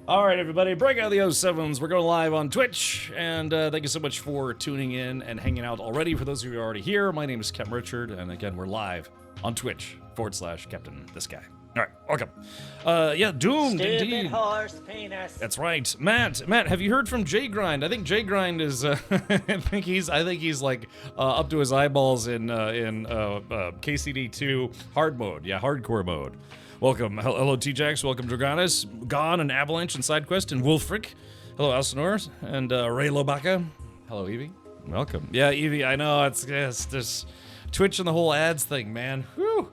All right, everybody, break out the 07s. We're going live on Twitch, and thank you so much for tuning in and hanging out already. For those of you who are already here, my name is Captain Richard, and again, we're live on Twitch /Captain This Guy. All right, welcome. Yeah, doomed Stupid indeed. horse penis. That's right, Matt. Have you heard from Jay Grind? I think Jay Grind is. I think he's like up to his eyeballs in KCD2 hard mode. Yeah, hardcore mode. Welcome. Hello, T-Jax. Welcome, Dragonis, Gon, and Avalanche, and SideQuest, and Wolfric. Hello, Alcinor, and Ray Lobaka. Hello, Evie. Welcome. Yeah, Evie, I know, it's this Twitch and the whole ads thing, man. Whew.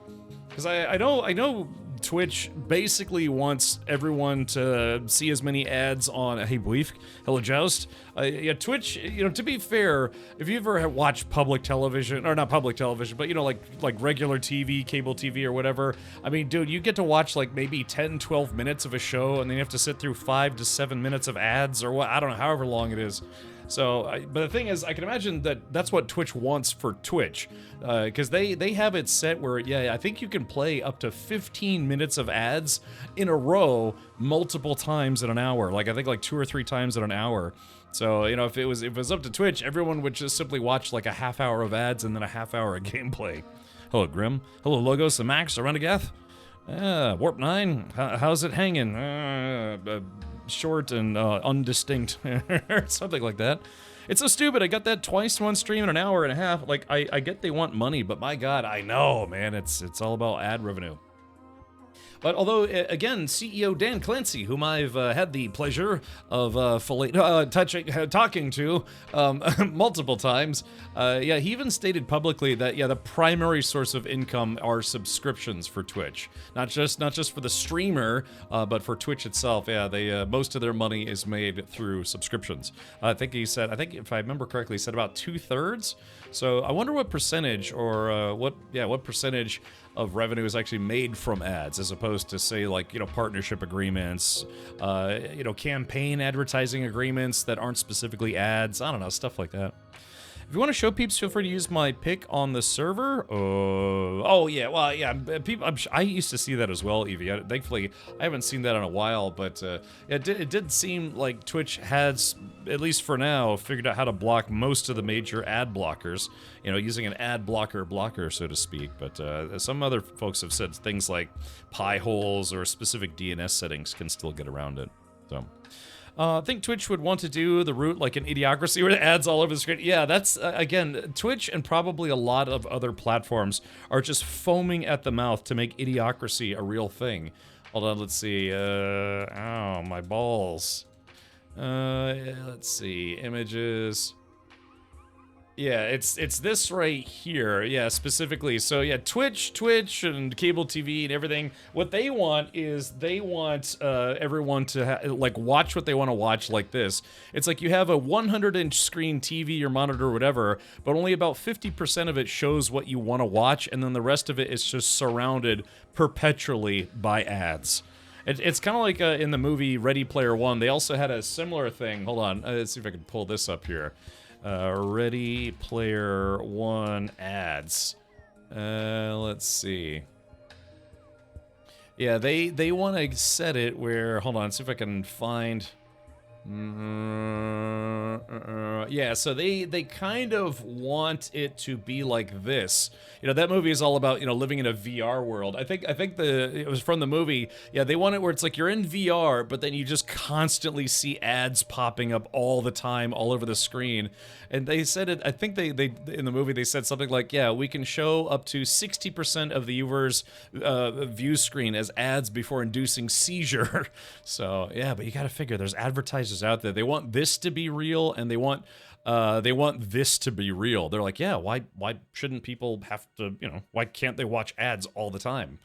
Because I know Twitch basically wants everyone to see as many ads on. Hey, Bleef. Hello, Joust. Yeah, Twitch. To be fair, if you ever watched public television, or not public television, but like regular TV, cable TV, or whatever. I mean, dude, you get to watch like maybe 10, 12 minutes of a show, and then you have to sit through 5 to 7 minutes of ads, or what? I don't know, however long it is. So, but the thing is, I can imagine that that's what Twitch wants for Twitch, because they have it set where, yeah, I think you can play up to 15 minutes of ads in a row multiple times in an hour. Like, I think like 2 or 3 times in an hour. So, if it was up to Twitch, everyone would just simply watch like a half hour of ads and then a half hour of gameplay. Hello, Grim. Hello, Logos and Max, Renegeth. Warp 9, how's it hanging? Short and undistinct, something like that. It's so stupid. I got that twice in one stream in an hour and a half. Like, I get they want money, but my God, I know, man, it's all about ad revenue. But although, again, CEO Dan Clancy, whom I've had the pleasure of talking to multiple times, yeah, he even stated publicly that, yeah, the primary source of income are subscriptions for Twitch. Not just for the streamer, but for Twitch itself. Yeah, they most of their money is made through subscriptions. I think if I remember correctly, he said about 2/3. So I wonder what percentage or what percentage of revenue is actually made from ads, as opposed to, say, like, partnership agreements, campaign advertising agreements that aren't specifically ads. I don't know, stuff like that. If you want to show peeps, feel free to use my pic on the server. Oh yeah, well, yeah, people. I used to see that as well, Evie. Thankfully, I haven't seen that in a while, but it did seem like Twitch has, at least for now, figured out how to block most of the major ad blockers. Using an ad blocker, so to speak. But some other folks have said things like pie holes or specific DNS settings can still get around it. So. I think Twitch would want to do the route like an Idiocracy where it adds all over the screen. Yeah, that's, again, Twitch and probably a lot of other platforms are just foaming at the mouth to make Idiocracy a real thing. Hold on, let's see. Ow, my balls. Let's see. Images. Yeah, it's this right here. Yeah, specifically. So yeah, Twitch, and cable TV and everything. What they want is everyone to watch what they want to watch like this. It's like you have a 100-inch screen TV or monitor or whatever, but only about 50% of it shows what you want to watch, and then the rest of it is just surrounded perpetually by ads. It's kind of like in the movie Ready Player One. They also had a similar thing. Hold on, let's see if I can pull this up here. Ready Player One ads. Let's see. Yeah, they want to set it where, hold on, see if I can find. Yeah, so they kind of want it to be like this. That movie is all about, living in a VR world. I think it was from the movie. Yeah, they want it where it's like you're in VR, but then you just constantly see ads popping up all the time, all over the screen. And they said it, I think they in the movie they said something like, yeah, we can show up to 60% of the viewer's view screen as ads before inducing seizure. So yeah, but you gotta figure there's advertisers out there. They want this to be real, and they want this to be real. They're like, yeah, why shouldn't people have to, why can't they watch ads all the time?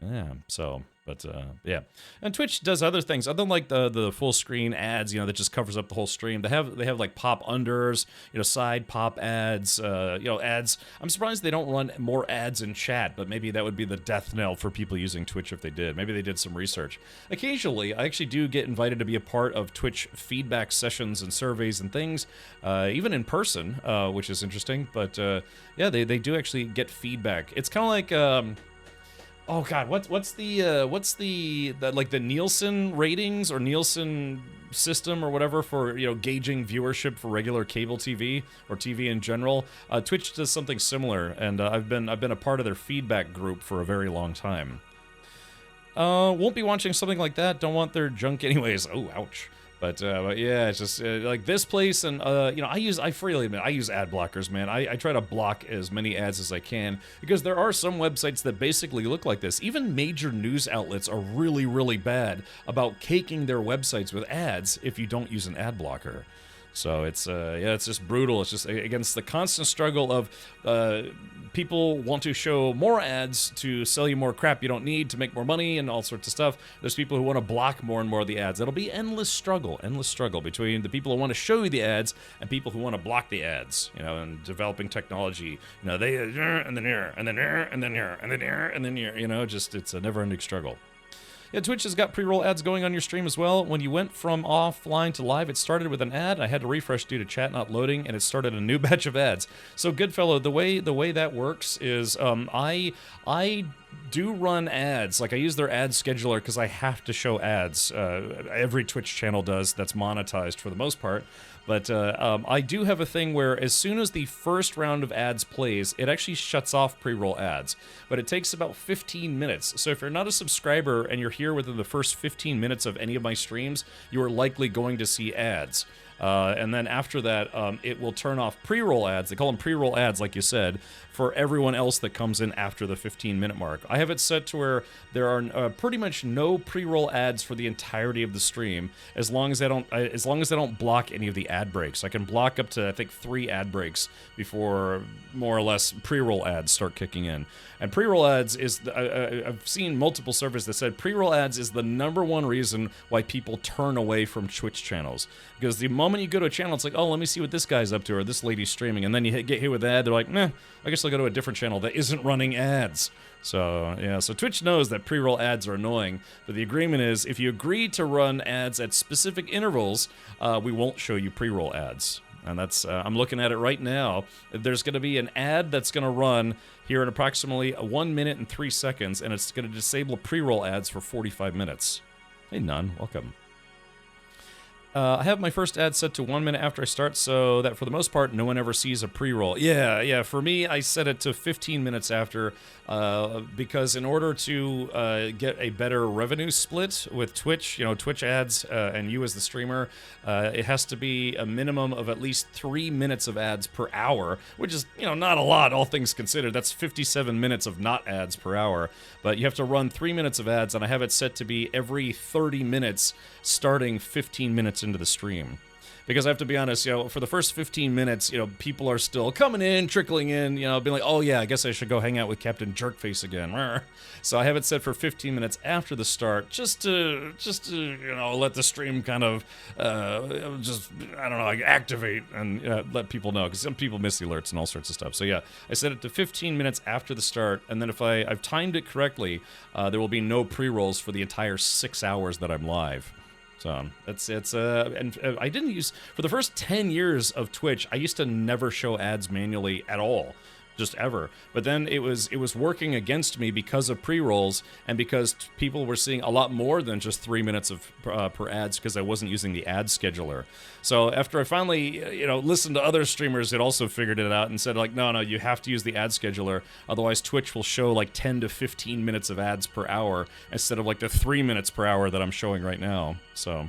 Yeah, so, but, yeah. And Twitch does other things, other than like the full screen ads, that just covers up the whole stream. They have like pop unders, side pop ads, ads. I'm surprised they don't run more ads in chat, but maybe that would be the death knell for people using Twitch if they did. Maybe they did some research. Occasionally, I actually do get invited to be a part of Twitch feedback sessions and surveys and things, even in person, which is interesting. But, yeah, they do actually get feedback. It's kind of like, Oh God, what's the like the Nielsen ratings or Nielsen system or whatever for gauging viewership for regular cable TV or TV in general? Twitch does something similar, and I've been a part of their feedback group for a very long time. Won't be watching something like that. Don't want their junk anyways. Oh, ouch. But yeah, it's just like this place, and I freely admit I use ad blockers, man. I try to block as many ads as I can because there are some websites that basically look like this. Even major news outlets are really, really bad about caking their websites with ads if you don't use an ad blocker. So it's it's just brutal. It's just against the constant struggle of people want to show more ads to sell you more crap you don't need to make more money and all sorts of stuff. There's people who want to block more and more of the ads. It'll be endless struggle between the people who want to show you the ads and people who want to block the ads. And developing technology. They and then here and then here and then here and then here and then here. Just it's a never-ending struggle. Yeah, Twitch has got pre-roll ads going on your stream as well. When you went from offline to live, it started with an ad. I had to refresh due to chat not loading, and it started a new batch of ads. So, Goodfellow, the way that works is I do run ads. Like, I use their ad scheduler because I have to show ads. Every Twitch channel does that's monetized for the most part. But I do have a thing where as soon as the first round of ads plays, it actually shuts off pre-roll ads. But it takes about 15 minutes. So if you're not a subscriber and you're here within the first 15 minutes of any of my streams, you are likely going to see ads. And then after that, it will turn off pre-roll ads. They call them pre-roll ads, like you said, for everyone else that comes in after the 15-minute mark. I have it set to where there are pretty much no pre-roll ads for the entirety of the stream, as long as I don't block any of the ad breaks. I can block up to, I think, 3 ad breaks before more or less pre-roll ads start kicking in. And pre-roll ads is, I've seen multiple surveys that said pre-roll ads is the #1 reason why people turn away from Twitch channels. Because the moment you go to a channel, it's like, oh, let me see what this guy's up to or this lady's streaming. And then you get hit with an ad, they're like, meh, I guess I'll go to a different channel that isn't running ads. So, yeah, so Twitch knows that pre-roll ads are annoying. But the agreement is, if you agree to run ads at specific intervals, we won't show you pre-roll ads. And that's, I'm looking at it right now. There's going to be an ad that's going to run here in approximately 1 minute and 3 seconds, and it's going to disable pre-roll ads for 45 minutes. Hey, Nun, welcome. I have my first ad set to 1 minute after I start, so that for the most part, no one ever sees a pre-roll. Yeah, for me, I set it to 15 minutes after, because in order to get a better revenue split with Twitch, Twitch ads, and you as the streamer, it has to be a minimum of at least 3 minutes of ads per hour, which is, not a lot, all things considered. That's 57 minutes of not ads per hour, but you have to run 3 minutes of ads, and I have it set to be every 30 minutes, starting 15 minutes into the stream. Because I have to be honest, for the first 15 minutes, people are still coming in, trickling in, being like, oh yeah, I guess I should go hang out with Captain Jerkface again. So I have it set for 15 minutes after the start, just to let the stream kind of, activate and let people know, because some people miss the alerts and all sorts of stuff. So yeah, I set it to 15 minutes after the start, and then if I've timed it correctly, there will be no pre-rolls for the entire 6 hours that I'm live. So and I didn't use, for the first 10 years of Twitch, I used to never show ads manually at all, just ever. But then it was working against me because of pre-rolls and because people were seeing a lot more than just 3 minutes of per ads because I wasn't using the ad scheduler. So after I finally listened to other streamers that also figured it out and said like, no, you have to use the ad scheduler, otherwise Twitch will show like 10 to 15 minutes of ads per hour instead of like the 3 minutes per hour that I'm showing right now. So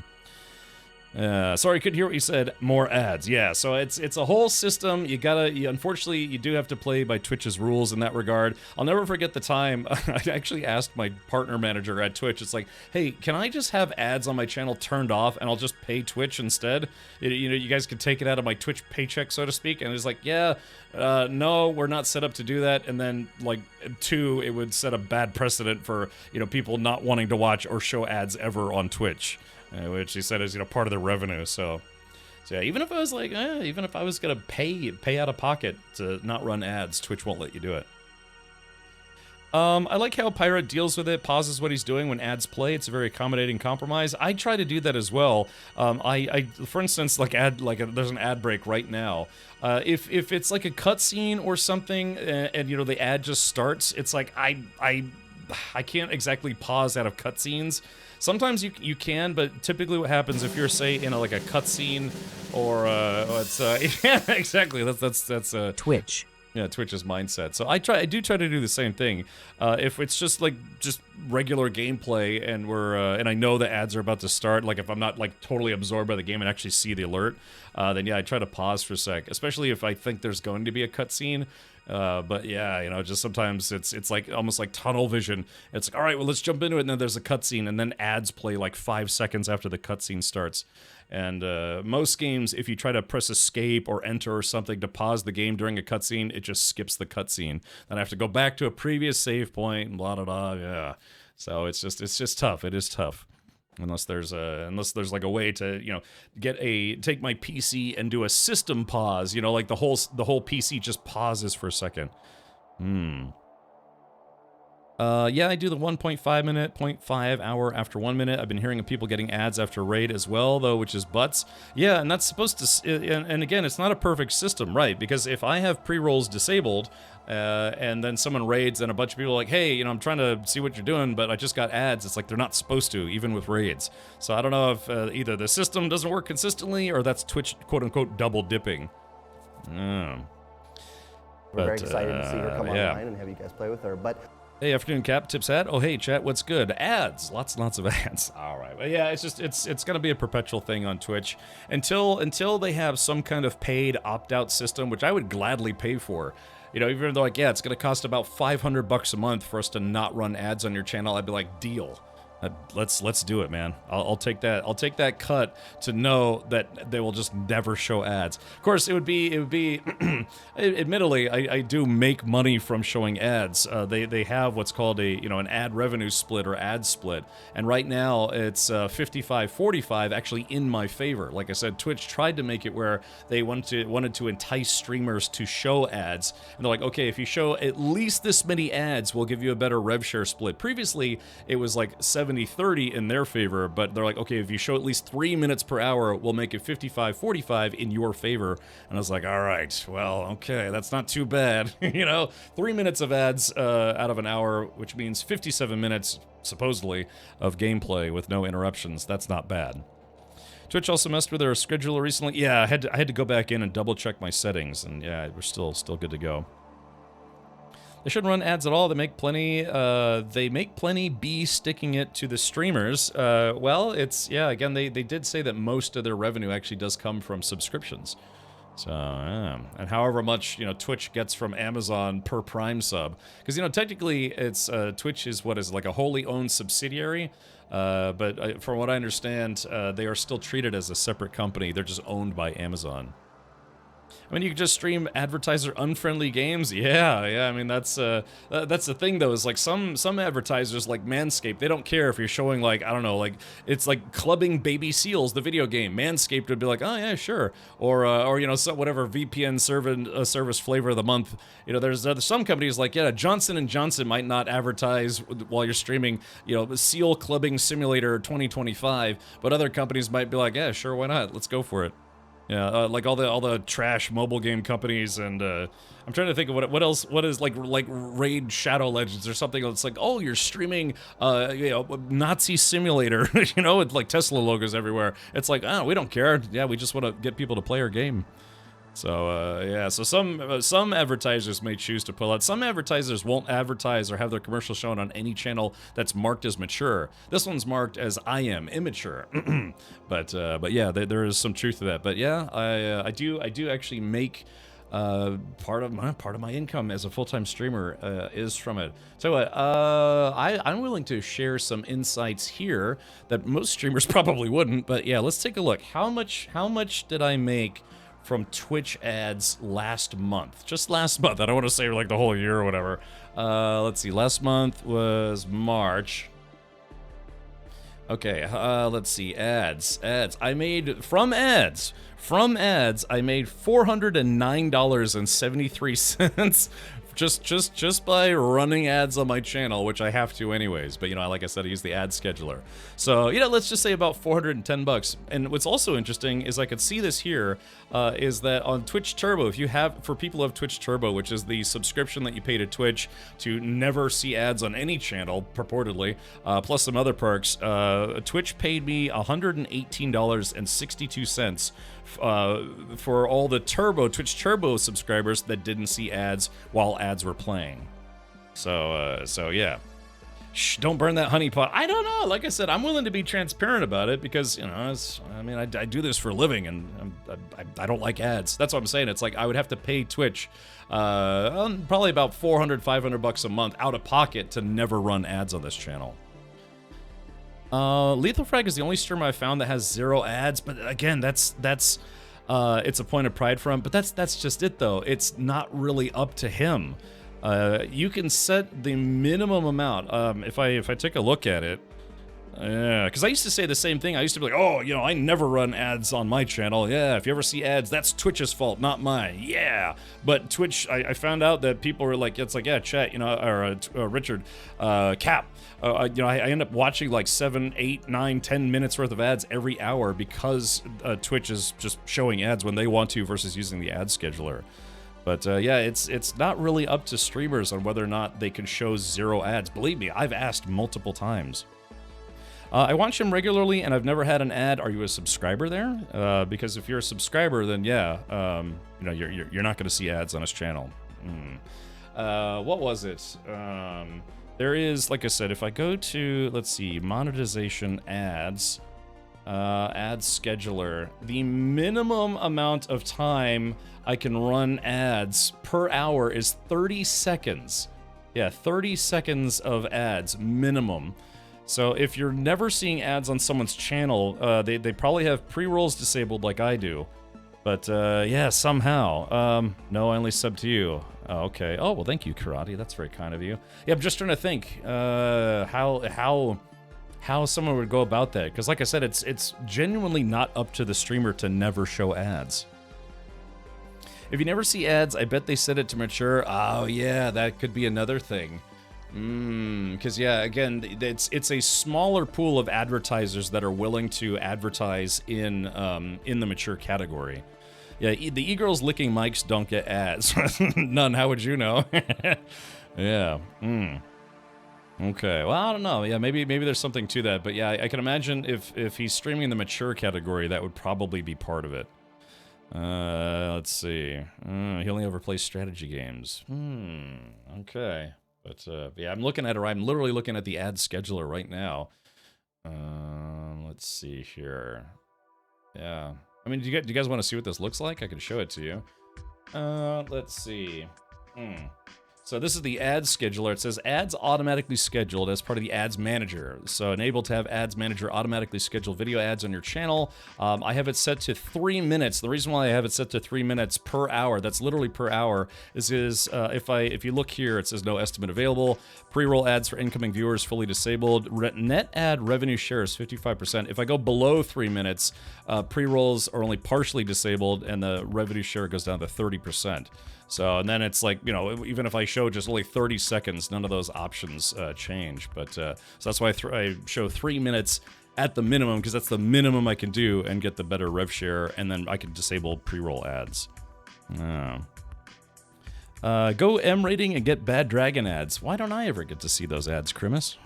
sorry, couldn't hear what you said. More ads. Yeah, so it's a whole system. Unfortunately, you do have to play by Twitch's rules in that regard. I'll never forget the time I actually asked my partner manager at Twitch. It's like, hey, can I just have ads on my channel turned off and I'll just pay Twitch instead? You guys can take it out of my Twitch paycheck, so to speak. And it's like, yeah, no, we're not set up to do that. And then, like, 2, it would set a bad precedent for people not wanting to watch or show ads ever on Twitch. Which he said is part of the revenue. So yeah, even if I was like, even if I was gonna pay out of pocket to not run ads, Twitch won't let you do it. I like how Pirate deals with it, pauses what he's doing when ads play. It's a very accommodating compromise. I try to do that as well. For instance, there's an ad break right now. If it's like a cutscene or something, and the ad just starts, it's like I I can't exactly pause out of cutscenes. Sometimes you can, but typically what happens if you're, say, in like a cutscene or yeah, exactly. That's Twitch. Yeah, Twitch's mindset. So I do try to do the same thing. If it's just regular gameplay and and I know the ads are about to start, like if I'm not like totally absorbed by the game and actually see the alert, then yeah, I try to pause for a sec, especially if I think there's going to be a cutscene. But yeah, you know, just sometimes it's like almost like tunnel vision. It's like, all right, well, let's jump into it, and then there's a cutscene, and then ads play like 5 seconds after the cutscene starts. And most games, if you try to press escape or enter or something to pause the game during a cutscene, it just skips the cutscene. Then I have to go back to a previous save point and blah blah blah. Yeah, so it's just tough. It is tough. Unless there's like a way to, you know, take my PC and do a system pause, you know, like the whole PC just pauses for a second. Yeah, I do the 1.5 minute, 0.5 hour after 1 minute. I've been hearing of people getting ads after raid as well, though, which is butts. Yeah, and that's supposed to, and again, it's not a perfect system, right? Because if I have pre-rolls disabled, and then someone raids and a bunch of people are like, hey, you know, I'm trying to see what you're doing, but I just got ads. It's like they're not supposed to, even with raids. So I don't know if either the system doesn't work consistently or that's Twitch, quote-unquote, double dipping. We're very excited to see her come online and have you guys play with her, but... Hey, afternoon, Cap. Tips hat. Oh, hey, chat. What's good? Ads. Lots and lots of ads. All right. But yeah, it's gonna be a perpetual thing on Twitch until they have some kind of paid opt-out system, which I would gladly pay for. You know, even though like, yeah, it's gonna cost about $500 a month for us to not run ads on your channel, I'd be like, deal. Let's do it, man. I'll take that. I'll take that cut to know that they will just never show ads. Of course, it would be. Admittedly, I do make money from showing ads. They have what's called an ad revenue split or ad split, and right now it's 55-45 actually in my favor. Like I said, Twitch tried to make it where they wanted to entice streamers to show ads, and they're like, okay, if you show at least this many ads, we'll give you a better rev share split. Previously, it was like 70-30 in their favor, but they're like, okay, if you show at least 3 minutes per hour, we'll make it 55-45 in your favor. And I was like, all right, well, okay, that's not too bad. You know, 3 minutes of ads out of an hour, which means 57 minutes, supposedly, of gameplay with no interruptions. That's not bad. Twitch also messed with their scheduler recently. Yeah, I had to go back in and double check my settings, and yeah, we're still good to go. They shouldn't run ads at all. They make plenty. Be sticking it to the streamers. Well, again, they did say that most of their revenue actually does come from subscriptions. So, yeah. And however much, you know, Twitch gets from Amazon per Prime sub, because, you know, technically it's Twitch is like a wholly owned subsidiary. But from what I understand, they are still treated as a separate company. They're just owned by Amazon. I mean, you can just stream advertiser-unfriendly games. Yeah. I mean, that's the thing, though, is like some advertisers, like Manscaped, they don't care if you're showing, like, I don't know, like, it's like clubbing baby seals, the video game. Manscaped would be like, oh, yeah, sure. Or you know, whatever VPN service flavor of the month. You know, there's some companies like, yeah, Johnson & Johnson might not advertise while you're streaming, you know, Seal Clubbing Simulator 2025, but other companies might be like, yeah, sure, why not? Let's go for it. Yeah, like all the trash mobile game companies, and I'm trying to think of what else. What is like Raid Shadow Legends or something that's like, oh, you're streaming, you know, Nazi Simulator, you know, with like Tesla logos everywhere. It's like, oh, we don't care. Yeah, we just want to get people to play our game. So yeah, so some advertisers may choose to pull out. Some advertisers won't advertise or have their commercial shown on any channel that's marked as mature. This one's marked as I am immature. But yeah, there is some truth to that. But yeah, I do actually make part of my income as a full-time streamer is from it. So I'm willing to share some insights here that most streamers probably wouldn't. But yeah, let's take a look. How much did I make from Twitch ads last month? Just last month. I don't want to say like the whole year or whatever. Let's see. Last month was March. Okay, let's see. Ads. I made from ads. I made $409.73 just by running ads on my channel, which I have to anyways. But like I said, I use the ad scheduler. So let's just say about $410. And what's also interesting is I could see this here, is that on Twitch Turbo, if you have, for people who have Twitch Turbo, which is the subscription that you pay to Twitch to never see ads on any channel, purportedly, plus some other perks, Twitch paid me $118.62 for all the Twitch Turbo subscribers that didn't see ads while ads were playing. So yeah. Shh, don't burn that honey pot. I don't know. Like I said, I'm willing to be transparent about it because, I do this for a living and I don't like ads. That's what I'm saying. It's like I would have to pay Twitch probably about $400-500 a month out of pocket to never run ads on this channel. Lethal Frag is the only streamer I've found that has 0 ads, but again, that's it's a point of pride for him, but that's just it though. It's not really up to him. You can set the minimum amount. If I take a look at it, because I used to say the same thing. I used to be like, oh, I never run ads on my channel. Yeah, if you ever see ads, that's Twitch's fault, not mine. Yeah, but Twitch, I found out that people were like, it's like, yeah, chat, or Richard, Cap. I end up watching like 7, 8, 9, 10 minutes worth of ads every hour because Twitch is just showing ads when they want to versus using the ad scheduler. But yeah, it's not really up to streamers on whether or not they can show 0 ads. Believe me, I've asked multiple times. I watch him regularly, and I've never had an ad. Are you a subscriber there? Because if you're a subscriber, then yeah, you're not going to see ads on his channel. What was it? There is, like I said, if I go to, let's see, monetization ads, ad scheduler, the minimum amount of time I can run ads per hour is 30 seconds. Yeah, 30 seconds of ads minimum. So if you're never seeing ads on someone's channel, they probably have pre-rolls disabled like I do. But yeah, somehow. No, I only sub to you. Oh, okay. Oh, well, thank you, Karate. That's very kind of you. Yeah, I'm just trying to think how someone would go about that. Because like I said, it's genuinely not up to the streamer to never show ads. If you never see ads, I bet they set it to mature. Oh, yeah, that could be another thing. Because yeah, again, it's a smaller pool of advertisers that are willing to advertise in the mature category. Yeah, the e-girls licking mics don't get ads. None. How would you know? Yeah. Okay. Well, I don't know. Yeah, maybe there's something to that. But yeah, I can imagine if he's streaming in the mature category, that would probably be part of it. Let's see. He only ever plays strategy games. Okay. But yeah, I'm literally looking at the ad scheduler right now. Let's see here. Yeah. I mean, do you guys want to see what this looks like? I can show it to you. Let's see. So this is the ads scheduler. It says ads automatically scheduled as part of the ads manager. So enable to have ads manager automatically schedule video ads on your channel. I have it set to 3 minutes. The reason why I have it set to 3 minutes per hour, that's literally per hour, is if you look here, it says no estimate available. Pre-roll ads for incoming viewers fully disabled. Net ad revenue share is 55%. If I go below 3 minutes, pre-rolls are only partially disabled and the revenue share goes down to 30%. So, and then it's like, even if I show just only 30 seconds, none of those options change. But so that's why I show 3 minutes at the minimum, because that's the minimum I can do and get the better rev share, and then I can disable pre-roll ads. Go M rating and get Bad Dragon ads. Why don't I ever get to see those ads, Krimus?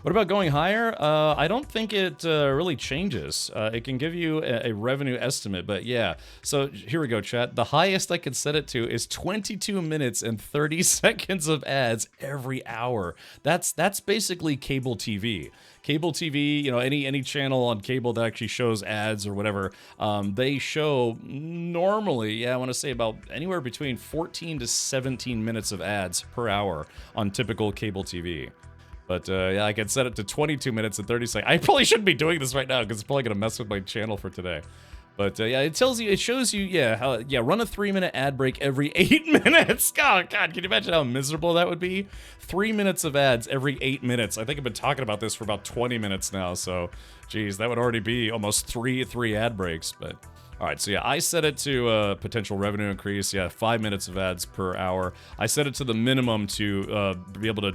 What about going higher? I don't think it really changes. It can give you a revenue estimate, but yeah. So here we go, chat. The highest I can set it to is 22 minutes and 30 seconds of ads every hour. That's basically cable TV. Cable TV, any channel on cable that actually shows ads or whatever, they show normally, I want to say about anywhere between 14 to 17 minutes of ads per hour on typical cable TV. But yeah, I can set it to 22 minutes and 30 seconds. I probably shouldn't be doing this right now because it's probably going to mess with my channel for today. But yeah, it shows you, run a 3-minute ad break every 8 minutes. Oh, God, can you imagine how miserable that would be? 3 minutes of ads every 8 minutes. I think I've been talking about this for about 20 minutes now, so, geez, that would already be almost three ad breaks. But, all right, so yeah, I set it to potential revenue increase. Yeah, 5 minutes of ads per hour. I set it to the minimum to be able to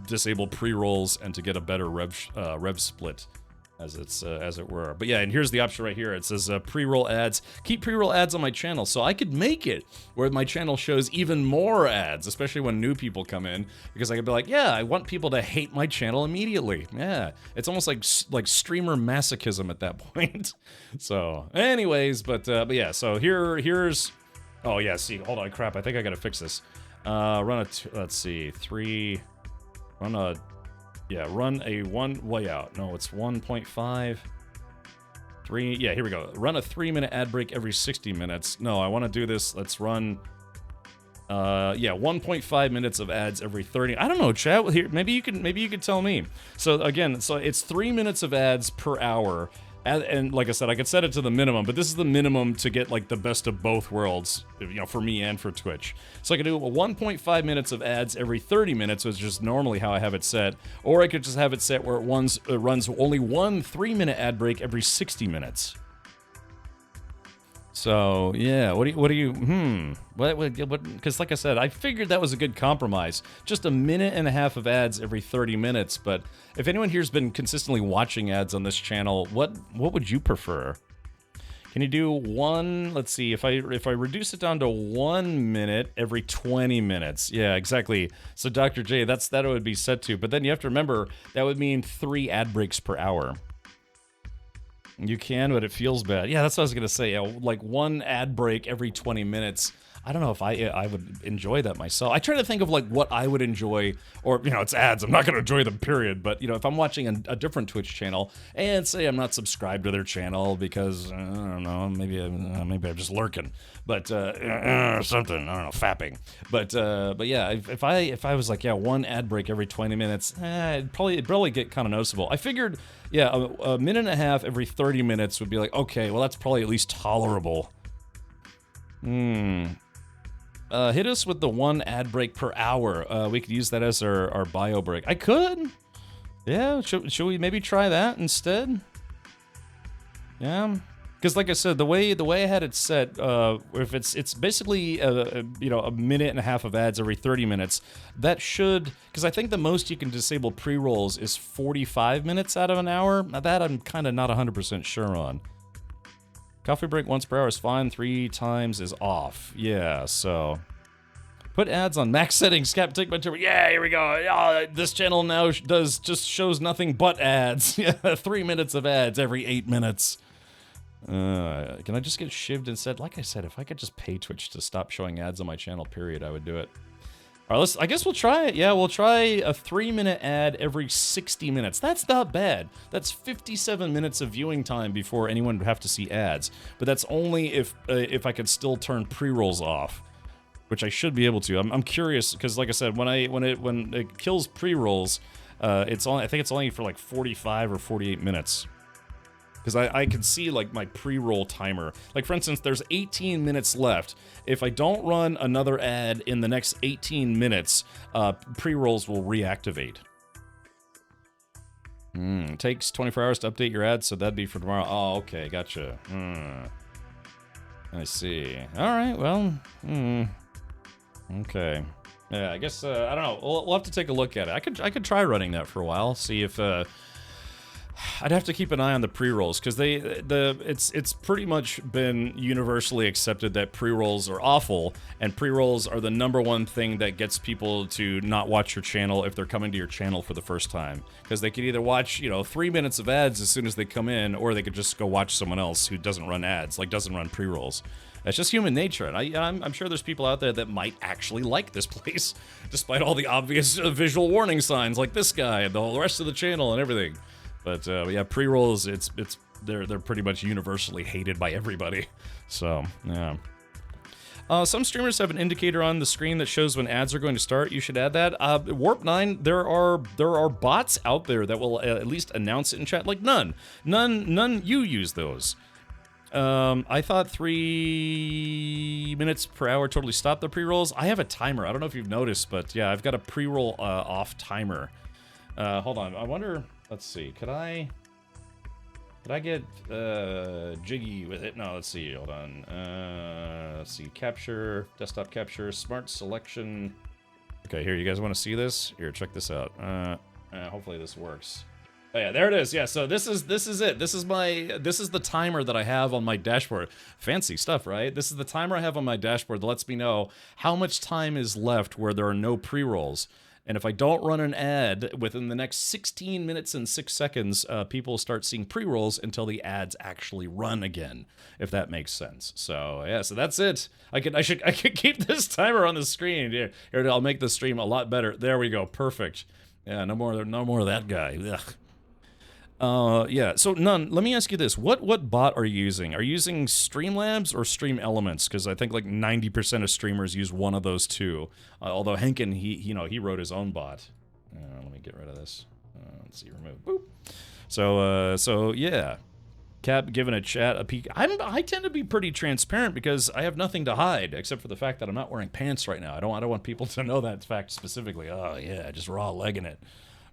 disable pre-rolls and to get a better rev split. As it were. But yeah, and here's the option right here. It says pre-roll ads. Keep pre-roll ads on my channel. So I could make it where my channel shows even more ads, especially when new people come in, because I could be like, yeah, I want people to hate my channel immediately. Yeah, it's almost like streamer masochism at that point. So, anyways, but yeah. So here's. Oh yeah. See, hold on, crap. I think I gotta fix this. Let's see, 3. Run a 1, way out. No, it's 1.5. 3, yeah, here we go. Run a 3-minute ad break every 60 minutes. No, I want to do this. Let's run, 1.5 minutes of ads every 30. I don't know, chat. Here, maybe you can tell me. So again, it's 3 minutes of ads per hour. And like I said, I could set it to the minimum, but this is the minimum to get like the best of both worlds, for me and for Twitch. So I could do a 1.5 minutes of ads every 30 minutes, which is just normally how I have it set, or I could just have it set where it runs only one 3-minute ad break every 60 minutes. So yeah, what do you? Because like I said, I figured that was a good compromise. Just a minute and a half of ads every 30 minutes. But if anyone here's been consistently watching ads on this channel, what would you prefer? Can you do one? Let's see. If I reduce it down to 1 minute every 20 minutes. Yeah, exactly. So Dr. J, that it would be set to. But then you have to remember that would mean 3 ad breaks per hour. You can, but it feels bad. Yeah, that's what I was gonna say. Like 1 ad break every 20 minutes. I don't know if I would enjoy that myself. I try to think of like what I would enjoy, or it's ads. I'm not gonna enjoy them, period. But if I'm watching a different Twitch channel and say I'm not subscribed to their channel because I don't know, maybe I'm just lurking, but something, I don't know, fapping. But yeah, if I was like 1 ad break every 20 minutes, it'd probably get kind of noticeable. I figured. Yeah, a minute and a half every 30 minutes would be like, okay, well, that's probably at least tolerable. Hit us with the 1 ad break per hour. We could use that as our bio break. I could. Yeah, should we maybe try that instead? Yeah. Because like I said, the way I had it set, if it's basically a minute and a half of ads every 30 minutes, that should, because I think the most you can disable pre-rolls is 45 minutes out of an hour. Now that I'm kind of not 100% sure on. Coffee break once per hour is fine. 3 times is off. Yeah, so put ads on max settings. Cap, take my turn. Yeah, here we go. Oh, this channel now just shows nothing but ads. Yeah, 3 minutes of ads every 8 minutes. Can I just get shivved instead? Like I said, if I could just pay Twitch to stop showing ads on my channel, period, I would do it. All right, I guess we'll try it. Yeah, we'll try a 3-minute ad every 60 minutes. That's not bad. That's 57 minutes of viewing time before anyone would have to see ads. But that's only if I could still turn pre-rolls off, which I should be able to. I'm curious because, like I said, when it kills pre-rolls, I think it's only for like 45 or 48 minutes. Because I can see like my pre-roll timer. Like for instance, there's 18 minutes left. If I don't run another ad in the next 18 minutes, pre-rolls will reactivate. It takes 24 hours to update your ads, so that'd be for tomorrow. Oh, okay, gotcha. I see. All right, well, okay. Yeah, I guess I don't know. We'll have to take a look at it. I could try running that for a while, see if. I'd have to keep an eye on the pre-rolls because it's pretty much been universally accepted that pre-rolls are awful, and pre-rolls are the #1 thing that gets people to not watch your channel if they're coming to your channel for the first time, because they could either watch 3 minutes of ads as soon as they come in, or they could just go watch someone else who doesn't run ads, like doesn't run pre-rolls. That's just human nature, and I'm sure there's people out there that might actually like this place, despite all the obvious visual warning signs, like this guy and the whole rest of the channel and everything. But yeah, pre-rolls, they're pretty much universally hated by everybody. So yeah. Some streamers have an indicator on the screen that shows when ads are going to start. You should add that. Warp 9, there are bots out there that will at least announce it in chat. Like none. You use those. I thought 3 minutes per hour totally stopped the pre-rolls. I have a timer. I don't know if you've noticed, but yeah, I've got a pre-roll off timer. Hold on. I wonder. Let's see. Could I get jiggy with it? No. Let's see. Hold on. Let's see. Capture, desktop capture, smart selection. Okay, here. You guys want to see this? Here, check this out. Hopefully this works. Oh yeah, there it is. Yeah, so this is it. This is the timer that I have on my dashboard. Fancy stuff, right? This is the timer I have on my dashboard that lets me know how much time is left where there are no pre-rolls. And if I don't run an ad within the next 16 minutes and 6 seconds, people start seeing pre-rolls until the ads actually run again, if that makes sense. So yeah, so that's it. I could keep this timer on the screen. Here, I'll make the stream a lot better. There we go. Perfect. Yeah, no more of that guy. Ugh. Yeah, so None, let me ask you this. What bot are you using? Are you using Streamlabs or Stream Elements? Because I think like 90% of streamers use one of those two. Although Henkin, he wrote his own bot. Let me get rid of this. Let's see, remove. Boop. So yeah. Cap giving a chat a peek. I tend to be pretty transparent because I have nothing to hide except for the fact that I'm not wearing pants right now. I don't want people to know that fact specifically. Oh yeah, just raw legging it.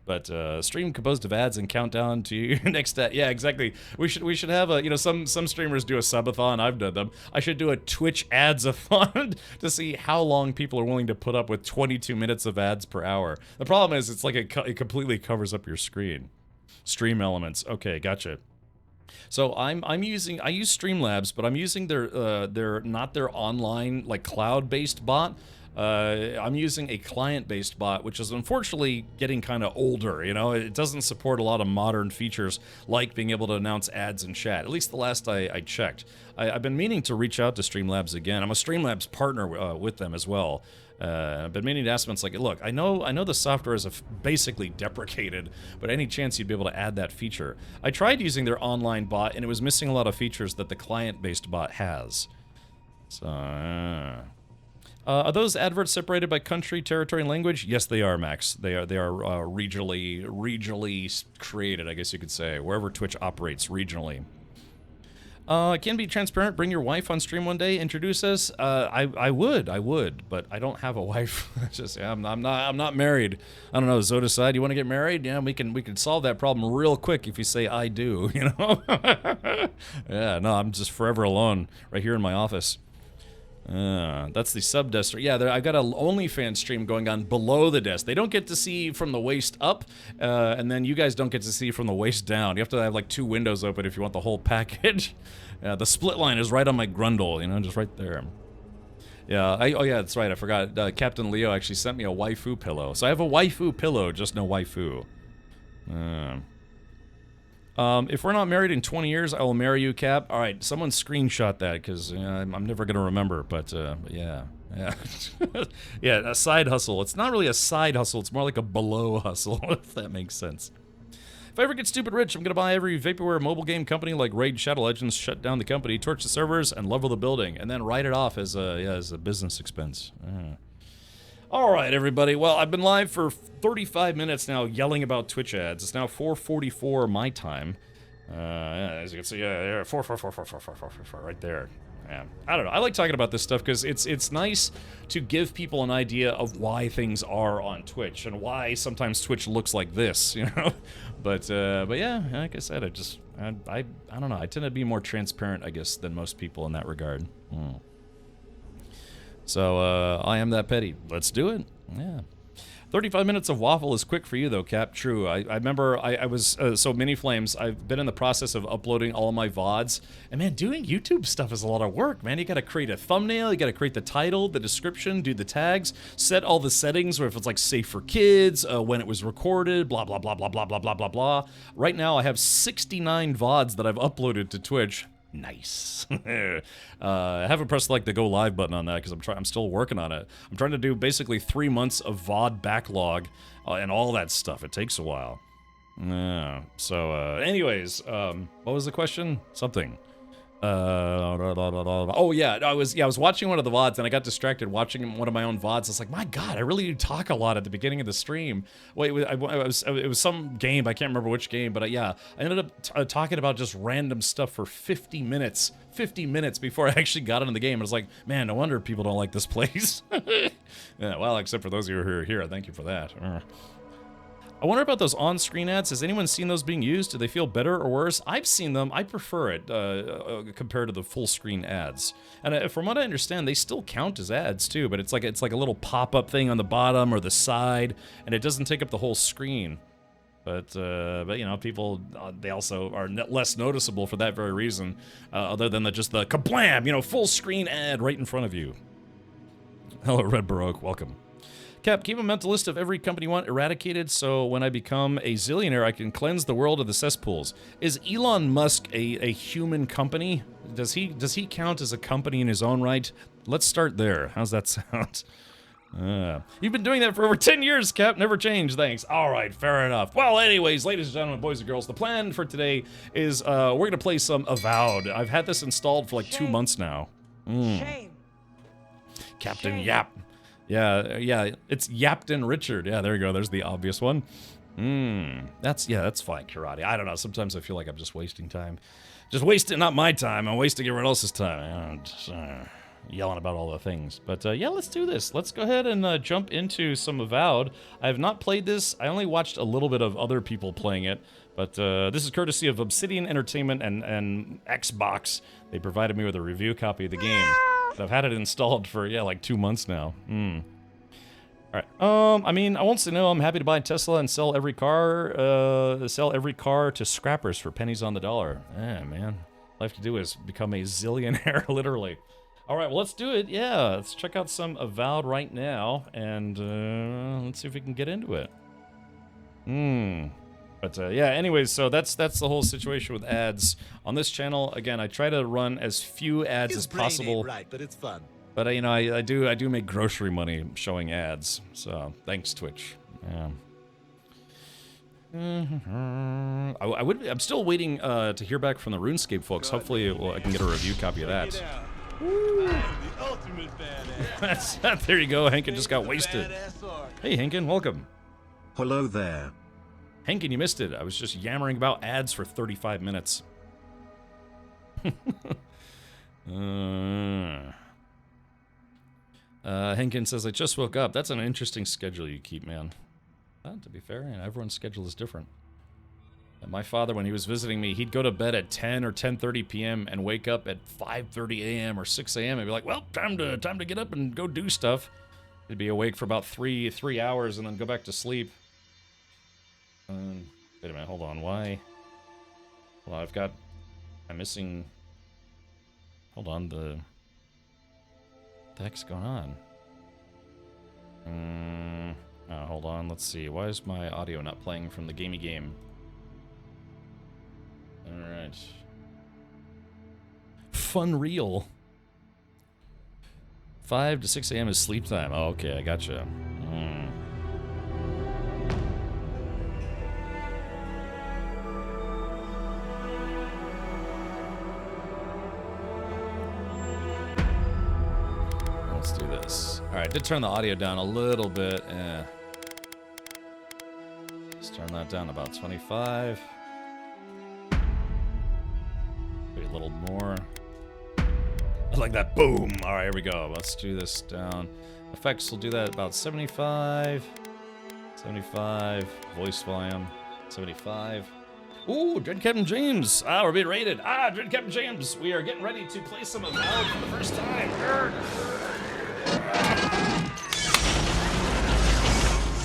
But stream composed of ads and countdown to your next ad. Yeah, exactly. We should have a, some streamers do a subathon. I've done them. I should do a Twitch ads-a-thon to see how long people are willing to put up with 22 minutes of ads per hour. The problem is it's like it completely covers up your screen. Stream Elements. Okay, gotcha. So I use Streamlabs, but I'm using their not their online like cloud-based bot. I'm using a client-based bot, which is unfortunately getting kind of older, It doesn't support a lot of modern features like being able to announce ads in chat, at least the last I checked. I've been meaning to reach out to Streamlabs again. I'm a Streamlabs partner with them as well. I've been meaning to ask them, it's like, look, I know the software is basically deprecated, but any chance you'd be able to add that feature? I tried using their online bot, and it was missing a lot of features that the client-based bot has. So, are those adverts separated by country, territory, and language? Yes, they are, Max. They are regionally created, I guess you could say, wherever Twitch operates regionally. It can be transparent. Bring your wife on stream one day. Introduce us. I would, but I don't have a wife. I'm not married. I don't know. Zodicide, you want to get married? Yeah, we can solve that problem real quick if you say I do. Yeah, no, I'm just forever alone right here in my office. That's the sub desk. Yeah, I've got an OnlyFans stream going on below the desk. They don't get to see from the waist up, and then you guys don't get to see from the waist down. You have to have like 2 windows open if you want the whole package. The split line is right on my grundle, just right there. Yeah, oh yeah, that's right. I forgot. Captain Leo actually sent me a waifu pillow. So I have a waifu pillow, just no waifu. If we're not married in 20 years, I will marry you, Cap. All right, someone screenshot that because I'm never going to remember, but yeah. Yeah, a side hustle. It's not really a side hustle. It's more like a below hustle, if that makes sense. If I ever get stupid rich, I'm going to buy every vaporware mobile game company like Raid Shadow Legends, shut down the company, torch the servers, and level the building, and then write it off as a business expense. All right, everybody. Well, I've been live for 35 minutes now yelling about Twitch ads. It's now 4:44 my time. Yeah, as you can see, yeah, 4 right there. Yeah. I don't know. I like talking about this stuff because it's nice to give people an idea of why things are on Twitch and why sometimes Twitch looks like this, But yeah, like I said, I don't know. I tend to be more transparent, I guess, than most people in that regard. So, I am that petty. Let's do it. Yeah. 35 minutes of waffle is quick for you, though, Cap. True. I remember I was... so, Mini Flames, I've been in the process of uploading all of my VODs. And, man, doing YouTube stuff is a lot of work, man. You gotta create a thumbnail, you gotta create the title, the description, do the tags, set all the settings, where if it's, like, safe for kids, when it was recorded, blah, blah, blah, blah, blah, blah, blah, blah, blah. Right now, I have 69 VODs that I've uploaded to Twitch. Nice. I haven't pressed like the go live button on that because I'm still working on it. I'm trying to do basically 3 months of VOD backlog and all that stuff. It takes a while. Anyways, what was the question? Something. Oh yeah, I was watching one of the VODs and I got distracted watching one of my own VODs. I was like, my God, I really do talk a lot at the beginning of the stream. Wait, it was some game, I can't remember which game, but I ended up talking about just random stuff for 50 minutes. 50 minutes before I actually got into the game. I was like, man, no wonder people don't like this place. Yeah, well, except for those of you who are here, thank you for that. I wonder about those on-screen ads. Has anyone seen those being used? Do they feel better or worse? I've seen them. I prefer it compared to the full-screen ads. And from what I understand, they still count as ads too. But it's like a little pop-up thing on the bottom or the side, and it doesn't take up the whole screen. But you know, people they also are less noticeable for that very reason, other than just the kablam, you know, full-screen ad right in front of you. Hello, Red Baroque. Welcome. Cap, keep a mental list of every company you want eradicated, so when I become a zillionaire, I can cleanse the world of the cesspools. Is Elon Musk a human company? Does he count as a company in his own right? Let's start there. How's that sound? You've been doing that for over 10 years, Cap. Never changed, thanks. All right, fair enough. Well, anyways, ladies and gentlemen, boys and girls, the plan for today is we're going to play some Avowed. I've had this installed for like 2 months now. Shame. Captain Shame. Yap. Yeah, it's Yapton Richard. Yeah, there you go. There's the obvious one. That's fine, karate. I don't know. Sometimes I feel like I'm just wasting time. Just wasting, not my time. I'm wasting everyone else's time. Just, yelling about all the things. But yeah, let's do this. Let's go ahead and jump into some Avowed. I have not played this. I only watched a little bit of other people playing it. But this is courtesy of Obsidian Entertainment and Xbox. They provided me with a review copy of the game. I've had it installed for, yeah, like 2 months now. Alright, I mean, I won't say no. I'm happy to buy a Tesla and sell every car to scrappers for pennies on the dollar. Yeah, man. All I have to do is become a zillionaire, literally. Alright, well, let's do it. Yeah, let's check out some Avowed right now, and let's see if we can get into it. But yeah, anyways, so that's the whole situation with ads on this channel. Again, I try to run as few ads as possible. Right, but it's fun. But you know, I do make grocery money showing ads. So thanks, Twitch. Yeah. I'm still waiting to hear back from the RuneScape folks. Hopefully, I can get a review copy of that. The ultimate badass. There you go. Hankin just got wasted. Hey, Hankin, welcome. Hello there. Hankin, you missed it. I was just yammering about ads for 35 minutes. Hankin says, I just woke up. That's an interesting schedule you keep, man. To be fair, and everyone's schedule is different. And my father, when he was visiting me, he'd go to bed at 10 or 10:30 p.m. and wake up at 5:30 a.m. or 6 a.m. and be like, well, time to get up and go do stuff. He'd be awake for about three hours and then go back to sleep. Wait a minute, hold on, why? Well, I'm missing... Hold on, the heck's going on? Hold on, let's see. Why is my audio not playing from the gamey game? Alright. Fun real. 5 to 6 a.m. is sleep time. Oh, okay, I gotcha. Let's do this. Alright, did turn the audio down a little bit. Let's turn that down about 25. Maybe a little more. I like that boom. Alright, here we go. Let's do this down. Effects, we'll do that about 75. 75. Voice volume. 75. Ooh, Dread Captain James. We're being raided. Dread Captain James. We are getting ready to play some Avowed for the first time.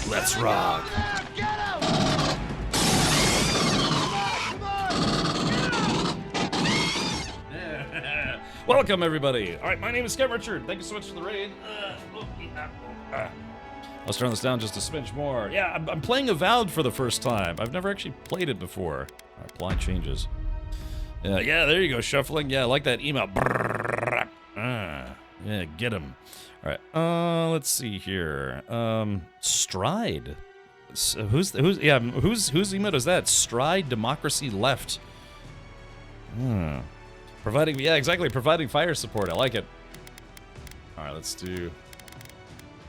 Let's rock. Welcome, everybody. All right, my name is Kevin Richard. Thank you so much for the raid. Let's turn this down just a smidge more. Yeah, I'm playing Avowed for the first time. I've never actually played it before. All right, blind changes. Yeah, there you go, shuffling. Yeah, I like that email. Yeah, get him. All right, let's see here. Stride. Whose email is that? Stride Democracy Left. Providing, yeah, exactly. Providing fire support. I like it. All right, let's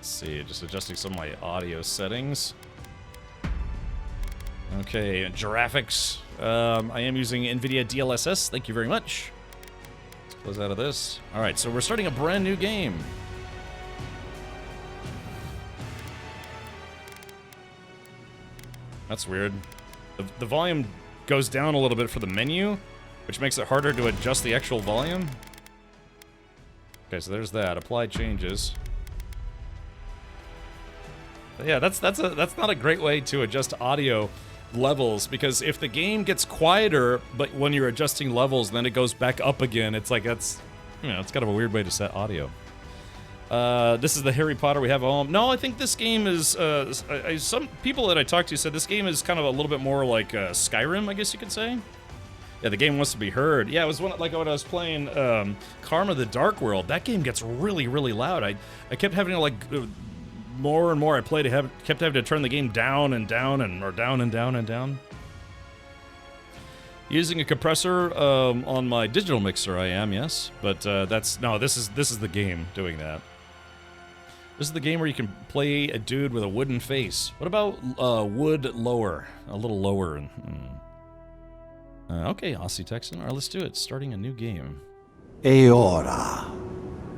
see, just adjusting some of my audio settings. Okay, graphics. I am using NVIDIA DLSS. Thank you very much. Let's close out of this. All right, so we're starting a brand new game. That's weird. The volume goes down a little bit for the menu, which makes it harder to adjust the actual volume. Okay, so there's that. Apply changes. But yeah, that's not a great way to adjust audio levels, because if the game gets quieter, but when you're adjusting levels, then it goes back up again. It's like it's kind of a weird way to set audio. This is the Harry Potter we have at home. No, I think this game is, some people that I talked to said this game is kind of a little bit more like Skyrim, I guess you could say. Yeah, the game wants to be heard. Yeah, it was like when I was playing Karma the Dark World. That game gets really, really loud. I kept having to, like, more and more I played, kept having to turn the game down and down, or down and down and down. Using a compressor on my digital mixer, I am, yes. But this is the game doing that. This is the game where you can play a dude with a wooden face. What about wood lower? A little lower. Okay, Aussie Texan. All right, let's do it. Starting a new game. Eora.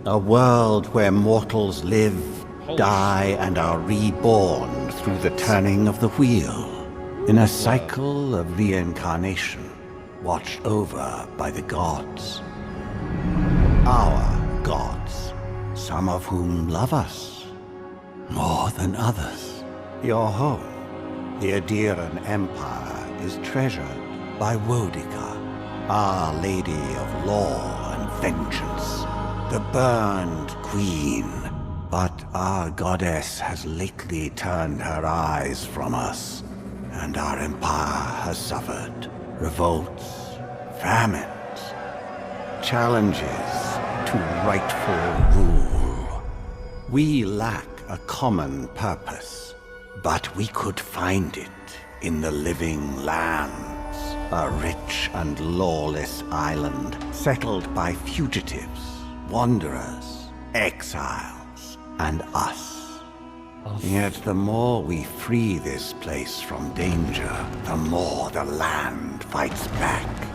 A world where mortals live, die, and are reborn through the turning of the wheel. In a cycle of reincarnation, watched over by the gods. Our gods, some of whom love us more than others. Your home, the Adiran Empire, is treasured by Wodica, Our Lady of Law and Vengeance, the burned queen. But our goddess has lately turned her eyes from us, and our empire has suffered revolts, famines, challenges to rightful rule. We lack a common purpose, but we could find it in the living lands, a rich and lawless island settled by fugitives, wanderers, exiles, and us. Yet the more we free this place from danger, the more the land fights back.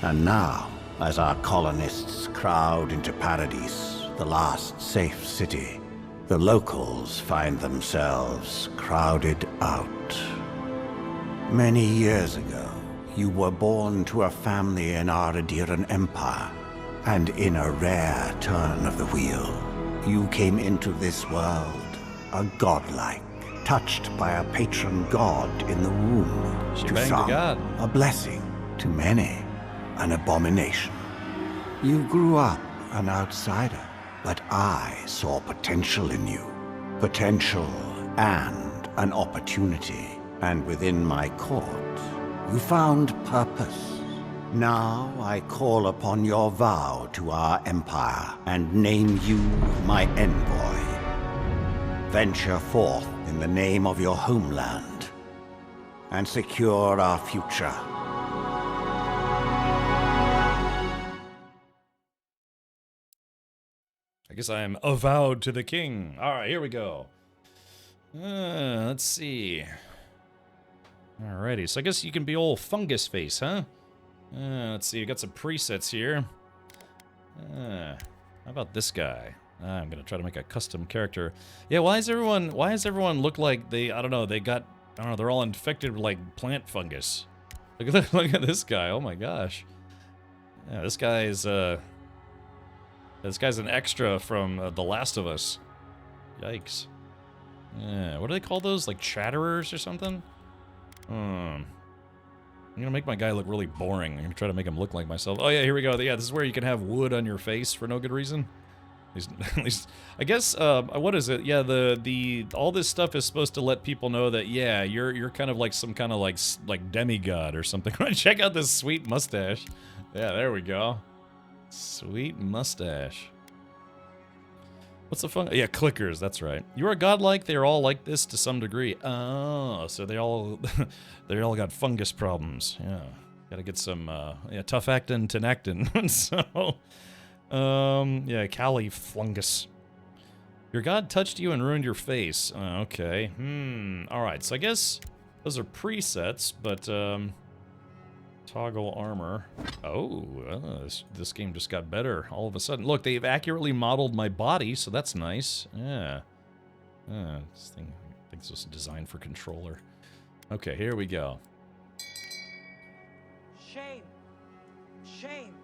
And now, as our colonists crowd into Paradise, the last safe city, the locals find themselves crowded out. Many years ago, you were born to a family in our Adiran Empire, and in a rare turn of the wheel, you came into this world, a godlike, touched by a patron god in the womb. She to banged some, a god. a blessing. To many, an abomination. You grew up an outsider, but I saw potential in you. Potential and an opportunity. And within my court, you found purpose. Now I call upon your vow to our empire and name you my envoy. Venture forth in the name of your homeland and secure our future. I guess I am avowed to the king. All right, here we go. Let's see. Alrighty, so I guess you can be old fungus face, huh? Let's see, you got some presets here. How about this guy? I'm gonna try to make a custom character. Yeah, why does everyone look like they, I don't know, they're all infected with like plant fungus. Look at this guy, oh my gosh. Yeah, this guy's an extra from The Last of Us. Yikes. Yeah, what do they call those? Like chatterers or something? I'm gonna make my guy look really boring. I'm gonna try to make him look like myself. Oh yeah, here we go. Yeah, this is where you can have wood on your face for no good reason. At least, I guess, what is it? Yeah, all this stuff is supposed to let people know that, yeah, you're kind of like some kind of like demigod or something. Check out this sweet mustache. Yeah, there we go. Sweet mustache. What's the fun? Yeah, clickers, that's right. You are godlike, they're all like this to some degree. Oh, so they all got fungus problems. Yeah. Gotta get some tough actin tenactin. So, yeah, Cali fungus. Your god touched you and ruined your face. Okay. All right. So I guess those are presets, but toggle armor. Oh, this game just got better all of a sudden. Look, they've accurately modeled my body, so that's nice. Yeah. This thing, I think this was designed for controller. Okay, here we go. Shame. Shame.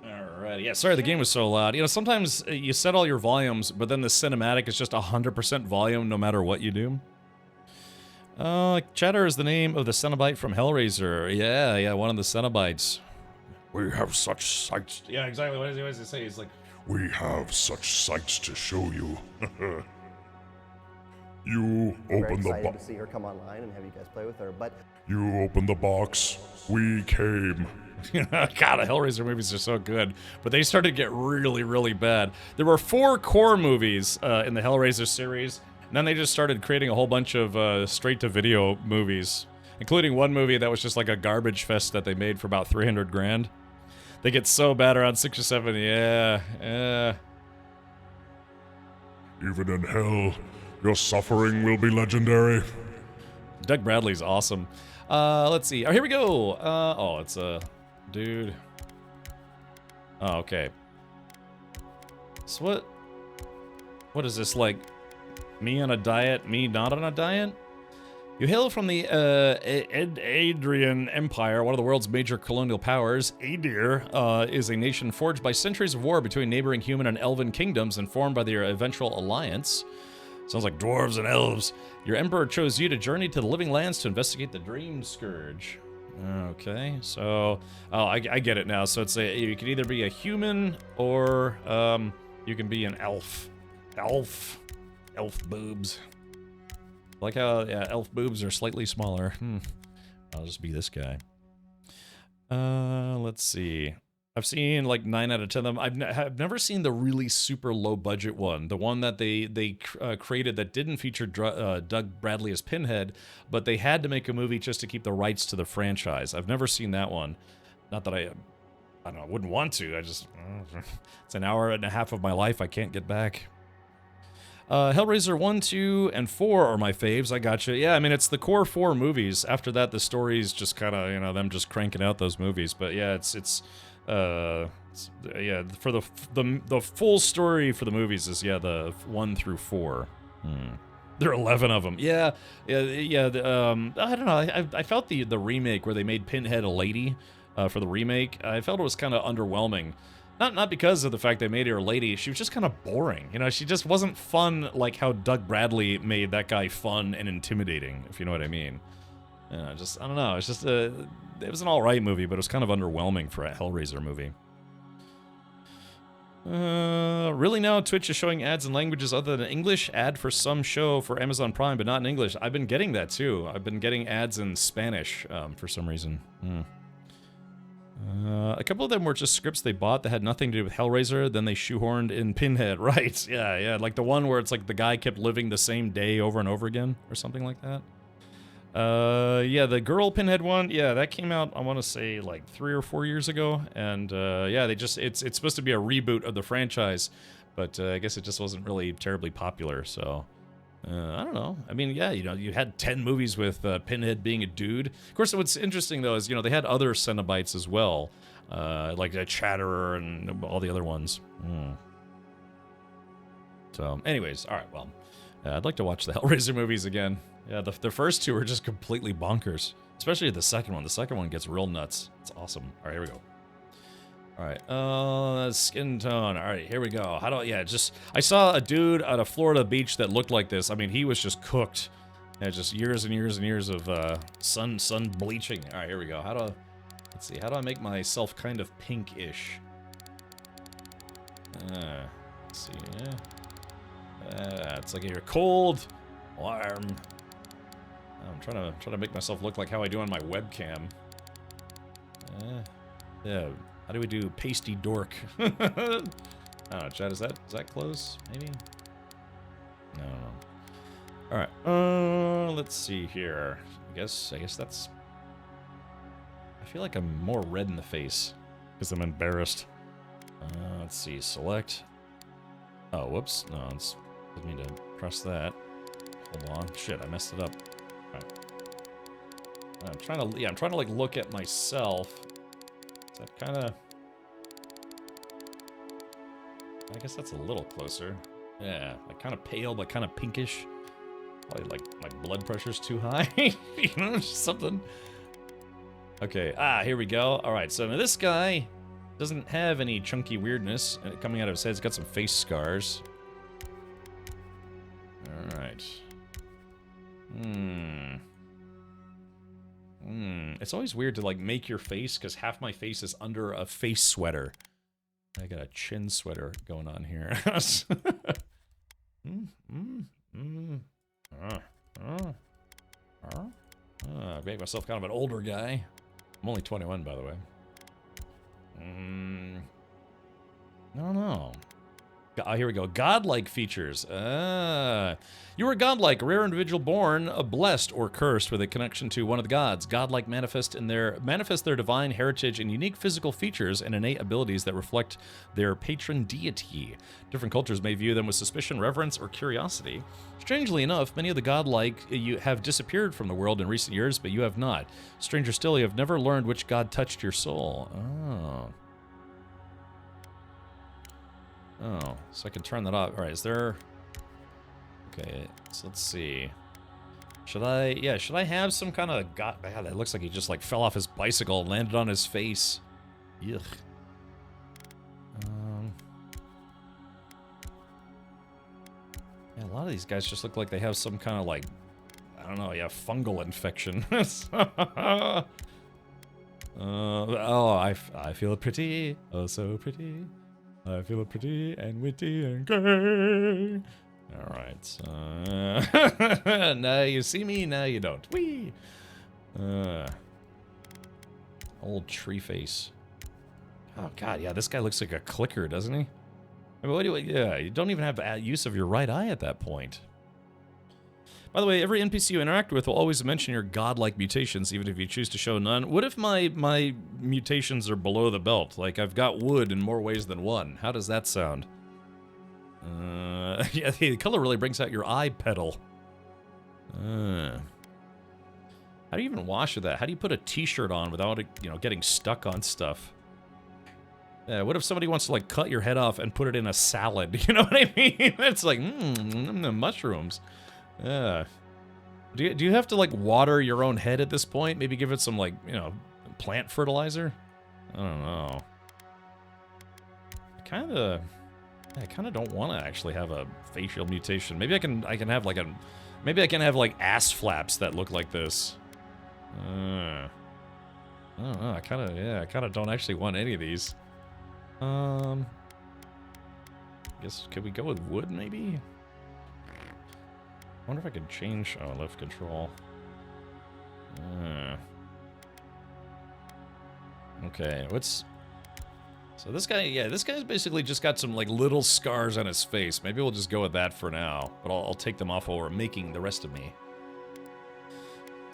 Alright, yeah, sorry the game was so loud. You know, sometimes you set all your volumes, but then the cinematic is just 100% volume no matter what you do. Cheddar is the name of the Cenobite from Hellraiser. Yeah, one of the Cenobites. We have such sights. Yeah, exactly. What does he say? He's like, We have such sights to show you. You Very open the excited box. to see her come online and have you guys play with her. But You open the box. We came. God, the Hellraiser movies are so good, but they started to get really, really bad. There were 4 core movies in the Hellraiser series, and then they just started creating a whole bunch of straight-to-video movies, including one movie that was just like a garbage fest that they made for about 300 grand. They get so bad around 6 or 7, yeah. Even in hell, your suffering will be legendary. Doug Bradley's awesome. Let's see. Oh, here we go. Oh, it's a dude. Oh, okay. So what is this, like, me on a diet, me not on a diet? You hail from the Adrian Empire, one of the world's major colonial powers. Adir is a nation forged by centuries of war between neighboring human and elven kingdoms and formed by their eventual alliance. Sounds like dwarves and elves. Your emperor chose you to journey to the living lands to investigate the Dream Scourge. Okay, so I get it now. So it's you can either be a human or you can be an elf. Elf boobs. Like how elf boobs are slightly smaller. I'll just be this guy. Let's see. I've seen like 9 out of 10 of them. I've never seen the really super low budget one. The one that they created that didn't feature Doug Bradley as Pinhead, but they had to make a movie just to keep the rights to the franchise. I've never seen that one. Not that I don't know, I wouldn't want to. It's an hour and a half of my life I can't get back. Hellraiser 1, 2, and 4 are my faves. I gotcha. Yeah, I mean, it's the core 4 movies. After that, the story's just kind of, them just cranking out those movies. But yeah, yeah, for the full story for the movies is the 1 through 4. There are 11 of them. Yeah. I don't know. I felt the remake where they made Pinhead a lady for the remake. I felt it was kind of underwhelming. Not because of the fact they made her a lady. She was just kind of boring. She just wasn't fun like how Doug Bradley made that guy fun and intimidating, if you know what I mean. I don't know. It's just it was an alright movie, but it was kind of underwhelming for a Hellraiser movie. Really now Twitch is showing ads in languages other than English? Ad for some show for Amazon Prime, but not in English. I've been getting that too. I've been getting ads in Spanish for some reason. A couple of them were just scripts they bought that had nothing to do with Hellraiser, then they shoehorned in Pinhead. Right, yeah, like the one where it's like the guy kept living the same day over and over again, or something like that. Yeah, the girl Pinhead one, yeah, that came out, I want to say, like 3 or 4 years ago, and yeah, it's supposed to be a reboot of the franchise, but I guess it just wasn't really terribly popular, so... I don't know. I mean, yeah, you had 10 movies with Pinhead being a dude. Of course, what's interesting, though, is, they had other Cenobites as well, like a Chatterer and all the other ones. So, anyways, all right, well, I'd like to watch the Hellraiser movies again. Yeah, the first 2 are just completely bonkers, especially the second one. The second one gets real nuts. It's awesome. All right, here we go. All right, skin tone. All right, here we go. I saw a dude at a Florida beach that looked like this. I mean, he was just cooked. Yeah, just years and years and years of sun bleaching. All right, here we go. Let's see, how do I make myself kind of pinkish? Let's see, yeah. It's like you're cold, warm. I'm trying to make myself look like how I do on my webcam. Yeah. How do we do pasty dork? I don't know, Chad, is that close? Maybe? No. Alright, let's see here. I guess that's... feel like I'm more red in the face because I'm embarrassed. Let's see, select. Oh, whoops. No, it's didn't mean to press that. Hold on. Shit, I messed it up. All right. I'm trying to like look at myself. Is that kind of... I guess that's a little closer. Yeah, like kind of pale, but kind of pinkish. Probably like my blood pressure's too high. You know, something. Okay, here we go. All right, so now this guy doesn't have any chunky weirdness coming out of his head. He's got some face scars. All right. It's always weird to like make your face because half my face is under a face sweater. I got a chin sweater going on here. I make myself kind of an older guy. I'm only 21, by the way. No. Here we go. Godlike features. You are godlike, a rare individual born, blessed or cursed with a connection to one of the gods. Godlike manifest their divine heritage and unique physical features and innate abilities that reflect their patron deity. Different cultures may view them with suspicion, reverence, or curiosity. Strangely enough, many of the godlike you have disappeared from the world in recent years, but you have not. Stranger still, you have never learned which god touched your soul. Oh, so I can turn that off. All right, is there... Okay, so let's see. Should I have some kind of god... God, that looks like he just like fell off his bicycle and landed on his face. Yuck. Yeah, a lot of these guys just look like they have some kind of like... I don't know, yeah, fungal infection. I feel pretty. Oh, so pretty. I feel pretty and witty and gay. Alright, so... now you see me, now you don't. Whee! Old tree face. Oh god, yeah, this guy looks like a clicker, doesn't he? I mean, you don't even have use of your right eye at that point. By the way, every NPC you interact with will always mention your godlike mutations, even if you choose to show none. What if my mutations are below the belt? Like, I've got wood in more ways than one. How does that sound? Yeah, the color really brings out your eye pedal. How do you even wash with that? How do you put a t-shirt on without it, getting stuck on stuff? What if somebody wants to, like, cut your head off and put it in a salad? You know what I mean? It's like, mushrooms. Yeah. Do you have to like water your own head at this point? Maybe give it some like, plant fertilizer? I don't know. I kind of don't want to actually have a facial mutation. Maybe I can have like ass flaps that look like this. I don't know. I kind of don't actually want any of these. I guess could we go with wood maybe? I wonder if I could change... Oh, left control. Okay, what's... So this guy, this guy's basically just got some, like, little scars on his face. Maybe we'll just go with that for now. But I'll take them off while we're making the rest of me.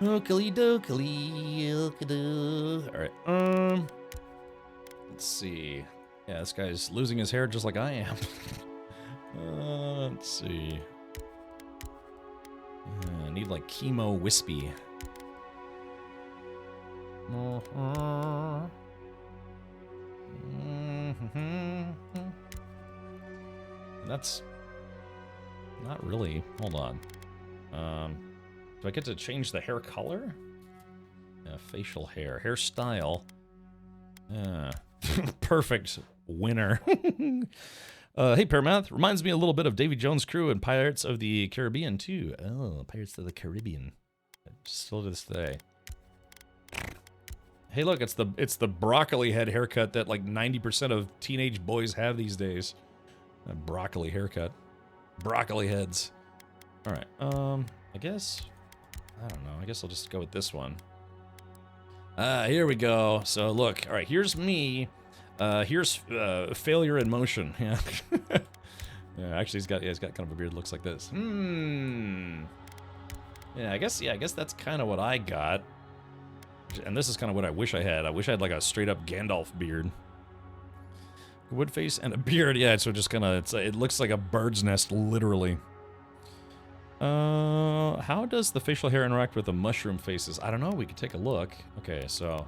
Alright, let's see. Yeah, this guy's losing his hair just like I am. Let's see. I need like chemo wispy. That's not really. Hold on. Do I get to change the hair color? Yeah, facial hair. Hairstyle. Perfect. Winner. Hey, Paramount. Reminds me a little bit of Davy Jones' crew and Pirates of the Caribbean, too. Oh, Pirates of the Caribbean. Still to this day. Hey, look, it's the broccoli head haircut that like 90% of teenage boys have these days. A broccoli haircut. Broccoli heads. All right. I guess... I don't know. I guess I'll just go with this one. Here we go. So, look. All right, here's me. Here's failure in motion. Yeah. Yeah, actually, he's got kind of a beard that looks like this. Yeah, I guess that's kind of what I got. And this is kind of what I wish I had. I wish I had like a straight up Gandalf beard. Wood face and a beard. Yeah, so just kind of, it looks like a bird's nest, literally. How does the facial hair interact with the mushroom faces? I don't know. We could take a look. Okay, so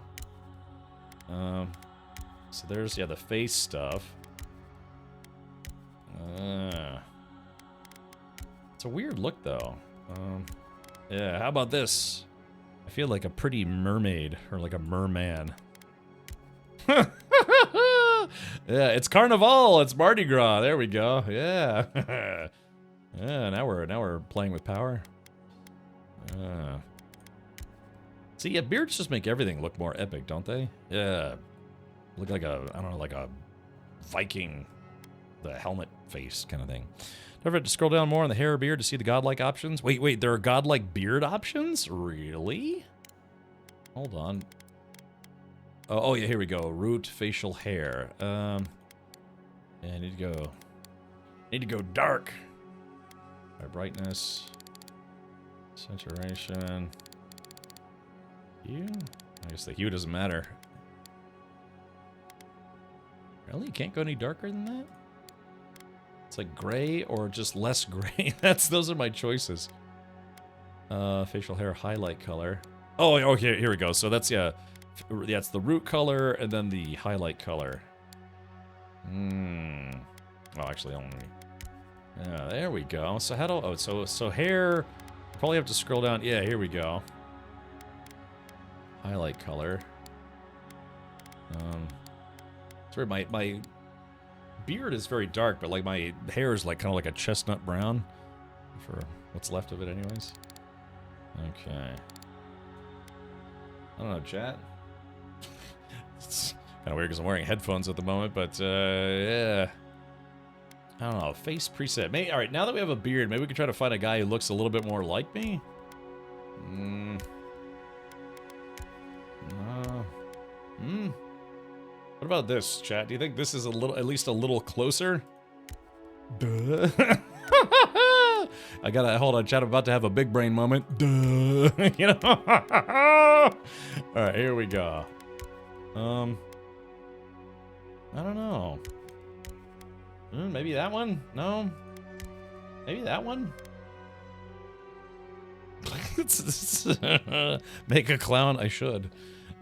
there's, yeah, the face stuff. It's a weird look, though. Yeah, how about this? I feel like a pretty mermaid, or like a merman. Yeah, it's Carnival. It's Mardi Gras. There we go. Yeah. Yeah. Now we're playing with power. See, yeah, beards just make everything look more epic, don't they? Yeah. Look like a, I don't know, like a Viking, the helmet face kind of thing. Don't forget to scroll down more on the hair or beard to see the godlike options. Wait, there are godlike beard options? Really? Hold on. Oh yeah, here we go. Root facial hair. Yeah, I need to go dark. All right, brightness, saturation, hue. I guess the hue doesn't matter. Really, you can't go any darker than that. It's like gray or just less gray. Those are my choices. Facial hair highlight color. Oh, okay, here we go. So that's, yeah, it's the root color and then the highlight color. Oh, actually, yeah, there we go. So how do, so hair, probably have to scroll down. Yeah, here we go. Highlight color. Sorry, my beard is very dark, but like my hair is like kind of like a chestnut brown for what's left of it anyways. Okay. I don't know, chat. It's kind of weird because I'm wearing headphones at the moment, but yeah. I don't know, face preset. Maybe, all right, now that we have a beard, maybe we can try to find a guy who looks a little bit more like me. What about this, chat? Do you think this is at least a little closer? Duh. I gotta, hold on, chat, I'm about to have a big brain moment. Duh. You know? Alright, here we go. I don't know. Maybe that one? No? Maybe that one? Make a clown? I should.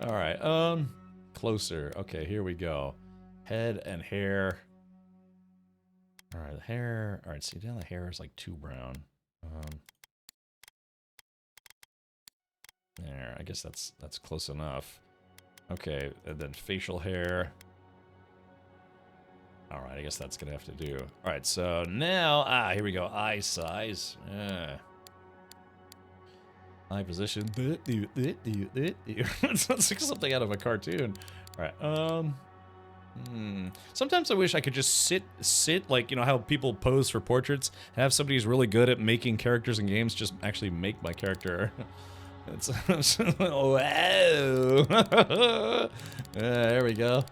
Alright, closer. Okay, here we go. Head and hair. Alright, the hair. Alright, see, now the hair is like too brown. There, I guess that's close enough. Okay, and then facial hair. Alright, I guess that's gonna have to do. Alright, so now, here we go. Eye size. Eye position. It sounds like something out of a cartoon. Alright, sometimes I wish I could just sit, like, you know how people pose for portraits? Have somebody who's really good at making characters in games just actually make my character. It's, wow. There we go.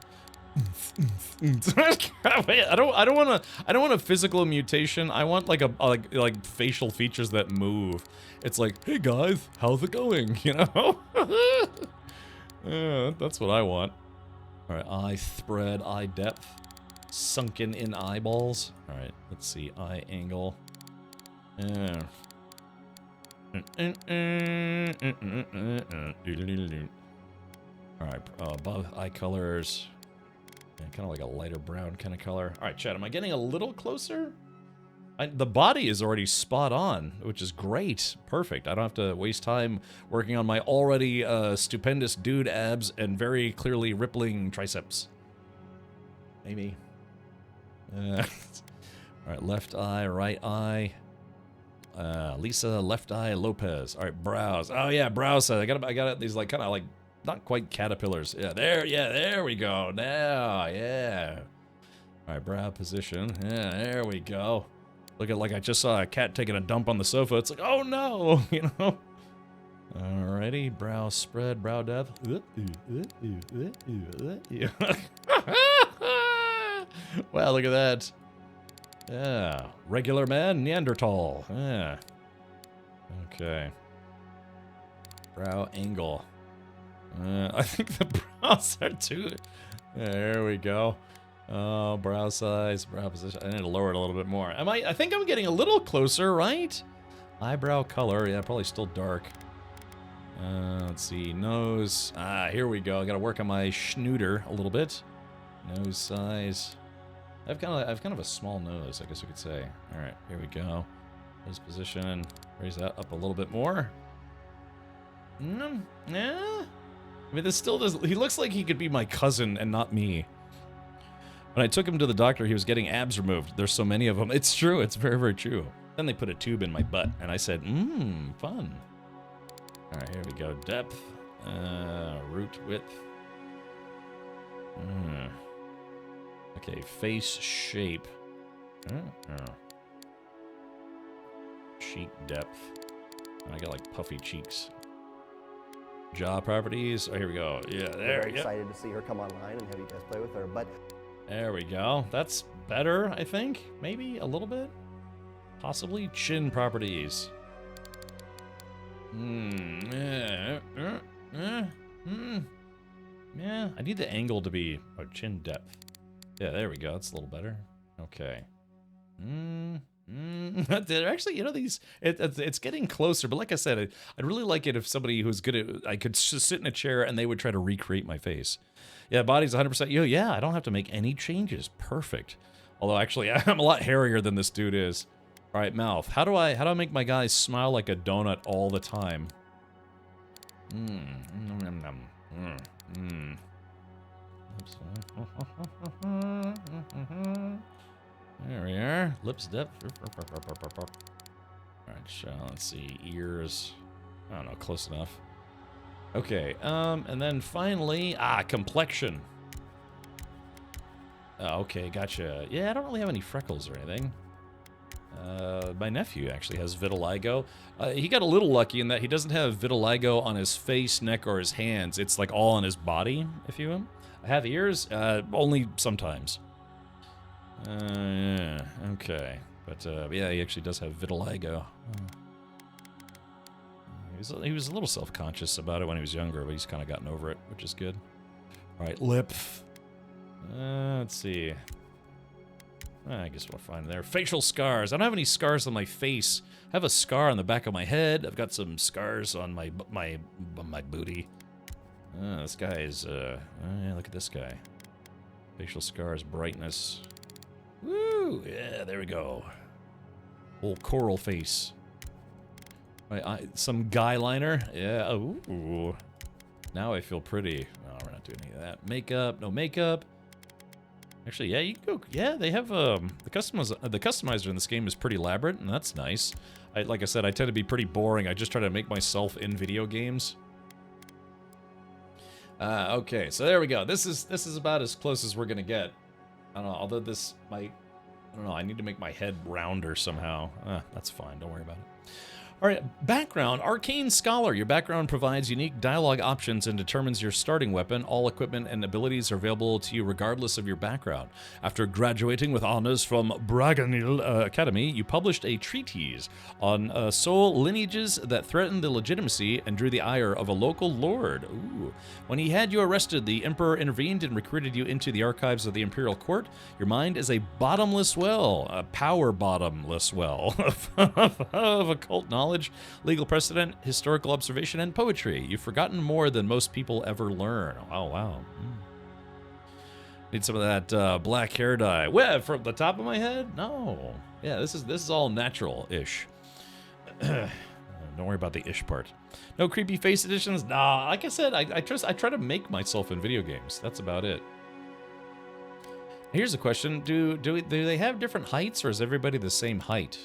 Wait, I don't want a physical mutation. I want like like facial features that move. It's like, hey guys, how's it going? You know? Yeah, that's what I want. All right, eye spread, eye depth, sunken in eyeballs. All right, let's see, eye angle. Yeah. All right, above eye colors. Kind of like a lighter brown kind of color. All right, chat, am I getting a little closer? The body is already spot on, which is great. Perfect. I don't have to waste time working on my already stupendous dude abs and very clearly rippling triceps. Maybe. All right, left eye, right eye. Lisa, left eye, Lopez. All right, brows. Oh yeah, brows. I got these like kind of like not quite caterpillars. Yeah, there we go. Now, yeah. All right, brow position. Yeah, there we go. Look at, like I just saw a cat taking a dump on the sofa. It's like, oh no, you know. Alrighty, brow spread, brow depth. Wow, look at that. Yeah, regular man, Neanderthal. Yeah. Okay. Brow angle. I think the brows are too... There we go. Oh, brow size, brow position. I need to lower it a little bit more. I think I'm getting a little closer, right? Eyebrow color. Yeah, probably still dark. Let's see. Nose. Here we go. I got to work on my schnooter a little bit. Nose size. I've kind of a small nose, I guess you could say. All right, here we go. Nose position. Raise that up a little bit more. Yeah. I mean, this still does. He looks like he could be my cousin and not me. When I took him to the doctor, he was getting abs removed. There's so many of them. It's true. It's very, very true. Then they put a tube in my butt, and I said, fun. All right, here we go. Depth. Root width. Okay, face shape. Cheek depth. I got like puffy cheeks. Jaw properties. Oh, here we go. Yeah, there. We're very excited to see her come online and have you guys play with her. But there we go. That's better, I think. Maybe a little bit. Possibly. Chin properties. Yeah, I need the angle to be chin depth. Yeah, there we go. That's a little better. Okay. Actually, you know, it's getting closer, but like I said, I'd really like it if somebody who's good at, I could just sit in a chair and they would try to recreate my face. Yeah, body's 100%. Yeah, I don't have to make any changes. Perfect. Although actually, I'm a lot hairier than this dude is. All right, mouth. How do I make my guys smile like a donut all the time? There we are. Lips depth. Alright, so let's see. Ears. I don't know, close enough. Okay, and then finally, complexion. Oh, okay, gotcha. Yeah, I don't really have any freckles or anything. My nephew actually has vitiligo. He got a little lucky in that he doesn't have vitiligo on his face, neck, or his hands. It's like all on his body, if you will. I have ears, only sometimes. Yeah, okay. But, yeah, he actually does have vitiligo. He was a little self-conscious about it when he was younger, but he's kind of gotten over it, which is good. All right, lip. Let's see. I guess we'll find there. Facial scars. I don't have any scars on my face. I have a scar on the back of my head. I've got some scars on my booty. This guy is, yeah, look at this guy. Facial scars, brightness. Woo! Yeah, there we go. Old coral face. Right, some guy liner. Yeah, ooh. Now I feel pretty. No, we're not doing any of that. Makeup, no makeup. Actually, yeah, you can go. Yeah, they have the customizer in this game is pretty elaborate, and that's nice. Like I said, I tend to be pretty boring. I just try to make myself in video games. Okay, so there we go. This is about as close as we're gonna get. I don't know. Although this might, I don't know. I need to make my head rounder somehow. That's fine. Don't worry about it. All right, background, Arcane Scholar. Your background provides unique dialogue options and determines your starting weapon. All equipment and abilities are available to you regardless of your background. After graduating with honors from Braganil Academy, you published a treatise on soul lineages that threatened the legitimacy and drew the ire of a local lord. Ooh. When he had you arrested, the Emperor intervened and recruited you into the archives of the Imperial Court. Your mind is a bottomless well, a power bottomless well of occult knowledge, legal precedent, historical observation, and poetry. You've forgotten more than most people ever learn. Oh, wow. Need some of that black hair dye. Well, from the top of my head? No. Yeah, this is all natural-ish. Don't worry about the ish part. No creepy face editions? Nah, like I said, I try to make myself in video games. That's about it. Here's a question. Do they have different heights, or is everybody the same height?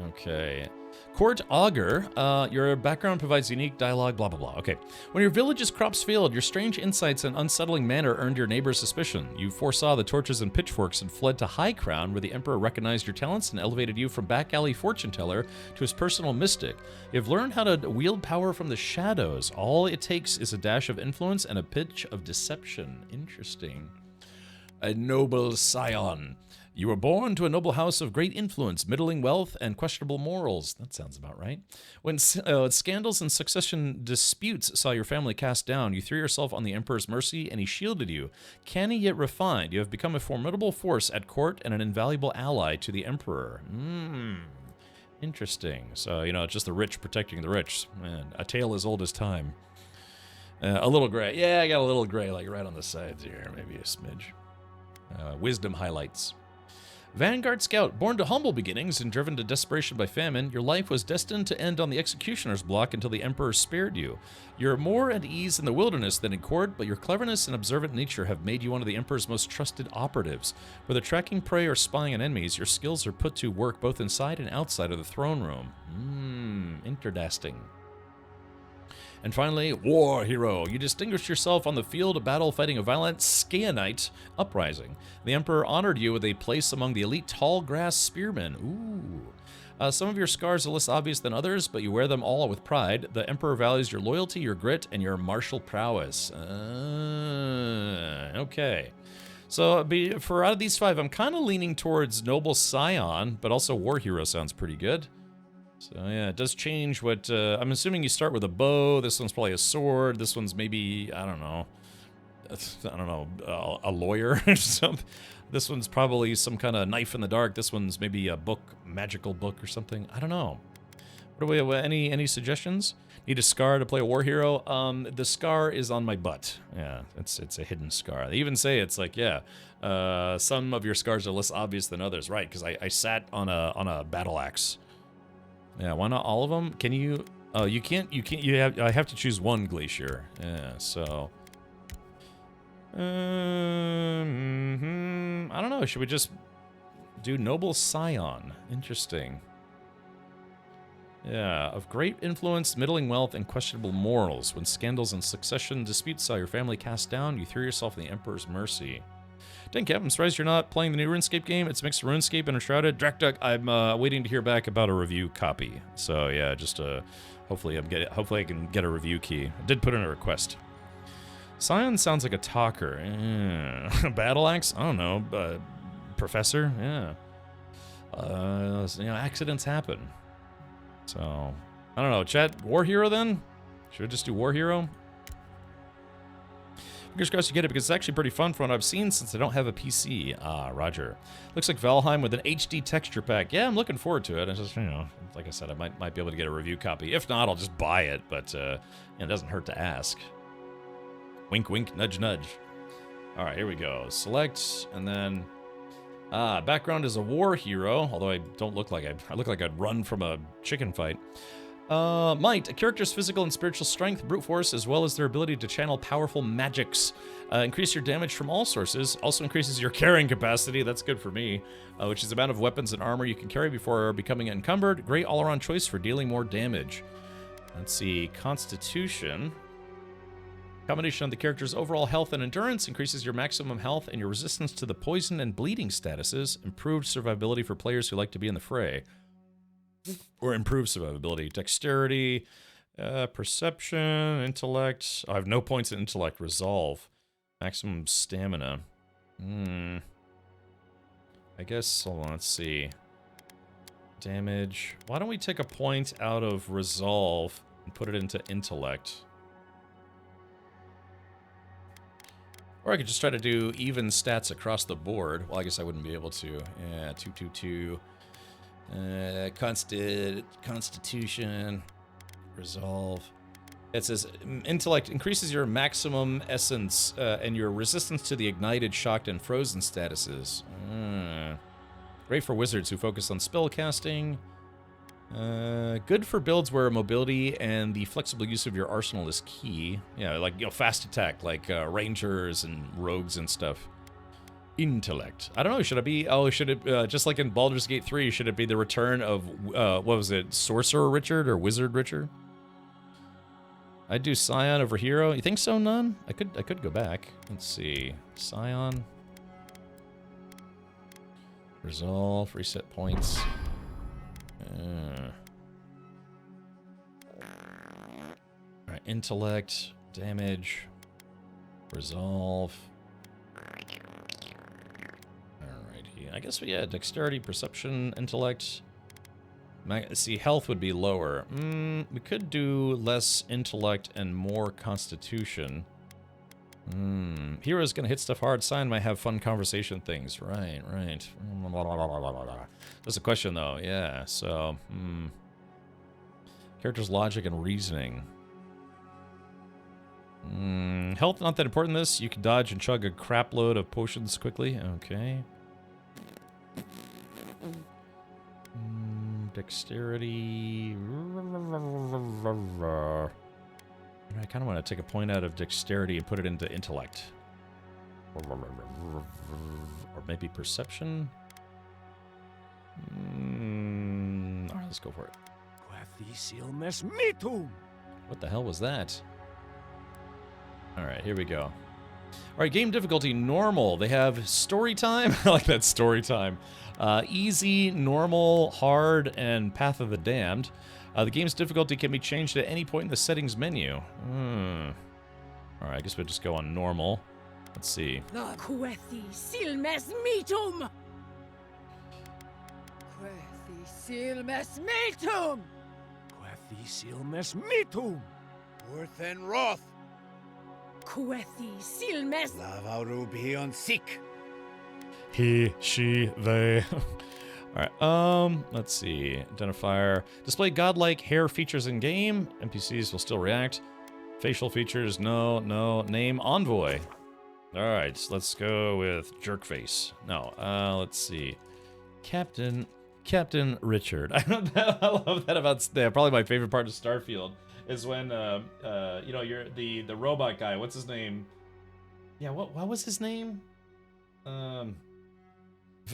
Okay. Court Augur, your background provides unique dialogue, blah, blah, blah. Okay. When your village's crops failed, your strange insights and unsettling manner earned your neighbors suspicion. You foresaw the torches and pitchforks and fled to High Crown, where the Emperor recognized your talents and elevated you from back alley fortune teller to his personal mystic. You've learned how to wield power from the shadows. All it takes is a dash of influence and a pinch of deception. Interesting. A noble scion. You were born to a noble house of great influence, middling wealth, and questionable morals. That sounds about right. When scandals and succession disputes saw your family cast down, you threw yourself on the Emperor's mercy, and he shielded you. Canny yet refined, you have become a formidable force at court and an invaluable ally to the Emperor. Interesting. So, you know, it's just the rich protecting the rich. Man, a tale as old as time. A little gray. Yeah, I got a little gray, like right on the sides here. Maybe a smidge. Wisdom highlights. Vanguard Scout, born to humble beginnings and driven to desperation by famine, your life was destined to end on the executioner's block until the Emperor spared you. You're more at ease in the wilderness than in court, but your cleverness and observant nature have made you one of the Emperor's most trusted operatives. Whether tracking prey or spying on enemies, your skills are put to work both inside and outside of the throne room. Interesting. And finally, War Hero. You distinguished yourself on the field of battle fighting a violent Scaeanite uprising. The Emperor honored you with a place among the elite tall grass spearmen. Ooh. Some of your scars are less obvious than others, but you wear them all with pride. The Emperor values your loyalty, your grit, and your martial prowess. Okay. So for out of these 5, I'm kind of leaning towards Noble Scion, but also War Hero sounds pretty good. So yeah, it does change what, I'm assuming you start with a bow, this one's probably a sword, this one's maybe, I don't know, a lawyer or something. This one's probably some kind of knife in the dark, this one's maybe a book, magical book or something, I don't know. What do we, any suggestions? Need a scar to play a war hero? The scar is on my butt. Yeah, it's a hidden scar. They even say it's like, yeah, some of your scars are less obvious than others, right? Because I sat on a battle axe. Yeah, why not all of them? Can you? Oh, you can't. I have to choose one glacier. Yeah, so. I don't know. Should we just do Noble Scion? Interesting. Yeah, of great influence, middling wealth, and questionable morals. When scandals and succession disputes saw your family cast down, you threw yourself in the Emperor's mercy. Dang, Cap, I'm surprised you're not playing the new RuneScape game. It's mixed RuneScape and Enshrouded. Drakduck, I'm waiting to hear back about a review copy. So yeah, just hopefully I can get a review key. I did put in a request. Scion sounds like a talker. Battle axe? I don't know. Professor? Yeah. You know, accidents happen. So I don't know. Chat, War Hero then? Should I just do War Hero? Fingers crossed you get it because it's actually pretty fun from what I've seen since I don't have a PC. Ah, Roger. Looks like Valheim with an HD texture pack. Yeah, I'm looking forward to it. I just, you know, like I said, I might be able to get a review copy. If not, I'll just buy it, but it doesn't hurt to ask. Wink, wink, nudge, nudge. All right, here we go. Select, and then... background is a war hero, although I don't look like I look like I'd run from a chicken fight. Might, a character's physical and spiritual strength, brute force, as well as their ability to channel powerful magics. Increase your damage from all sources. Also increases your carrying capacity, that's good for me, which is the amount of weapons and armor you can carry before becoming encumbered. Great all-around choice for dealing more damage. Let's see, Constitution. Combination of the character's overall health and endurance increases your maximum health and your resistance to the poison and bleeding statuses. Improved survivability for players who like to be in the fray. Or improved survivability. Dexterity, perception, intellect. I have no points in intellect. Resolve. Maximum stamina. I guess, hold on, let's see. Damage. Why don't we take a point out of resolve and put it into intellect? Or I could just try to do even stats across the board. Well, I guess I wouldn't be able to. Yeah, 222. Constitution, resolve. It says intellect increases your maximum essence and your resistance to the ignited, shocked, and frozen statuses. Great for wizards who focus on spell casting. Good for builds where mobility and the flexible use of your arsenal is key. Yeah, like, you know, fast attack, like rangers and rogues and stuff. Intellect. I don't know, should it be, should it, just like in Baldur's Gate 3, should it be the return of, what was it, Sorcerer Richard or Wizard Richard? I'd do Scion over Hero. You think so, None? I could go back. Let's see. Scion. Resolve, reset points. Alright, intellect, damage, resolve. lucky. I guess, yeah, dexterity, perception, intellect. See, health would be lower. We could do less intellect and more constitution. Hero's gonna hit stuff hard. Sign might have fun conversation things. Right. That's a question, though. Yeah, so, Character's logic and reasoning. Health, not that important in this. You can dodge and chug a crap load of potions quickly. Okay. Dexterity. I kind of want to take a point out of dexterity and put it into intellect. Or maybe perception. Alright, let's go for it. What the hell was that? Alright, here we go. Alright, game difficulty, normal. They have story time. I like that story time. Easy, normal, hard, and Path of the Damned. The game's difficulty can be changed at any point in the settings menu. Alright, I guess we'll just go on normal. Let's see. Quethi silmes metum! Quethi silmes metum! Quethi silmes metum! Worth and wrath! Quethi silmes... Lavaru be on sick! He, she, they. Alright, let's see. Identifier. Display godlike hair features in game. NPCs will still react. Facial features, no. Name, Envoy. Alright, so let's go with Jerkface. No, let's see. Captain Richard. I love that about, probably my favorite part of Starfield is when, you know, you're the robot guy. What's his name? Yeah, what was his name?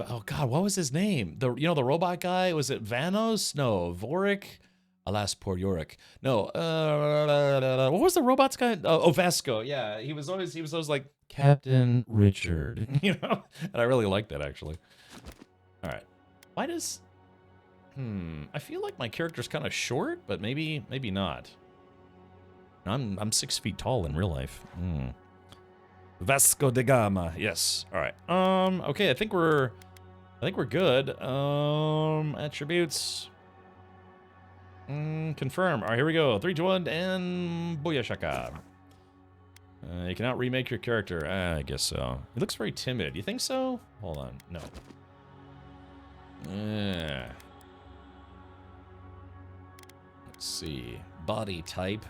Oh God, what was his name? The robot guy, was it Vanos? No, Vorik. Alas, poor Yorick. No, what was the robot's guy? Oh, Vasco. Yeah, he was always like Captain Richard, you know. And I really liked that actually. All right, why does? I feel like my character's kind of short, but maybe not. I'm 6 feet tall in real life. Vasco da Gama. Yes. All right. Okay. I think we're good. Attributes. Confirm. All right. Here we go. 3, 2, 1, and booyashaka. You cannot remake your character. I guess so. He looks very timid. You think so? Hold on. No. Let's see. Body type.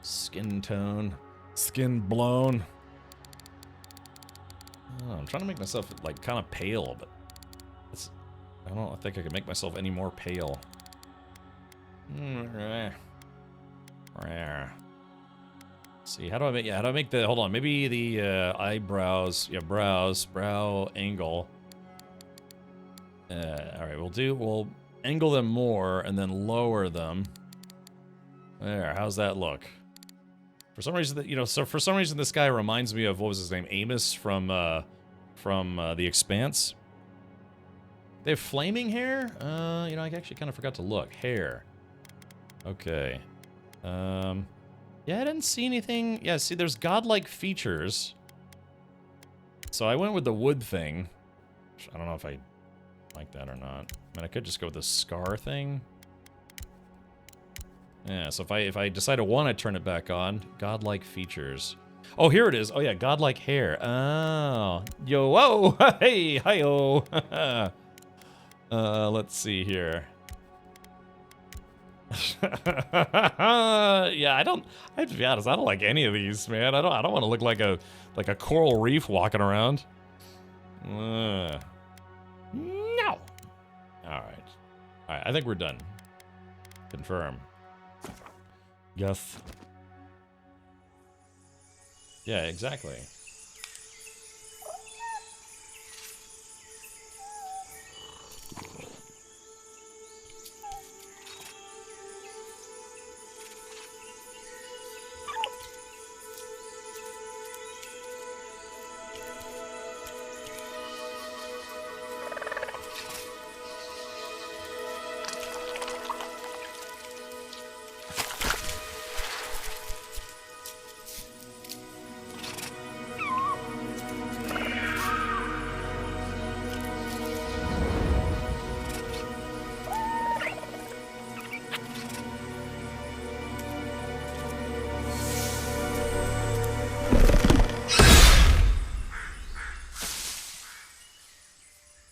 Skin tone. Skin blown. Oh, I'm trying to make myself, like, kind of pale, but I don't think I can make myself any more pale. Let's see, how do I make the, hold on, maybe the eyebrows, brow angle. Alright, we'll angle them more and then lower them. There, how's that look? For some reason, for some reason, this guy reminds me of, what was his name? Amos from The Expanse. They have flaming hair? I actually kind of forgot to look. Hair. Okay. Yeah, I didn't see anything. Yeah, see, there's godlike features. So I went with the wood thing. I don't know if I like that or not. I mean, I could just go with the scar thing. Yeah, so if I decide to want to turn it back on, godlike features. Oh, here it is. Oh yeah, godlike hair. Oh, yo, whoa, hey, hi-oh. Let's see here. Yeah, I have to be honest, I don't like any of these, man. I don't want to look like a coral reef walking around. No. All right, I think we're done. Confirm. Yes. Yeah, exactly.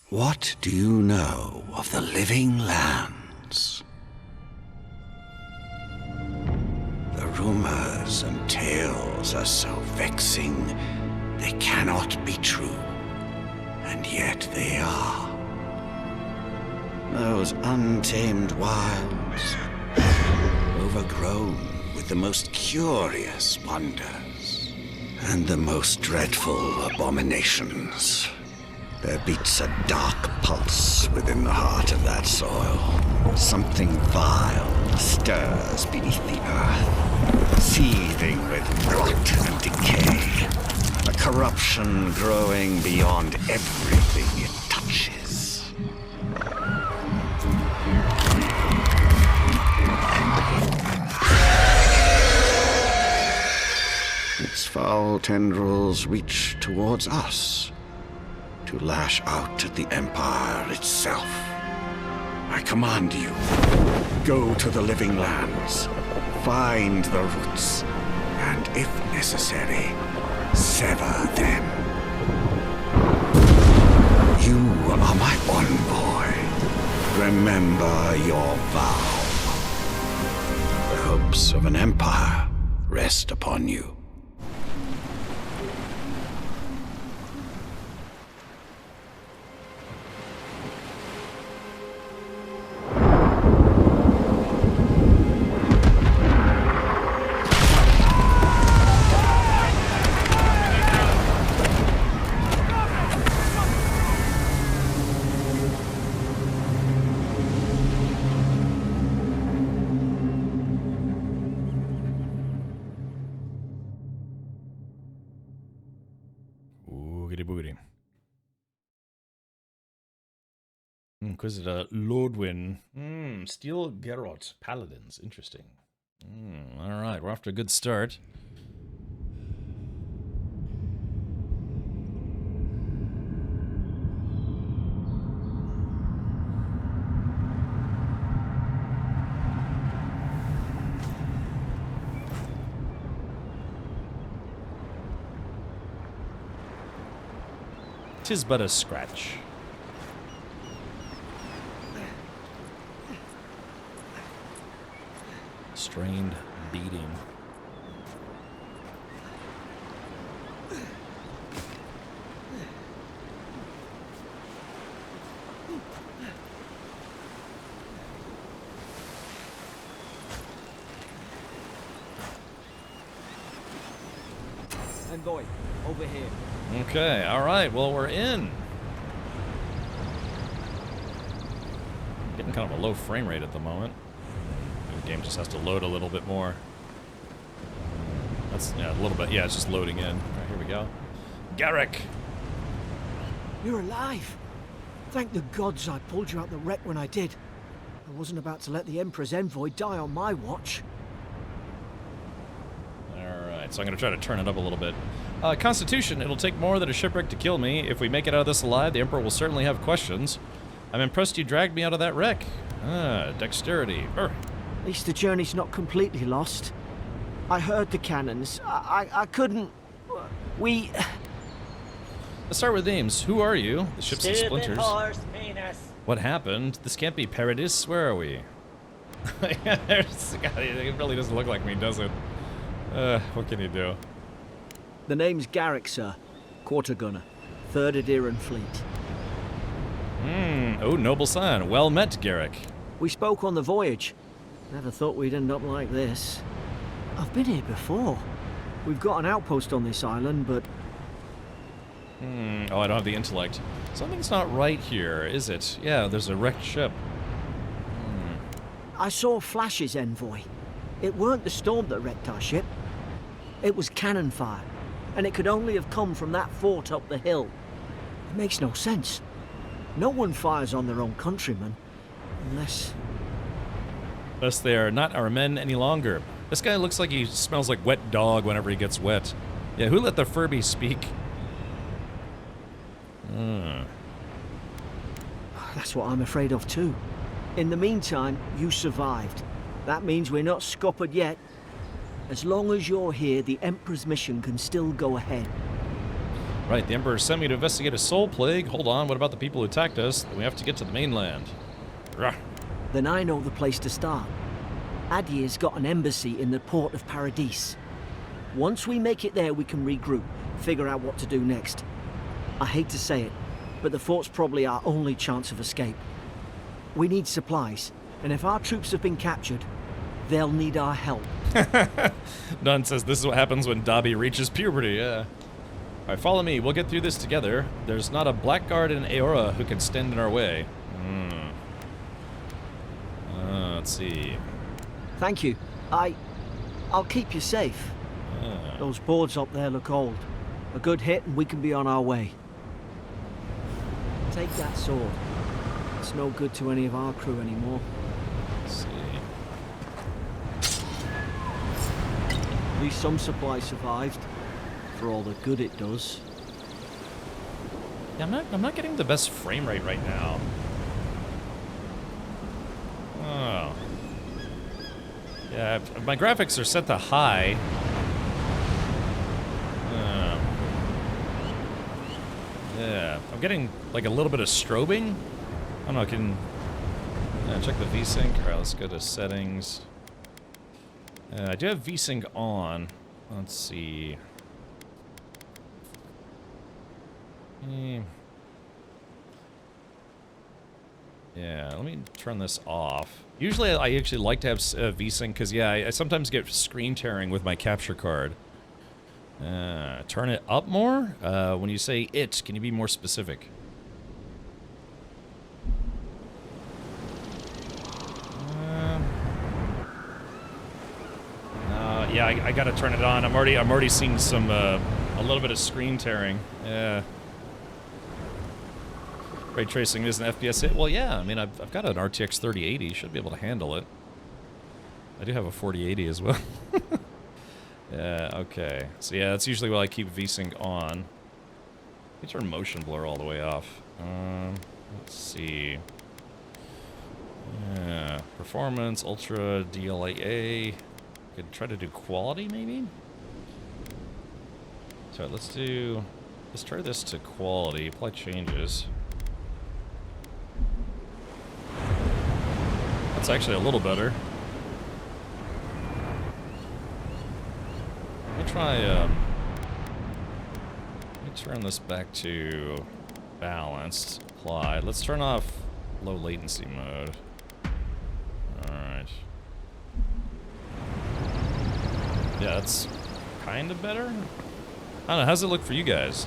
What do you know of the living lands? The rumors and tales are so vexing, they cannot be true. And yet they are. Those untamed wilds, overgrown with the most curious wonders and the most dreadful abominations. There beats a dark pulse within the heart of that soil. Something vile stirs beneath the earth, seething with rot and decay. A corruption growing beyond everything it touches. Its foul tendrils reach towards us, to lash out at the Empire itself. I command you, go to the living lands, find the roots, and if necessary, sever them. You are my envoy. Remember your vow. The hopes of an empire rest upon you. Booty. Inquisitor Lordwyn. Steel Geralt. Paladins. Interesting. Alright, we're off to a good start. Tis but a scratch. Strained beating. Envoy, over here. Okay, alright, well we're in. Getting kind of a low frame rate at the moment. The game just has to load a little bit more. That's, yeah, a little bit, yeah, it's just loading in. Alright, here we go. Garrick! You're alive! Thank the gods I pulled you out the wreck when I did. I wasn't about to let the Emperor's envoy die on my watch. Alright, so I'm going to try to turn it up a little bit. Constitution, it'll take more than a shipwreck to kill me. If we make it out of this alive, the Emperor will certainly have questions. I'm impressed you dragged me out of that wreck. Dexterity. At least the journey's not completely lost. I heard the cannons. I couldn't... We... Let's start with names. Who are you? The ship's in splinters. Horse, penis. What happened? This can't be Paradis. Where are we? God, it really doesn't look like me, does it? What can you do? The name's Garrick, sir. Quarter gunner. 3rd Adheran Fleet. Oh, noble son. Well met, Garrick. We spoke on the voyage. Never thought we'd end up like this. I've been here before. We've got an outpost on this island, but... Oh, I don't have the intellect. Something's not right here, is it? Yeah, there's a wrecked ship. I saw flashes, Envoy. It weren't the storm that wrecked our ship. It was cannon fire, and it could only have come from that fort up the hill. It makes no sense. No one fires on their own countrymen, unless they are not our men any longer. This guy looks like he smells like wet dog whenever he gets wet. Yeah, who let the Furby speak? That's what I'm afraid of too. In the meantime, you survived. That means we're not scuppered yet. As long as you're here, the Emperor's mission can still go ahead. Right, the Emperor sent me to investigate a soul plague. Hold on, what about the people who attacked us? We have to get to the mainland. Rah. Then I know the place to start. Adier's got an embassy in the port of Paradis. Once we make it there, we can regroup, figure out what to do next. I hate to say it, but the fort's probably our only chance of escape. We need supplies, and if our troops have been captured, they'll need our help. Dunn says this is what happens when Dobby reaches puberty, yeah. Alright, follow me. We'll get through this together. There's not a blackguard in Aora who can stand in our way. Let's see. Thank you. I'll keep you safe. Those boards up there look old. A good hit and we can be on our way. Take that sword. It's no good to any of our crew anymore. Let's see. At least some supplies survived. For all the good it does. Yeah, I'm not getting the best frame rate right now. Oh. Yeah, my graphics are set to high. Yeah, I'm getting like a little bit of strobing. I don't know, I can check the VSync. Alright, let's go to settings. I do have VSync on. Let's see. Yeah, let me turn this off. Usually I actually like to have VSync because, yeah, I sometimes get screen tearing with my capture card. Turn it up more? When you say it, can you be more specific? Yeah, I gotta turn it on. I'm already seeing some, a little bit of screen tearing. Yeah. Ray tracing is an FPS hit? Well, yeah, I mean, I've got an RTX 3080, should be able to handle it. I do have a 4080 as well. Yeah, okay. So yeah, that's usually why I keep VSync on. Let me turn motion blur all the way off. Let's see. Yeah, performance, ultra, DLAA. Could try to do quality, maybe? So let's try this to quality, apply changes. That's actually a little better. Let me try, let me turn this back to balanced, applied. Let's turn off low latency mode. Alright. Yeah, that's kind of better. I don't know, how's it look for you guys?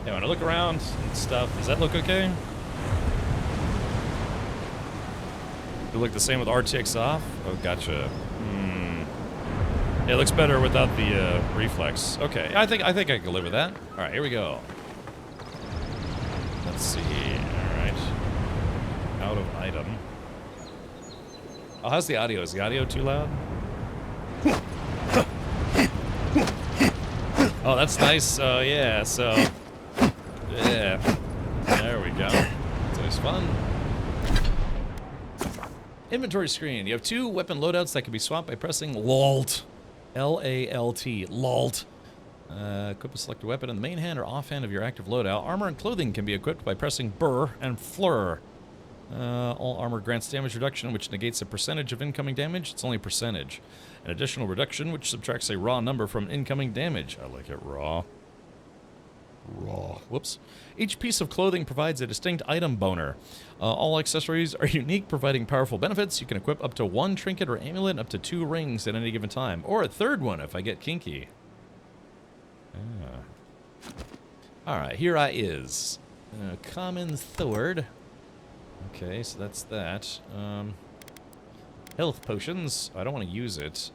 Yeah, when I look around and stuff, does that look okay? It look the same with RTX off? Oh, gotcha. Yeah, it looks better without the reflex. Okay, I think I can live with that. All right, here we go. Let's see. All right. Out of item. Oh, how's the audio? Is the audio too loud? Oh, that's nice. Yeah. So, yeah. There we go. It's always fun. Inventory screen. You have 2 weapon loadouts that can be swapped by pressing LALT. L-A-L-T. LALT. Equip a selected weapon in the main hand or offhand of your active loadout. Armor and clothing can be equipped by pressing BUR and FLUR. All armor grants damage reduction, which negates a percentage of incoming damage. It's only a percentage. An additional reduction, which subtracts a raw number from incoming damage. I like it raw. Raw. Whoops. Each piece of clothing provides a distinct item boner. All accessories are unique, providing powerful benefits. You can equip up to 1 trinket or amulet and up to 2 rings at any given time. Or a 3rd one if I get kinky. Alright, here I is. Common sword. Okay, so that's that. Health potions. I don't want to use it.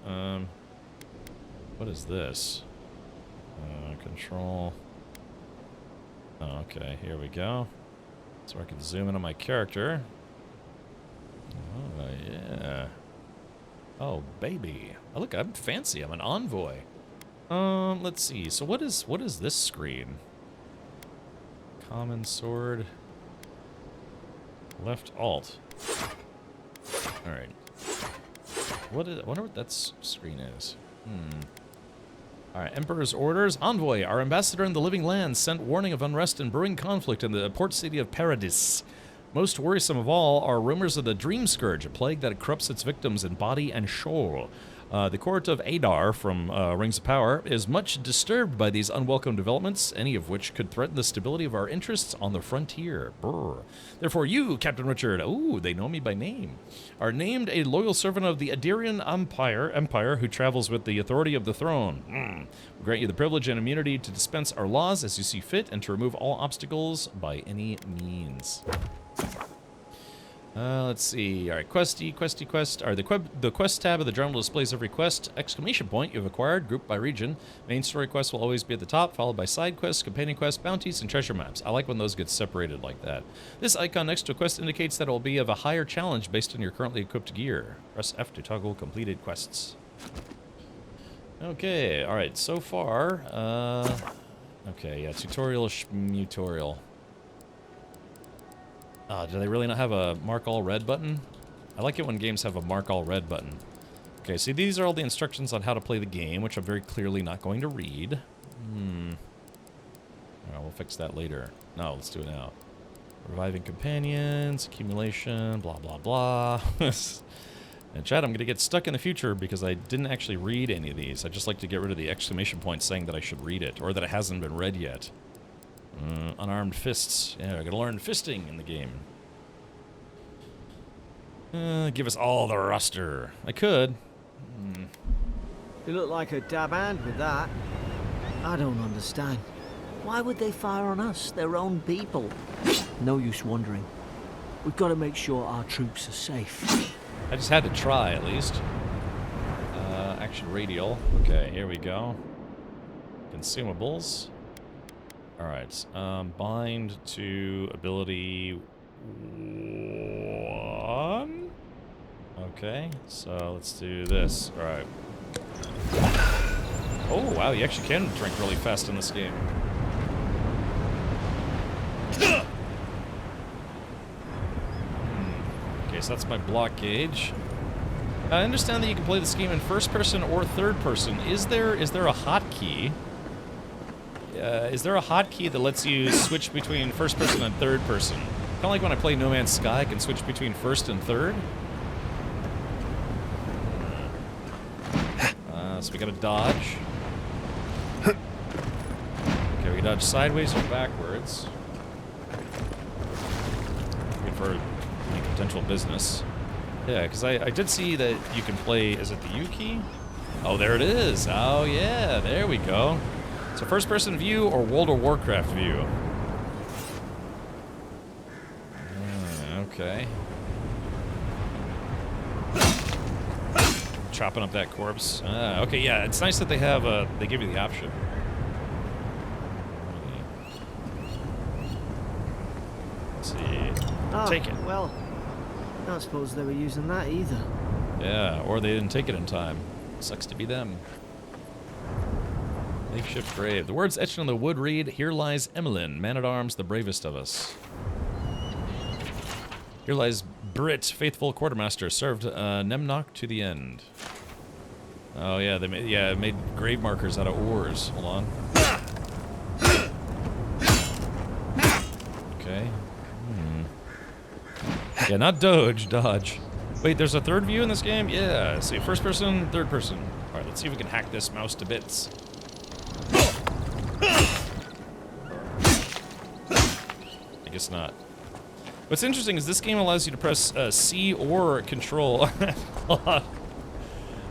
What is this? Control. Oh, okay, here we go. So I can zoom in on my character. Oh, yeah. Oh, baby. Oh, look, I'm fancy. I'm an envoy. Let's see. So what is this screen? Common sword. Left alt. All right. I wonder what that screen is. All right, Emperor's orders. Envoy, our ambassador in the living lands, sent warning of unrest and brewing conflict in the port city of Paradis. Most worrisome of all are rumors of the Dream Scourge, a plague that corrupts its victims in body and soul. The court of Adar from Rings of Power is much disturbed by these unwelcome developments, any of which could threaten the stability of our interests on the frontier. Brr. Therefore you, Captain Richard, ooh, they know me by name, are named a loyal servant of the Adarian Empire who travels with the authority of the throne. We grant you the privilege and immunity to dispense our laws as you see fit and to remove all obstacles by any means. Let's see. All right, questy. All right, the quest tab of the journal displays every quest, exclamation point you've acquired, grouped by region. Main story quests will always be at the top, followed by side quests, companion quests, bounties, and treasure maps. I like when those get separated like that. This icon next to a quest indicates that it will be of a higher challenge based on your currently equipped gear. Press F to toggle completed quests. Okay, all right, so far, okay, yeah, tutorial. Do they really not have a mark all red button? I like it when games have a mark all red button. Okay, see, these are all the instructions on how to play the game, which I'm very clearly not going to read. Alright, we'll fix that later. No, let's do it now. Reviving companions, accumulation, blah, blah, blah. And chat, I'm going to get stuck in the future because I didn't actually read any of these. I just like to get rid of the exclamation point saying that I should read it, or that it hasn't been read yet. Unarmed fists. Yeah, we're gonna learn fisting in the game. Give us all the roster. I could. You look like a dab hand with that. I don't understand. Why would they fire on us, their own people? No use wondering. We've got to make sure our troops are safe. I just had to try, at least. Action radial. Okay, here we go. Consumables. Alright, bind to ability 1. Okay, so let's do this. Alright. Oh, wow, you actually can drink really fast in this game. Okay, so that's my block gauge. I understand that you can play this game in first person or third person. Is there a hotkey? Is there a hotkey that lets you switch between first person and third person? Kind of like when I play No Man's Sky, I can switch between first and third. So we gotta dodge. Okay, we dodge sideways or backwards. Good for any potential business. Yeah, because I did see that you can play, is it the U key? Oh, there it is. Oh, yeah, there we go. So first-person view or World of Warcraft view? Okay. Chopping up that corpse. Okay, yeah, it's nice that they have they give you the option. Let's see. Take it. Well, I don't suppose they were using that either. Yeah, or they didn't take it in time. Sucks to be them. Makeshift grave. The words etched on the wood read, "Here lies Emmeline, man-at-arms, the bravest of us." Here lies Brit, faithful quartermaster, served Nemnock to the end. Oh yeah, they made grave markers out of oars. Hold on. Okay. Yeah, not dodge. Wait, there's a third view in this game? Yeah. See, first person, third person. All right, let's see if we can hack this mouse to bits. I guess not. What's interesting is this game allows you to press C or Control.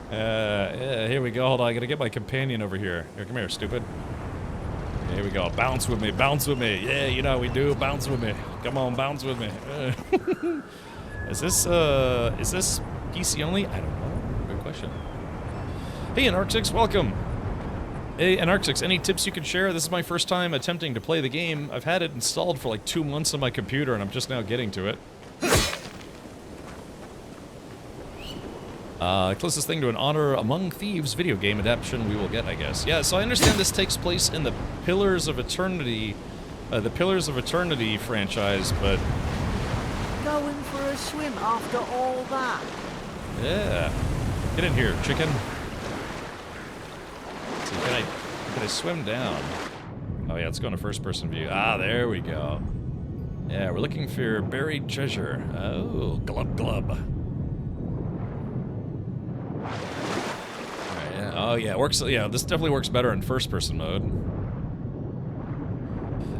Yeah, here we go. Hold on, I gotta get my companion over here. Here, come here, stupid. Here we go. Bounce with me, bounce with me. Yeah, you know how we do. Bounce with me. Come on, bounce with me. Is this PC only? I don't know. Good question. Hey, Anarctic, welcome. Hey, Anarctic, any tips you can share? This is my first time attempting to play the game. I've had it installed for like 2 months on my computer, and I'm just now getting to it. Closest thing to an Honor Among Thieves video game adaptation we will get, I guess. Yeah, so I understand this takes place in the Pillars of Eternity franchise, but... Going for a swim after all that? Yeah. Get in here, chicken. See, Can I swim down? Oh yeah, let's go into first-person view. Ah, there we go. Yeah, we're looking for buried treasure. Oh, glub glub. Alright, yeah. Oh yeah, it works. Yeah, this definitely works better in first-person mode.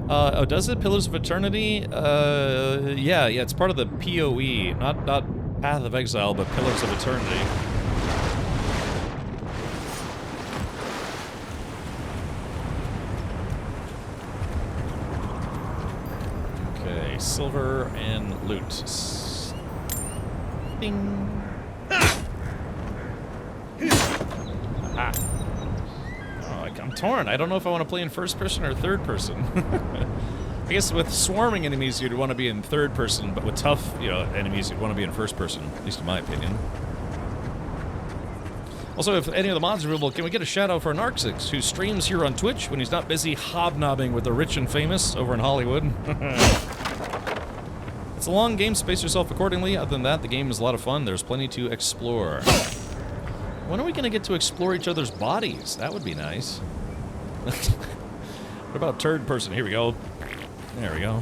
Oh, does it? Pillars of Eternity? Yeah, it's part of the PoE, not Path of Exile, but Pillars of Eternity. Okay, silver and loot. Ding. Aha. I'm torn. I don't know if I want to play in first person or third person. I guess with swarming enemies, you'd want to be in third person, but with tough, enemies, you'd want to be in first person, at least in my opinion. Also, if any of the mods are available, can we get a shout out for Narcix, who streams here on Twitch when he's not busy hobnobbing with the rich and famous over in Hollywood? It's a long game, space yourself accordingly. Other than that, the game is a lot of fun. There's plenty to explore. When are we going to get to explore each other's bodies? That would be nice. What about third person? Here we go. There we go.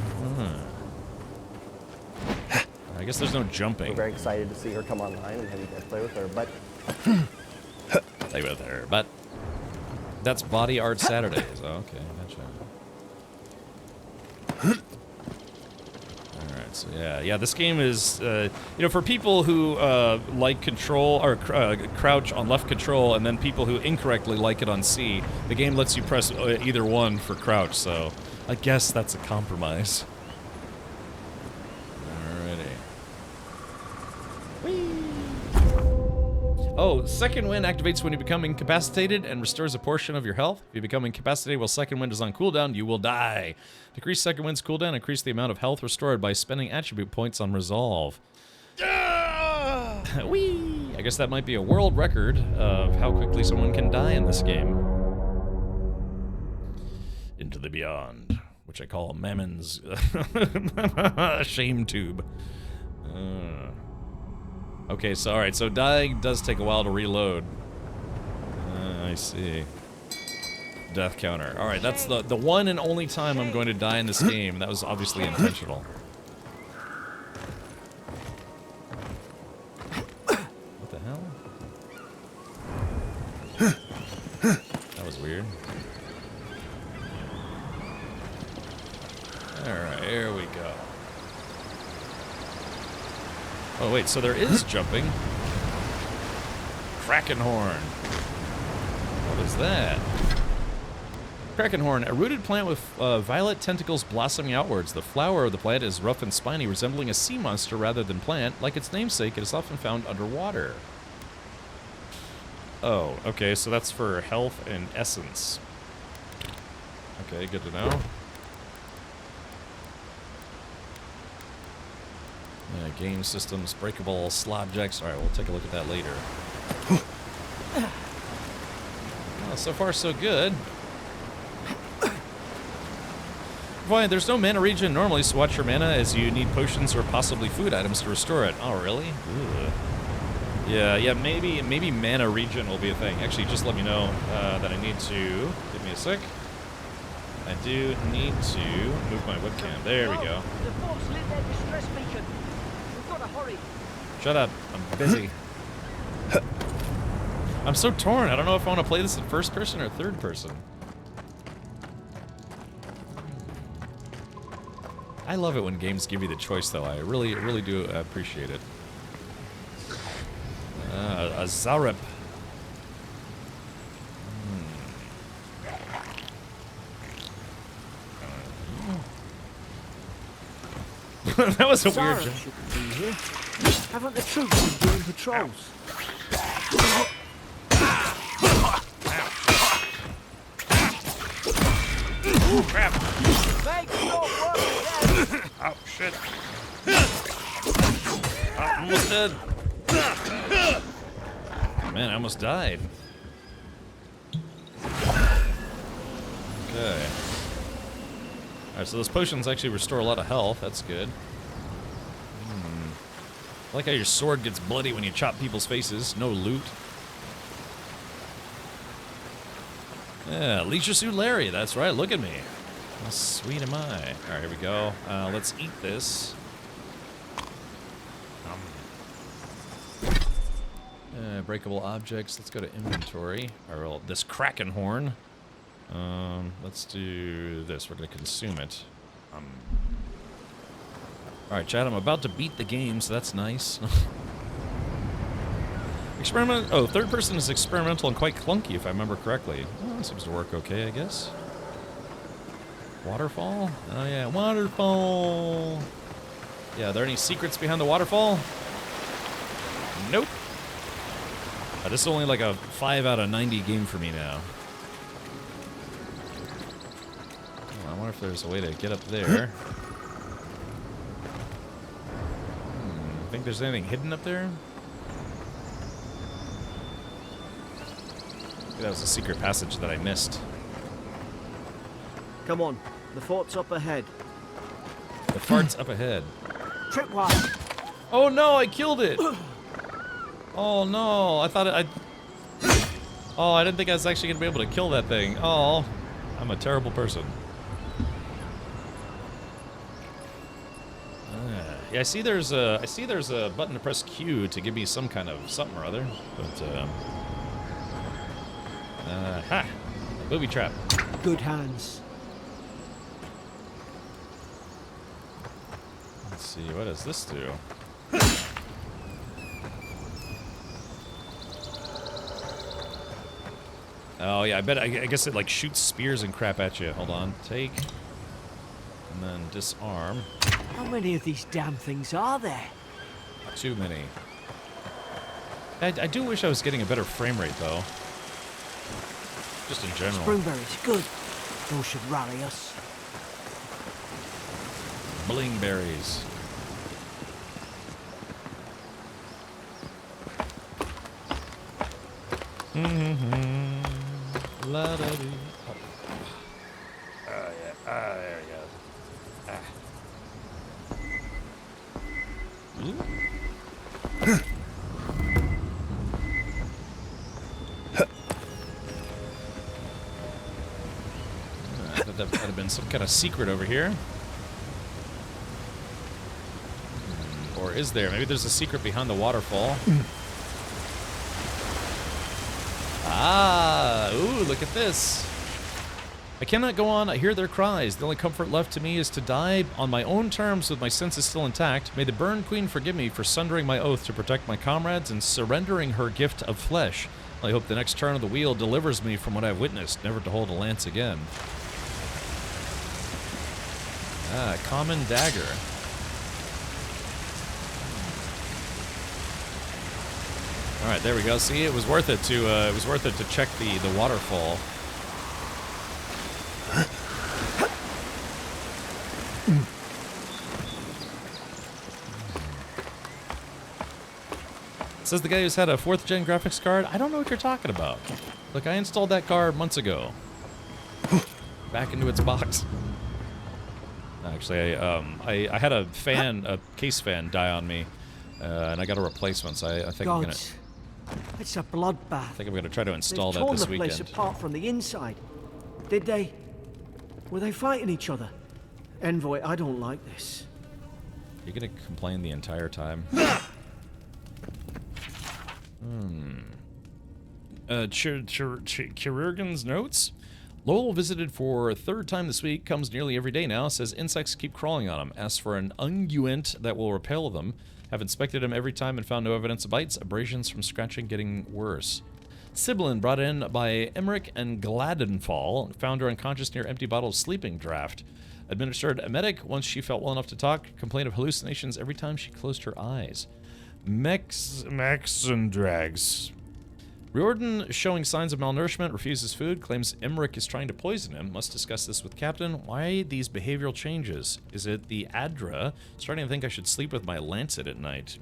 I guess there's no jumping. We're very excited to see her come online and have you guys play with her, but... Play with her, but... That's Body Art Saturdays. Oh, okay, gotcha. Alright, so yeah, this game is, for people who like control, or crouch on left control, and then people who incorrectly like it on C, the game lets you press either one for crouch, so I guess that's a compromise. Alrighty. Whee! Oh, Second Wind activates when you become incapacitated and restores a portion of your health. If you become incapacitated while Second Wind is on cooldown, you will die. Decrease Second Wind's cooldown, increase the amount of health restored by spending attribute points on Resolve. Whee! I guess that might be a world record of how quickly someone can die in this game. Into the Beyond, which I call Mammon's shame tube. Okay, so alright, so dying does take a while to reload. I see. Death counter. Alright, that's the one and only time I'm going to die in this game. That was obviously intentional. What the hell? That was weird. Alright, here we go. Oh wait, so there is jumping. Krakenhorn. What is that? Krakenhorn, a rooted plant with violet tentacles blossoming outwards. The flower of the plant is rough and spiny, resembling a sea monster rather than plant. Like its namesake, it is often found underwater. Oh, okay, so that's for health and essence. Okay, good to know. Game systems, breakable slobjects. Alright, we'll take a look at that later. Well, so far so good. Boy, there's no mana regen normally, so watch your mana as you need potions or possibly food items to restore it. Oh, really? Ugh. Yeah, maybe mana regen will be a thing. Actually, just let me know that I need to... Give me a sec. I do need to move my webcam. There we go. The folks lit their distress beacon. Hurry. Shut up. I'm busy. I'm so torn. I don't know if I want to play this in first person or third person. I love it when games give you the choice, though. I really do appreciate it. A Zarep. That was a weird jump. Haven't the troops been doing patrols? Ooh, crap. Oh, shit. I'm almost dead. Man, I almost died. Okay. Alright, so those potions actually restore a lot of health. That's good. I like how your sword gets bloody when you chop people's faces. No loot. Yeah, Leisure Suit Larry. That's right. Look at me. How sweet am I? All right, here we go. Let's eat this. Breakable objects. Let's go to inventory. Or well, this Kraken horn. Let's do this. We're gonna consume it. All right, Chad. I'm about to beat the game, so that's nice. Experiment. Oh, third person is experimental and quite clunky, if I remember correctly. Oh, seems to work okay, I guess. Waterfall? Oh yeah, waterfall. Yeah, are there any secrets behind the waterfall? Nope. This is only like a 5 out of 90 game for me now. Oh, I wonder if there's a way to get up there. Think there's anything hidden up there? Maybe that was a secret passage that I missed. Come on, the fort's up ahead. The fart's up ahead. Tripwire! Oh no, I killed it! Oh no, I thought Oh, I didn't think I was actually gonna be able to kill that thing. Oh, I'm a terrible person. Yeah, I see there's a button to press Q to give me some kind of something or other, but ha, booby trap. Good hands. Let's see, what does this do? Oh yeah, I guess it like shoots spears and crap at you. Hold on, take, and then disarm. How many of these damn things are there? Too many. I do wish I was getting a better frame rate though. Just in general. Springberries, good. Those should rally us. Blingberries. La da dee. Oh yeah. There we go. That'd have been some kind of secret over here. Or is there? Maybe there's a secret behind the waterfall. Ah, ooh, look at this. I cannot go on. I hear their cries. The only comfort left to me is to die on my own terms with my senses still intact. May the Burn Queen forgive me for sundering my oath to protect my comrades and surrendering her gift of flesh. I hope the next turn of the wheel delivers me from what I've witnessed, never to hold a lance again. Ah, common dagger. All right, there we go. See, it was worth it to check the waterfall. Says the guy who's had a 4th gen graphics card. I don't know what you're talking about. Look, I installed that card months ago. Back into its box. Actually, I had a case fan die on me, and I got a replacement. So I think I'm gonna. It's a bloodbath. I think I'm gonna try to install They've that torn this the weekend. place apart from the inside. Did they? Were they fighting each other? Envoy, I don't like this. You're gonna complain the entire time. Chirurgan's notes. Lowell visited for a 3rd time this week, comes nearly every day now, says insects keep crawling on him, asks for an unguent that will repel them. Have inspected him every time and found no evidence of bites, abrasions from scratching getting worse. Sibyllin brought in by Emmerich and Gladenfall, found her unconscious near empty bottle of sleeping draught. Administered emetic once she felt well enough to talk, complained of hallucinations every time she closed her eyes. Max and Drags. Riordan, showing signs of malnourishment, refuses food, claims Emmerich is trying to poison him. Must discuss this with Captain. Why these behavioral changes? Is it the Adra? Starting to think I should sleep with my lancet at night.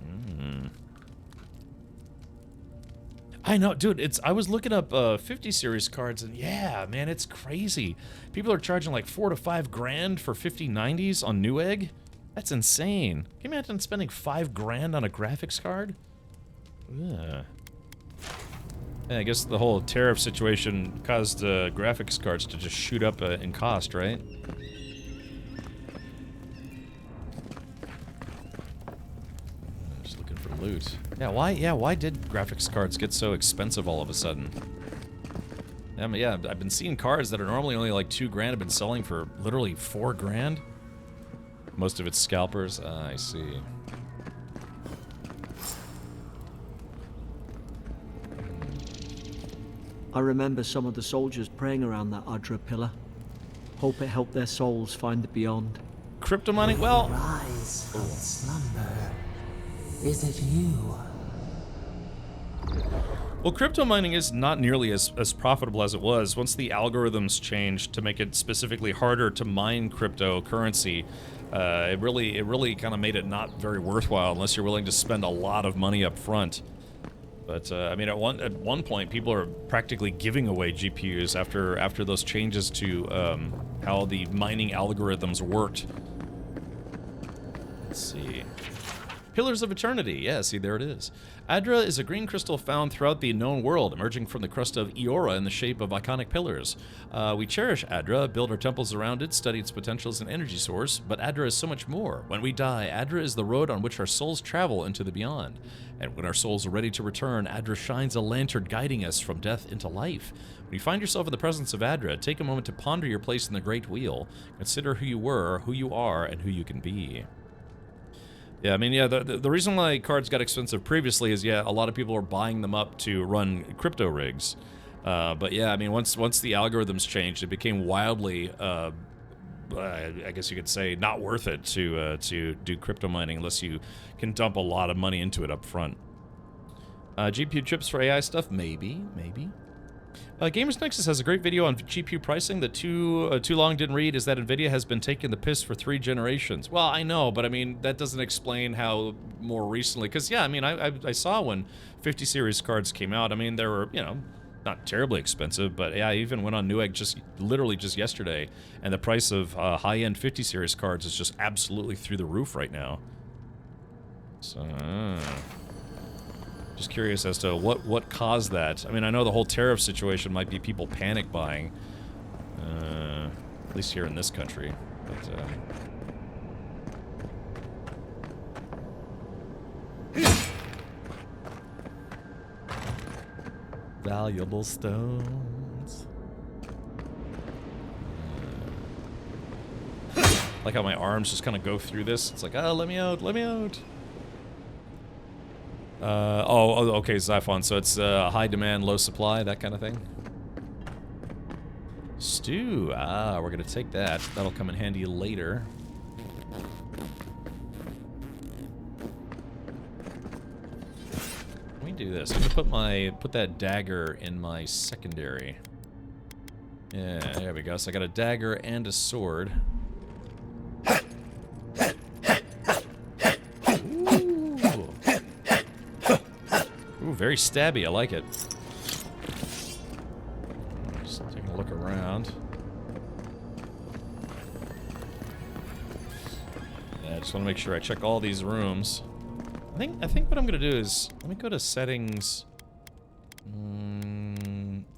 I know, dude, I was looking up 50 series cards, and yeah, man, it's crazy. People are charging like $4 to $5 grand for 5090s on Newegg. That's insane. Can you imagine spending $5 grand on a graphics card? Ugh. Yeah, I guess the whole tariff situation caused graphics cards to just shoot up in cost, right? Just looking for loot. Yeah, why did graphics cards get so expensive all of a sudden? I mean, yeah, I've been seeing cards that are normally only like $2 have been selling for literally $4. Most of it's scalpers. I see. I remember some of the soldiers praying around that Adra pillar. Hope it helped their souls find the beyond. Crypto mining? Well... Rise from slumber. Is it you? Well, crypto mining is not nearly as profitable as it was. Once the algorithms changed to make it specifically harder to mine cryptocurrency, it really kind of made it not very worthwhile unless you're willing to spend a lot of money up front. But I mean, at one point, people are practically giving away GPUs after those changes to how the mining algorithms worked. Let's see. Pillars of Eternity. Yeah, see, there it is. Adra is a green crystal found throughout the known world, emerging from the crust of Eora in the shape of iconic pillars. We cherish Adra, build our temples around it, study its potential as an energy source, but Adra is so much more. When we die, Adra is the road on which our souls travel into the beyond. And when our souls are ready to return, Adra shines a lantern guiding us from death into life. When you find yourself in the presence of Adra, take a moment to ponder your place in the Great Wheel. Consider who you were, who you are, and who you can be. Yeah, I mean, yeah, the reason why cards got expensive previously is, yeah, a lot of people are buying them up to run crypto rigs. But yeah, I mean, once the algorithms changed, it became wildly, I guess you could say, not worth it to do crypto mining unless you can dump a lot of money into it up front. GPU chips for AI stuff? Maybe. Gamers Nexus has a great video on GPU pricing that too long didn't read, is that NVIDIA has been taking the piss for 3 generations. Well, I know, but I mean, that doesn't explain how more recently, because yeah, I mean, I saw when 50 series cards came out, I mean, they were, you know, not terribly expensive, but yeah, I even went on Newegg literally just yesterday, and the price of high-end 50 series cards is just absolutely through the roof right now. So... just curious as to what caused that. I mean, I know the whole tariff situation might be people panic buying, at least here in this country. But valuable stones. Like how my arms just kind of go through this. It's like, oh, let me out, let me out. Okay, Xiphon, so it's high demand, low supply, that kind of thing. Stew, we're gonna take that. That'll come in handy later. Let me do this. I'm gonna put that dagger in my secondary. Yeah, there we go. So I got a dagger and a sword. Ooh, very stabby. I like it. Just taking a look around. Yeah, I just want to make sure I check all these rooms. I think what I'm gonna do is let me go to settings.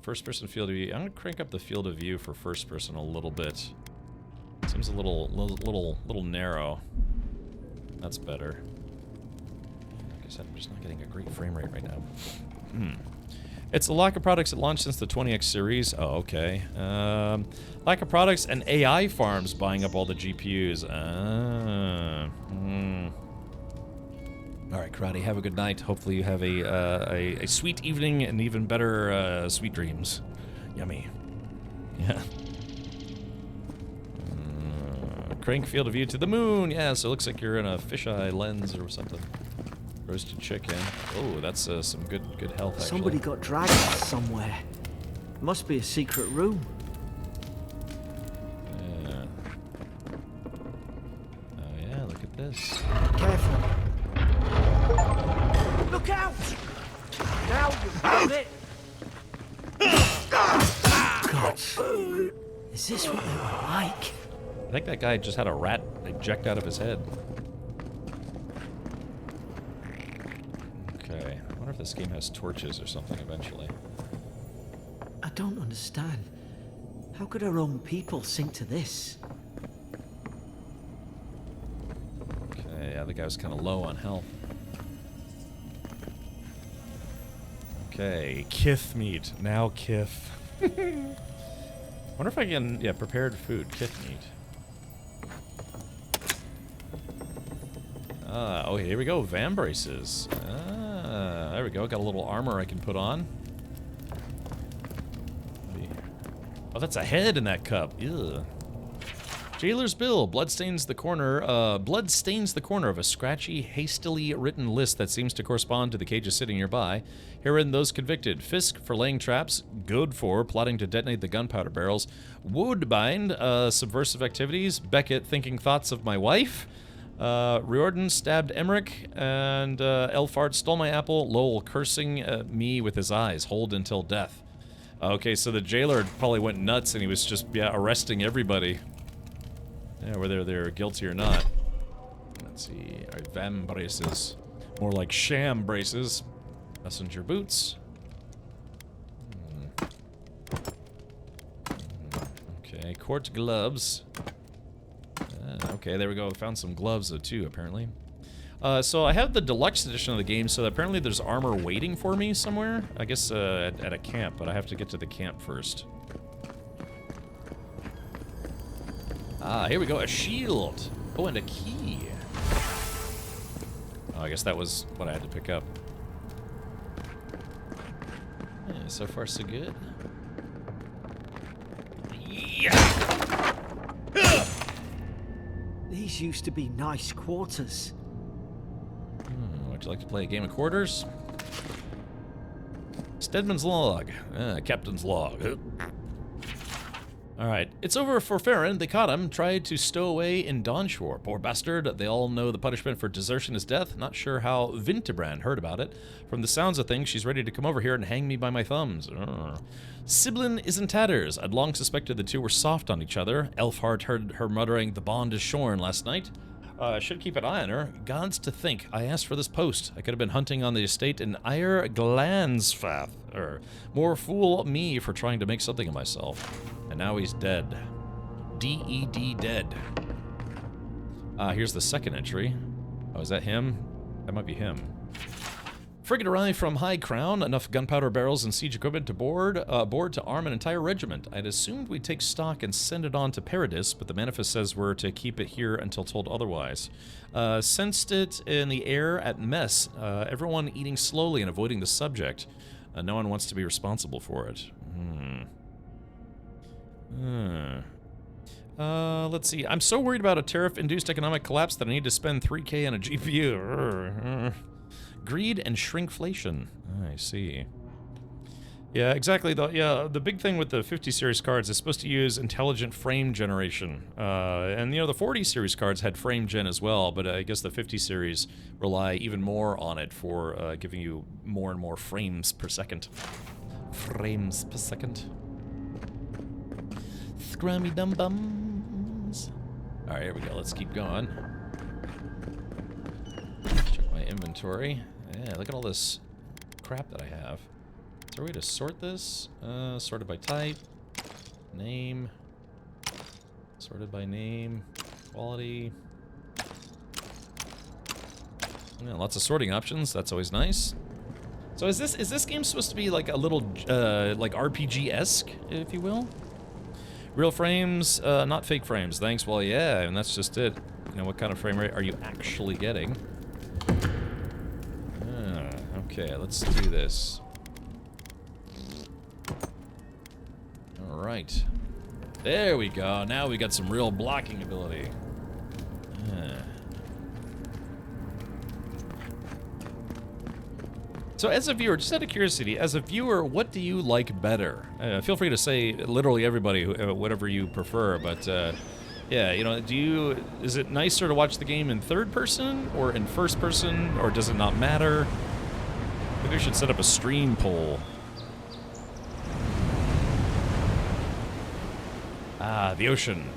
First-person field of view. I'm gonna crank up the field of view for first-person a little bit. Seems a little narrow. That's better. Like I said, I'm just not getting a great frame rate right now. It's a lack of products that launched since the 20X series. Oh, okay. Lack of products and AI farms buying up all the GPUs. All right, Karate, have a good night. Hopefully you have a sweet evening and even better sweet dreams. Yummy. Yeah. Crank field of view to the moon. Yeah, so it looks like you're in a fisheye lens or something. Roasted chicken. Oh, that's some good health, actually. Somebody got dragged somewhere. Must be a secret room. Yeah. Oh yeah, look at this. Careful. Look out! Now you've done it! God. Is this what they were like? I think that guy just had a rat eject out of his head. Okay, I wonder if this game has torches or something eventually. don't understand. How could our own people sink to this? Okay, yeah, the guy was kind of low on health. Okay, kith meat. Now kith. Wonder if I can, yeah, prepared food, kith meat. Oh, here we go, Vam braces. There we go, got a little armor I can put on. Oh, that's a head in that cup. Ew. Jailer's bill. Blood stains the corner of a scratchy, hastily written list that seems to correspond to the cages sitting nearby. Herein those convicted. Fisk for laying traps. Good for plotting to detonate the gunpowder barrels. Woodbine, subversive activities. Beckett, thinking thoughts of my wife. Riordan stabbed Emmerich, and Elfart stole my apple. Lowell cursing me with his eyes. Hold until death. Okay, so the jailer probably went nuts and he was just, yeah, arresting everybody. Yeah, whether they're guilty or not. Let's see. Alright, Vam braces. More like sham braces. Messenger boots. Okay, court gloves. Okay, there we go. Found some gloves, too, apparently. So I have the deluxe edition of the game, so apparently there's armor waiting for me somewhere. I guess at a camp, but I have to get to the camp first. Ah, here we go, a shield. Oh, and a key. Oh, I guess that was what I had to pick up. Yeah, so far so good. Yeah. These used to be nice quarters. Would you like to play a game of quarters? Stedman's log. Captain's log. Alright, it's over for Farron. They caught him, tried to stow away in Dawnshore. Poor bastard. They all know the punishment for desertion is death. Not sure how Vintebrand heard about it. From the sounds of things, she's ready to come over here and hang me by my thumbs. Siblin is in tatters. I'd long suspected the two were soft on each other. Elfhart heard her muttering, the bond is shorn last night. Should keep an eye on her. Gods to think, I asked for this post. I could have been hunting on the estate in Ire Glansfath. More fool me for trying to make something of myself. And now he's dead. D-E-D dead. Here's the second entry. Oh, is that him? That might be him. Frigate arrived from High Crown. Enough gunpowder barrels and siege equipment to board to arm an entire regiment. I'd assumed we'd take stock and send it on to Paradis, but the manifest says we're to keep it here until told otherwise. Sensed it in the air at mess. Everyone eating slowly and avoiding the subject. No one wants to be responsible for it. Let's see. I'm so worried about a tariff-induced economic collapse that I need to spend 3K on a GPU. Greed and shrinkflation. I see. Yeah, exactly. The big thing with the 50 series cards is supposed to use intelligent frame generation. And, you know, the 40 series cards had frame gen as well, but I guess the 50 series rely even more on it for giving you more and more frames per second. Frames per second. Scrummy dum bums. Alright, here we go. Let's keep going. Check my inventory. Yeah, look at all this crap that I have. Is there a way to sort this? Sorted by type. Name. Sorted by name. Quality. Yeah, lots of sorting options. That's always nice. So is this game supposed to be like a little like RPG-esque, if you will? Real frames, not fake frames. Thanks. Well, yeah, and that's just it. You know, what kind of frame rate are you actually getting? Okay, let's do this. Alright. There we go. Now we got some real blocking ability. So as a viewer, just out of curiosity, as a viewer, what do you like better? Feel free to say literally everybody, whatever you prefer, but yeah, you know, is it nicer to watch the game in third person or in first person, or does it not matter? Maybe we should set up a stream poll. Ah, the ocean.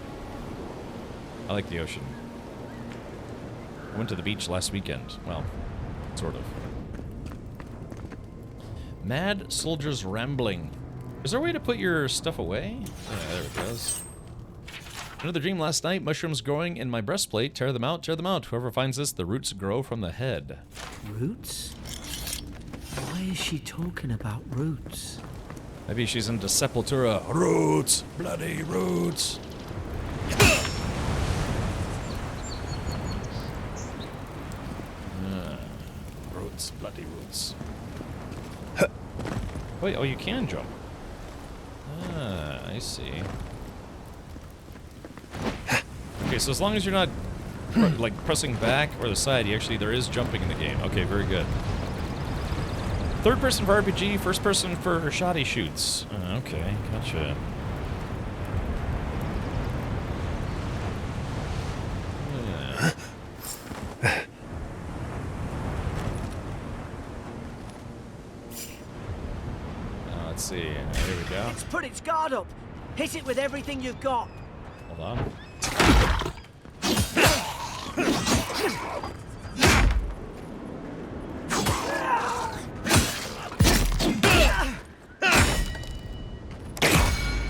I like the ocean. I went to the beach last weekend. Well, sort of. Mad Soldiers Rambling. Is there a way to put your stuff away? Yeah, there it goes. Another dream last night. Mushrooms growing in my breastplate. Tear them out, tear them out. Whoever finds this, the roots grow from the head. Roots? Why is she talking about roots? Maybe she's into Sepultura. Roots! Bloody roots! Roots, bloody roots. Wait, oh, you can jump. Ah, I see. Okay, so as long as you're not like pressing back or the side, there is jumping in the game. Okay, very good. Third person for RPG, first person for shoddy shoots. Okay, gotcha. Yeah. Let's see. There we go. It's put its guard up. Hit it with everything you've got. Hold on.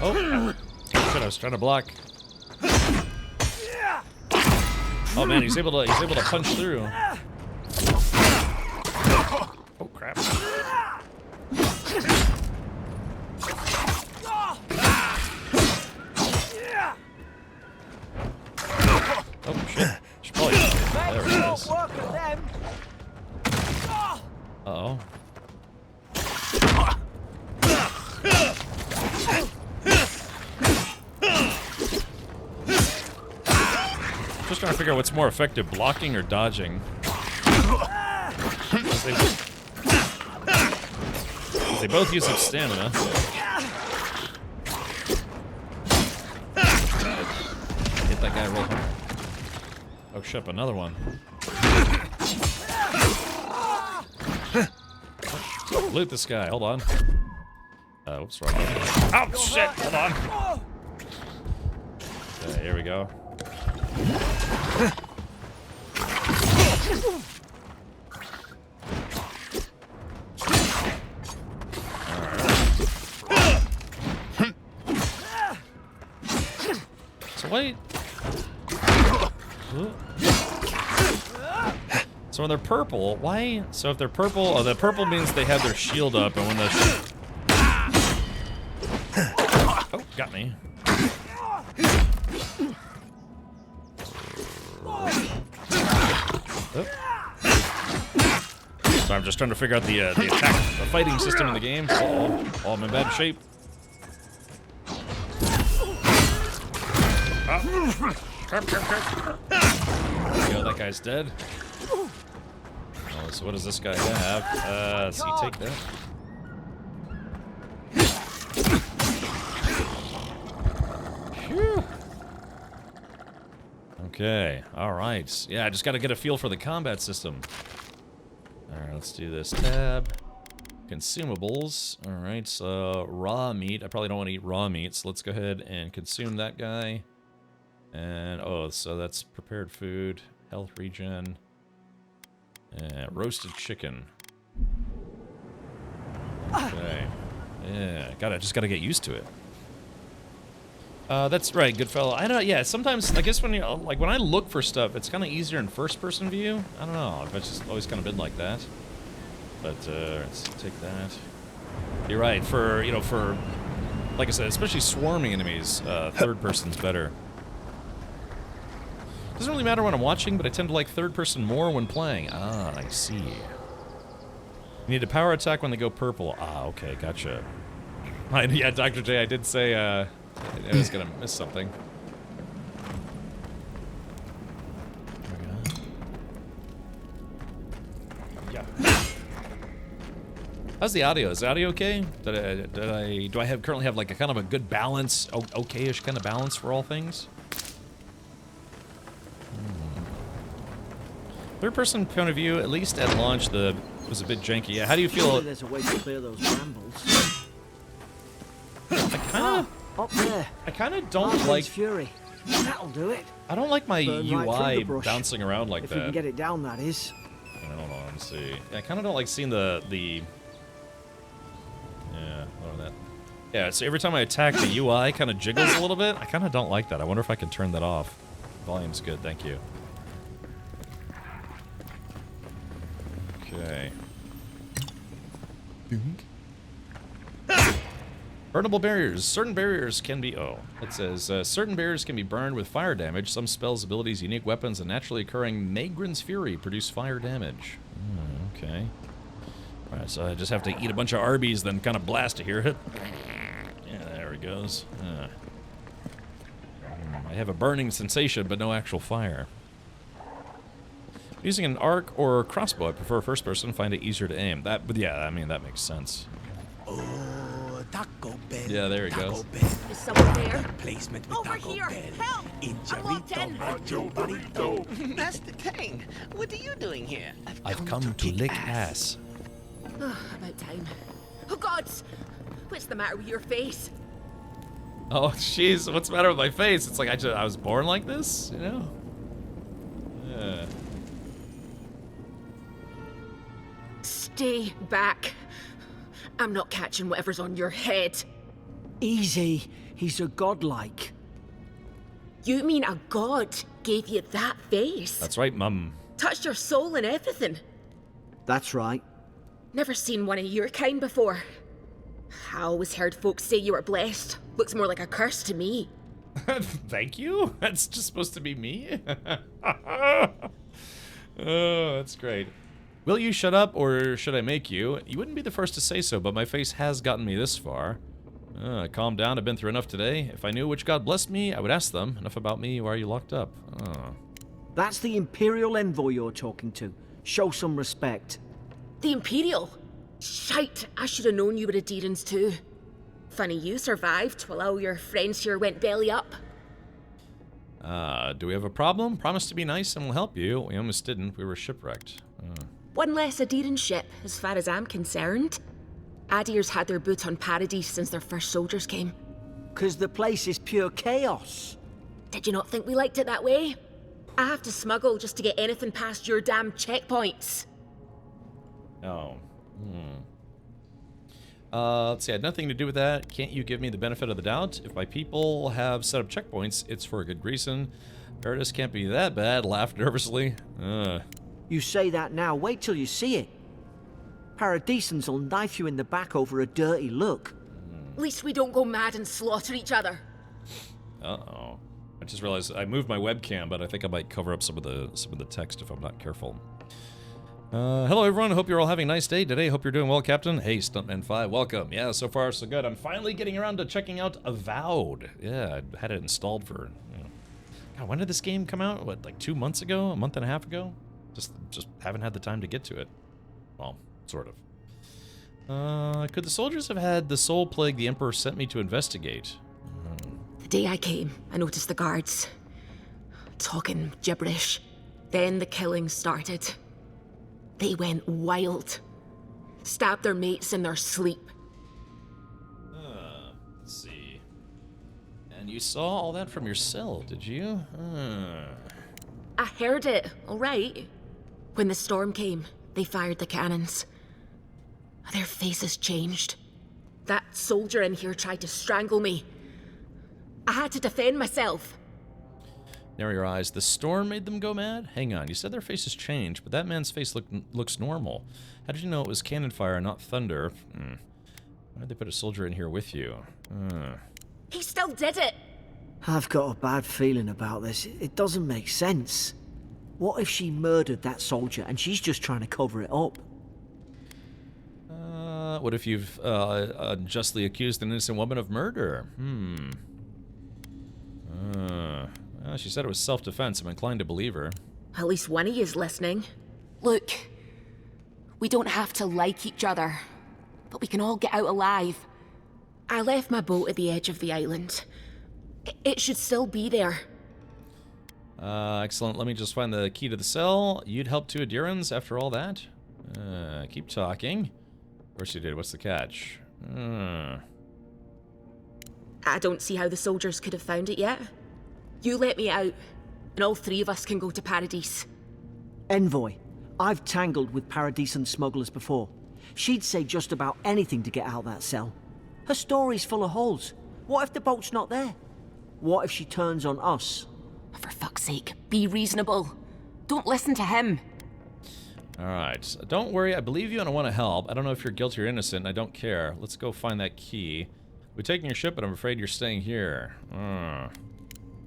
Oh, shit! I was trying to block. Oh man, he's able to punch through. Oh crap! Oh shit! Should probably. There it is. Uh-oh. Just trying to figure out what's more effective, blocking or dodging. They both use up stamina. Hit that guy real hard. Oh shit, another one. Loot this guy, hold on. Oops, wrong one. Oh shit, hold on. Okay, here we go. So wait. So when they're purple, why? So if they're purple, oh, the purple means they have their shield up, and when the oh, got me. Oh. So I'm just trying to figure out the attack, the fighting system in the game. Uh-oh. Oh, I'm in bad shape. Oh. There we go, that guy's dead. Oh, so what does this guy have? So you take that. Phew. Okay, alright. Yeah, I just gotta get a feel for the combat system. Alright, let's do this. Tab. Consumables. Alright, so raw meat. I probably don't want to eat raw meat, so let's go ahead and consume that guy. And, oh, so that's prepared food, health regen, roasted chicken. Okay. Yeah, just gotta get used to it. That's right, good fellow. I know, yeah, sometimes, I guess when you, like, when I look for stuff, it's kind of easier in first-person view. I don't know, it's just always kind of been like that. But, let's take that. You're right, for, you know, for, like I said, especially swarming enemies, third person's better. Doesn't really matter when I'm watching, but I tend to like third person more when playing. Ah, I see. You need a power attack when they go purple. Ah, okay, gotcha. Yeah, Dr. J, I did say I was gonna miss something. Yeah. How's the audio? Is the audio okay? Do I currently have like a kind of a good balance, okay-ish kind of balance for all things? Third-person point of view, at least at launch, was a bit janky. Yeah, how do you feel? There's a way to clear those brambles. Up there. I kind of don't like Fury. That'll do it. I don't like my Burn UI right bouncing around like if that. you can get it down, that is. I don't know. Let's see. I kind of don't like seeing the. Yeah, lower that. Yeah, so every time I attack, the UI kind of jiggles a little bit. I kind of don't like that. I wonder if I can turn that off. Volume's good, thank you. Okay. Burnable barriers. Certain barriers can be... Oh, it says, certain barriers can be burned with fire damage. Some spells, abilities, unique weapons, and naturally occurring Magrin's Fury produce fire damage. Okay. Alright, so I just have to eat a bunch of Arby's, then kind of blast to hear it. Yeah, there it goes. I have a burning sensation, but no actual fire. Using an arc or crossbow, I prefer first person, find it easier to aim. But yeah, I mean, that makes sense. Oh, Taco Bell. Yeah, there he goes. Is someone there? Placement with Over Taco here! Bell. Help! I'm locked in. Burrito. Master Kane, what are you doing here? I've come to lick ass. About time. Oh, gods! What's the matter with your face? Oh, jeez, what's the matter with my face? It's like I was born like this, you know? Yeah. Stay back. I'm not catching whatever's on your head. Easy. He's a godlike. You mean a god gave you that face? That's right, Mum. Touched your soul and everything? That's right. Never seen one of your kind before. I always heard folks say you were blessed. Looks more like a curse to me. Thank you? That's just supposed to be me? Oh, that's great. Will you shut up, or should I make you? You wouldn't be the first to say so, but my face has gotten me this far. Calm down, I've been through enough today. If I knew which god blessed me, I would ask them. Enough about me, why are you locked up? Oh. That's the Imperial envoy you're talking to. Show some respect. The Imperial? Shite, I should have known you were Adherents too. Funny you survived while all your friends here went belly up. Do we have a problem? Promise to be nice and we'll help you. We almost didn't, we were shipwrecked. One less Adherent ship, as far as I'm concerned. Adir's had their boot on Paradise since their first soldiers came. 'Cause the place is pure chaos. Did you not think we liked it that way? I have to smuggle just to get anything past your damn checkpoints. Oh. Let's see, I had nothing to do with that. Can't you give me the benefit of the doubt? If my people have set up checkpoints, it's for a good reason. Paradise can't be that bad, laughed nervously. You say that now, wait till you see it. Paradisans will knife you in the back over a dirty look. At least we don't go mad and slaughter each other. Uh-oh. I just realized I moved my webcam, but I think I might cover up some of the text if I'm not careful. Hello everyone, hope you're all having a nice day today. Hope you're doing well, Captain. Hey, Stuntman5, welcome. Yeah, so far so good. I'm finally getting around to checking out Avowed. Yeah, I had it installed for, God, when did this game come out? What, like 2 months ago? A month and a half ago? Just haven't had the time to get to it. Well, sort of. Could the soldiers have had the soul plague the Emperor sent me to investigate? The day I came, I noticed the guards talking gibberish. Then the killing started. They went wild. Stabbed their mates in their sleep. Let's see. And you saw all that from your cell, did you? I heard it, all right. When the storm came, they fired the cannons. Their faces changed. That soldier in here tried to strangle me. I had to defend myself. Narrow your eyes. The storm made them go mad? Hang on, you said their faces changed, but that man's face looks normal. How did you know it was cannon fire, not thunder? Why did they put a soldier in here with you? He still did it! I've got a bad feeling about this. It doesn't make sense. What if she murdered that soldier and she's just trying to cover it up? What if you've unjustly accused an innocent woman of murder? Well, she said it was self-defense. I'm inclined to believe her. At least one of you is listening. Look, we don't have to like each other, but we can all get out alive. I left my boat at the edge of the island. It should still be there. Excellent. Let me just find the key to the cell. You'd help two adherents after all that? Keep talking. Of course you did. What's the catch? I don't see how the soldiers could have found it yet. You let me out, and all three of us can go to Paradise. Envoy, I've tangled with Paradisan smugglers before. She'd say just about anything to get out that cell. Her story's full of holes. What if the boat's not there? What if she turns on us? For fuck's sake, be reasonable. Don't listen to him. Alright, don't worry, I believe you and I want to help. I don't know if you're guilty or innocent, and I don't care. Let's go find that key. We're taking your ship, but I'm afraid you're staying here.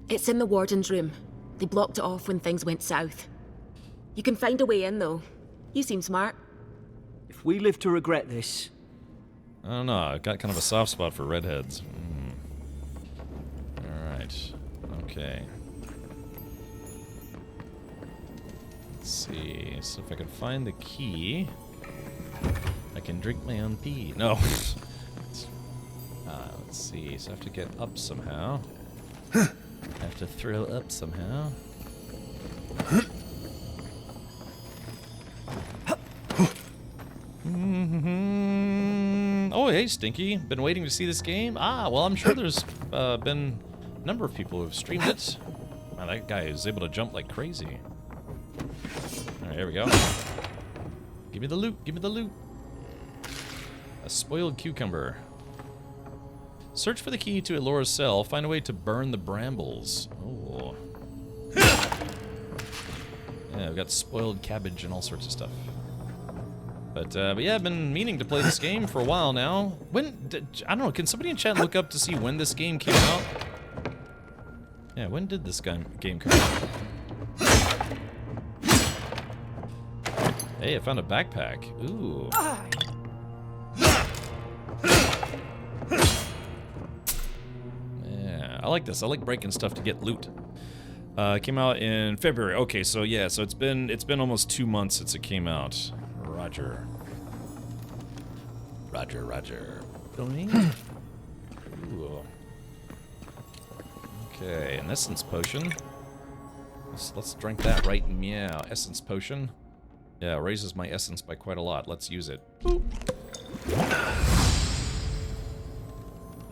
It's in the warden's room. They blocked it off when things went south. You can find a way in, though. You seem smart. If we live to regret this... I don't know, I've got kind of a soft spot for redheads. Alright, okay. Let's see, so if I can find the key, I can drink my own pee. No. Let's see, so I have to get up somehow. I have to throw up somehow. Oh, hey, Stinky. Been waiting to see this game? Ah, well, I'm sure there's been a number of people who've streamed it. Wow, that guy is able to jump like crazy. Alright, here we go. Give me the loot, give me the loot. A spoiled cucumber. Search for the key to Elora's cell. Find a way to burn the brambles. Oh. Yeah, we've got spoiled cabbage and all sorts of stuff. But yeah, I've been meaning to play this game for a while now. I don't know, can somebody in chat look up to see when this game came out? Yeah, when did this game come out? Hey, I found a backpack. Ooh. Yeah, I like this. I like breaking stuff to get loot. Came out in February. Okay, so yeah, so it's been almost 2 months since it came out. Roger. Roger, roger. Ooh. Okay, an essence potion. Let's drink that right meow. Essence potion. Yeah, raises my essence by quite a lot. Let's use it. Boop.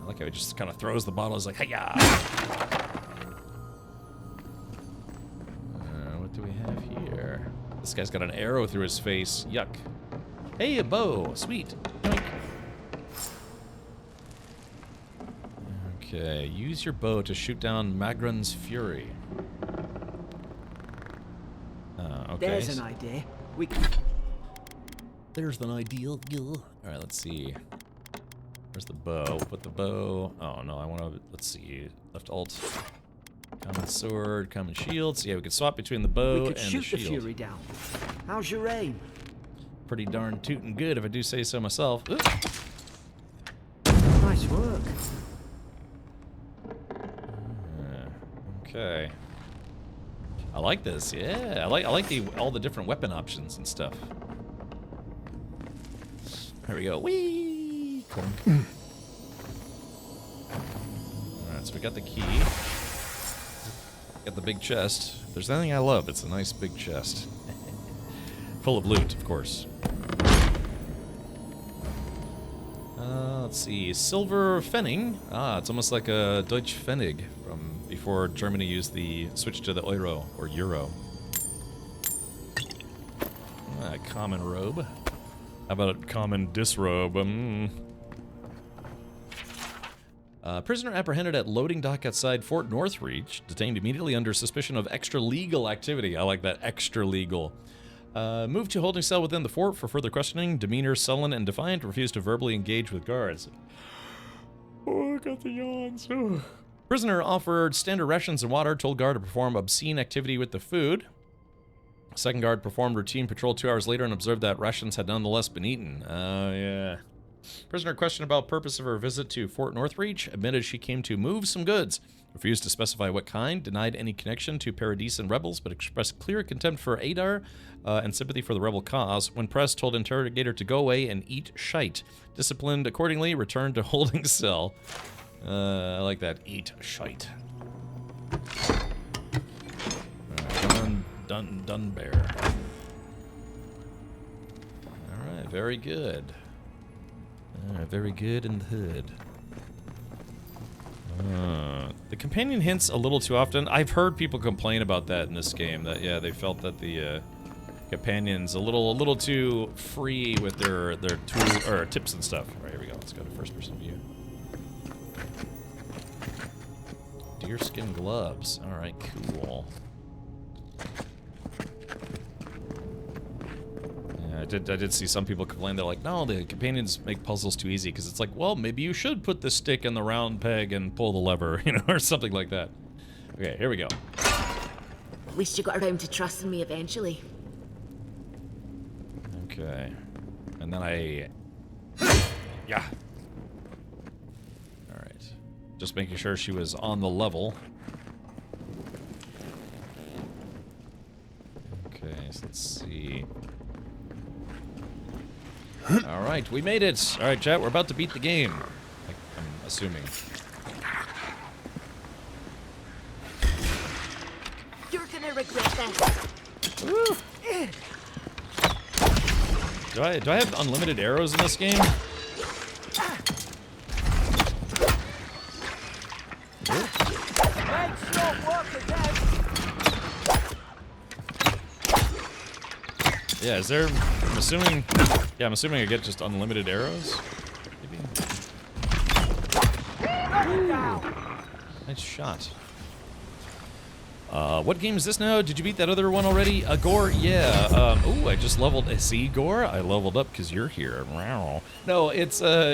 I like how it just kind of throws the bottle. It's like, hiya! What do we have here? This guy's got an arrow through his face. Yuck. Hey, a bow. Sweet. Yoink. Okay, use your bow to shoot down Magran's fury. Okay. There's an idea. There's an ideal. Alright, let's see. Where's the bow? We'll put the bow. Oh no, I want to. Let's see. Left alt. Common sword, common shield. So yeah, we could swap between the bow and the shield. We could shoot the fury down. How's your aim? Pretty darn tootin' good, if I do say so myself. Ooh. Nice work. Okay. I like this. Yeah, I like all the different weapon options and stuff. There we go. Whee! Alright, so we got the key. Got the big chest. If there's anything I love, it's a nice big chest. Full of loot, of course. Let's see. Silver Pfennig. Ah, it's almost like a Deutsch Pfennig from before Germany used the switch to the Euro or Euro. Common robe. How about a common disrobe? Prisoner apprehended at loading dock outside Fort Northreach, detained immediately under suspicion of extra-legal activity. I like that, extra-legal. Moved to holding cell within the fort for further questioning. Demeanor sullen and defiant, refused to verbally engage with guards. Oh, I got the yawns. Oh. Prisoner offered standard rations and water, told guard to perform obscene activity with the food. Second guard performed routine patrol 2 hours later and observed that rations had nonetheless been eaten. Oh, yeah. Prisoner questioned about purpose of her visit to Fort Northreach, admitted she came to move some goods, refused to specify what kind, denied any connection to Paradisian rebels, but expressed clear contempt for Adar and sympathy for the rebel cause. When pressed, told interrogator to go away and eat shite. Disciplined accordingly, returned to holding cell. I like that. Eat shite. Done bear. Alright, very good. Very good in the hood. The companion hints a little too often. I've heard people complain about that in this game. That yeah, they felt that the companions a little too free with their tool or tips and stuff. All right, here we go. Let's go to first person view. Deerskin gloves. All right, cool. Yeah, I did see some people complain. They're like, no, the companions make puzzles too easy, because it's like, well, maybe you should put the stick in the round peg and pull the lever, you know, or something like that. Okay, here we go. At least you got around to trusting me eventually. Okay. And then yeah. Alright. Just making sure she was on the level. Okay, so let's see. Alright, we made it! Alright, chat, we're about to beat the game. I'm assuming. You're gonna regret this. Woo. Do I have unlimited arrows in this game? Yeah, is there... I'm assuming... Yeah, I'm assuming I get just unlimited arrows? Maybe? Nice shot. What game is this now? Did you beat that other one already? Gore? Yeah. Ooh, I just leveled... See, Gore? I leveled up because you're here. Wow. No, it's oh,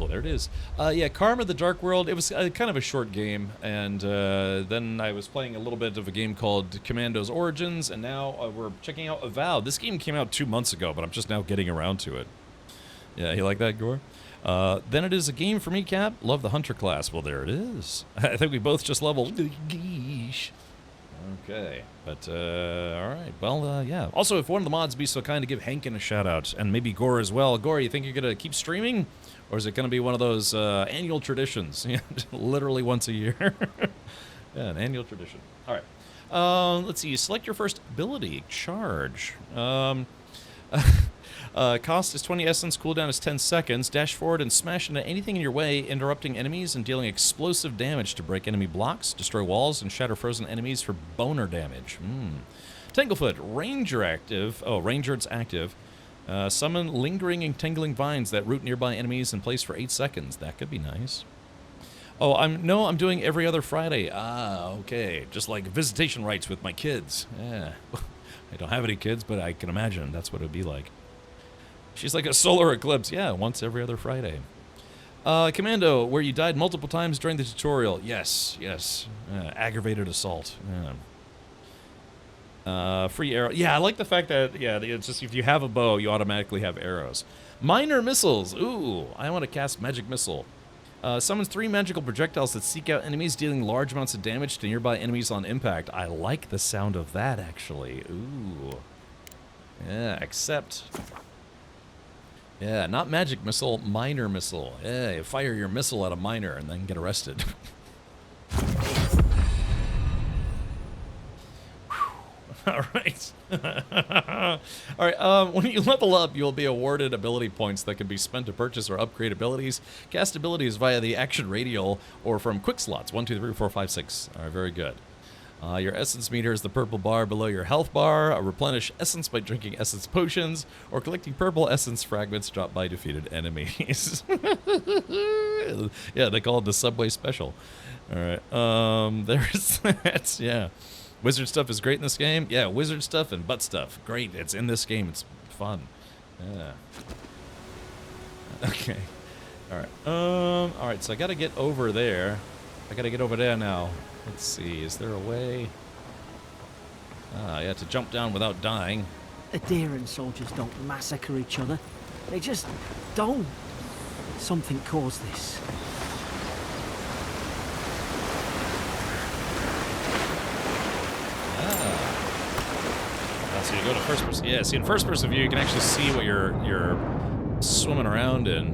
there it is. Yeah, Karma the Dark World. It was kind of a short game, and then I was playing a little bit of a game called Commando's Origins, and now we're checking out Avowed. This game came out 2 months ago, but I'm just now getting around to it. Yeah, you like that, Gore? Then it is a game for me, Cap. Love the Hunter class. Well, there it is. I think we both just leveled. Geesh. Okay, but, alright. Well, yeah. Also, if one of the mods be so kind to give Hankin a shout-out, and maybe Gore as well. Gore, you think you're gonna keep streaming? Or is it gonna be one of those, annual traditions? Literally once a year. Yeah, an annual tradition. Alright. Let's see. Select your first ability. Charge. Cost is 20 essence, cooldown is 10 seconds. Dash forward and smash into anything in your way, interrupting enemies and dealing explosive damage to break enemy blocks, destroy walls, and shatter frozen enemies for boner damage. Tanglefoot, Ranger active. Oh, Ranger, it's active. Summon lingering and tingling vines that root nearby enemies in place for 8 seconds. That could be nice. Oh, I'm doing every other Friday. Ah, okay. Just like visitation rights with my kids. Yeah. I don't have any kids, but I can imagine that's what it would be like. She's like a solar eclipse. Yeah, once every other Friday. Commando, where you died multiple times during the tutorial. Yes, yes. Aggravated assault. Yeah. Free arrow. Yeah, I like the fact that, yeah, it's just if you have a bow, you automatically have arrows. Minor missiles. Ooh, I want to cast magic missile. Summons 3 magical projectiles that seek out enemies, dealing large amounts of damage to nearby enemies on impact. I like the sound of that, actually. Ooh. Yeah, except... Yeah, not magic missile, minor missile. Yeah, you fire your missile at a miner and then get arrested. Alright. Alright, when you level up, you'll be awarded ability points that can be spent to purchase or upgrade abilities. Cast abilities via the action radial or from quick slots. 1, 2, 3, 4, 5, 6. Alright, very good. Your essence meter is the purple bar below your health bar. Replenish essence by drinking essence potions or collecting purple essence fragments dropped by defeated enemies. Yeah, they call it the Subway Special. Alright, there's that, yeah. Wizard stuff is great in this game. Yeah, wizard stuff and butt stuff. Great, it's in this game. It's fun. Yeah. Okay. Alright. Alright, so I gotta get over there. I gotta get over there now. Let's see, is there a way? Yeah, to jump down without dying. Adherent soldiers don't massacre each other. They just don't. Something caused this. So you go to first person. Yeah, see, in first person view, you can actually see what you're swimming around in.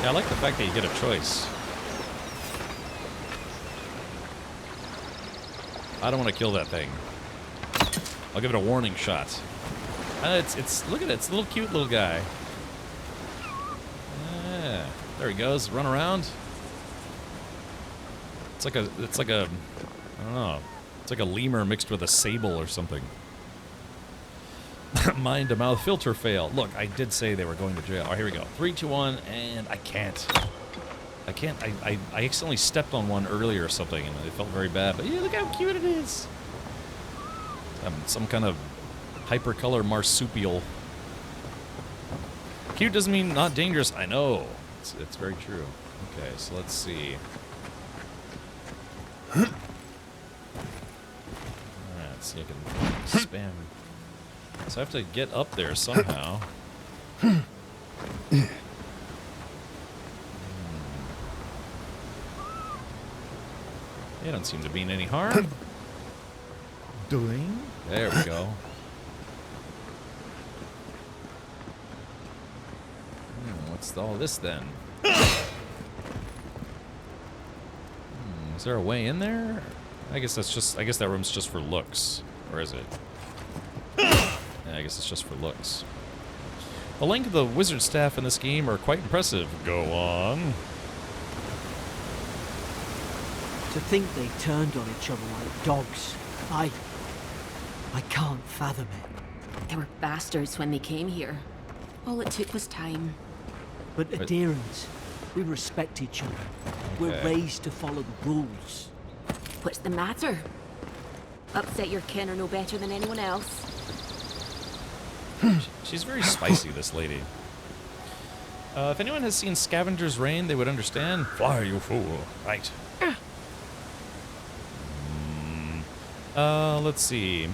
Yeah, I like the fact that you get a choice. I don't want to kill that thing. I'll give it a warning shot. It's look at it. It's a little cute little guy. Yeah, there he goes. Run around. It's like a I don't know. It's like a lemur mixed with a sable or something. Mind-to-mouth filter fail. Look, I did say they were going to jail. All right, here we go. 3, 2, 1, and I can't. I accidentally stepped on one earlier or something, and it felt very bad. But yeah, look how cute it is. Some kind of hypercolor marsupial. Cute doesn't mean not dangerous. I know. It's very true. Okay, so let's see. Alright, let's see if I can spam. So I have to get up there somehow. They don't seem to be in any harm. Doing? There we go. What's all this then? Is there a way in there? I guess that room's just for looks. Or is it? Yeah, I guess it's just for looks. The length of the wizard staff in this game are quite impressive. Go on. To think they turned on each other like dogs. I can't fathom it. They were bastards when they came here. All it took was time. But adherents, we respect each other. We're raised to follow the rules. What's the matter? Upset your kin are no better than anyone else. She's very spicy, this lady. If anyone has seen Scavenger's Reign, they would understand. Fly, you fool. Right. Let's see.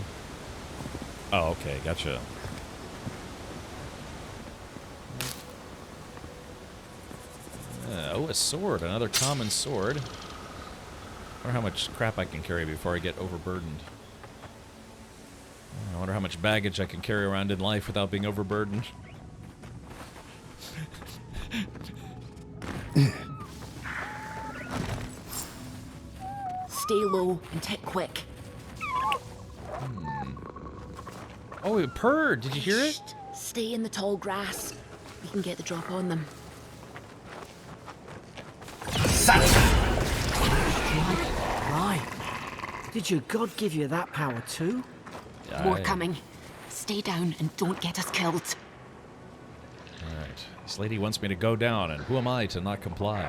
Oh, okay, gotcha. Oh, a sword, another common sword. I wonder how much crap I can carry before I get overburdened. I wonder how much baggage I can carry around in life without being overburdened. Stay low and tick quick. Oh, it purred. Did you hear it? Stay in the tall grass. We can get the drop on them. Right. Did your god give you that power too? More coming. Stay down and don't get us killed. Alright. This lady wants me to go down, and who am I to not comply?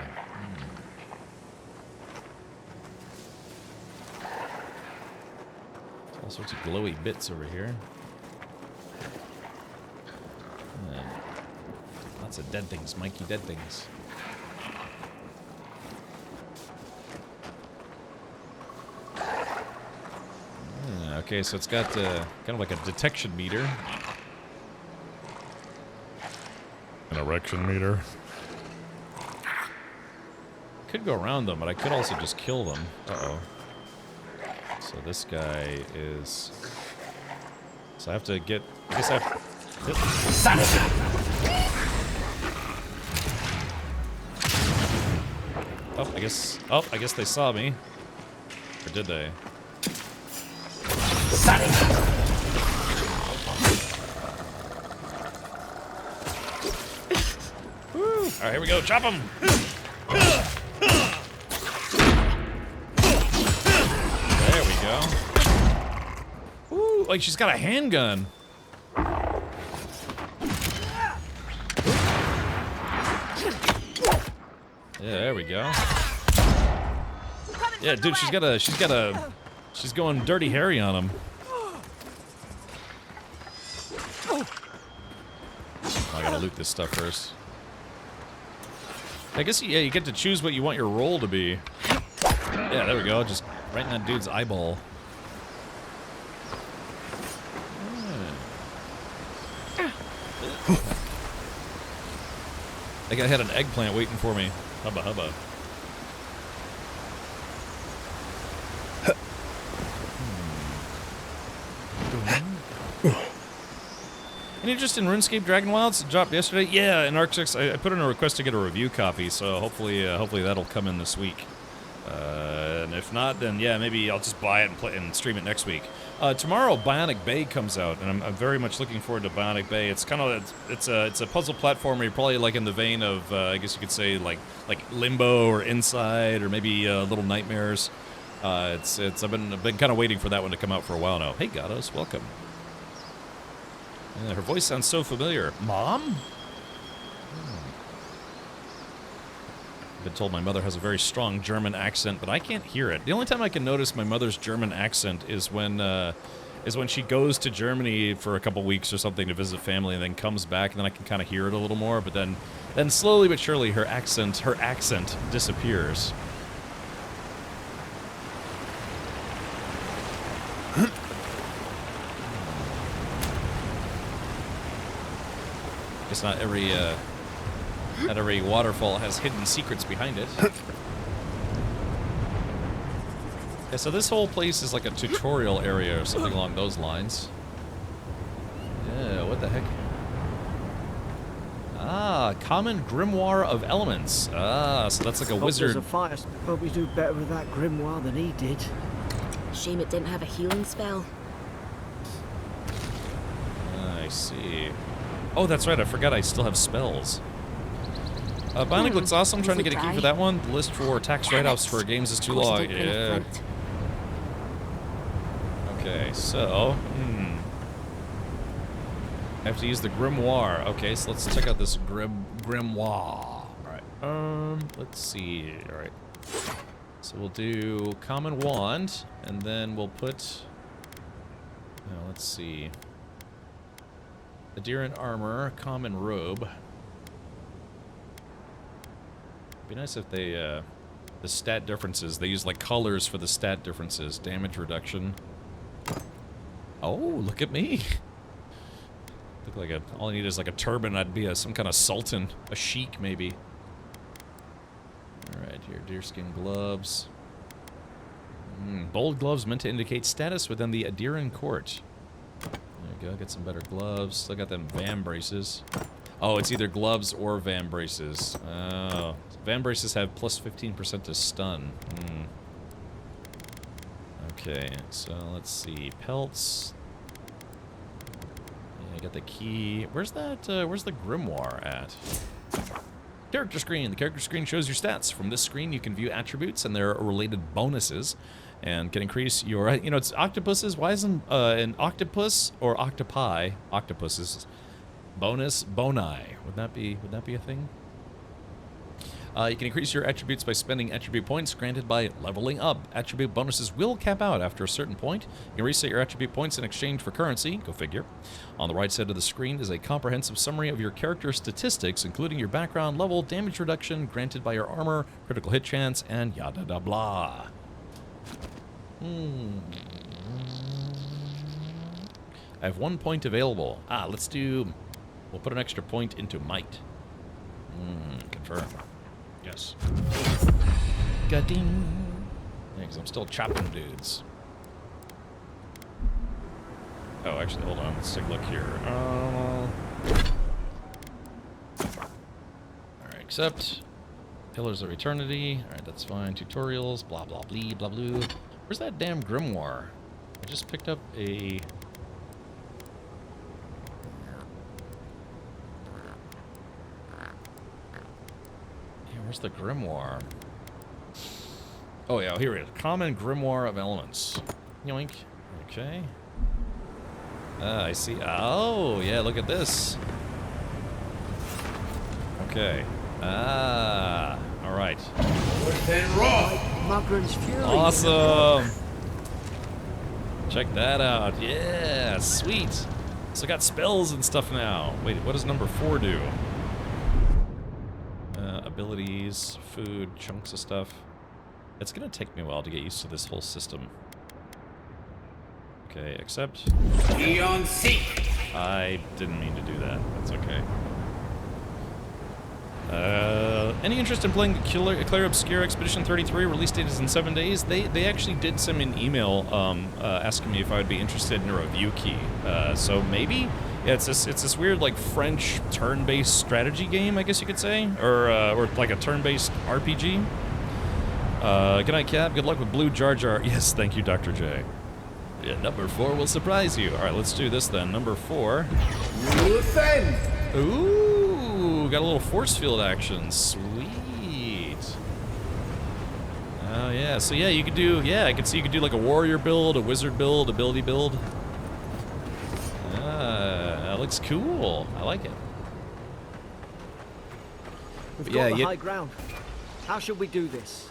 All sorts of glowy bits over here. Lots of dead things, Mikey, dead things. Okay, so it's got kind of like a detection meter. An erection meter. Could go around them, but I could also just kill them. Uh-oh. So this guy is... So I have to get... I guess I have... Oh, I guess they saw me. Or did they? Alright, here we go. Chop him! There we go. Ooh, like she's got a handgun. Yeah, there we go. Yeah, dude, she's going Dirty Harry on him. Oh, I gotta loot this stuff first. I guess, yeah, you get to choose what you want your role to be. Yeah, there we go, just right in that dude's eyeball. I think I had an eggplant waiting for me. Hubba hubba. Any interest in RuneScape Dragon Wilds? It dropped yesterday. Yeah, in Arc 6, I put in a request to get a review copy, so hopefully that'll come in this week. And if not, then yeah, maybe I'll just buy it and play and stream it next week. Tomorrow, Bionic Bay comes out, and I'm very much looking forward to Bionic Bay. It's kind of it's a puzzle platformer, probably like in the vein of I guess you could say like Limbo or Inside or maybe Little Nightmares. I've been kind of waiting for that one to come out for a while now. Hey, Gatos, welcome. Yeah, her voice sounds so familiar. Mom? I've been told my mother has a very strong German accent, but I can't hear it. The only time I can notice my mother's German accent is when she goes to Germany for a couple weeks or something to visit family and then comes back, and then I can kind of hear it a little more, but then slowly but surely her accent disappears. Guess not every waterfall has hidden secrets behind it. Yeah, so this whole place is like a tutorial area or something along those lines. Yeah, what the heck? Ah, common grimoire of elements. Ah, so that's like a wizard. There's a fire. Probably do better with that grimoire than he did. Shame it didn't have a healing spell. I see. Oh, that's right. I forgot I still have spells. Bionic looks awesome. I'm trying to get a key for that one. The list for tax write-offs for games is too long. Yeah. Okay, so... I have to use the grimoire. Okay, so let's check out this grimoire. Alright, let's see. Alright. So we'll do common wand, and then we'll put... let's see. Adherent armor, common robe. Be nice if they, the stat differences, they use like colors for the stat differences. Damage reduction. Oh, look at me. Look like all I need is like a turban. I'd be some kind of sultan, a sheik maybe. Alright, here, deerskin gloves. Bold gloves meant to indicate status within the Adherent court. There you go, get some better gloves. Still got them Vam braces. Oh, it's either gloves or Vam braces. Oh. Vam braces have plus 15% to stun. Okay, so let's see. Pelts. Yeah, I got the key. Where's that, where's the grimoire at? Character screen. The character screen shows your stats. From this screen, you can view attributes and their related bonuses. And can increase your, it's octopuses. Why isn't an octopus or octopi, octopuses, bonus boni? Would that be a thing? You can increase your attributes by spending attribute points granted by leveling up. Attribute bonuses will cap out after a certain point. You can reset your attribute points in exchange for currency. Go figure. On the right side of the screen is a comprehensive summary of your character statistics, including your background, level, damage reduction granted by your armor, critical hit chance, and yada da blah. I have 1 point available. Let's do... We'll put an extra point into might. Confirm. Yes. Ga-ding. Yeah, because I'm still chopping dudes. Oh, actually, hold on. Let's take a look here. Alright, accept. Pillars of Eternity. Alright, that's fine. Tutorials. Blah, blah, blee, blah, blue. Where's that damn grimoire? I just picked up a... Where's the grimoire? Oh yeah, here it is. Common grimoire of elements. Yoink. Okay. I see. Oh, yeah, look at this. Okay. Alright. Awesome! Check that out. Yeah, sweet. So I got spells and stuff now. Wait, what does number 4 do? Abilities, food, chunks of stuff. It's gonna take me a while to get used to this whole system. Okay, accept. Eon Seek. I didn't mean to do that. That's okay. Any interest in playing Clair Obscure Expedition 33? Release date is in 7 days. They actually did send me an email asking me if I would be interested in a review key. So maybe. Yeah, it's this weird like French turn-based strategy game, I guess you could say, or like a turn-based RPG. Good night, Cap. Good luck with Blue Jar Jar. Yes, thank you, Dr. J. Yeah, number 4 will surprise you. All right, let's do this then. Number 4. Ooh, got a little force field action. Sweet. Oh yeah. So yeah, you could do. Yeah, I could see you could do like a warrior build, a wizard build, ability build. looks cool. I like it. We've got the high ground. How should we do this?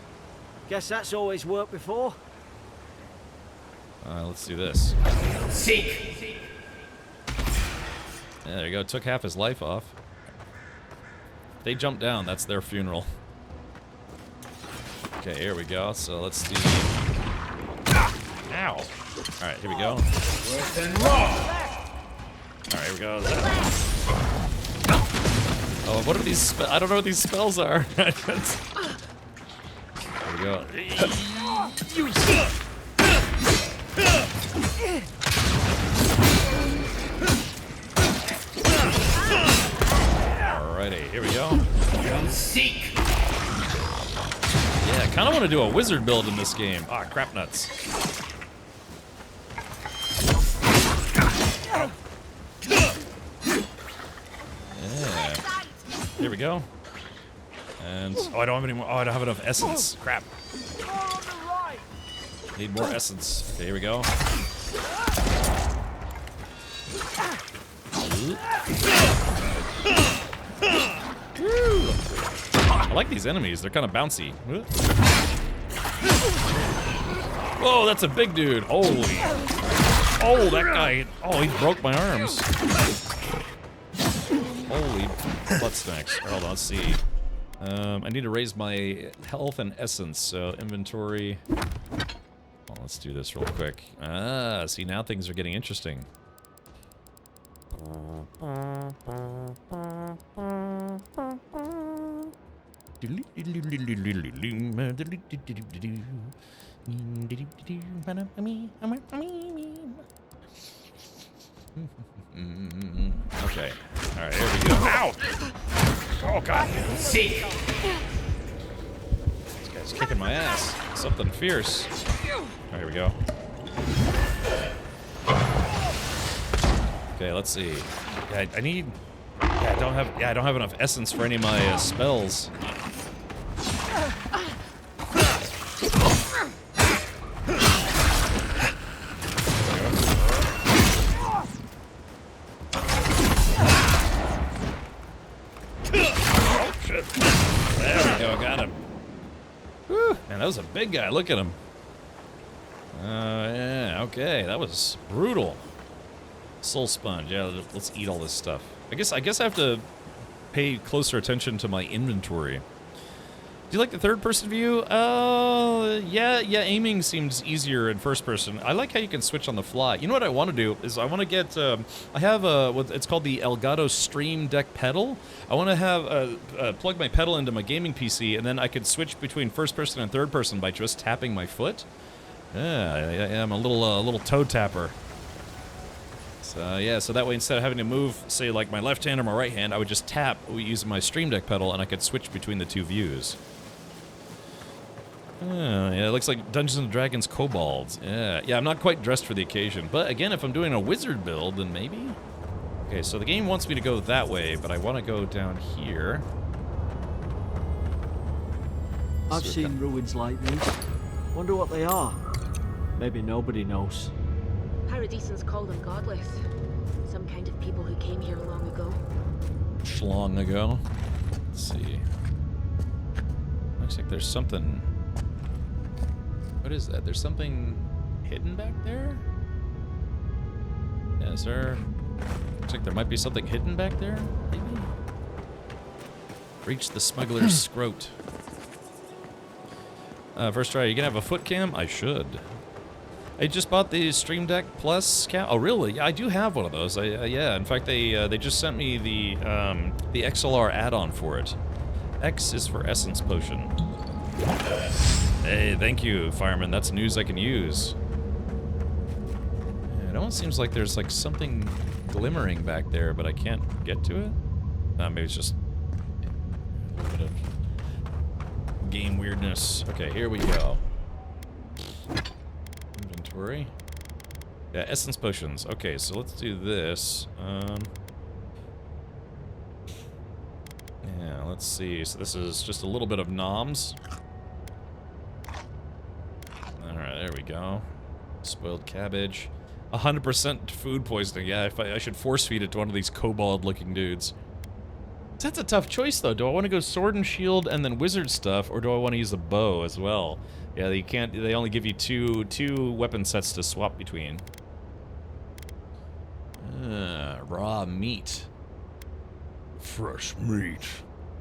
Guess that's always worked before. Let's do this. Seek. Yeah, there you go. Took half his life off. They jump down. That's their funeral. Okay, here we go. So let's do... Ow! Alright, here we go. Alright, here we go. Oh, what are these I don't know what these spells are. There we go. Alrighty, here we go. Seek. Yeah, I kind of want to do a wizard build in this game. Ah, crap nuts. Yeah. Here we go. And oh, I don't have any more. Oh, I don't have enough essence. Crap. Need more essence. Okay, here we go. I like these enemies. They're kind of bouncy. Whoa, that's a big dude. Holy. Oh, that guy. Oh, he broke my arms. Holy butt snacks. Hold on, let's see. I need to raise my health and essence, so inventory. Well, let's do this real quick. Ah, see, now things are getting interesting. Okay. Alright, here we go. Ow! Oh, God. Seek. This guy's kicking my ass. Something fierce. Alright, here we go. Okay, let's see. Yeah, I need... Yeah, I don't have enough essence for any of my spells. There we go, got him. Whew, man, that was a big guy. Look at him. Yeah, okay, that was brutal. Soul sponge. Yeah, let's eat all this stuff. I guess I have to pay closer attention to my inventory. Do you like the third-person view? Yeah, aiming seems easier in first person. I like how you can switch on the fly. You know what I want to do is I want to get, I have what it's called the Elgato Stream Deck pedal. I want to have, plug my pedal into my gaming PC, and then I could switch between first person and third person by just tapping my foot. Yeah, I'm a little toe tapper. So yeah, so that way instead of having to move, say like my left hand or my right hand, I would just tap using my Stream Deck pedal, and I could switch between the two views. Yeah, it looks like Dungeons and Dragons kobolds. Yeah, I'm not quite dressed for the occasion, but again, if I'm doing a wizard build, then maybe. Okay, so the game wants me to go that way, but I want to go down here. I've seen ruins like these. Wonder what they are. Maybe nobody knows. Paradisans call them godless. Some kind of people who came here long ago. Schlong ago. Let's see. Looks like there's something... What is that? There's something hidden back there? Yeah, is there... Looks like there might be something hidden back there, maybe? Reach the smuggler's scrote. First try, you gonna have a foot cam? I should. I just bought the Stream Deck Plus cam. Oh, really? Yeah, I do have one of those. Yeah, in fact, they just sent me the XLR add-on for it. X is for Essence Potion. Hey, thank you, Fireman. That's news I can use. Yeah, it almost seems like there's like something glimmering back there, but I can't get to it. Maybe it's just a little bit of game weirdness. Okay, here we go. Inventory. Yeah, Essence Potions. Okay, so let's do this. Yeah, let's see. So this is just a little bit of noms. Alright, there we go. Spoiled cabbage. 100% food poisoning. Yeah, if I should force feed it to one of these kobold-looking dudes. That's a tough choice, though. Do I want to go sword and shield and then wizard stuff, or do I want to use a bow as well? Yeah, you can't. They only give you two weapon sets to swap between. Raw meat. Fresh meat.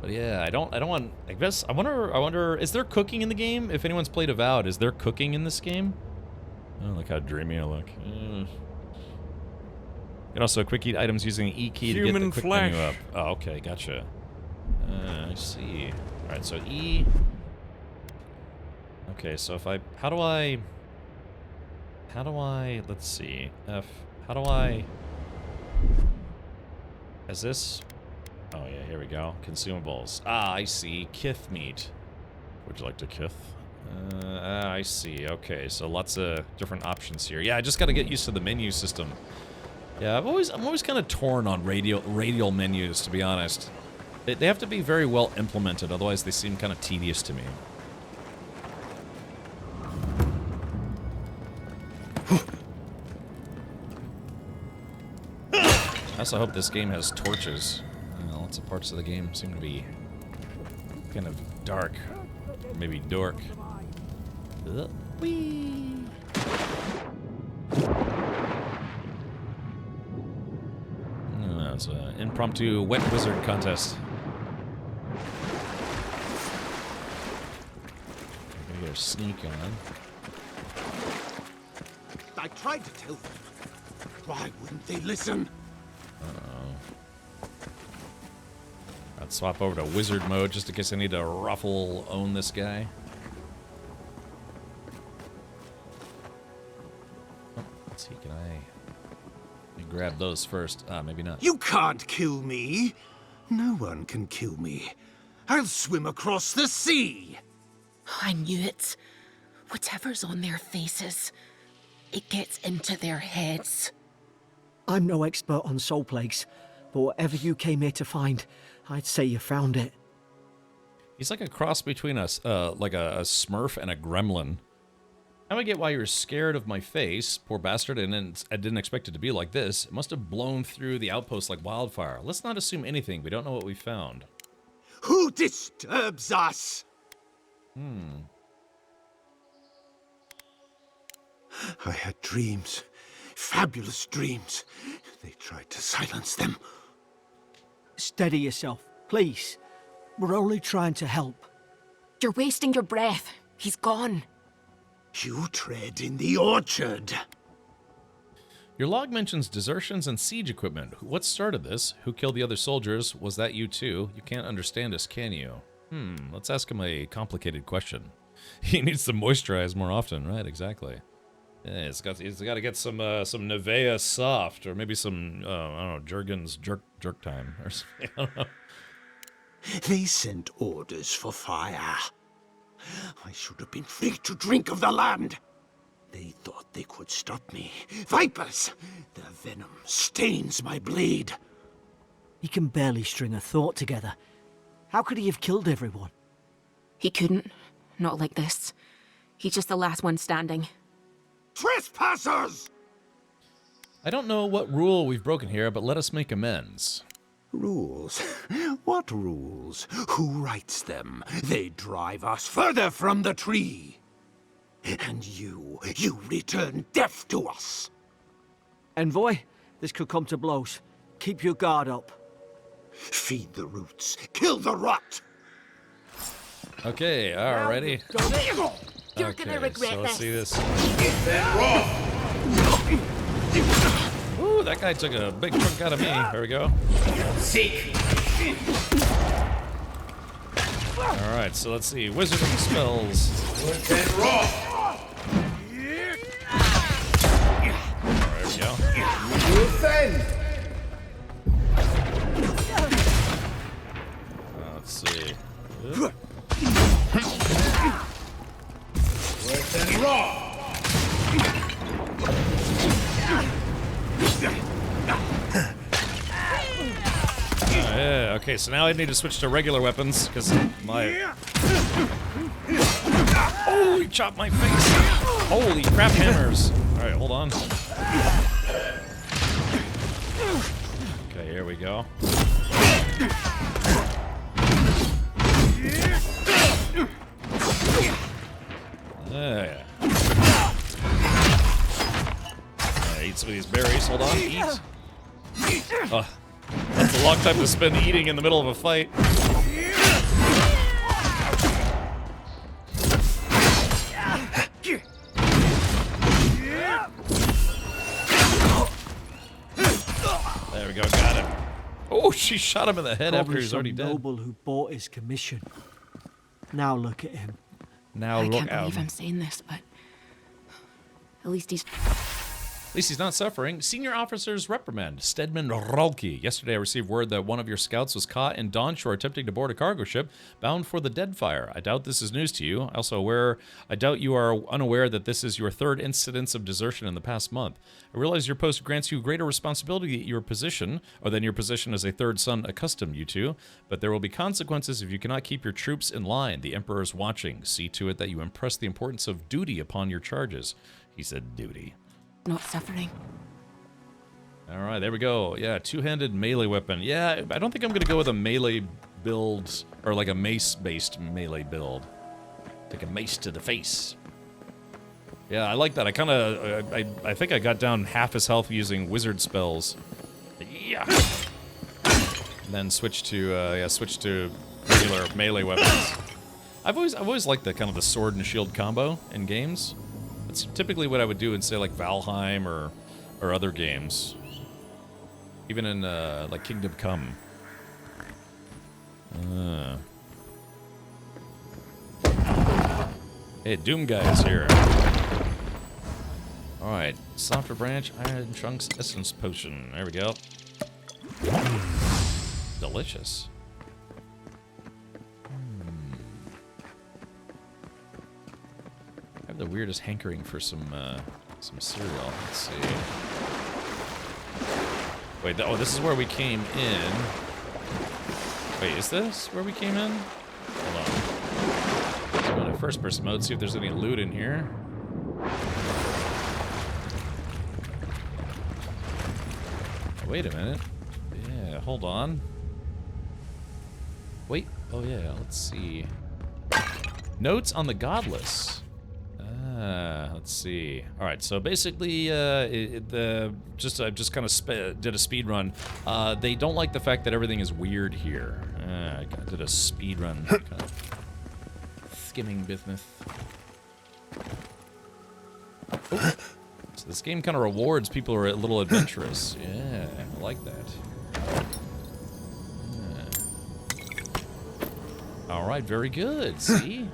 But yeah, I don't want. I guess I wonder. Is there cooking in the game? If anyone's played Avowed, is there cooking in this game? Oh, look how dreamy I look. You can also quick eat items using E key to get the quick menu up. Oh, okay, gotcha. I see. All right, so E. Okay, so if I, how do I? Let's see. F. How do I? Is this? Oh yeah, here we go. Consumables. Ah, I see. Kith meat. Would you like to kith? I see. Okay, so lots of different options here. Yeah, I just got to get used to the menu system. Yeah, I'm always kind of torn on radial menus, to be honest. They have to be very well implemented, otherwise they seem kind of tedious to me. I also hope this game has torches. Lots of parts of the game seem to be kind of dark, maybe dork. Whee! It's an impromptu wet wizard contest. I'm gonna get a sneak on. I tried to tell them. Why wouldn't they listen? I'd swap over to wizard mode just in case I need to own this guy. Oh, let's see, can I grab those first? Ah, maybe not. You can't kill me. No one can kill me. I'll swim across the sea. I knew it. Whatever's on their faces, it gets into their heads. I'm no expert on soul plagues, but whatever you came here to find, I'd say you found it. He's like a cross between us, like a Smurf and a gremlin. Now I get why you're scared of my face, poor bastard, and I didn't expect it to be like this. It must have blown through the outpost like wildfire. Let's not assume anything. We don't know what we found. Who disturbs us? I had dreams. Fabulous dreams. They tried to silence them. Steady yourself, please. We're only trying to help. You're wasting your breath. He's gone. You tread in the orchard. Your log mentions desertions and siege equipment. What started this? Who killed the other soldiers? Was that you too? You can't understand us, can you? Let's ask him a complicated question. He needs to moisturize more often, right? Exactly. Yeah, he's got to get some Nivea soft, or maybe some I don't know, Jergens jerk time or something. I don't know. They sent orders for fire. I should have been free to drink of the land. They thought they could stop me. Vipers! Their venom stains my blade. He can barely string a thought together. How could he have killed everyone? He couldn't. Not like this. He's just the last one standing. Trespassers! I don't know what rule we've broken here, but let us make amends. Rules? What rules? Who writes them? They drive us further from the tree. And you return death to us. Envoy, this could come to blows. Keep your guard up. Feed the roots. Kill the rot. Okay, alrighty. You're gonna regret so let's see this. Get them raw. Ooh, that guy took a big chunk out of me. There we go. Seek. Alright, so let's see. Wizarding spells. Get them raw. There we go. Let's see. Get them raw. Yeah, okay, so now I need to switch to regular weapons, because my... Oh, he chopped my face! Holy crap hammers! Alright, hold on. Okay, here we go. Yeah. Eat some of these berries. Hold on. Eat. That's a long time to spend eating in the middle of a fight. There we go. Got him. Oh, she shot him in the head after he's already dead. Noble who bought his commission. Now look at him. Now I look can't out. believe I'm saying this, but at least he's not suffering. Senior officers reprimand Stedman Rolke. Yesterday I received word that one of your scouts was caught in Dawnshore attempting to board a cargo ship bound for the Deadfire. I doubt this is news to you. I doubt you are unaware that this is your third incidence of desertion in the past month. I realize your post grants you greater responsibility at your position, or than your position as a third son accustomed you to, but there will be consequences if you cannot keep your troops in line. The Emperor is watching. See to it that you impress the importance of duty upon your charges. He said duty. not suffering. All right, there we go. Yeah, two-handed melee weapon. Yeah, I don't think I'm going to go with a melee build, or like a mace-based melee build. Take a mace to the face. Yeah, I like that. I kind of, I think I got down half his health using wizard spells. Yeah. And then switch to regular melee weapons. I've always liked the kind of the sword and shield combo in games. That's typically what I would do in, say, like Valheim or other games. Even in like Kingdom Come. Hey, Doom guy is here. Alright, Softer Branch, Iron Chunks, Essence Potion. There we go. Delicious. I have the weirdest hankering for some cereal. Let's see. Wait, oh, this is where we came in. Wait, is this where we came in? Hold on. Let's go to first person mode, see if there's any loot in here. Wait a minute. Yeah, hold on. Wait, oh yeah, let's see. Notes on the Godless. Let's see. All right, so basically, I just kind of did a speed run. They don't like the fact that everything is weird here. I did a speed run, kind of skimming business. Oh. So this game kind of rewards people who are a little adventurous. Yeah, I like that. Yeah. All right, very good. See.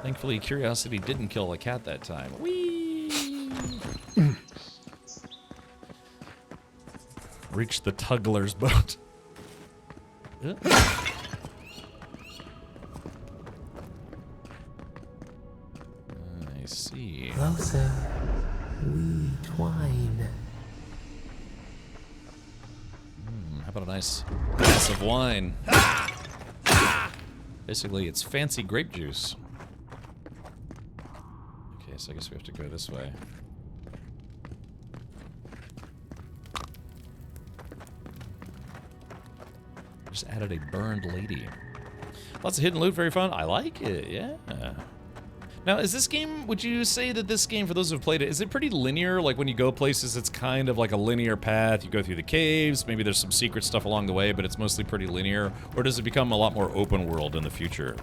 Thankfully, curiosity didn't kill the cat that time. Whee! Reached the Tuggler's boat. I see. Closer, we twine. How about a nice glass of wine? Basically, it's fancy grape juice. So I guess we have to go this way. Just added a burned lady. Lots of hidden loot, very fun. I like it, yeah. Now, is this game, would you say that this game, for those who've played it, is it pretty linear? Like when you go places, it's kind of like a linear path. You go through the caves, maybe there's some secret stuff along the way, but it's mostly pretty linear. Or does it become a lot more open world in the future?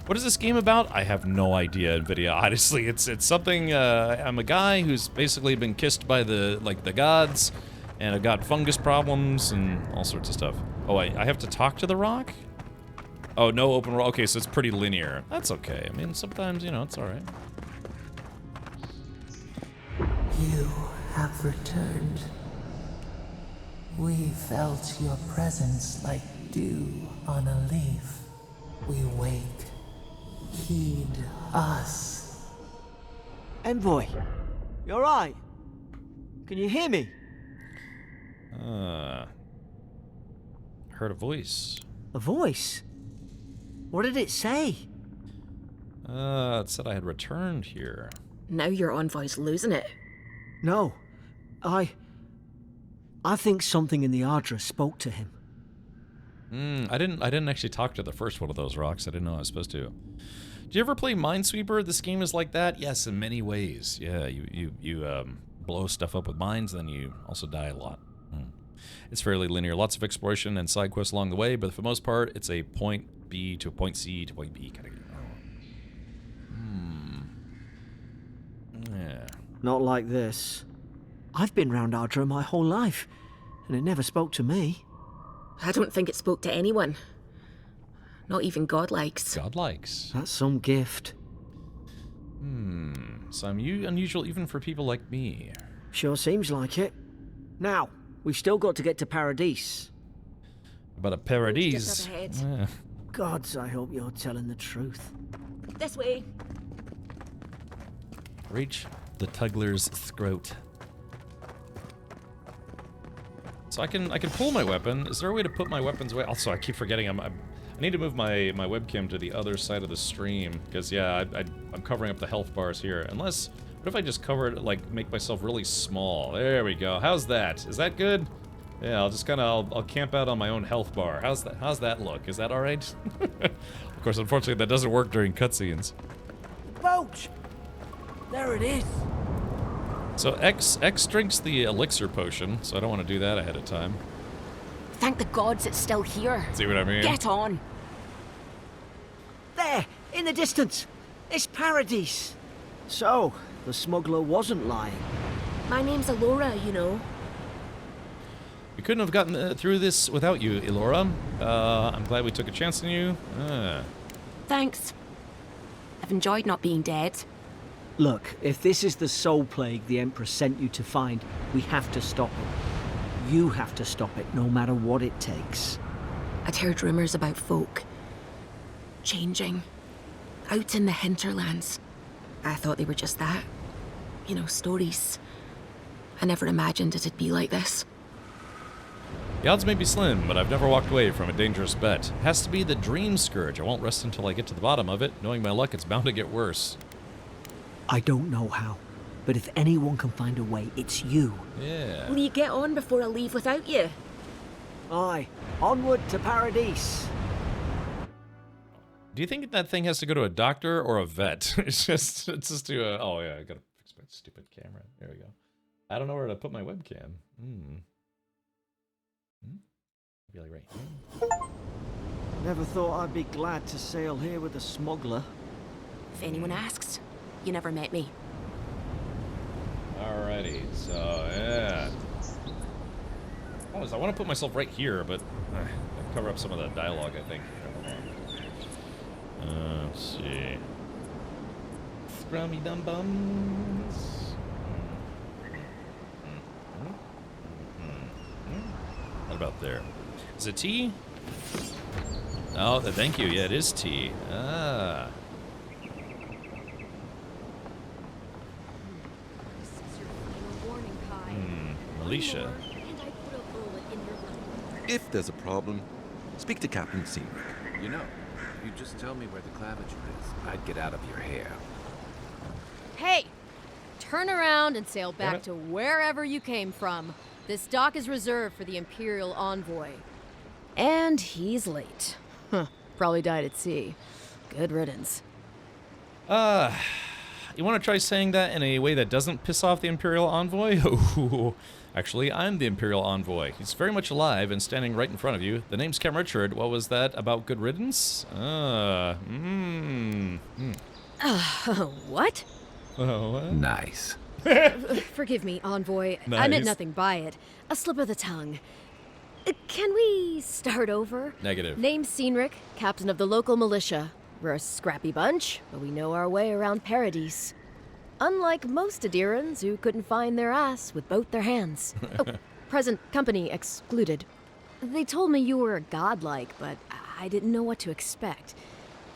What is this game about? I have no idea, NVIDIA. Honestly, it's something. I'm a guy who's basically been kissed by the gods, and I've got fungus problems and all sorts of stuff. Oh, I have to talk to the rock? Oh, no open world. Okay, so it's pretty linear. That's okay. I mean, sometimes, you know, it's all right. You have returned. We felt your presence like dew on a leaf. We wake. Heed us. Envoy, you alright? Can you hear me? Heard a voice. A voice? What did it say? It said I had returned here. Now your envoy's losing it. No. I think something in the Ardra spoke to him. I didn't actually talk to the first one of those rocks. I didn't know I was supposed to. Do you ever play Minesweeper? This game is like that? Yes, in many ways. Yeah, you blow stuff up with mines, then you also die a lot. It's fairly linear. Lots of exploration and side quests along the way, but for the most part, it's a point B to a point C to point B kind of game. Yeah. Not like this. I've been round Ardra my whole life, and it never spoke to me. I don't think it spoke to anyone. Not even godlikes. Godlikes? That's some gift. Some unusual even for people like me. Sure seems like it. Now, we've still got to get to Paradise. But a Paradise... Just up ahead. Gods, I hope you're telling the truth. This way. Reach the Tuggler's throat. So I can pull my weapon. Is there a way to put my weapons away? Also, I keep forgetting I need to move my webcam to the other side of the stream because yeah, I'm covering up the health bars here. Unless, what if I just cover it, like make myself really small? There we go. How's that? Is that good? Yeah, I'll just kind of I'll camp out on my own health bar. How's that look? Is that all right? Of course, unfortunately, that doesn't work during cutscenes. Boat! There it is. So X drinks the elixir potion, so I don't want to do that ahead of time. Thank the gods it's still here. See what I mean? Get on. There, in the distance. It's Paradise. So, the smuggler wasn't lying. My name's Alora, you know. We couldn't have gotten through this without you, Elora. I'm glad we took a chance on you. Thanks. I've enjoyed not being dead. Look, if this is the soul plague the Emperor sent you to find, we have to stop it. You have to stop it, no matter what it takes. I'd heard rumors about folk changing out in the hinterlands. I thought they were just that. You know, stories. I never imagined it'd be like this. The odds may be slim, but I've never walked away from a dangerous bet. Has to be the Dream Scourge. I won't rest until I get to the bottom of it. Knowing my luck, it's bound to get worse. I don't know how, but if anyone can find a way, it's you. Yeah. Will you get on before I leave without you? Aye. Onward to Paradise. Do you think that thing has to go to a doctor or a vet? it's just to a... Oh, yeah, I gotta fix my stupid camera. There we go. I don't know where to put my webcam. Be like right here. Never thought I'd be glad to sail here with a smuggler. If anyone asks, you never met me. Alrighty, so yeah. I want to put myself right here, but cover up some of the dialogue, I think. Let's see. Scrummy dum bums. What about there? Is it tea? Oh, thank you. Yeah, it is tea. Ah. Alicia. If there's a problem, speak to Captain Seamrick. You know, if you just tell me where the claviture is, I'd get out of your hair. Hey! Turn around and sail back to wherever you came from. This dock is reserved for the Imperial Envoy. And he's late. Huh. Probably died at sea. Good riddance. You want to try saying that in a way that doesn't piss off the Imperial Envoy? Ooh. Actually, I'm the Imperial Envoy. He's very much alive and standing right in front of you. The name's Cam Richard. What was that about good riddance? What? What? Nice. Forgive me, Envoy. Nice. I meant nothing by it. A slip of the tongue. Can we start over? Negative. Name's Seanric, captain of the local militia. We're a scrappy bunch, but we know our way around Paradise. Unlike most Adirans who couldn't find their ass with both their hands. Oh, present company excluded. They told me you were godlike, but I didn't know what to expect.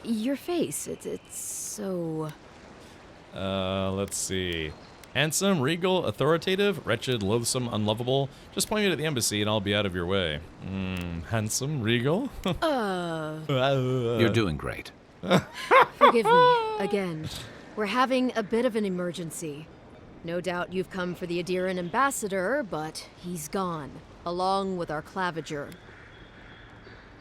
Your face, it's so... Let's see. Handsome, regal, authoritative, wretched, loathsome, unlovable. Just point me to the embassy and I'll be out of your way. Handsome, regal? You're doing great. Forgive me, again. We're having a bit of an emergency. No doubt you've come for the Adiran ambassador, but he's gone, along with our claviger.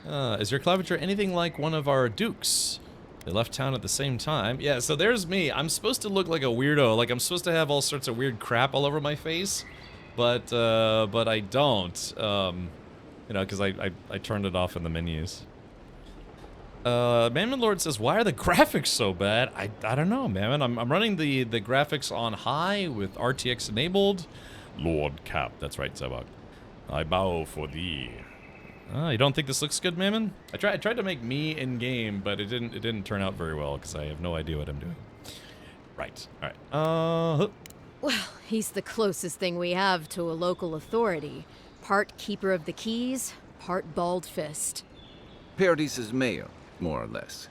Is your claviger anything like one of our dukes? They left town at the same time. Yeah, so there's me. I'm supposed to look like a weirdo. Like, I'm supposed to have all sorts of weird crap all over my face. But I don't. You know, because I turned it off in the menus. Mammon Lord says, why are the graphics so bad? I don't know, Mammon. I'm running the graphics on high with RTX enabled. Lord Cap, that's right, Zabak. I bow for thee. You don't think this looks good, Mammon? I tried to make me in game, but it didn't turn out very well because I have no idea what I'm doing. Right. All right. Well, he's the closest thing we have to a local authority. Part keeper of the keys, part bald fist. Paradis' mayor, more or less.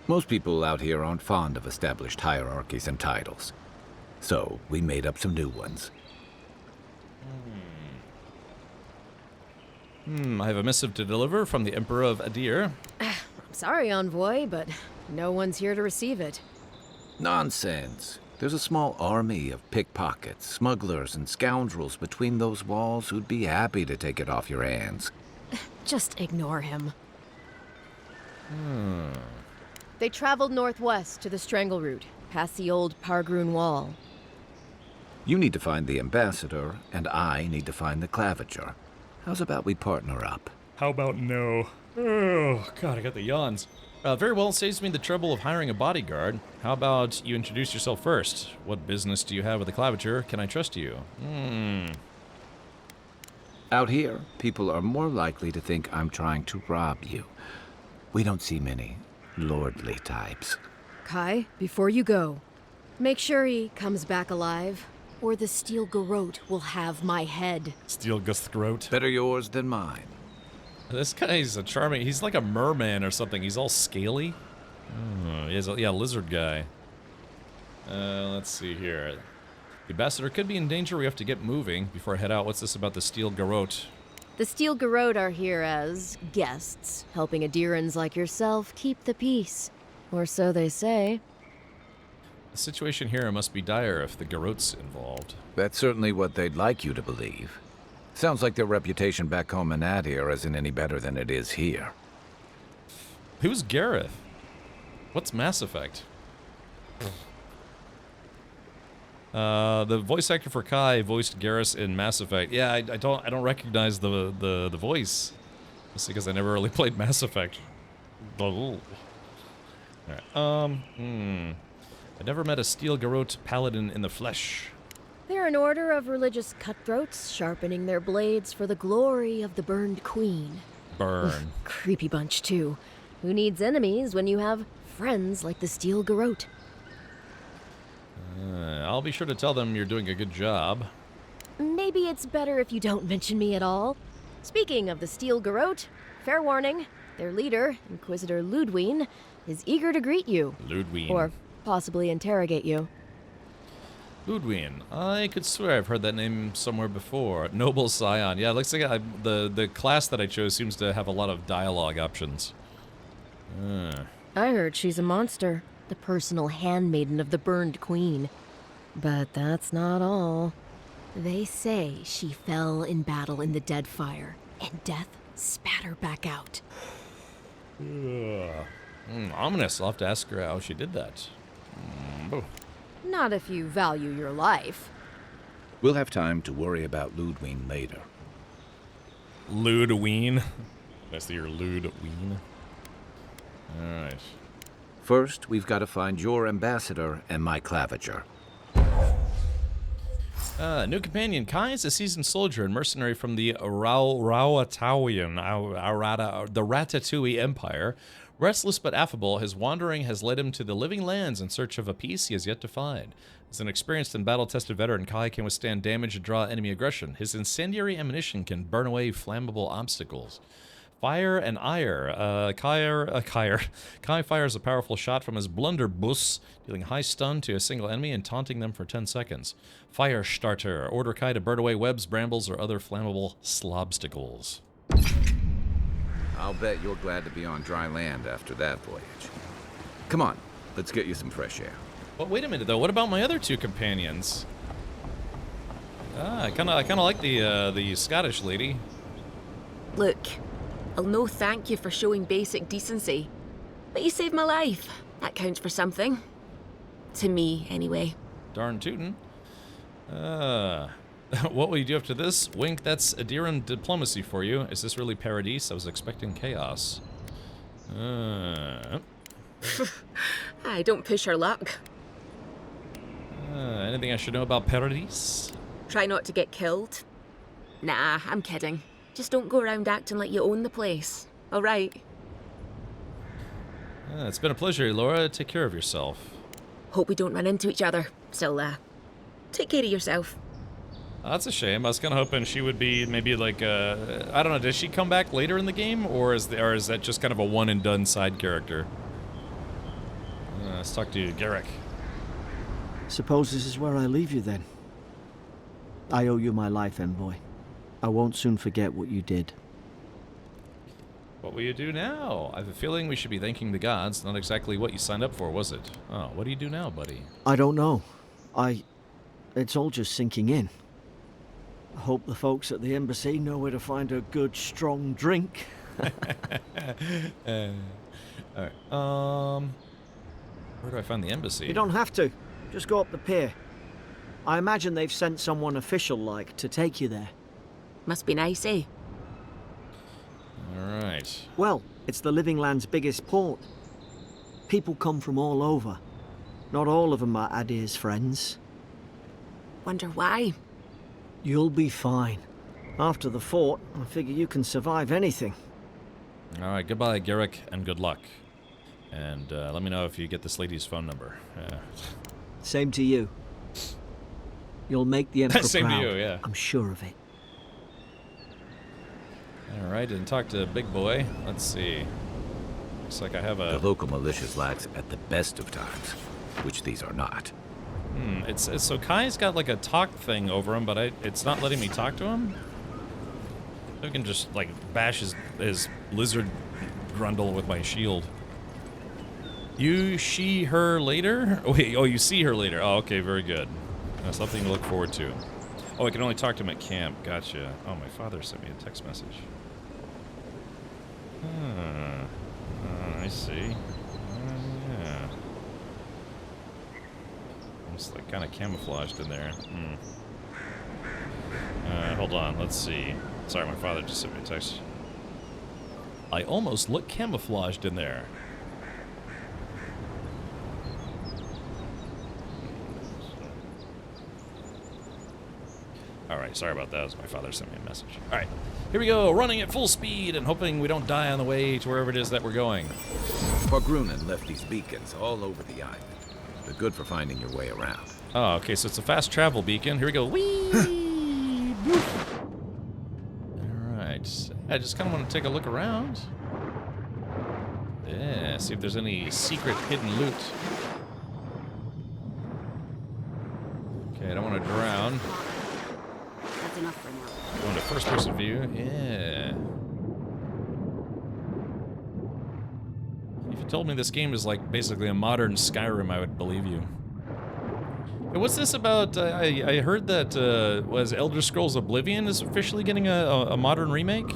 Most people out here aren't fond of established hierarchies and titles. So, we made up some new ones. I have a missive to deliver from the Emperor of Adir. I'm sorry, Envoy, but no one's here to receive it. Nonsense. There's a small army of pickpockets, smugglers, and scoundrels between those walls who'd be happy to take it off your hands. Just ignore him. They traveled northwest to the Strangle Route, past the old Pargroon Wall. You need to find the ambassador, and I need to find the claviger. How's about we partner up? How about no? Oh, God, I got the yawns. Very well, it saves me the trouble of hiring a bodyguard. How about you introduce yourself first? What business do you have with the claviger? Can I trust you? Out here, people are more likely to think I'm trying to rob you. We don't see many lordly types. Kai, before you go, make sure he comes back alive, or the Steel Garrote will have my head. Steel Garrote? Better yours than mine. This guy's a charming... He's like a merman or something. He's all scaly. He's a lizard guy. Let's see here. The ambassador could be in danger. We have to get moving before I head out. What's this about the Steel Garrote? The Steel Garrote are here as guests, helping Adirans like yourself keep the peace. Or so they say. The situation here must be dire if the Garrote's involved. That's certainly what they'd like you to believe. Sounds like their reputation back home in Adir isn't any better than it is here. Who's Gareth? What's Mass Effect? The voice actor for Kai voiced Garrus in Mass Effect. Yeah, I don't recognize the voice. Just because I never really played Mass Effect. All right. I never met a Steel Garrote paladin in the flesh. They're an order of religious cutthroats, sharpening their blades for the glory of the burned queen. Burn. Creepy bunch, too. Who needs enemies when you have friends like the Steel Garrote? I'll be sure to tell them you're doing a good job. Maybe it's better if you don't mention me at all. Speaking of the Steel Garrote, fair warning, their leader, Inquisitor Ludwine, is eager to greet you. Ludwine. Or possibly interrogate you. Ludwine. I could swear I've heard that name somewhere before. Noble Scion. Yeah, it looks like the class that I chose seems to have a lot of dialogue options. I heard she's a monster. The personal handmaiden of the burned queen. But that's not all. They say she fell in battle in the Deadfire, and death spat her back out. Ominous. I'll have to ask her how she did that. Not if you value your life. We'll have time to worry about Ludwine later. Ludwine? I see your Ludwine. Alright. First, we've got to find your ambassador and my claviger. New companion. Kai is a seasoned soldier and mercenary from the Ratatouille Empire. Restless but affable, his wandering has led him to the living lands in search of a peace he has yet to find. As an experienced and battle-tested veteran, Kai can withstand damage and draw enemy aggression. His incendiary ammunition can burn away flammable obstacles. Fire and ire. Kai fires a powerful shot from his blunderbuss, dealing high stun to a single enemy and taunting them for 10 seconds. Fire starter. Order Kai to burn away webs, brambles, or other flammable slobstacles. I'll bet you're glad to be on dry land after that voyage. Come on, let's get you some fresh air. But wait a minute, though. What about my other 2 companions? I kind of like the Scottish lady. Look, I'll no thank you for showing basic decency, but you saved my life. That counts for something. To me, anyway. Darn tootin'. What will you do after this? Wink, that's Adiran diplomacy for you. Is this really Paradise? I was expecting chaos. I don't push our luck. Anything I should know about Paradise? Try not to get killed. Nah, I'm kidding. Just don't go around acting like you own the place. All right? It's been a pleasure, Laura. Take care of yourself. Hope we don't run into each other. Still, take care of yourself. That's a shame. I was kind of hoping she would be maybe like, I don't know, does she come back later in the game? Or is that just kind of a one-and-done side character? Let's talk to Garrick. Suppose this is where I leave you then. I owe you my life, Envoy. I won't soon forget what you did. What will you do now? I have a feeling we should be thanking the gods. Not exactly what you signed up for, was it? Oh, what do you do now, buddy? I don't know. It's all just sinking in. I hope the folks at the embassy know where to find a good, strong drink. Alright, where do I find the embassy? You don't have to. Just go up the pier. I imagine they've sent someone official-like to take you there. Must be nice, eh? Alright. Well, it's the Living Land's biggest port. People come from all over. Not all of them are Adir's friends. Wonder why? You'll be fine. After the fort, I figure you can survive anything. Alright, goodbye, Garrick, and good luck. And let me know if you get this lady's phone number. Same to you. You'll make the Emperor Same proud. to you, yeah. I'm sure of it. Alright, and talk to Big Boy. Let's see. Looks like I have a... The local militia's lax at the best of times, which these are not. It's so Kai's got like a talk thing over him, but it's not letting me talk to him. I can just like bash his lizard grundle with my shield. You, she, her later? Oh, wait, you see her later. Oh, okay, very good. Something to look forward to. Oh, I can only talk to him at camp. Gotcha. Oh, my father sent me a text message. I see. Yeah. It's like kind of camouflaged in there. Hold on, let's see. Sorry, my father just sent me a text. I almost look camouflaged in there. Alright, sorry about that. My father sent me a message. Alright, here we go, running at full speed and hoping we don't die on the way to wherever it is that we're going. Pogrunen left these beacons all over the island. They're good for finding your way around. Oh, okay, so it's a fast travel beacon. Here we go. Whee! Alright, I just kind of want to take a look around. Yeah, see if there's any secret hidden loot. Okay, I don't want to drown. That's enough for now. Going to first-person view. Yeah. If you told me this game is like basically a modern Skyrim, I would believe you. Hey, what's this about? I heard that was Elder Scrolls Oblivion is officially getting a modern remake.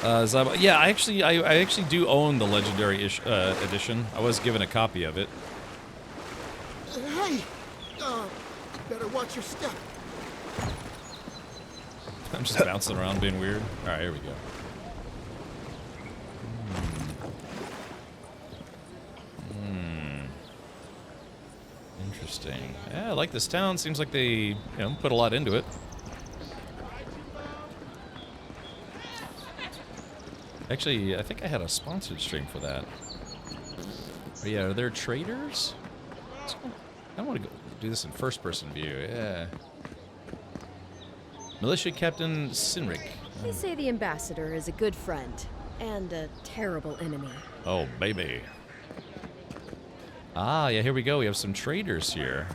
Yeah, I actually do own the Legendary edition. I was given a copy of it. Hey, better watch your step. I'm just bouncing around being weird. All right, here we go. Interesting. Yeah, I like this town. Seems like they, put a lot into it. Actually, I think I had a sponsored stream for that. But yeah, are there traders? I want to go do this in first-person view. Yeah. Militia Captain Sinric. They say the ambassador is a good friend and a terrible enemy. Oh, baby. Ah, yeah, here we go. We have some traders here.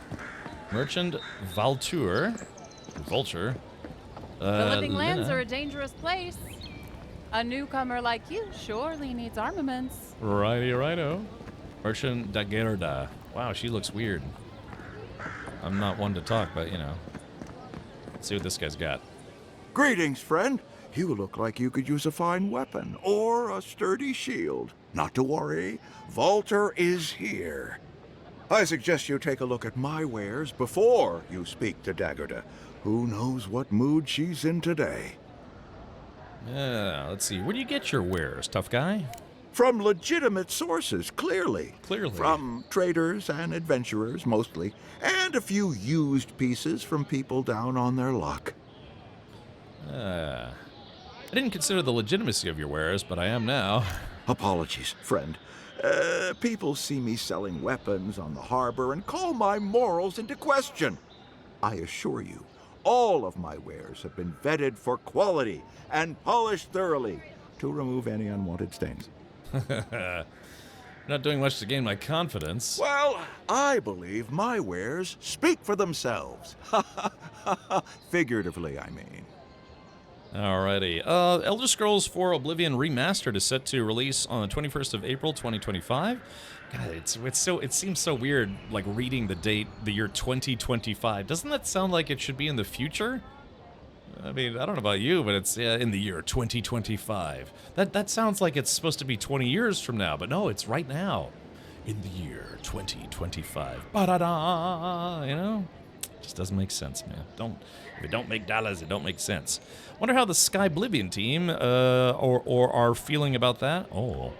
Merchant Vulture. The Living Lands are a dangerous place. A newcomer like you surely needs armaments. Righty, righto. Merchant Dagerda. Wow, she looks weird. I'm not one to talk, but you know. Let's see what this guy's got. Greetings, friend. You look like you could use a fine weapon or a sturdy shield. Not to worry, Volter is here. I suggest you take a look at my wares before you speak to Dagerda. Who knows what mood she's in today? Yeah, let's see. Where do you get your wares, tough guy? From legitimate sources, clearly. Clearly. From traders and adventurers, mostly. And a few used pieces from people down on their luck. I didn't consider the legitimacy of your wares, but I am now. Apologies, friend. People see me selling weapons on the harbor and call my morals into question. I assure you, all of my wares have been vetted for quality and polished thoroughly to remove any unwanted stains. Not doing much to gain my confidence. Well, I believe my wares speak for themselves. Figuratively, I mean. Alrighty. Elder Scrolls 4 Oblivion Remastered is set to release on the 21st of April, 2025. God, it seems so weird, like, reading the date, the year 2025. Doesn't that sound like it should be in the future? I mean, I don't know about you, but it's in the year 2025. That sounds like it's supposed to be 20 years from now, but no, it's right now. In the year 2025. Ba-da-da! You know? Just doesn't make sense, man. If it don't make dollars, it don't make sense. Wonder how the Skyblivion team or are feeling about that. Oh.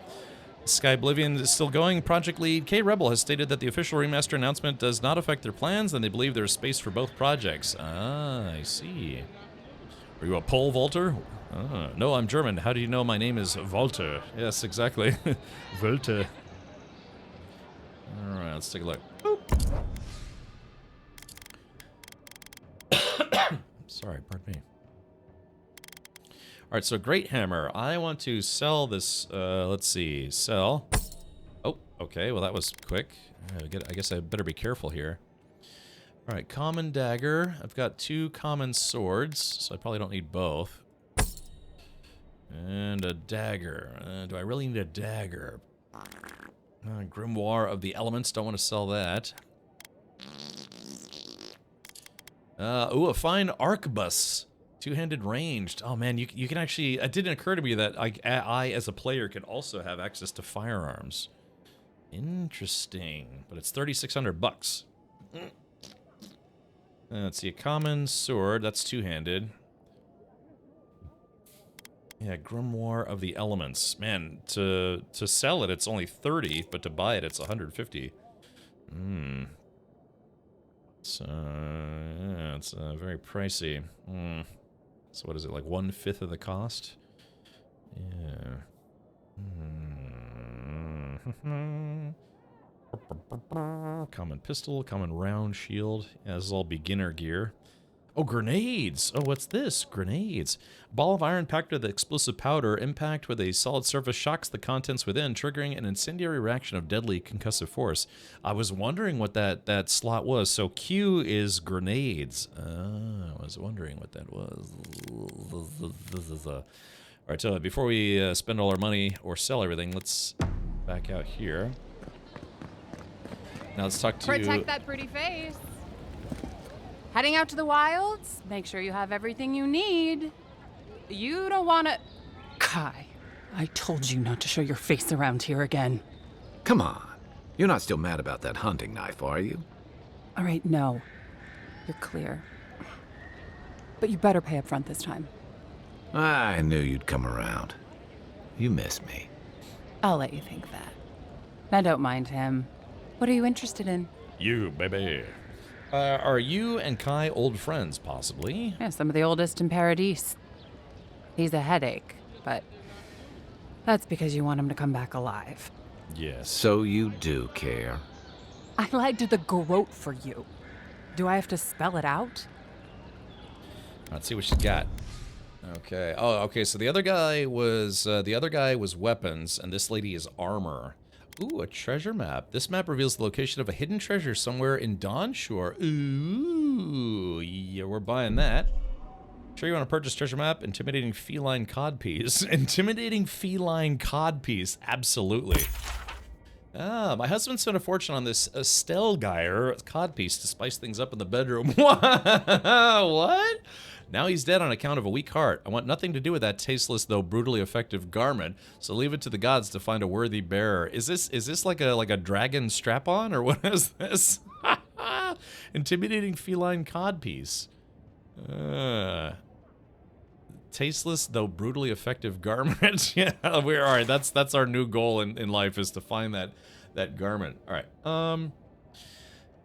Skyblivion is still going. Project lead K-Rebel has stated that the official remaster announcement does not affect their plans, and they believe there is space for both projects. Ah, I see. Are you a Pole Volter? No, I'm German. How do you know my name is Volter? Yes, exactly. Volter. Alright, let's take a look. Boop. Sorry, pardon me. Alright, so Great Hammer. I want to sell this, let's see, sell. Oh, okay, well that was quick. I guess I better be careful here. Alright, common dagger. I've got 2 common swords, so I probably don't need both. And a dagger. Do I really need a dagger? Grimoire of the Elements, don't want to sell that. Ooh, a fine arquebus. 2-handed ranged. Oh man, you can actually... It didn't occur to me that I, as a player, can also have access to firearms. Interesting. But it's 3,600 bucks. Let's see, a common sword. That's 2-handed. Yeah, Grimoire of the Elements. Man, to sell it, it's only 30, but to buy it, it's 150. Yeah, it's very pricey. So what is it, like 1/5 of the cost? Yeah. Common pistol, common round shield. Yeah, this is all beginner gear. Oh, grenades! Oh, what's this? Grenades. Ball of iron packed with explosive powder. Impact with a solid surface shocks the contents within, triggering an incendiary reaction of deadly concussive force. I was wondering what that slot was. So Q is grenades. I was wondering what that was. Alright, so before we spend all our money or sell everything, let's back out here. Now let's talk to... Protect that pretty face. Heading out to the wilds, make sure you have everything you need. You don't want to... Kai, I told you not to show your face around here again. Come on. You're not still mad about that hunting knife, are you? All right, no. You're clear. But you better pay up front this time. I knew you'd come around. You miss me. I'll let you think that. Now don't mind him. What are you interested in? You, baby. Are you and Kai old friends, possibly? Yeah, some of the oldest in Paradise. He's a headache, but that's because you want him to come back alive. Yes. So you do care. I lied to the garrote for you. Do I have to spell it out? Let's see what she's got. Okay. Oh, okay. So the other guy was weapons, and this lady is armor. Ooh, a treasure map. This map reveals the location of a hidden treasure somewhere in Dawnshore. Ooh, yeah, we're buying that. Sure you want to purchase treasure map? Intimidating feline codpiece. Intimidating feline codpiece. Absolutely. Ah, my husband spent a fortune on this Stelgeir codpiece to spice things up in the bedroom. What? Now he's dead on account of a weak heart. I want nothing to do with that tasteless though brutally effective garment, so leave it to the gods to find a worthy bearer. Is this like a dragon strap-on, or what is this? Intimidating feline codpiece. Tasteless though brutally effective garment. Yeah, we're all right. That's our new goal in life, is to find that garment. All right.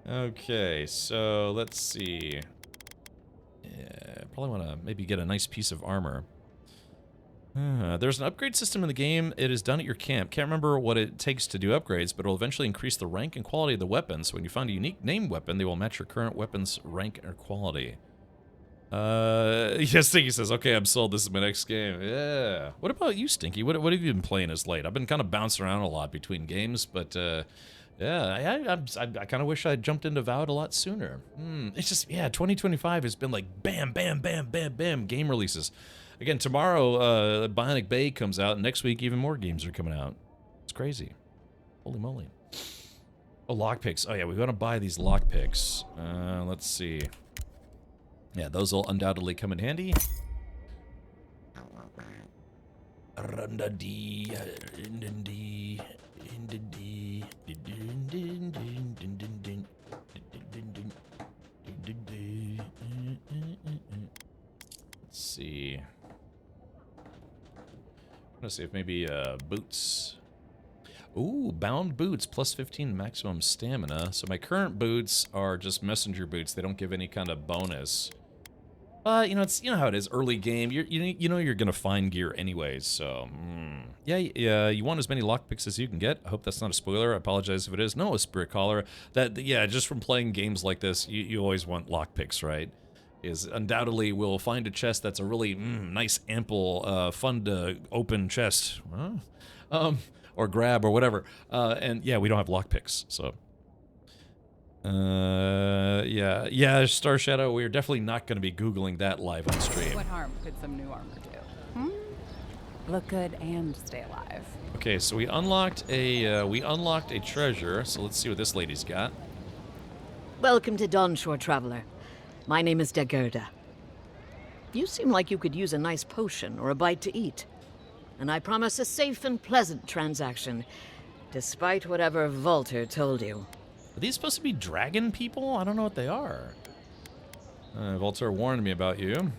Okay, so let's see. Yeah, probably want to maybe get a nice piece of armor. There's an upgrade system in the game. It is done at your camp. Can't remember what it takes to do upgrades, but it'll eventually increase the rank and quality of the weapons. So when you find a unique named weapon, they will match your current weapon's rank or quality. Yes, Stinky says, okay, I'm sold. This is my next game. Yeah. What about you, Stinky? What have you been playing as late? I've been kind of bouncing around a lot between games, but, yeah, I kind of wish I jumped into Avowed a lot sooner. It's just, yeah, 2025 has been like bam, bam, bam, bam, bam, game releases. Again, tomorrow, Bionic Bay comes out, and next week even more games are coming out. It's crazy. Holy moly. Oh, lockpicks. Oh, yeah, we want to buy these lockpicks. Let's see. Yeah, those will undoubtedly come in handy. Let's see. I'm gonna see if maybe boots. Ooh, bound boots, plus 15 maximum stamina. So my current boots are just messenger boots. They don't give any kind of bonus. You know, you know how it is, early game. You know you're gonna find gear anyways. So yeah, you want as many lockpicks as you can get. I hope that's not a spoiler. I apologize if it is. No, a spirit collar. Yeah, just from playing games like this, you always want lockpicks, right? Is undoubtedly we'll find a chest that's a really nice, ample, fun to open chest. Or grab or whatever. And yeah, we don't have lockpicks, so. Yeah, Star Shadow, we're definitely not going to be Googling that live on stream. What harm could some new armor do? Look good and stay alive. Okay, so we unlocked a treasure, so let's see what this lady's got. Welcome to Dawnshore, Traveler. My name is Dagerda. You seem like you could use a nice potion or a bite to eat. And I promise a safe and pleasant transaction, despite whatever Volter told you. Are these supposed to be dragon people? I don't know what they are. Volter warned me about you.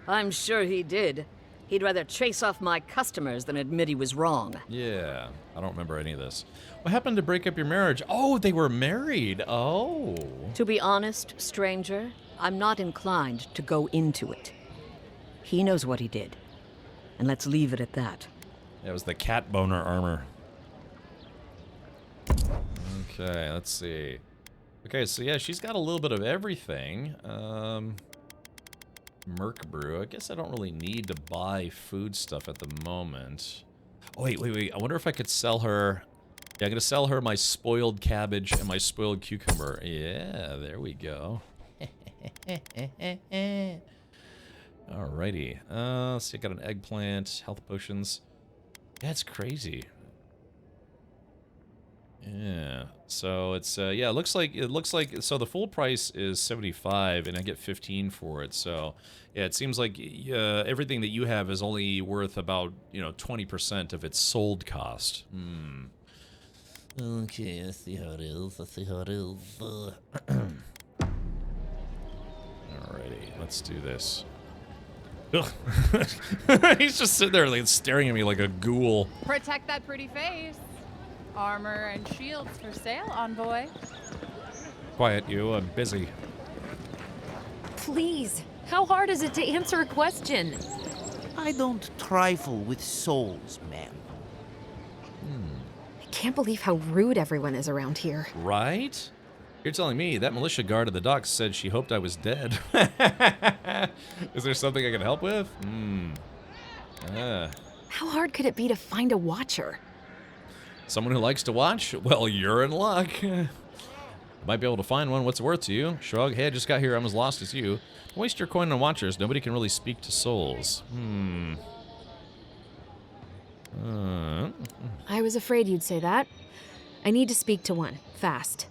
I'm sure he did. He'd rather chase off my customers than admit he was wrong. Yeah, I don't remember any of this. What happened to break up your marriage? Oh, they were married. Oh. To be honest, stranger, I'm not inclined to go into it. He knows what he did. And let's leave it at that. It was the cat boner armor. Okay, let's see. Okay, so yeah, she's got a little bit of everything. Merc brew. I guess I don't really need to buy food stuff at the moment. Oh, wait. I wonder if I could sell her. Yeah, I'm gonna sell her my spoiled cabbage and my spoiled cucumber. Yeah, there we go. Alrighty. Let's see, I got an eggplant, health potions. That's crazy. Yeah. So it's yeah, it looks like so the full price is 75 and I get 15 for it. So, yeah, it seems like everything that you have is only worth about, 20% of its sold cost. Okay, let's see how it is. Alrighty, let's do this. He's just sitting there like staring at me like a ghoul. Protect that pretty face. Armor and shields for sale, envoy. Quiet, you. I'm busy. Please, how hard is it to answer a question? I don't trifle with souls, ma'am. I can't believe how rude everyone is around here. Right? You're telling me that militia guard at the docks said she hoped I was dead. Is there something I can help with? How hard could it be to find a watcher? Someone who likes to watch? Well, you're in luck. Might be able to find one. What's it worth to you? Shrug. Hey, I just got here. I'm as lost as you. Don't waste your coin on watchers. Nobody can really speak to souls. I was afraid you'd say that. I need to speak to one, fast.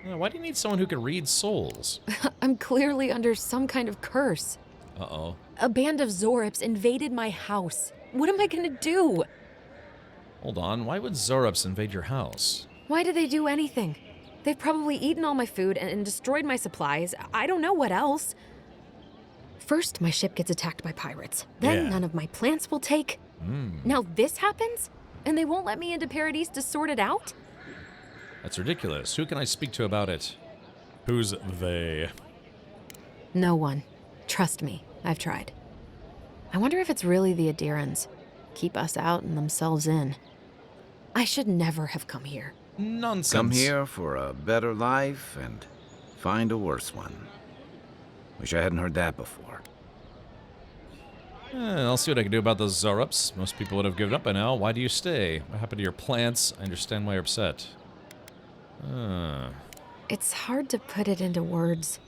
Why do you need someone who can read souls? I'm clearly under some kind of curse. Uh-oh. A band of Zorips invaded my house. What am I gonna do? Hold on, why would Zorips invade your house? Why did they do anything? They've probably eaten all my food and destroyed my supplies. I don't know what else. First, my ship gets attacked by pirates. Then none of my plants will take. Now this happens? And they won't let me into Paradise to sort it out? That's ridiculous. Who can I speak to about it? Who's they? No one. Trust me, I've tried. I wonder if it's really the Adirans. Keep us out and themselves in. I should never have come here. Nonsense. Come here for a better life and find a worse one. Wish I hadn't heard that before. I'll see what I can do about those Zorips. Most people would have given up by now. Why do you stay? What happened to your plants? I understand why you're upset. It's hard to put it into words.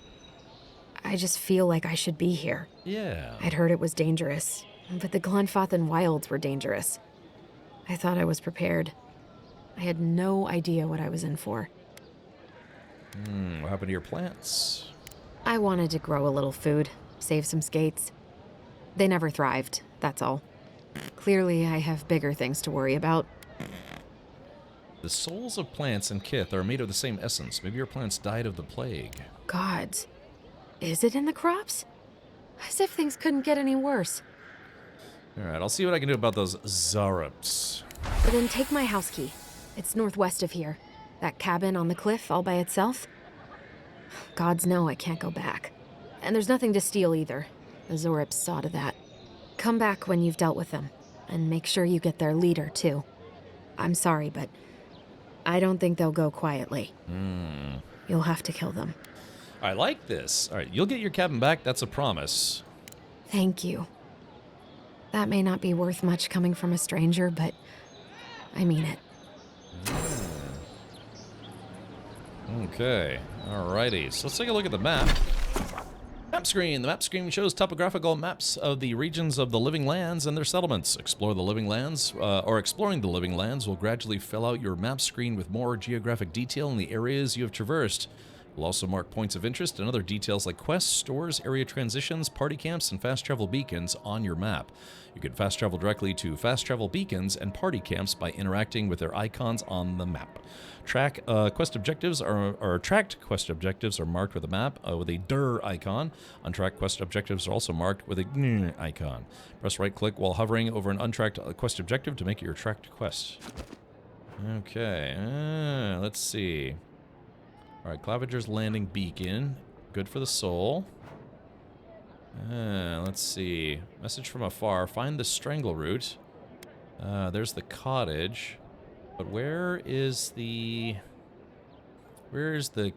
I just feel like I should be here. Yeah. I'd heard it was dangerous, but the Glenfathan wilds were dangerous. I thought I was prepared. I had no idea what I was in for. What happened to your plants? I wanted to grow a little food, save some skates. They never thrived, that's all. Clearly, I have bigger things to worry about. The souls of plants and kith are made of the same essence. Maybe your plants died of the plague. Gods. Is it in the crops? As if things couldn't get any worse. Alright, I'll see what I can do about those Zorips. But then take my house key. It's northwest of here. That cabin on the cliff all by itself. Gods know I can't go back. And there's nothing to steal either. The Zorips saw to that. Come back when you've dealt with them. And make sure you get their leader, too. I'm sorry, but I don't think they'll go quietly. You'll have to kill them. I like this. Alright, you'll get your cabin back. That's a promise. Thank you. That may not be worth much coming from a stranger, but I mean it. Okay, alrighty. So let's take a look at the map. Map screen. The map screen shows topographical maps of the regions of the living lands and their settlements. Explore the living lands, or exploring the living lands will gradually fill out your map screen with more geographic detail in the areas you have traversed. We'll also mark points of interest and other details like quests, stores, area transitions, party camps, and fast travel beacons on your map. You can fast travel directly to fast travel beacons and party camps by interacting with their icons on the map. Tracked quest objectives are marked with a map with a dir icon. Untracked quest objectives are also marked with a gn icon. Press right click while hovering over an untracked quest objective to make it your tracked quest. Okay, let's see. Alright, Claviger's Landing Beacon. Good for the soul. Let's see. Message from afar. Find the strangle root. There's the cottage. But where is the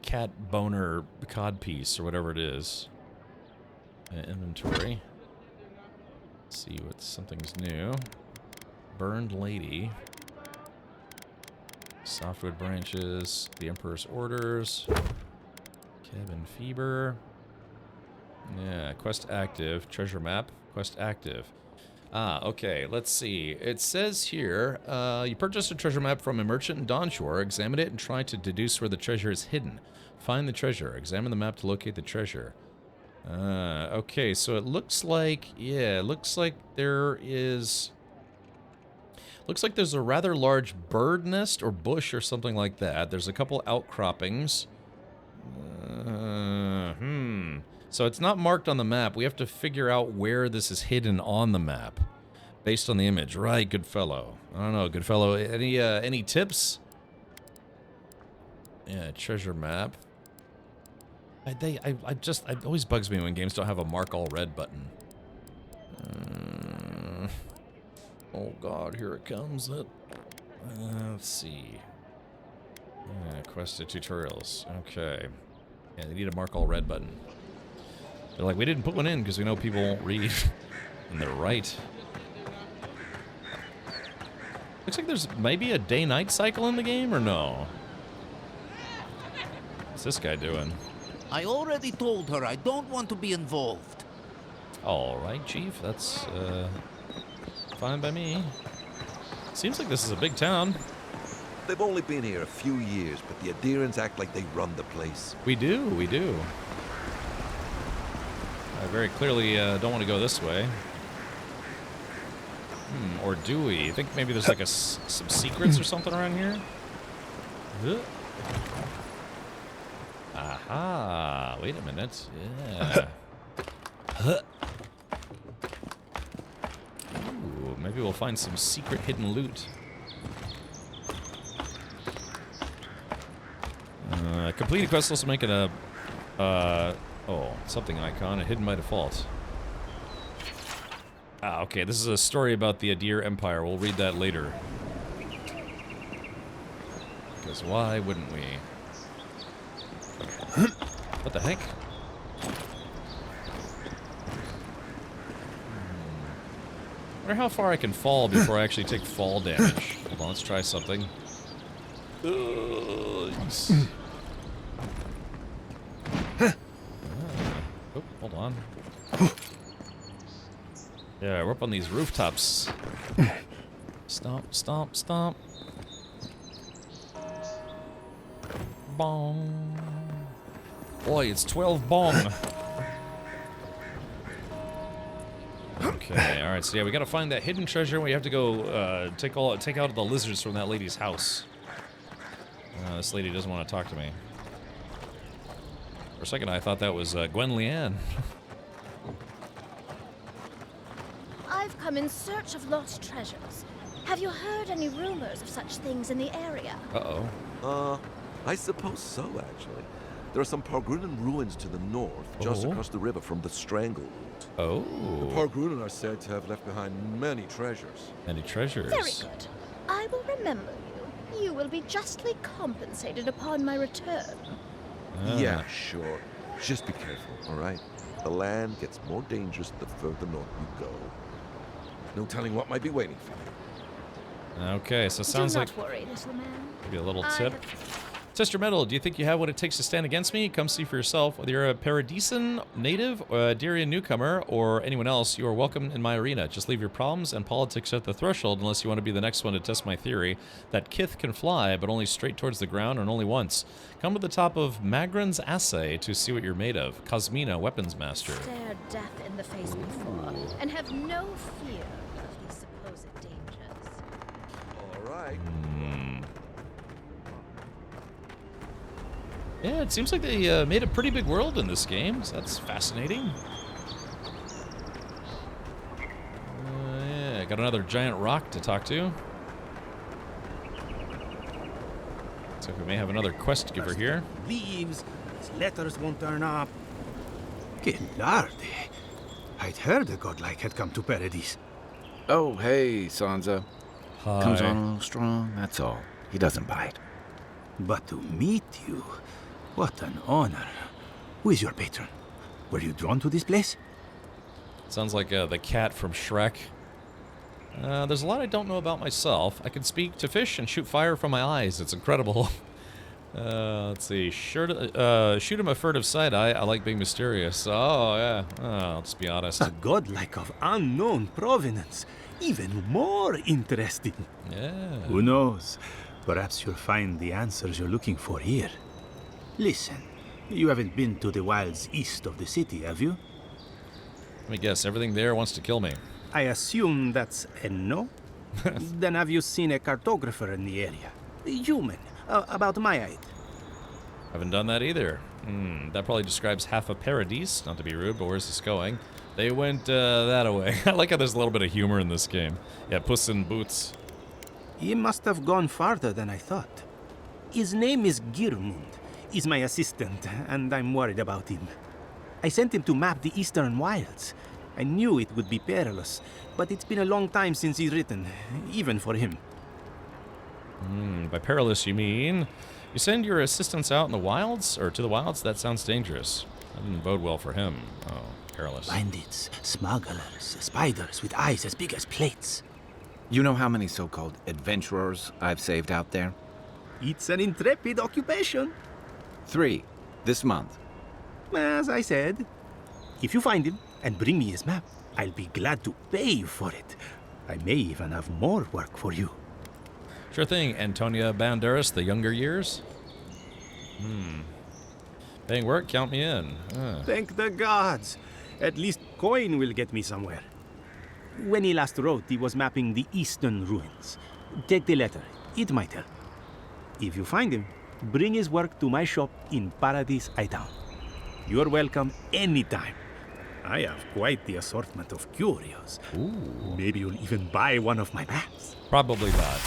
cat boner cod piece or whatever it is? Inventory. Let's see what something's new. Burned Lady. Softwood branches, the Emperor's orders, cabin fever. Yeah, quest active, treasure map, quest active. Okay, let's see. It says here, you purchased a treasure map from a merchant in Dawnshore, examine it and try to deduce where the treasure is hidden. Find the treasure, examine the map to locate the treasure. Okay, so it looks like, there is... Looks like there's a rather large bird nest or bush or something like that. There's a couple outcroppings. So it's not marked on the map. We have to figure out where this is hidden on the map. Based on the image. Right, good fellow. I don't know, good fellow. Any tips? Yeah, treasure map. It always bugs me when games don't have a mark all red button. Oh god, here it comes. Let's see. Quest to tutorials. Okay. Yeah, they need a mark all red button. They're like, we didn't put one in because we know people won't read. And they're right. Looks like there's maybe a day-night cycle in the game, or no? What's this guy doing? I already told her I don't want to be involved. Alright, Chief. That's, fine by me. Seems like this is a big town. They've only been here a few years, but the Adherents act like they run the place. We do. I very clearly don't want to go this way. Or do we? I think maybe there's like some secrets or something around here? Aha! Wait a minute. Yeah. Ooh, maybe we'll find some secret hidden loot. Completed quest also making a something icon, hidden by default. Ah, okay, this is a story about the Adir Empire. We'll read that later. Because why wouldn't we? What the heck? I wonder how far I can fall before I actually take fall damage. Hold on, let's try something. Oh, hold on. Yeah, we're up on these rooftops. Stomp, stomp, stomp. Bong. Boy, it's 12 bong. Okay, alright, so yeah, we gotta find that hidden treasure. We have to go take out the lizards from that lady's house. This lady doesn't want to talk to me. For a second, I thought that was Gwen Leanne. I've come in search of lost treasures. Have you heard any rumors of such things in the area? Uh-oh. I suppose so, actually. There are some Pargrunan ruins to the north, just across the river from the Strangleroot. Oh. The Pargrunan are said to have left behind many treasures. Many treasures. Very good. I will remember you. You will be justly compensated upon my return. Yeah, sure. Just be careful, all right? The land gets more dangerous the further north you go. No telling what might be waiting for you. Okay, so it sounds like... Do not worry, little man. Maybe a little tip. Test your mettle. Do you think you have what it takes to stand against me? Come see for yourself. Whether you're a Paradisan native, or a Darian newcomer, or anyone else, you are welcome in my arena. Just leave your problems and politics at the threshold unless you want to be the next one to test my theory that Kith can fly, but only straight towards the ground and only once. Come to the top of Magran's Assay to see what you're made of. Cosmina, Weapons Master. Stare death in the face before, and have no fear of these supposed dangers. All right. Yeah, it seems like they made a pretty big world in this game, so that's fascinating. Yeah, got another giant rock to talk to. Looks like we may have another quest giver here. Leaves, his letters won't turn up. Que larde. I'd heard a godlike had come to Paradise. Oh, hey, Sansa. Hi. Comes on a little strong, that's all. He doesn't bite. But to meet you, what an honor. Who is your patron? Were you drawn to this place? Sounds like the cat from Shrek. There's a lot I don't know about myself. I can speak to fish and shoot fire from my eyes. It's incredible. Let's see. Shoot him a furtive side-eye. I like being mysterious. Oh, yeah. I'll just be honest. A godlike of unknown provenance. Even more interesting. Yeah. Who knows? Perhaps you'll find the answers you're looking for here. Listen, you haven't been to the wilds east of the city, have you? Let me guess, everything there wants to kill me. I assume that's a no? Then have you seen a cartographer in the area? A human, about my height. Haven't done that either. That probably describes half of Paradise. Not to be rude, but where's this going? They went that away. I like how there's a little bit of humor in this game. Yeah, Puss in Boots. He must have gone farther than I thought. His name is Girmund. He's my assistant, and I'm worried about him. I sent him to map the eastern wilds. I knew it would be perilous, but it's been a long time since he's written, even for him. By perilous, you mean you send your assistants out in the wilds, or to the wilds? That sounds dangerous. That didn't bode well for him. Oh, perilous. Bandits, smugglers, spiders with eyes as big as plates. You know how many so-called adventurers I've saved out there? It's an intrepid occupation. 3, this month. As I said, if you find him and bring me his map, I'll be glad to pay you for it. I may even have more work for you. Sure thing, Antonia Banderas, the younger years. Paying work, count me in. Thank the gods. At least coin will get me somewhere. When he last wrote, he was mapping the eastern ruins. Take the letter. It might help. If you find him, bring his work to my shop in Paradise Town. You're welcome anytime. I have quite the assortment of curios. Ooh. Maybe you'll even buy one of my maps. Probably not.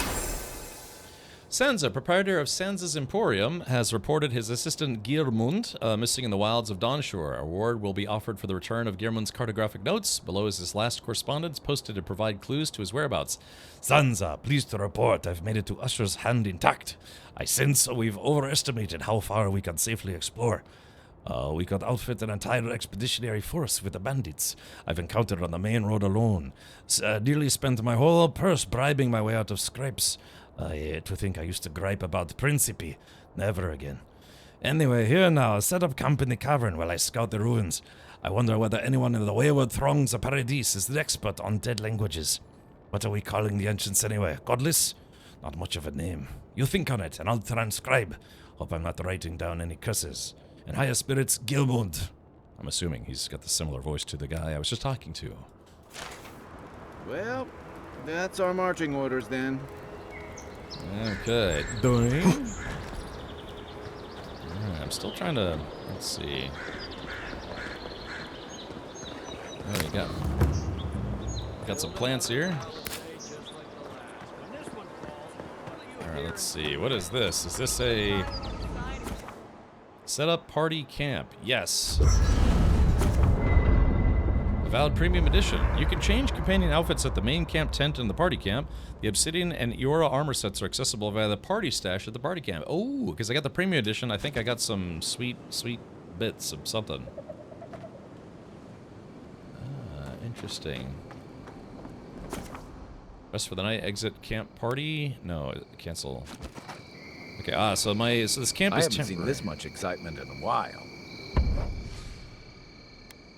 Sansa, proprietor of Sansa's Emporium, has reported his assistant Geirmund missing in the wilds of Dawnshore. A reward will be offered for the return of Geirmund's cartographic notes. Below is his last correspondence posted to provide clues to his whereabouts. Sansa, pleased to report I've made it to Usher's Hand intact. I sense we've overestimated how far we can safely explore. We could outfit an entire expeditionary force with the bandits I've encountered on the main road alone. Nearly spent my whole purse bribing my way out of scrapes. To think I used to gripe about Principe. Never again. Anyway, here now, set up camp in the cavern while I scout the ruins. I wonder whether anyone in the wayward throngs of Paradise is the expert on dead languages. What are we calling the ancients anyway? Godless? Not much of a name. You think on it, and I'll transcribe. Hope I'm not writing down any curses. In higher spirits, Gilmund. I'm assuming he's got the similar voice to the guy I was just talking to. Well, that's our marching orders then. Okay, doing. I'm still trying to. Let's see. Oh, we got some plants here. All right, let's see. What is this? Is this a set up party camp? Yes. Avowed Premium Edition. You can change companion outfits at the main camp tent and the party camp. The Obsidian and Eora armor sets are accessible via the party stash at the party camp. Oh, because I got the Premium Edition, I think I got some sweet bits of something. Interesting. Rest for the night, exit camp party. No, cancel. Okay, so this camp is temporary. I haven't seen this much excitement in a while.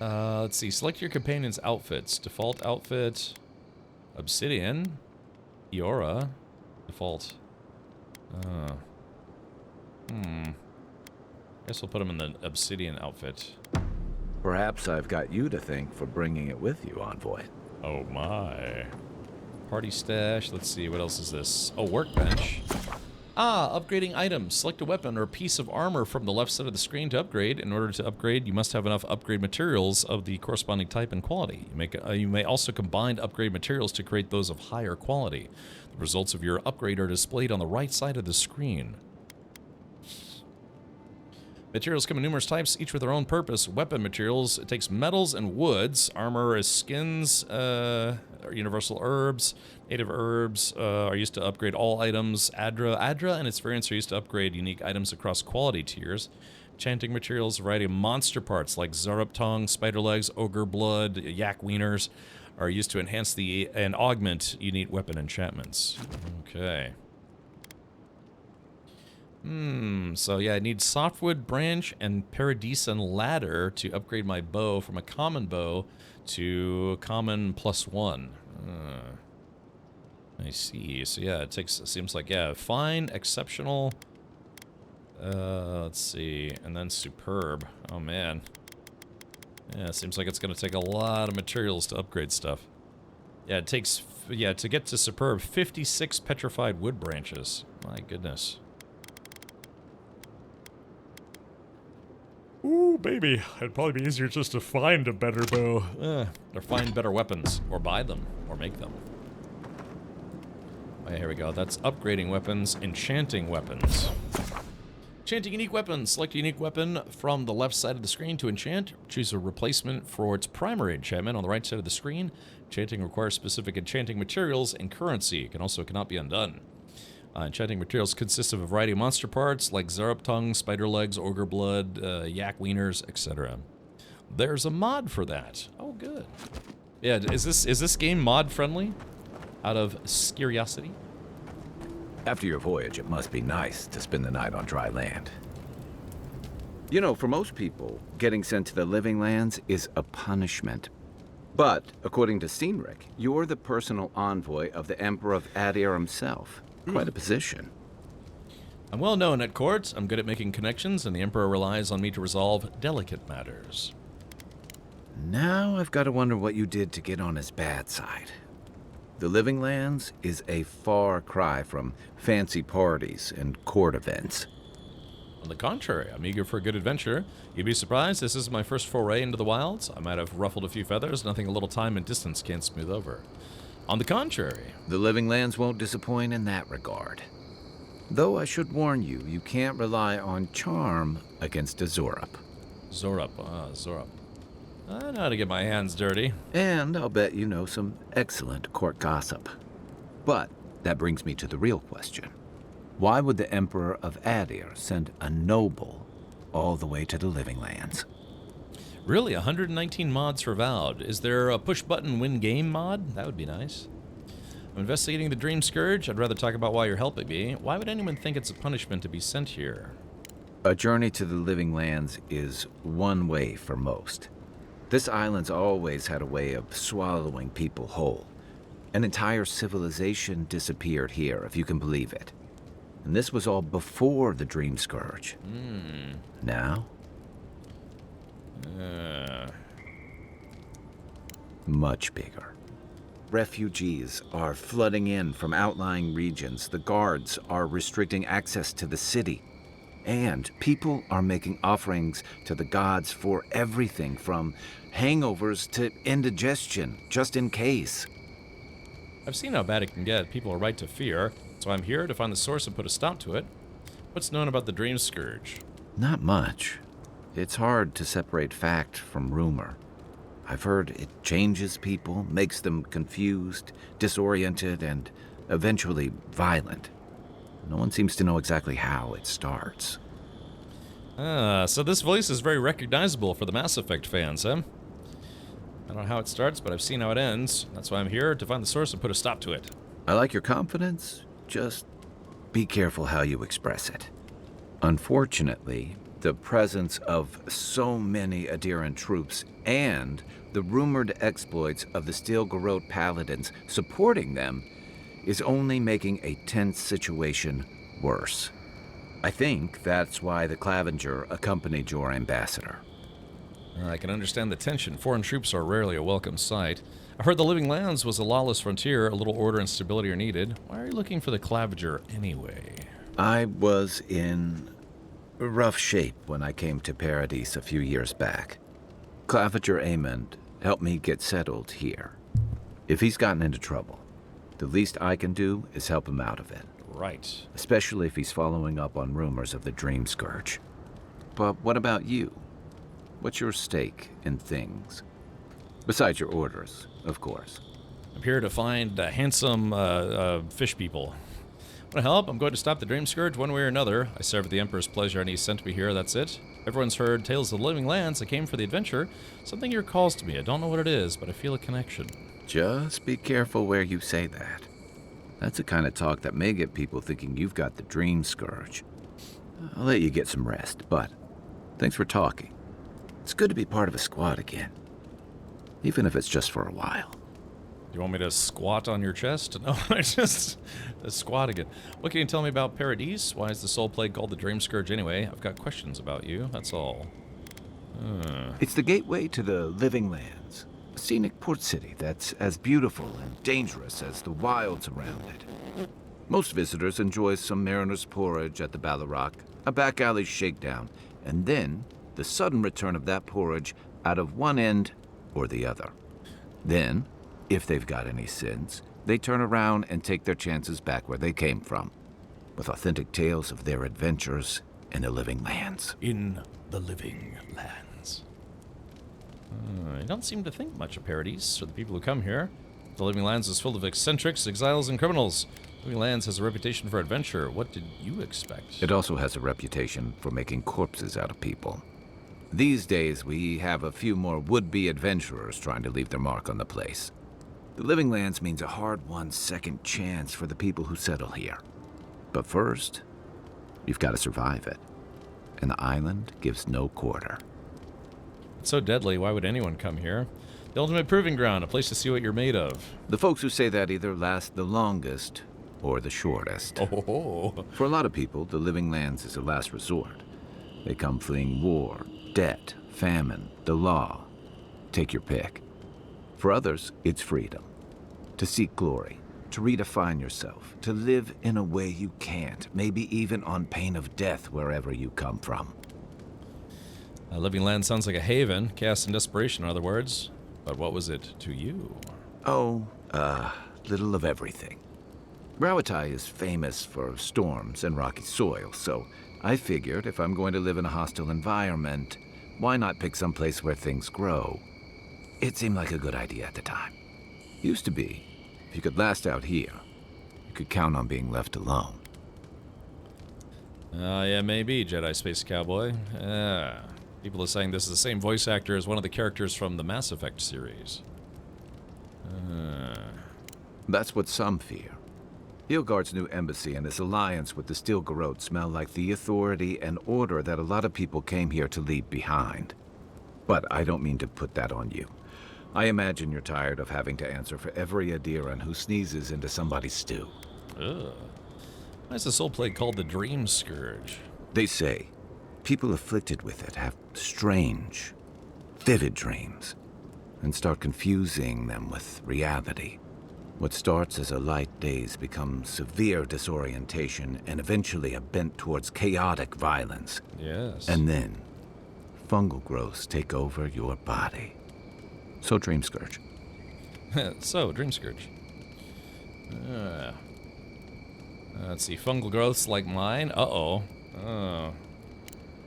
Let's see. Select your companion's outfits. Default outfit. Obsidian. Eora. Default. Guess we'll put him in the Obsidian outfit. Perhaps I've got you to thank for bringing it with you, Envoy. Oh my. Party stash. Let's see. What else is this? Oh, workbench. Upgrading items. Select a weapon or a piece of armor from the left side of the screen to upgrade. In order to upgrade, you must have enough upgrade materials of the corresponding type and quality. You may also combine upgrade materials to create those of higher quality. The results of your upgrade are displayed on the right side of the screen. Materials come in numerous types, each with their own purpose. Weapon materials, it takes metals and woods. Armor is skins, universal herbs. Native herbs are used to upgrade all items. Adra and its variants are used to upgrade unique items across quality tiers. Enchanting materials, a variety of monster parts like Zarup tongue, spider legs, ogre blood, yak wieners are used to enhance and augment unique weapon enchantments. Okay. So yeah, I need softwood branch and paradisen ladder to upgrade my bow from a common bow to common +1. I see. So yeah, seems like, yeah, fine, exceptional, let's see, and then superb. Oh man. Yeah, it seems like it's gonna take a lot of materials to upgrade stuff. Yeah, it takes, to get to superb, 56 petrified wood branches. My goodness. Ooh, baby. It'd probably be easier just to find a better bow. Or find better weapons. Or buy them. Or make them. Okay, here we go. That's upgrading weapons. Enchanting weapons. Enchanting unique weapons. Select a unique weapon from the left side of the screen to enchant. Choose a replacement for its primary enchantment on the right side of the screen. Enchanting requires specific enchanting materials and currency. It cannot be undone. Enchanting materials consist of a variety of monster parts like Zarup tongue, spider legs, ogre blood, yak wieners, etc. There's a mod for that. Oh, good. Yeah, is this game mod friendly? Out of curiosity. After your voyage, it must be nice to spend the night on dry land. You know, for most people, getting sent to the living lands is a punishment. But, according to Cynric, you're the personal envoy of the Emperor of Adir himself. Quite a position. I'm well known at court, I'm good at making connections, and the Emperor relies on me to resolve delicate matters. Now I've got to wonder what you did to get on his bad side. The Living Lands is a far cry from fancy parties and court events. On the contrary, I'm eager for a good adventure. You'd be surprised, this is my first foray into the wilds. I might have ruffled a few feathers, nothing a little time and distance can't smooth over. On the contrary. The Living Lands won't disappoint in that regard. Though I should warn you, you can't rely on charm against a Zorup. Zorup. I know how to get my hands dirty. And I'll bet you know some excellent court gossip. But that brings me to the real question. Why would the Emperor of Adir send a noble all the way to the Living Lands? Really, 119 mods for Avowed. Is there a push-button win game mod? That would be nice. I'm investigating the Dream Scourge. I'd rather talk about why you're helping me. Why would anyone think it's a punishment to be sent here? A journey to the Living Lands is one way for most. This island's always had a way of swallowing people whole. An entire civilization disappeared here, if you can believe it. And this was all before the Dream Scourge. Now? Much bigger. Refugees are flooding in from outlying regions. The guards are restricting access to the city. And people are making offerings to the gods for everything from hangovers to indigestion, just in case. I've seen how bad it can get. People are right to fear, so I'm here to find the source and put a stop to it. What's known about the Dream Scourge? Not much. It's hard to separate fact from rumor. I've heard it changes people, makes them confused, disoriented, and eventually violent. No one seems to know exactly how it starts. So this voice is very recognizable for the Mass Effect fans, huh? I don't know how it starts, but I've seen how it ends. That's why I'm here, to find the source and put a stop to it. I like your confidence. Just be careful how you express it. Unfortunately, the presence of so many Adiran troops and the rumored exploits of the Steel Garrote Paladins supporting them is only making a tense situation worse. I think that's why the Clavenger accompanied your ambassador. I can understand the tension. Foreign troops are rarely a welcome sight. I've heard the Living Lands was a lawless frontier. A little order and stability are needed. Why are you looking for the Clavenger anyway? I was in rough shape when I came to Paradise a few years back. Clavenger Amond helped me get settled here. If he's gotten into trouble, the least I can do is help him out of it. Right. Especially if he's following up on rumors of the Dream Scourge. But what about you? What's your stake in things? Besides your orders, of course. I'm here to find handsome fish people. Want to help? I'm going to stop the Dream Scourge one way or another. I serve at the Emperor's pleasure and he sent me here, that's it. Everyone's heard tales of the Living Lands. I came for the adventure. Something here calls to me. I don't know what it is, but I feel a connection. Just be careful where you say that. That's the kind of talk that may get people thinking you've got the Dream Scourge. I'll let you get some rest, but thanks for talking. It's good to be part of a squad again. Even if it's just for a while. You want me to squat on your chest? No, I just squat again. What can you tell me about Paradise? Why is the Soul Plague called the Dream Scourge anyway? I've got questions about you, that's all. It's the gateway to the Living Lands. A scenic port city that's as beautiful and dangerous as the wilds around it. Most visitors enjoy some mariner's porridge at the Ballarrock, a back alley shakedown, and then the sudden return of that porridge out of one end or the other. Then, if they've got any sins, they turn around and take their chances back where they came from, with authentic tales of their adventures in the Living Lands. In the Living Lands. I don't seem to think much of Paradise or the people who come here. The Living Lands is full of eccentrics, exiles, and criminals. Living Lands has a reputation for adventure. What did you expect? It also has a reputation for making corpses out of people. These days, we have a few more would-be adventurers trying to leave their mark on the place. The Living Lands means a hard-won second chance for the people who settle here. But first, you've got to survive it. And the island gives no quarter. It's so deadly, why would anyone come here? The ultimate proving ground, a place to see what you're made of. The folks who say that either last the longest or the shortest. Oh. For a lot of people, the Living Lands is a last resort. They come fleeing war, debt, famine, the law. Take your pick. For others, it's freedom. To seek glory, to redefine yourself, to live in a way you can't, maybe even on pain of death wherever you come from. Living Land sounds like a haven, chaos and desperation, in other words. But what was it to you? Oh, little of everything. Rawatai is famous for storms and rocky soil, so I figured if I'm going to live in a hostile environment, why not pick some place where things grow? It seemed like a good idea at the time. Used to be. If you could last out here, you could count on being left alone. Yeah, maybe, Jedi Space Cowboy. People are saying this is the same voice actor as one of the characters from the Mass Effect series. That's what some fear. Hilgard's new embassy and his alliance with the Steel Garrote smell like the authority and order that a lot of people came here to leave behind. But I don't mean to put that on you. I imagine you're tired of having to answer for every Adiran who sneezes into somebody's stew. Ugh. Why is this old plague called the Dream Scourge? They say people afflicted with it have strange, vivid dreams and start confusing them with reality. What starts as a light daze becomes severe disorientation and eventually a bent towards chaotic violence. Yes. And then, fungal growths take over your body. So Dream Scourge. So, Dream Scourge. Let's see, fungal growths like mine? Uh-oh. Oh.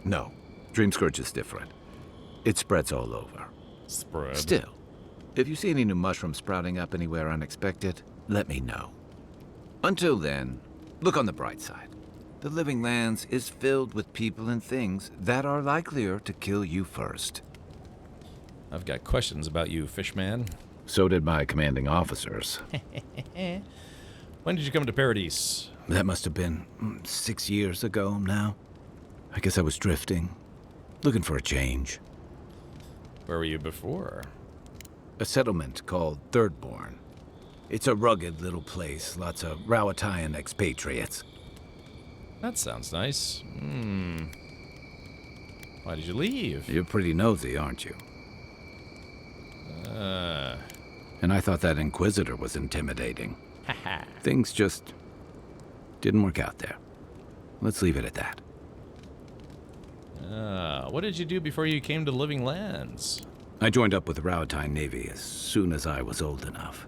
No, Dream Scourge is different. It spreads all over. Spread? Still, if you see any new mushrooms sprouting up anywhere unexpected, let me know. Until then, look on the bright side. The Living Lands is filled with people and things that are likelier to kill you first. I've got questions about you, Fishman. So did my commanding officers. When did you come to Paradise? That must have been 6 years ago now. I guess I was drifting, looking for a change. Where were you before? A settlement called Thirdborn. It's a rugged little place, lots of Rawatayan expatriates. That sounds nice. Why did you leave? You're pretty nosy, aren't you? And I thought that Inquisitor was intimidating. Things just didn't work out there. Let's leave it at that. What did you do before you came to Living Lands? I joined up with the Rawatayan Navy as soon as I was old enough.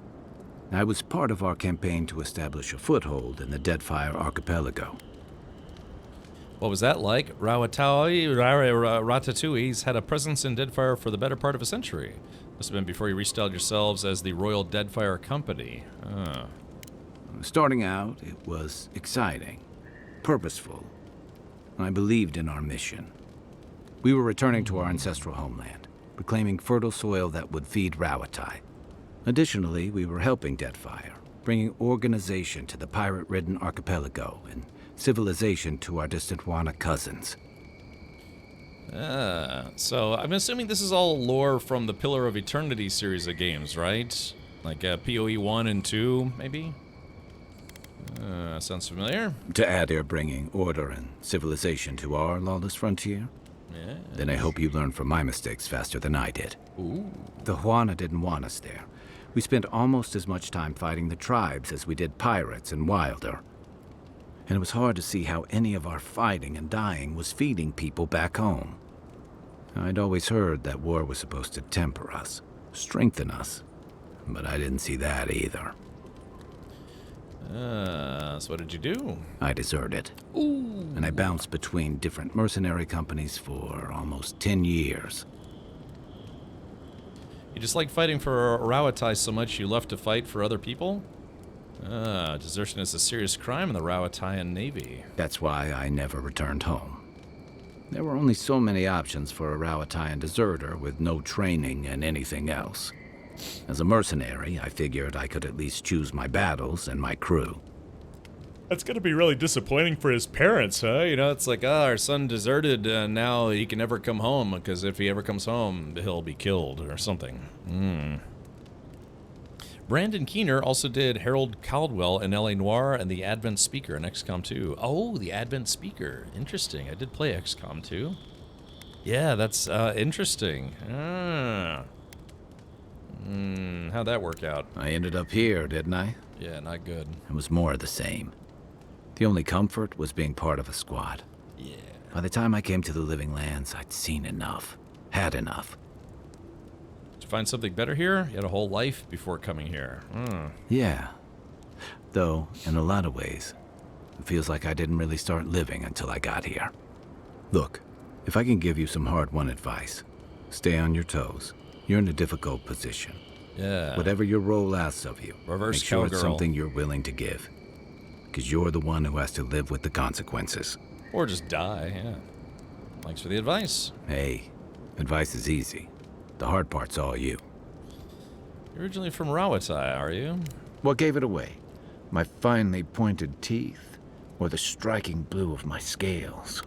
I was part of our campaign to establish a foothold in the Deadfire Archipelago. What was that like? Ratatouille's had a presence in Deadfire for the better part of a century. Must have been before you restyled yourselves as the Royal Deadfire Company. Starting out, it was exciting, purposeful. I believed in our mission. We were returning to our ancestral homeland, reclaiming fertile soil that would feed Rawatai. Additionally, we were helping Deadfire, bringing organization to the pirate-ridden archipelago and civilization to our distant Wana cousins. So I'm assuming this is all lore from the Pillar of Eternity series of games, right? Like PoE 1 and 2, maybe? Sounds familiar. To add air bringing order and civilization to our lawless frontier? Yeah. Then I hope you learn from my mistakes faster than I did. Ooh. The Huana didn't want us there. We spent almost as much time fighting the tribes as we did pirates and Wilder. And it was hard to see how any of our fighting and dying was feeding people back home. I'd always heard that war was supposed to temper us, strengthen us, but I didn't see that either. So what did you do? I deserted. Ooh. And I bounced between different mercenary companies for almost 10 years. You just like fighting for Rawatai so much you left to fight for other people? Desertion is a serious crime in the Rawatayan Navy. That's why I never returned home. There were only so many options for a Rawatayan deserter with no training and anything else. As a mercenary, I figured I could at least choose my battles and my crew. That's gonna be really disappointing for his parents, huh? You know, it's like, our son deserted, and now he can never come home, because if he ever comes home, he'll be killed or something. Brandon Keener also did Harold Caldwell in L.A. Noire and the Advent Speaker in XCOM 2. Oh, the Advent Speaker. Interesting. I did play XCOM 2. Yeah, that's interesting. How'd that work out? I ended up here, didn't I? Yeah, not good. It was more of the same. The only comfort was being part of a squad. Yeah. By the time I came to the Living Lands, I'd seen enough. Had enough. Did you find something better here? You had a whole life before coming here. Yeah. Though, in a lot of ways, it feels like I didn't really start living until I got here. Look, if I can give you some hard-won advice, stay on your toes. You're in a difficult position. Yeah. Whatever your role asks of you, Reverse make sure it's cowgirl. something you're willing to give. Because you're the one who has to live with the consequences. Or just die, yeah. Thanks for the advice. Hey, advice is easy. The hard part's all you. You're originally from Rawatai, are you? What gave it away? My finely pointed teeth? Or the striking blue of my scales?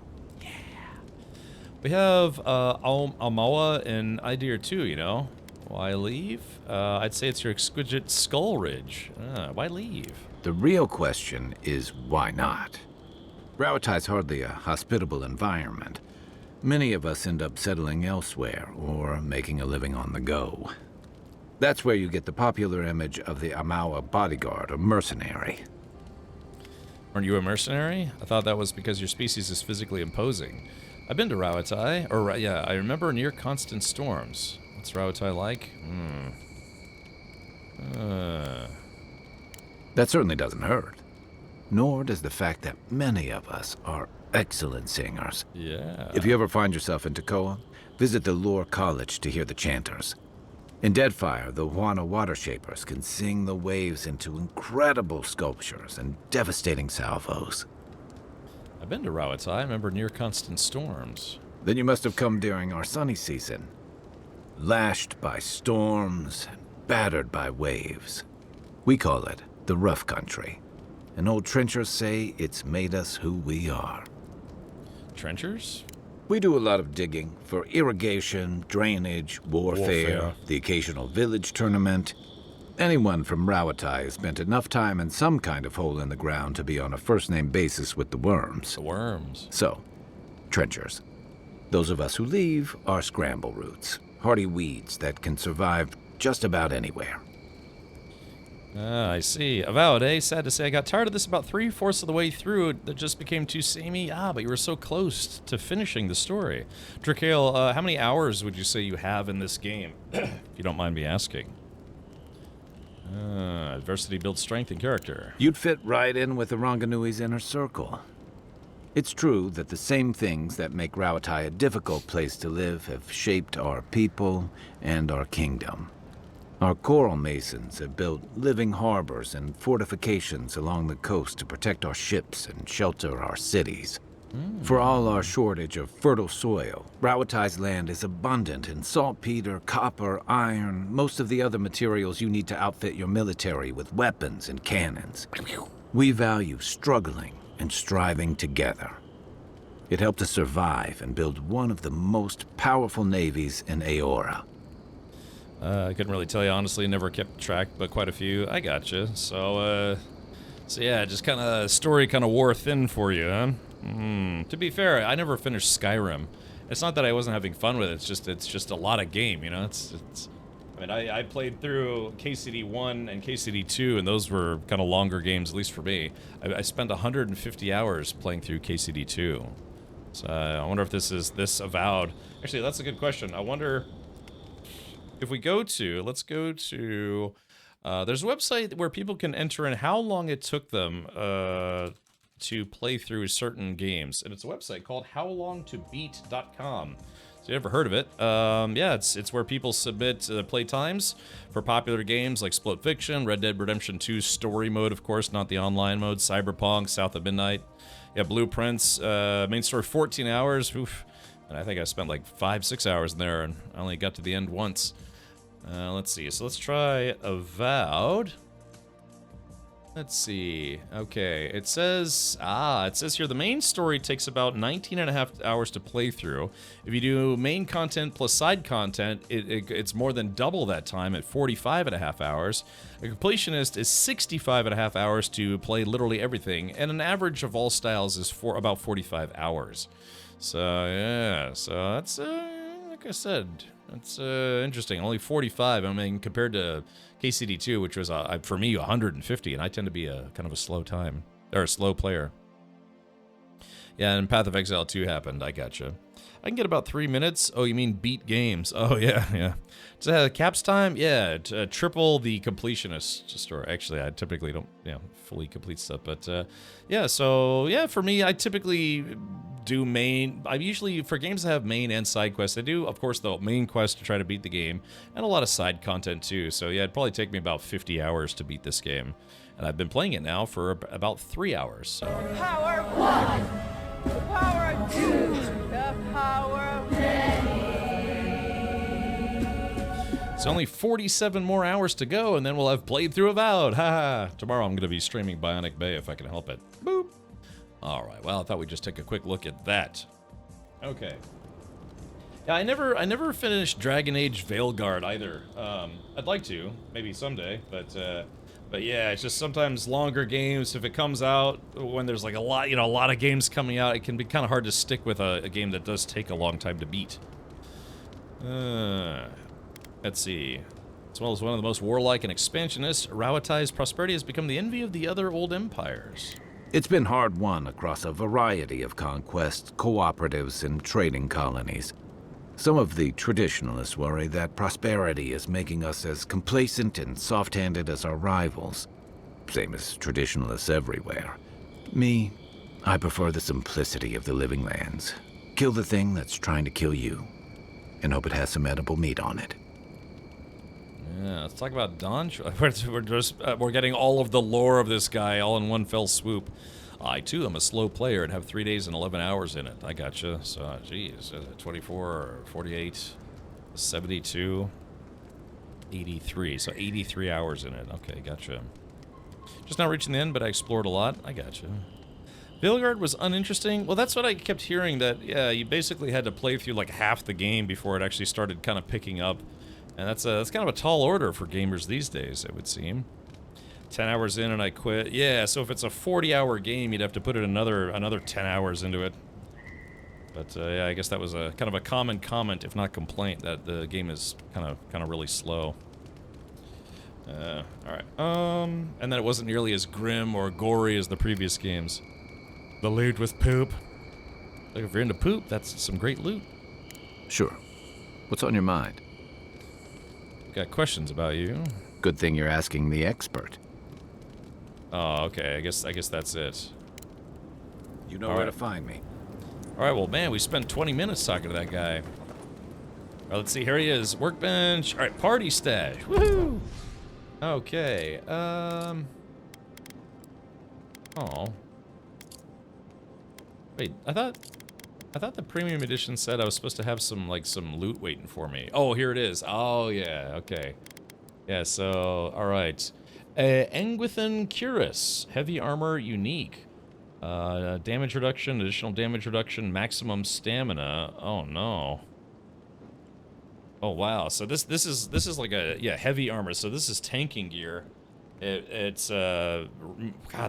We have Amoa and Idea too, you know. Why leave? I'd say it's your exquisite skull ridge. Why leave? The real question is why not? Rawatai's hardly a hospitable environment. Many of us end up settling elsewhere or making a living on the go. That's where you get the popular image of the Amawa bodyguard or mercenary. Aren't you a mercenary? I thought that was because your species is physically imposing. I've been to Rawatai, or yeah, I remember near constant storms. What's Rawatai like? That certainly doesn't hurt. Nor does the fact that many of us are excellent singers. Yeah. If you ever find yourself in Takoa, visit the Lore College to hear the chanters. In Deadfire, the Wana Water Shapers can sing the waves into incredible sculptures and devastating salvos. I've been to Rawatai. I remember near constant storms. Then you must have come during our sunny season. Lashed by storms and battered by waves. We call it the rough country. And old trenchers say it's made us who we are. Trenchers? We do a lot of digging for irrigation, drainage, warfare, the occasional village tournament. Anyone from Rawatai has spent enough time in some kind of hole in the ground to be on a first-name basis with the worms. The worms. So, trenchers. Those of us who leave are scramble roots, hardy weeds that can survive just about anywhere. I see. Avowed, eh? Sad to say I got tired of this about 3/4 of the way through. It just became too samey. But you were so close to finishing the story. Drakale, how many hours would you say you have in this game? If you don't mind me asking. Adversity builds strength and character. You'd fit right in with the Ranganui's inner circle. It's true that the same things that make Rawatai a difficult place to live have shaped our people and our kingdom. Our coral masons have built living harbors and fortifications along the coast to protect our ships and shelter our cities. For all our shortage of fertile soil, Rawatai's land is abundant in saltpeter, copper, iron, most of the other materials you need to outfit your military with weapons and cannons. We value struggling and striving together. It helped us survive and build one of the most powerful navies in Aora. I couldn't really tell you, honestly. Never kept track, but quite a few. I gotcha. So yeah, just kind of story kind of wore thin for you, huh? To be fair, I never finished Skyrim. It's not that I wasn't having fun with it. It's just a lot of game, you know. I mean, I played through KCD 1 and KCD 2, and those were kind of longer games, at least for me. I spent 150 hours playing through KCD 2. So I wonder if this is Avowed. Actually, that's a good question. I wonder if we go to, let's go to, there's a website where people can enter in how long it took them to play through certain games. And it's a website called howlongtobeat.com. So you ever heard of it? Yeah, it's where people submit play times for popular games like Split Fiction, Red Dead Redemption 2 story mode, of course, not the online mode, Cyberpunk, South of Midnight. Yeah, Blueprints, main story 14 hours. Oof. And I think I spent like 5-6 hours in there, and I only got to the end once. Let's see. So let's try Avowed. Let's see. Okay, it says here the main story takes about 19.5 hours to play through. If you do main content plus side content, it's more than double that time at 45.5 hours. A completionist is 65.5 hours to play literally everything, and an average of all styles is for about 45 hours. So yeah, so that's like I said, that's interesting. Only 45. I mean, compared to KCD2, which was for me 150, and I tend to be a kind of a slow player. Yeah, and Path of Exile 2 happened. I gotcha. I can get about 3 minutes. Oh, you mean beat games? Oh yeah. So, caps time? Yeah, triple the completionist store. Actually, I typically don't, fully complete stuff, but yeah. So yeah, for me, I typically do main. I usually, for games that have main and side quests, I do, of course, the main quest to try to beat the game, and a lot of side content too. So yeah, it'd probably take me about 50 hours to beat this game, and I've been playing it now for about 3 hours. So. Power of one, the power of two, the power of many. It's only 47 more hours to go, and then we'll have played through Avowed. Haha. Tomorrow I'm going to be streaming Bionic Bay if I can help it. Boop. All right. Well, I thought we'd just take a quick look at that. Okay. Yeah, I never finished Dragon Age Veilguard either. I'd like to, maybe someday, but yeah, it's just sometimes longer games. If it comes out when there's like a lot of games coming out, it can be kind of hard to stick with a game that does take a long time to beat. Let's see. As well as one of the most warlike and expansionist, Rawatai's prosperity has become the envy of the other old empires. It's been hard won across a variety of conquests, cooperatives, and trading colonies. Some of the traditionalists worry that prosperity is making us as complacent and soft-handed as our rivals. Same as traditionalists everywhere. Me, I prefer the simplicity of the living lands. Kill the thing that's trying to kill you, and hope it has some edible meat on it. Yeah, let's talk about Don. We're getting all of the lore of this guy all in one fell swoop. I, too, am a slow player and have 3 days and 11 hours in it. I gotcha. So, geez, 24, 48, 72, 83. So, 83 hours in it. Okay, gotcha. Just not reaching the end, but I explored a lot. I gotcha. Veilguard was uninteresting. Well, that's what I kept hearing, that, yeah, you basically had to play through like half the game before it actually started kind of picking up. And that's kind of a tall order for gamers these days, it would seem. 10 hours in and I quit. Yeah, so if it's a 40-hour game, you'd have to put it another 10 hours into it. But yeah, I guess that was a kind of a common comment, if not complaint, that the game is kind of really slow. All right. And then it wasn't nearly as grim or gory as the previous games. The loot was poop. Like if you're into poop, that's some great loot. Sure. What's on your mind? Got questions about you. Good thing you're asking the expert. Oh, okay. I guess that's it. You know where to find me. All right. Well, man, we spent 20 minutes talking to that guy. All right, let's see. Here he is. Workbench. All right. Party stash. Woohoo! Okay. Oh. Wait. I thought the premium edition said I was supposed to have some loot waiting for me. Oh, here it is. Oh, yeah. Okay. Yeah, so, all right. Engwithan Cuirass. Heavy armor, unique. Damage reduction, additional damage reduction, maximum stamina. Oh, no. Oh, wow. So this is like a, yeah, heavy armor. So this is tanking gear. It's, God,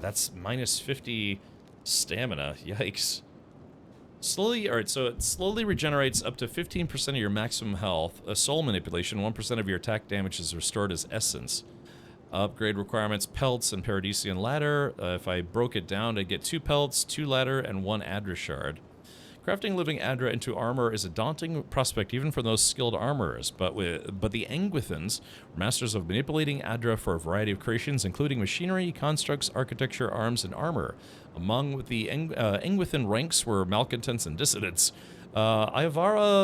that's minus 50 stamina. Yikes. Alright, so it slowly regenerates up to 15% of your maximum health. A soul manipulation, 1% of your attack damage is restored as essence. Upgrade requirements, pelts and Paradisian ladder. If I broke it down, I'd get 2 pelts, 2 ladder, and 1 Adra shard. Crafting living Adra into armor is a daunting prospect even for those skilled armorers, but the Engwithans are masters of manipulating Adra for a variety of creations, including machinery, constructs, architecture, arms, and armor. Among the Engwithan ranks were malcontents and dissidents. Iavara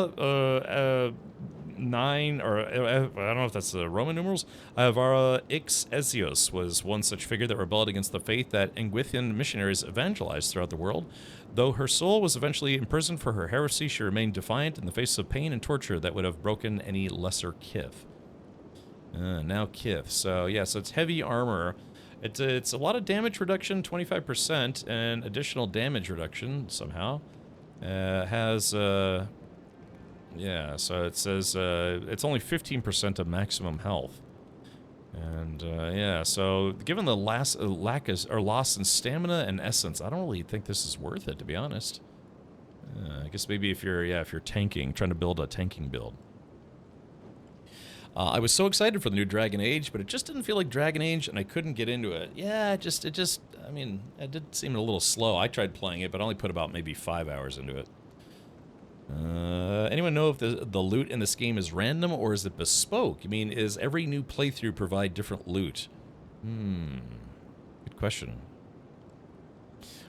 9, or I don't know if that's the Roman numerals. Iavara Ix Ezios was one such figure that rebelled against the faith that Engwithan missionaries evangelized throughout the world. Though her soul was eventually imprisoned for her heresy, she remained defiant in the face of pain and torture that would have broken any lesser kith. Now kith. So yeah, so it's heavy armor. It's a lot of damage reduction, 25%, and additional damage reduction somehow. Has yeah, so it says it's only 15% of maximum health. And yeah, so given the loss in stamina and essence, I don't really think this is worth it, to be honest. I guess maybe if you're tanking, trying to build a tanking build. I was so excited for the new Dragon Age, but it just didn't feel like Dragon Age, and I couldn't get into it. Yeah, I mean, it did seem a little slow. I tried playing it, but I only put about maybe 5 hours into it. Anyone know if the loot in this game is random or is it bespoke? I mean, is every new playthrough provide different loot? Good question.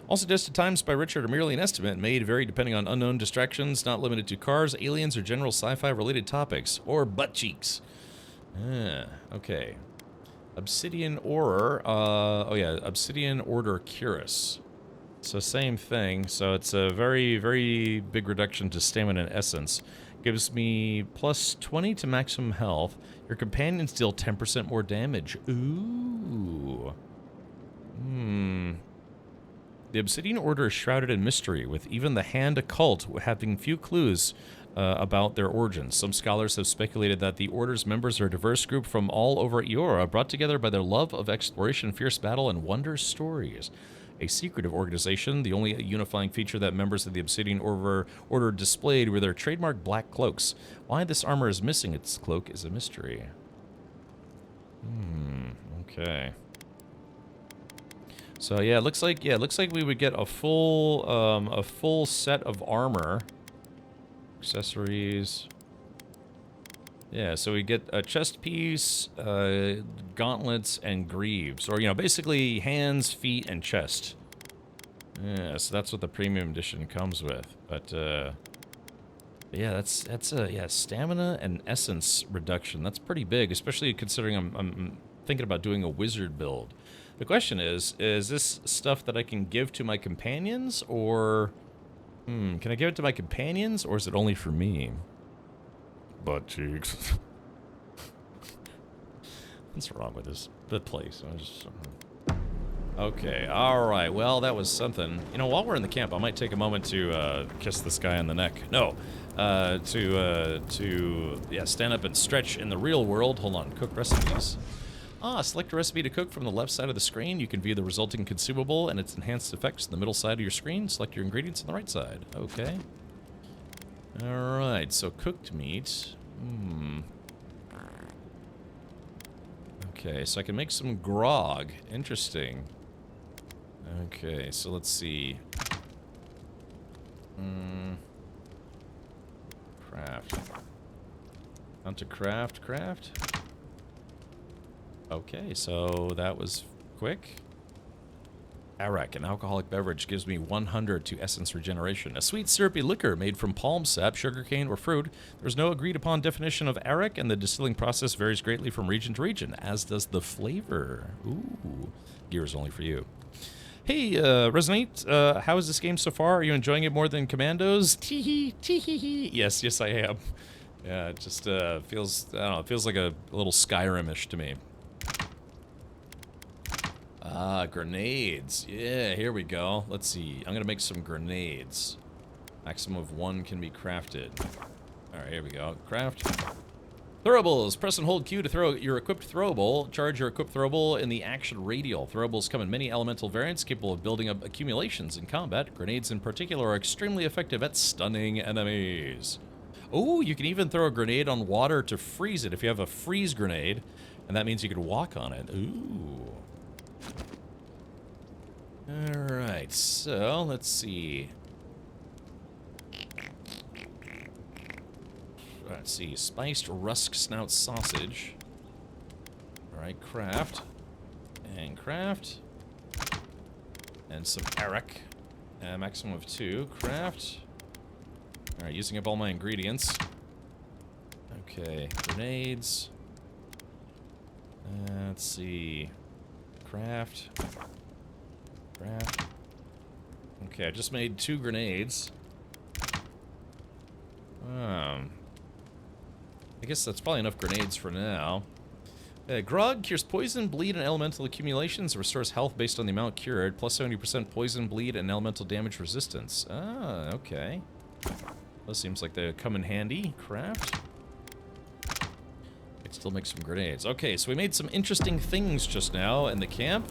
All suggested times by Richard are merely an estimate, made vary depending on unknown distractions, not limited to cars, aliens, or general sci-fi related topics, or butt cheeks. Okay. Obsidian Ore, oh yeah, Obsidian Order Cuirass. So same thing, so it's a very, very big reduction to stamina and essence. Gives me plus 20 to maximum health. Your companions deal 10% more damage. Ooh. The Obsidian Order is shrouded in mystery, with even the Hand Occult having few clues about their origins. Some scholars have speculated that the Order's members are a diverse group from all over Eora, brought together by their love of exploration, fierce battle, and wonder stories. A secretive organization, the only unifying feature that members of the Obsidian Order displayed were their trademark black cloaks. Why this armor is missing its cloak is a mystery. Okay. So yeah, it looks like we would get a full set of armor, accessories. Yeah, so we get a chest piece, gauntlets, and greaves, or basically hands, feet, and chest. Yeah, so that's what the premium edition comes with. But yeah, that's stamina and essence reduction. That's pretty big, especially considering I'm thinking about doing a wizard build. The question is this stuff that I can give to my companions, or can I give it to my companions, or is it only for me? Butt cheeks. What's wrong with the place? Okay, alright, well, that was something. While we're in the camp, I might take a moment to kiss this guy on the neck. No, to stand up and stretch in the real world. Hold on, cook recipes. Select a recipe to cook from the left side of the screen. You can view the resulting consumable and its enhanced effects in the middle side of your screen. Select your ingredients on the right side. Okay. Alright, so cooked meat. Okay, so I can make some grog. Interesting. Okay, so let's see. Craft. On to craft. Okay, so that was quick. Arak, an alcoholic beverage, gives me 100 to essence regeneration. A sweet syrupy liquor made from palm sap, sugarcane, or fruit. There's no agreed upon definition of Arak, and the distilling process varies greatly from region to region, as does the flavor. Ooh, gear is only for you. Hey, Resonate, how is this game so far? Are you enjoying it more than Commandos? Tee-hee, tee-hee-hee. Yes, I am. Yeah, it just feels, I don't know, it feels like a little Skyrim-ish to me. Grenades. Yeah, here we go. Let's see. I'm gonna make some grenades. Maximum of 1 can be crafted. Alright, here we go. Craft. Throwables. Press and hold Q to throw your equipped throwable. Charge your equipped throwable in the action radial. Throwables come in many elemental variants capable of building up accumulations in combat. Grenades in particular are extremely effective at stunning enemies. Oh, you can even throw a grenade on water to freeze it if you have a freeze grenade. And that means you could walk on it. Ooh. Alright, so let's see. Let's see, spiced rusk snout sausage. Alright, craft. And craft. And some Arak. Maximum of 2. Craft. Alright, using up all my ingredients. Okay, grenades. Let's see. Craft. Okay, I just made 2 grenades. I guess that's probably enough grenades for now. Grog cures poison, bleed, and elemental accumulations. Restores health based on the amount cured. Plus 70% poison, bleed, and elemental damage resistance. Ah, okay. Those seems like they come in handy. Craft. I can still make some grenades. Okay, so we made some interesting things just now in the camp.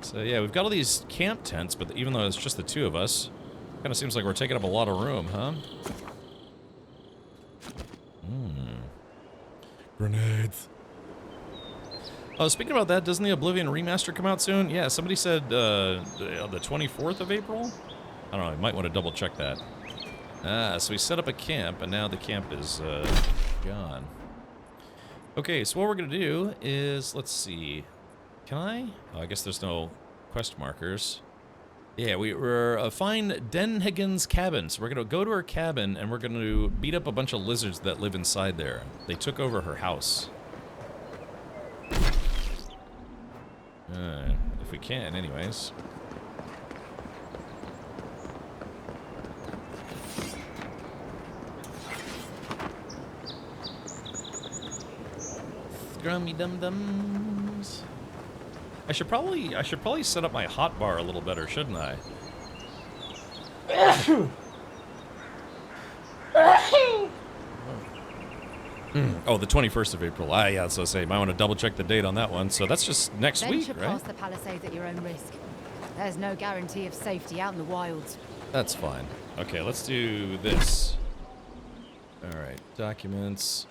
So yeah, we've got all these camp tents, but even though it's just the two of us, kind of seems like we're taking up a lot of room, huh? Grenades. Oh, speaking about that, doesn't the Oblivion remaster come out soon? Yeah, somebody said the 24th of April? I don't know, I might want to double check that. Ah, so we set up a camp, and now the camp is gone. Okay, so what we're going to do is, let's see. Can I? Oh, I guess there's no quest markers. Yeah, we're find Denhagen's cabin. So we're going to go to her cabin, and we're going to beat up a bunch of lizards that live inside there. They took over her house. If we can, anyways. Scrummy dum-dums. I should probably set up my hotbar a little better, shouldn't I? Oh, the 21st of April. Ah, yeah, so say, might want to double check the date on that one. So that's just next week, right? Venture past the palisades at your own risk. There's no guarantee of safety out in the wilds. That's fine. Okay, let's do this. All right, documents.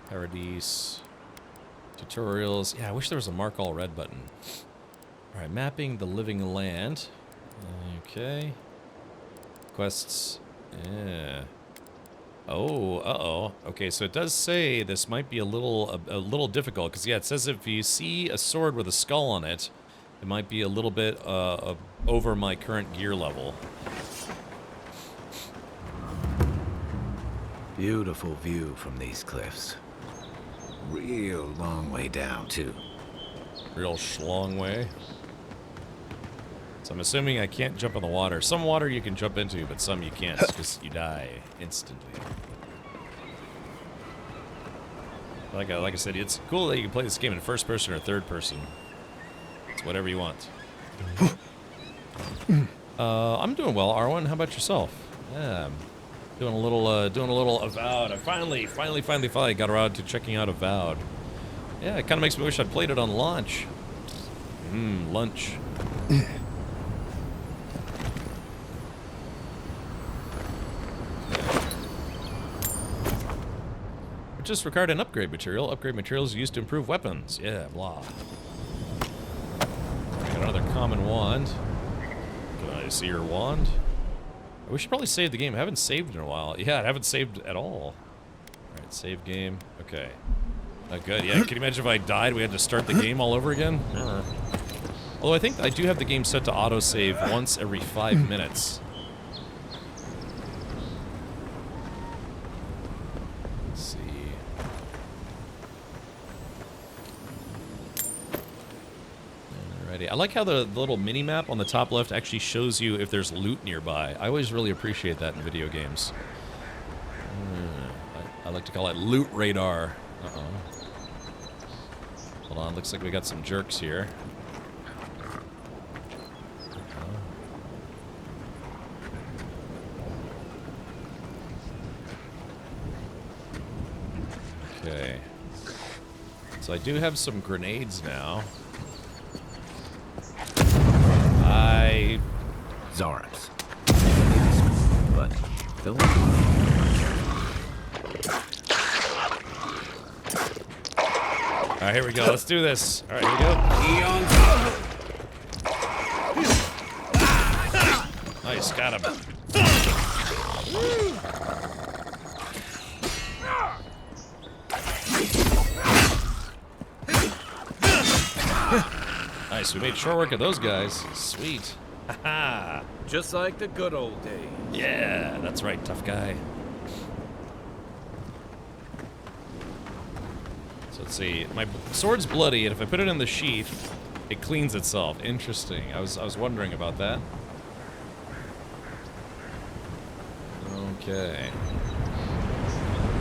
Paradise. Tutorials. Yeah, I wish there was a mark all red button. All right, mapping the living land. Okay. Quests. Yeah. Oh, uh-oh. Okay, so it does say this might be a little difficult, because, yeah, it says if you see a sword with a skull on it, it might be a little bit over my current gear level. Beautiful view from these cliffs. Real long way down, too. Real schlong way. So I'm assuming I can't jump in the water. Some water you can jump into, but some you can't, because you die instantly. Like I said, it's cool that you can play this game in first person or third person. It's whatever you want. I'm doing well, Arwen. How about yourself? Yeah, I'm doing a little Avowed. I finally got around to checking out Avowed. Yeah, it kind of makes me wish I'd played it on launch. Lunch. Just required an upgrade material. Upgrade materials used to improve weapons. Yeah, blah. Got another common wand. Can I see your wand? We should probably save the game. I haven't saved in a while. Yeah, I haven't saved at all. Alright, save game. Okay. Good, yeah. Can you imagine if I died, we had to start the game all over again? Although I think I do have the game set to autosave once every 5 minutes. I like how the little mini-map on the top left actually shows you if there's loot nearby. I always really appreciate that in video games. I like to call it loot radar. Uh-oh. Hold on, looks like we got some jerks here. Okay. So I do have some grenades now. Zaraps. But Phil. Alright, here we go. Let's do this. Alright, here we go. Nice, got him. Nice, we made short work of those guys. Sweet. Haha. Just like the good old days. Yeah, that's right, tough guy. So let's see. My sword's bloody, and if I put it in the sheath, it cleans itself. Interesting. I was wondering about that. Okay.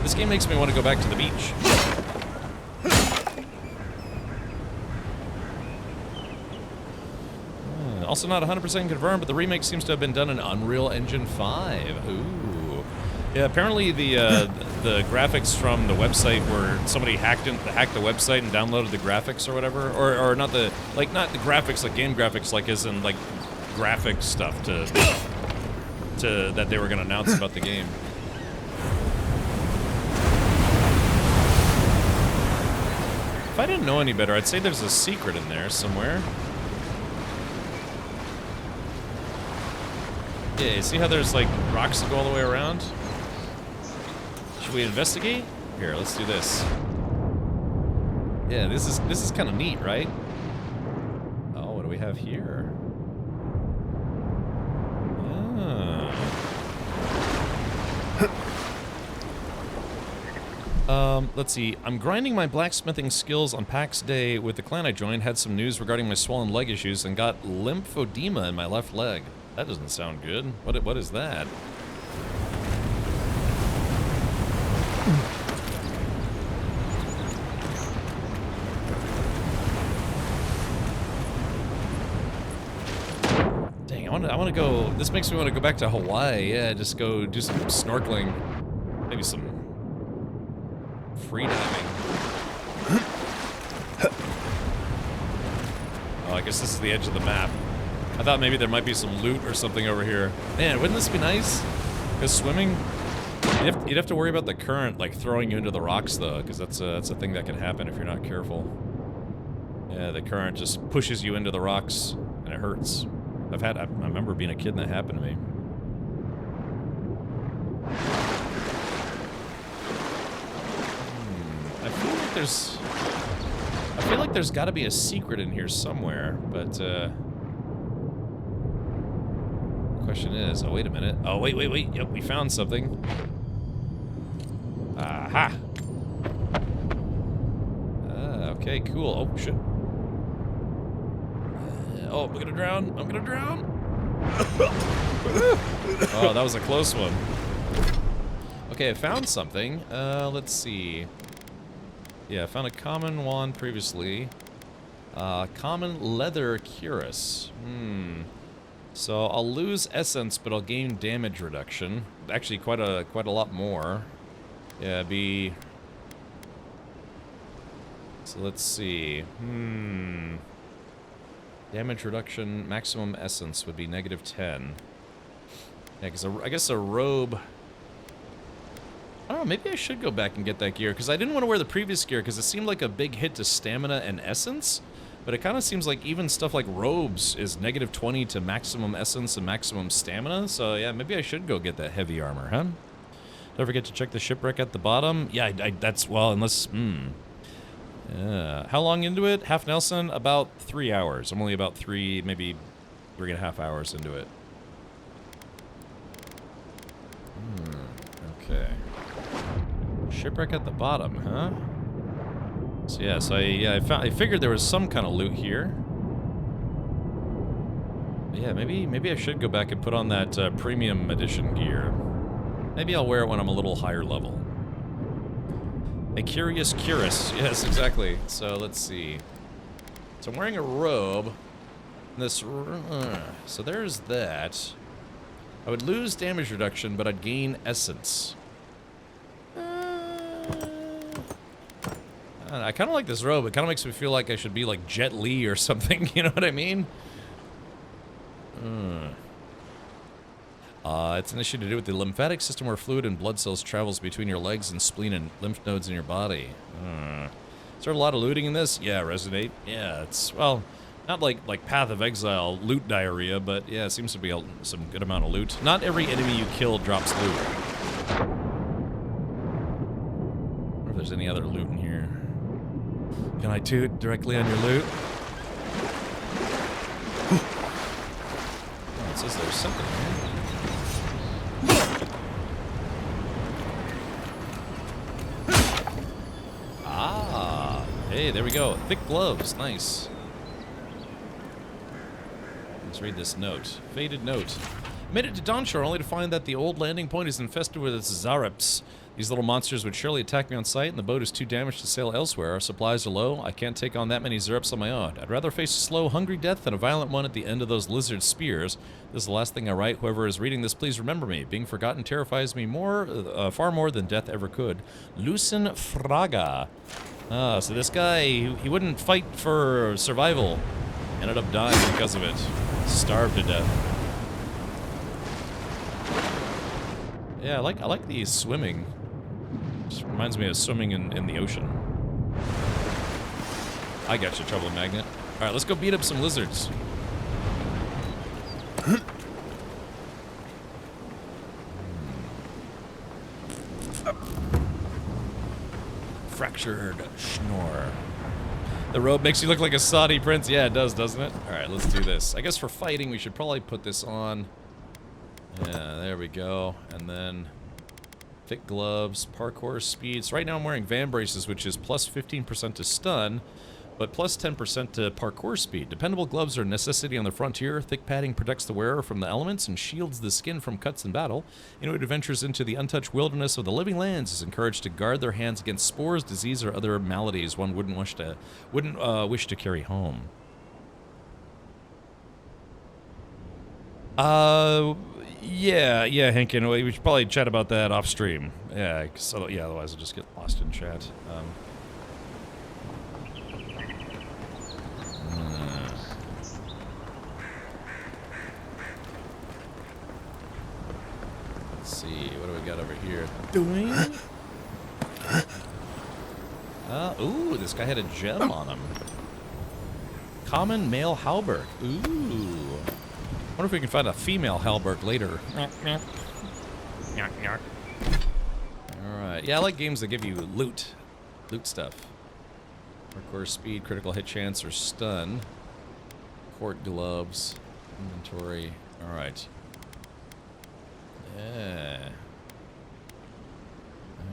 This game makes me want to go back to the beach. Also not 100% confirmed, but the remake seems to have been done in Unreal Engine 5. Ooh. Yeah, apparently the graphics from the website where somebody hacked the website and downloaded the graphics or whatever, or not the graphics like game graphics, like as in like graphic stuff to that they were going to announce about the game. If I didn't know any better, I'd say there's a secret in there somewhere. Yeah, see how there's like rocks that go all the way around? Should we investigate? Here, let's do this. Yeah, this is kind of neat, right? Oh, what do we have here? Let's see. I'm grinding my blacksmithing skills on PAX Day with the clan I joined. Had some news regarding my swollen leg issues and got lymphedema in my left leg. That doesn't sound good. What is that? Dang, I want to go. This makes me want to go back to Hawaii. Yeah, just go do some snorkeling. Maybe some free diving. Oh, I guess this is the edge of the map. I thought maybe there might be some loot or something over here. Man, wouldn't this be nice? Because swimming, you'd have to worry about the current like throwing you into the rocks though, because that's a thing that can happen if you're not careful. Yeah, the current just pushes you into the rocks and it hurts. I remember being a kid and that happened to me. I feel like there's got to be a secret in here somewhere, but question is, oh wait a minute. Oh wait. Yep, we found something. Aha. Okay, cool. Oh shit. Oh, I'm gonna drown. I'm gonna drown. Oh, that was a close one. Okay, I found something. Let's see. Yeah, I found a common wand previously. Common leather cuirass. So I'll lose essence, but I'll gain damage reduction. Actually, quite a lot more. Yeah, be. So let's see. Damage reduction, maximum essence would be -10. Yeah, because I guess a robe. I don't know, maybe I should go back and get that gear, because I didn't want to wear the previous gear, because it seemed like a big hit to stamina and essence, but it kind of seems like even stuff like robes is -20 to maximum essence and maximum stamina, so yeah, maybe I should go get that heavy armor, huh? Don't forget to check the shipwreck at the bottom. Yeah, that's, well, unless, how long into it? Half Nelson? About 3 hours. I'm only about maybe 3.5 hours into it. Okay. Shipwreck at the bottom, huh? So yeah, I figured there was some kind of loot here. But yeah, maybe I should go back and put on that premium edition gear. Maybe I'll wear it when I'm a little higher level. A curious cuirass, yes, exactly. So let's see. So I'm wearing a robe. So there's that. I would lose damage reduction, but I'd gain essence. I kind of like this robe. It kind of makes me feel like I should be like Jet Li or something. You know what I mean? It's an issue to do with the lymphatic system where fluid and blood cells travels between your legs and spleen and lymph nodes in your body. Is there a lot of looting in this? Yeah, Resonate. Yeah, it's, well, not like Path of Exile loot diarrhea, but yeah, it seems to be some good amount of loot. Not every enemy you kill drops loot. I wonder if there's any other loot in here. Can I toot directly on your loot? Oh, it says there's something here. Ah, hey, there we go. Thick gloves, nice. Let's read this note. Faded note. Made it to Dawnshore only to find that the old landing point is infested with Zareps. These little monsters would surely attack me on sight, and the boat is too damaged to sail elsewhere. Our supplies are low. I can't take on that many Zareps on my own. I'd rather face a slow, hungry death than a violent one at the end of those lizard spears. This is the last thing I write. Whoever is reading this, please remember me. Being forgotten terrifies me far more than death ever could. Lucen Fraga. Ah, so this guy, he wouldn't fight for survival. Ended up dying because of it. Starved to death. Yeah, I like the swimming. Just reminds me of swimming in the ocean. I got you, Trouble Magnet. Alright, let's go beat up some lizards. Fractured schnorr. The robe makes you look like a Saudi prince. Yeah, it does, doesn't it? Alright, let's do this. I guess for fighting, we should probably put this on. Yeah, there we go. And then thick gloves, parkour speed. So right now I'm wearing van braces, which is plus 15% to stun, but plus 10% to parkour speed. Dependable gloves are a necessity on the frontier. Thick padding protects the wearer from the elements and shields the skin from cuts in battle. Anyone who ventures into the untouched wilderness of the living lands is encouraged to guard their hands against spores, disease, or other maladies one wouldn't wish to carry home. Yeah, Henkin, we should probably chat about that off stream. Yeah, so yeah, otherwise I'll just get lost in chat. Let's see, what do we got over here? Ooh, this guy had a gem on him. Common male halberd. Ooh. Wonder if we can find a female halberd later. Alright, yeah, I like games that give you loot stuff. Parkour speed, critical hit chance, or stun. Court gloves, inventory. Alright. Yeah.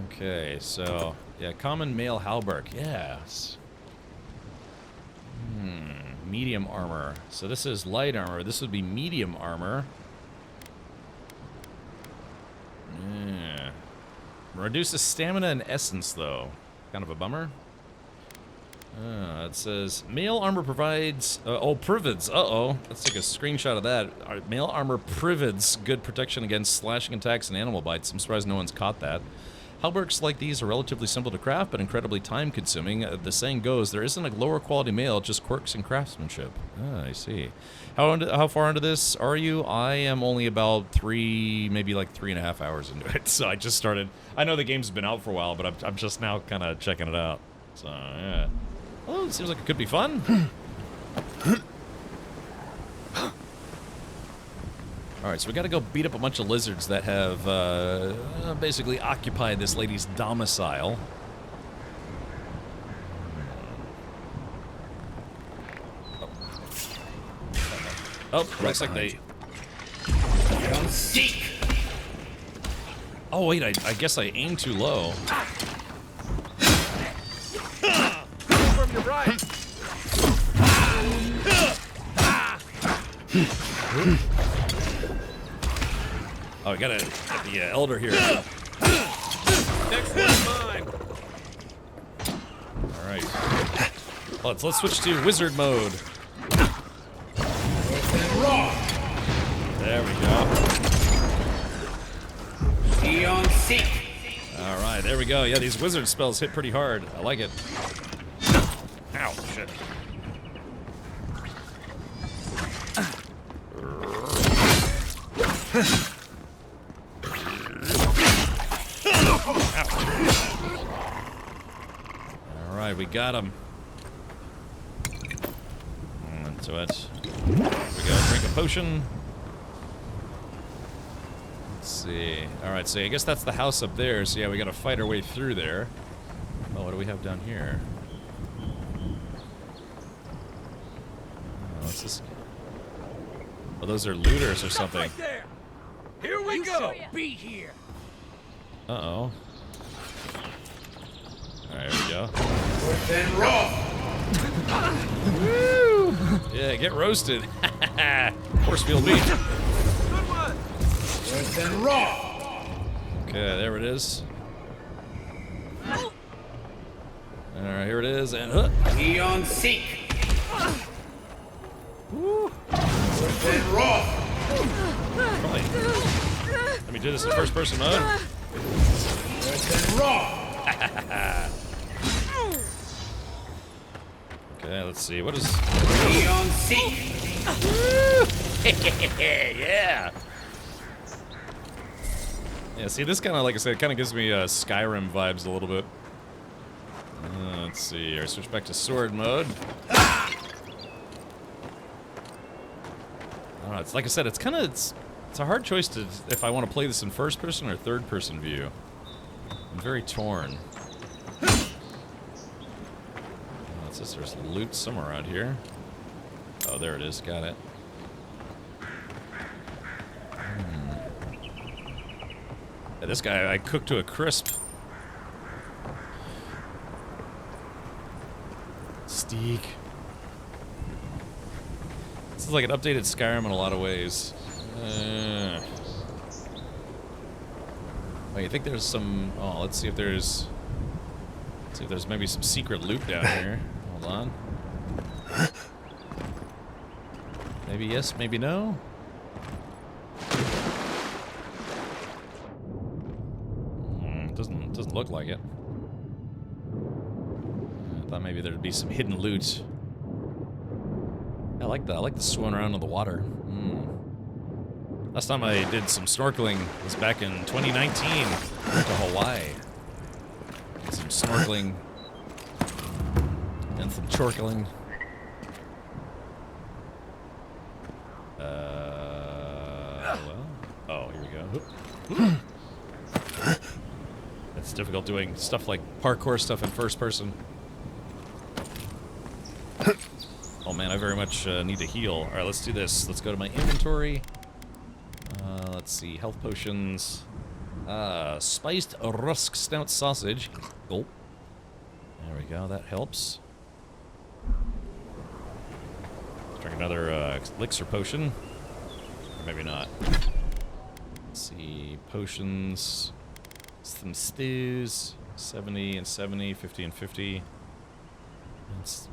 Okay, so, yeah, common male halberd, yes. Medium armor. So this is light armor. This would be medium armor. Yeah. Reduces stamina and essence, though. Kind of a bummer. It says, male armor provides... privids. Uh-oh. Let's take a screenshot of that. Male armor privids good protection against slashing attacks and animal bites. I'm surprised no one's caught that. Halberds like these are relatively simple to craft, but incredibly time-consuming. The saying goes, there isn't a lower quality mail, just quirks and craftsmanship. Ah, I see. How far into this are you? I am only about maybe like 3.5 hours into it. So I just started. I know the game's been out for a while, but I'm just now kind of checking it out. So, yeah. Well, it seems like it could be fun. Alright, so we gotta go beat up a bunch of lizards that have basically occupied this lady's domicile. Oh, looks like they... Seek. Oh, wait, I guess I aimed too low. From your right. Oh, we gotta get the elder here. Next one's mine. Alright. Let's switch to wizard mode. There we go. Eon Seek. Alright, there we go. Yeah, these wizard spells hit pretty hard. I like it. Ow, shit. Alright, we got him. Into it. There we go, drink a potion. Let's see. Alright, so I guess that's the house up there, so yeah, we gotta fight our way through there. Oh, what do we have down here? Oh, what's this? Oh, those are looters or something. Right there. Here we go. Be here. Uh-oh. Alright, there we go. Then raw. Woo! Yeah, get roasted. Force field beat. Good one. Then rough. Okay, there it is. Alright, here it is, and Eon seek. Woo. Then rough. Probably. Let me do this in first person mode. Then rough. Okay, let's see. What is Eon seek. yeah. Yeah, see, this kind of, like I said, kind of gives me Skyrim vibes a little bit. Let's see. I switch back to sword mode. I don't know. It's like I said. It's kind of it's a hard choice to if I want to play this in first person or third person view. I'm very torn. What's this? There's loot somewhere around here. Oh, there it is. Got it. Yeah, this guy I cooked to a crisp. Steak. This is like an updated Skyrim in a lot of ways. Wait, you think there's some... Oh, let's see if there's... Let's see if there's maybe some secret loot down here. Hold on. Maybe yes, maybe no. Doesn't look like it. I thought maybe there'd be some hidden loot. I like that. I like the swimming around in the water. Last time I did some snorkeling was back in 2019 to Hawaii. Did some snorkeling and some chorkeling. Well, oh, here we go. It's difficult doing stuff like parkour stuff in first person. Oh man, I very much need to heal. Alright, let's do this. Let's go to my inventory. Let's see, health potions. Spiced rusk stout sausage. Gulp. There we go, that helps. Drink another elixir potion. Or maybe not. Let's see, potions. Some stews. 70 and 70, 50 and 50. Let's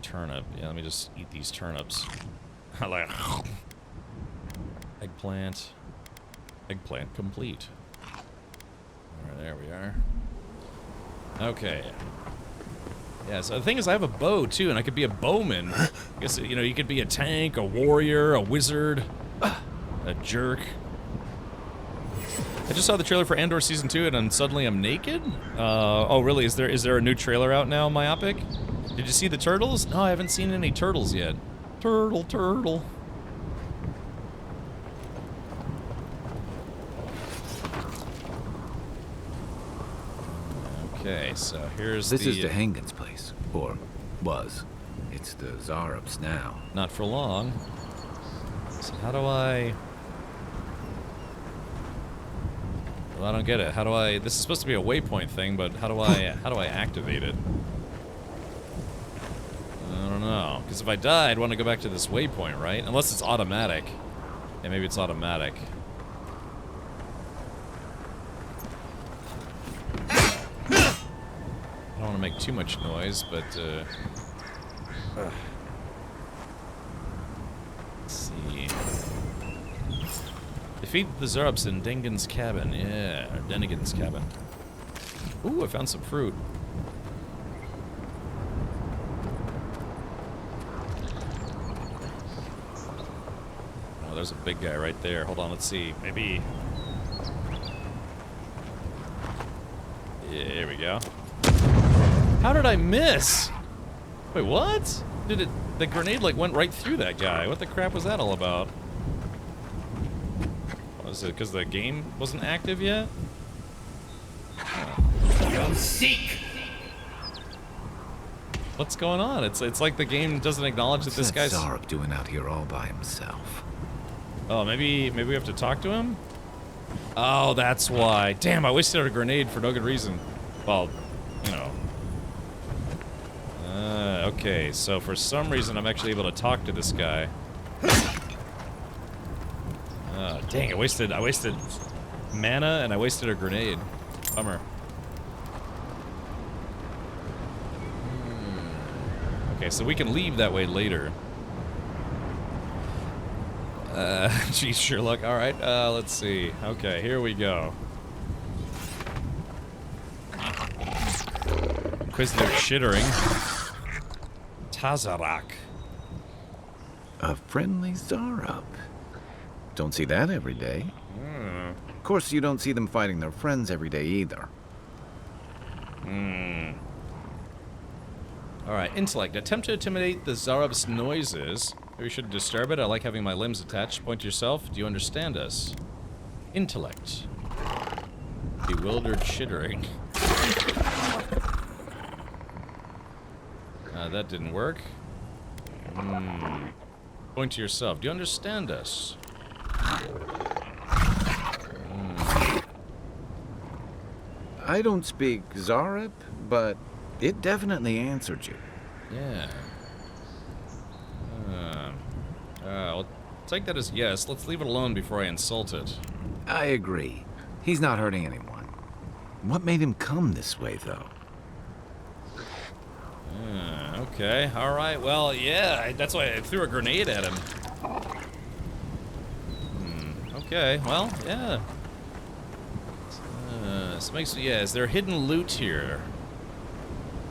turnip. Yeah, let me just eat these turnips. I like eggplant. Eggplant complete. Alright, there we are. Okay. Yeah, so the thing is I have a bow too, and I could be a bowman. I guess, you know, you could be a tank, a warrior, a wizard, a jerk. I just saw the trailer for Andor Season 2 and then suddenly I'm naked? Oh really, is there a new trailer out now, Myopic? Did you see the turtles? No, I haven't seen any turtles yet. Turtle. Okay, so here's This is Dehangan's place. Or was. It's the Zarub's now. Not for long. So how do I... Well, I don't get it. How do I... This is supposed to be a waypoint thing, but how do I activate it? I don't know. Because if I die, I'd want to go back to this waypoint, right? Unless it's automatic. Yeah, maybe it's automatic. I don't want to make too much noise, but... Let's see... Defeat the Zarubs in Dengan's cabin. Yeah, or Denigan's cabin. Ooh, I found some fruit. Oh, there's a big guy right there. Hold on, let's see. Maybe... Yeah, here we go. How did I miss? Wait, what? Did it... The grenade, like, went right through that guy. What the crap was that all about? Was it because the game wasn't active yet? Go seek. What's going on? It's like the game doesn't acknowledge that this guy's... What's that Zarub doing out here all by himself? Oh, maybe we have to talk to him? Oh, that's why. Damn, I wasted a grenade for no good reason. Well, you know. Okay, so for some reason I'm actually able to talk to this guy. Oh, Dang, I wasted mana and I wasted a grenade. Bummer. Okay, so we can leave that way later. Geez, Sherlock. All right, let's see. Okay, here we go. Inquisitor Chittering. Tazarak. A friendly Zarup. Don't see that every day. Of course, you don't see them fighting their friends every day either. Alright, intellect. Attempt to intimidate the Zarub's noises. Maybe we should disturb it. I like having my limbs attached. Point to yourself. Do you understand us? Intellect. Bewildered Chittering. That didn't work. Point to yourself. Do you understand us? I don't speak Zarup, but it definitely answered you. Yeah. I'll take that as yes. Let's leave it alone before I insult it. I agree. He's not hurting anyone. What made him come this way, though? Okay, alright, well, yeah, that's why I threw a grenade at him. Okay, well, yeah. This makes me, yeah, is there hidden loot here?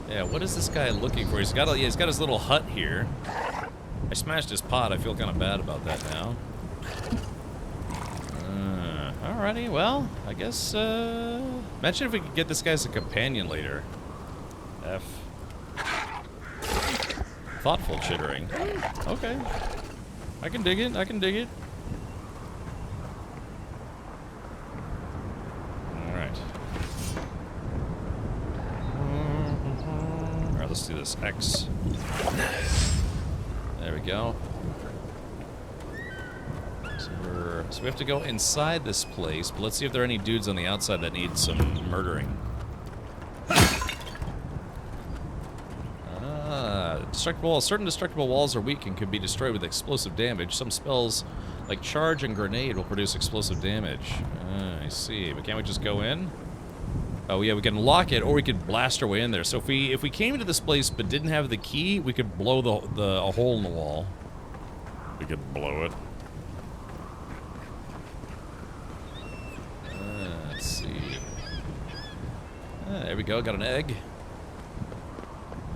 Yeah, what is this guy looking for? He's got his little hut here. I smashed his pot, I feel kind of bad about that now. Alrighty, well, I guess, imagine if we could get this guy as a companion later. F. Thoughtful Chittering. Okay. I can dig it, I can dig it. Alright. Alright, let's do this. X. There we go. So we have to go inside this place, but let's see if there are any dudes on the outside that need some murdering. Destructible walls. Certain destructible walls are weak and can be destroyed with explosive damage. Some spells, like charge and grenade, will produce explosive damage. I see. But can't we just go in? Oh yeah, we can lock it, or we could blast our way in there. So if we came to this place but didn't have the key, we could blow a hole in the wall. We could blow it. Let's see. There we go. Got an egg.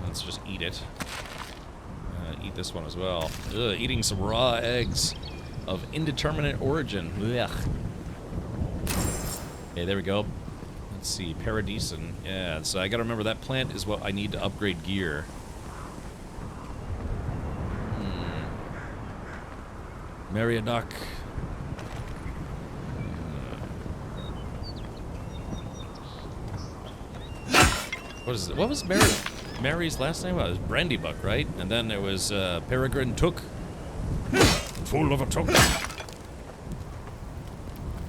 Let's just eat it. Eat this one as well. Ugh, eating some raw eggs of indeterminate origin. Ugh. Okay, there we go. Let's see, Paradisen. Yeah, so I gotta remember that plant is what I need to upgrade gear. Mariadoc. What is it? What was Mary's last name? Well, it was Brandybuck, right? And then there was Peregrine Took. Full of a took.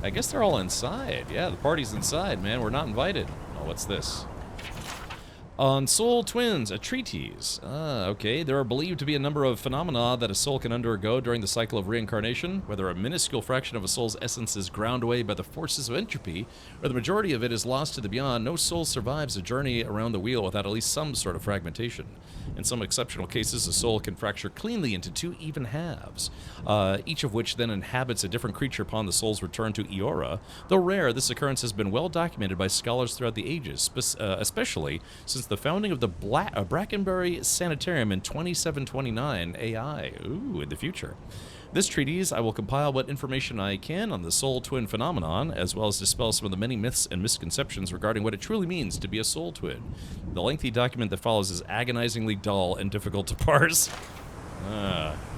I guess they're all inside. Yeah, the party's inside, man. We're not invited. Oh, what's this? On Soul Twins, a treatise. Okay. There are believed to be a number of phenomena that a soul can undergo during the cycle of reincarnation. Whether a minuscule fraction of a soul's essence is ground away by the forces of entropy, or the majority of it is lost to the beyond, no soul survives a journey around the wheel without at least some sort of fragmentation. In some exceptional cases, a soul can fracture cleanly into two even halves, each of which then inhabits a different creature upon the soul's return to Eora. Though rare, this occurrence has been well documented by scholars throughout the ages, especially since the founding of the Brackenbury Sanitarium in 2729 AI. Ooh, in the future. This treatise, I will compile what information I can on the soul twin phenomenon, as well as dispel some of the many myths and misconceptions regarding what it truly means to be a soul twin. The lengthy document that follows is agonizingly dull and difficult to parse.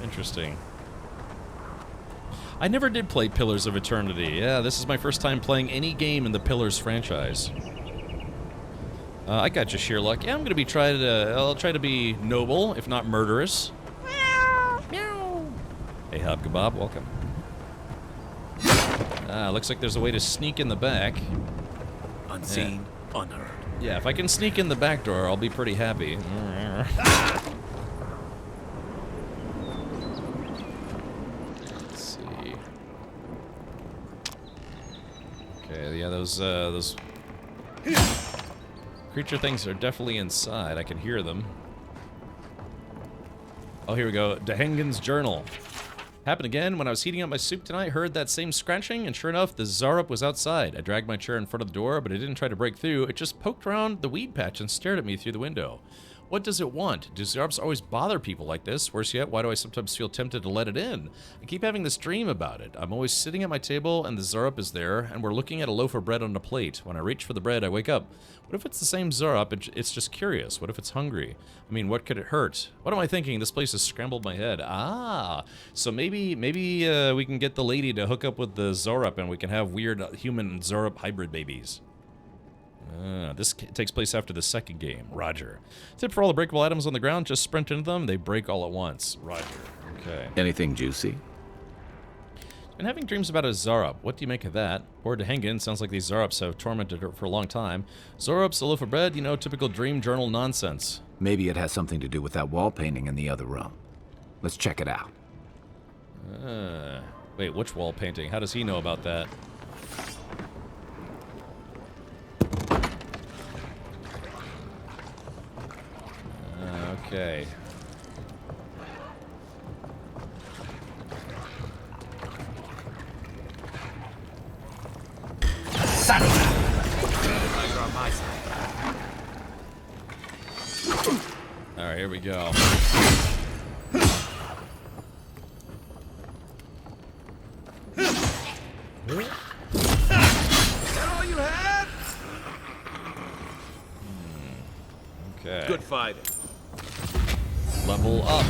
Interesting. I never did play Pillars of Eternity. Yeah, this is my first time playing any game in the Pillars franchise. I got you, Sherlock. Yeah, I'm gonna I'll try to be noble, if not murderous. Hey, Hub Kebab, welcome. Looks like there's a way to sneak in the back. Unseen, unheard. Yeah, if I can sneak in the back door, I'll be pretty happy. Let's see. Okay, yeah, those creature things are definitely inside. I can hear them. Oh, here we go. Dehengen's Journal. Happened again when I was heating up my soup tonight. Heard that same scratching, and sure enough, the Zarup was outside. I dragged my chair in front of the door, but it didn't try to break through. It just poked around the weed patch and stared at me through the window. What does it want? Do Zarups always bother people like this? Worse yet, why do I sometimes feel tempted to let it in? I keep having this dream about it. I'm always sitting at my table, and the Zarup is there, and we're looking at a loaf of bread on a plate. When I reach for the bread, I wake up. What if it's the same Zarup? It's just curious. What if it's hungry? I mean, what could it hurt? What am I thinking? This place has scrambled my head. Ah, so maybe we can get the lady to hook up with the Zarup, and we can have weird human Zarup hybrid babies. This takes place after the second game. Roger. Tip for all the breakable items on the ground, just sprint into them. They break all at once. Roger. Okay. Anything juicy? Been having dreams about a Zarup. What do you make of that? Poor Dehengen. Sounds like these Zarups have tormented her for a long time. Zarups, a loaf of bread, you know, typical dream journal nonsense. Maybe it has something to do with that wall painting in the other room. Let's check it out. Wait, which wall painting? How does he know about that? Okay. Alright, here we go. All you had? Okay. Good fighting. Level up.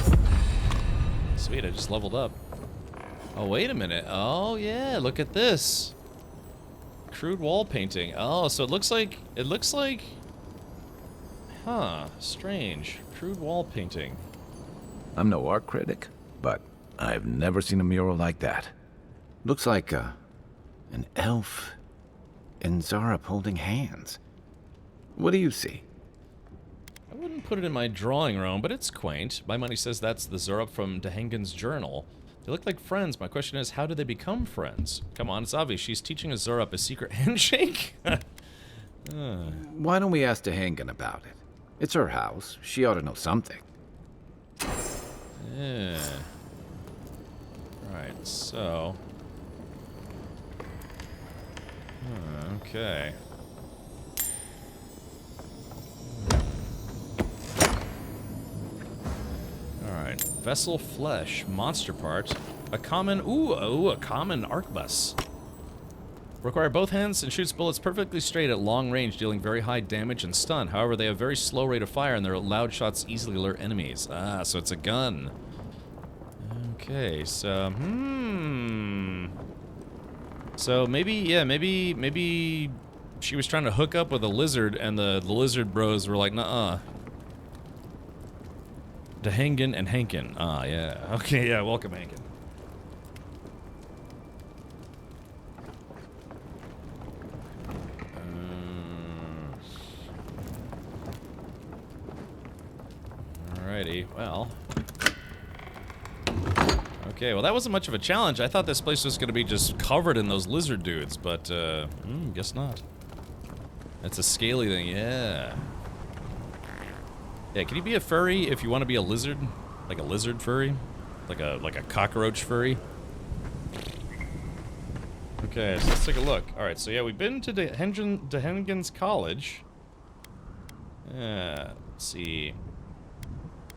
Sweet, I just leveled up. Oh, wait a minute. Oh, yeah, look at this. Crude wall painting. Oh, so it looks like... Huh, strange. Crude wall painting. I'm no art critic, but I've never seen a mural like that. Looks like an elf and Zarup holding hands. What do you see? I wouldn't put it in my drawing room, but it's quaint. My money says that's the Zarup from Dehengen's Journal. They look like friends. My question is, how did they become friends? Come on, it's obvious. She's teaching a Zarup a secret handshake? Why don't we ask Dehengen about it? It's her house. She ought to know something. Yeah. Right, so... okay. Alright, vessel flesh, monster part, a common, a common arquebus. Require both hands and shoots bullets perfectly straight at long range, dealing very high damage and stun. However, they have very slow rate of fire and their loud shots easily alert enemies. Ah, so it's a gun. Okay, so, So maybe, yeah, maybe she was trying to hook up with a lizard and the lizard bros were like, nuh-uh. Dehengen and Henken. Ah, yeah. Okay, yeah, welcome, Henken. Alrighty, well. Okay, well that wasn't much of a challenge. I thought this place was gonna be just covered in those lizard dudes, but, guess not. It's a scaly thing, yeah. Yeah, can you be a furry if you want to be a lizard? Like a lizard furry? Like a cockroach furry? Okay, so let's take a look. Alright, so yeah, we've been to Dehengen's College. Yeah, let's see.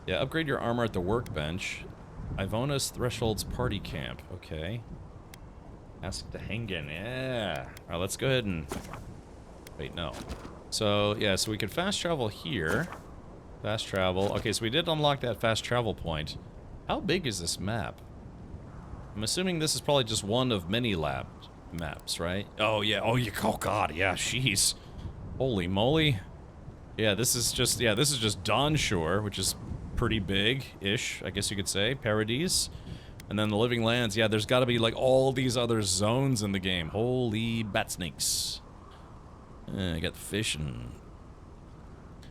Yeah, upgrade your armor at the workbench. Ivona's Threshold's party camp. Okay. Ask Dehengen. Yeah. Alright, let's go ahead and... Wait, no. So, yeah, so we could fast travel here. Fast travel. Okay, so we did unlock that fast travel point. How big is this map? I'm assuming this is probably just one of many maps, right? Oh, yeah. Oh, oh god, yeah, jeez. Holy moly. Yeah, this is just Dawnshore, which is pretty big-ish, I guess you could say. Paradise. And then the Living Lands. Yeah, there's got to be, like, all these other zones in the game. Holy bat snakes. I got fish and...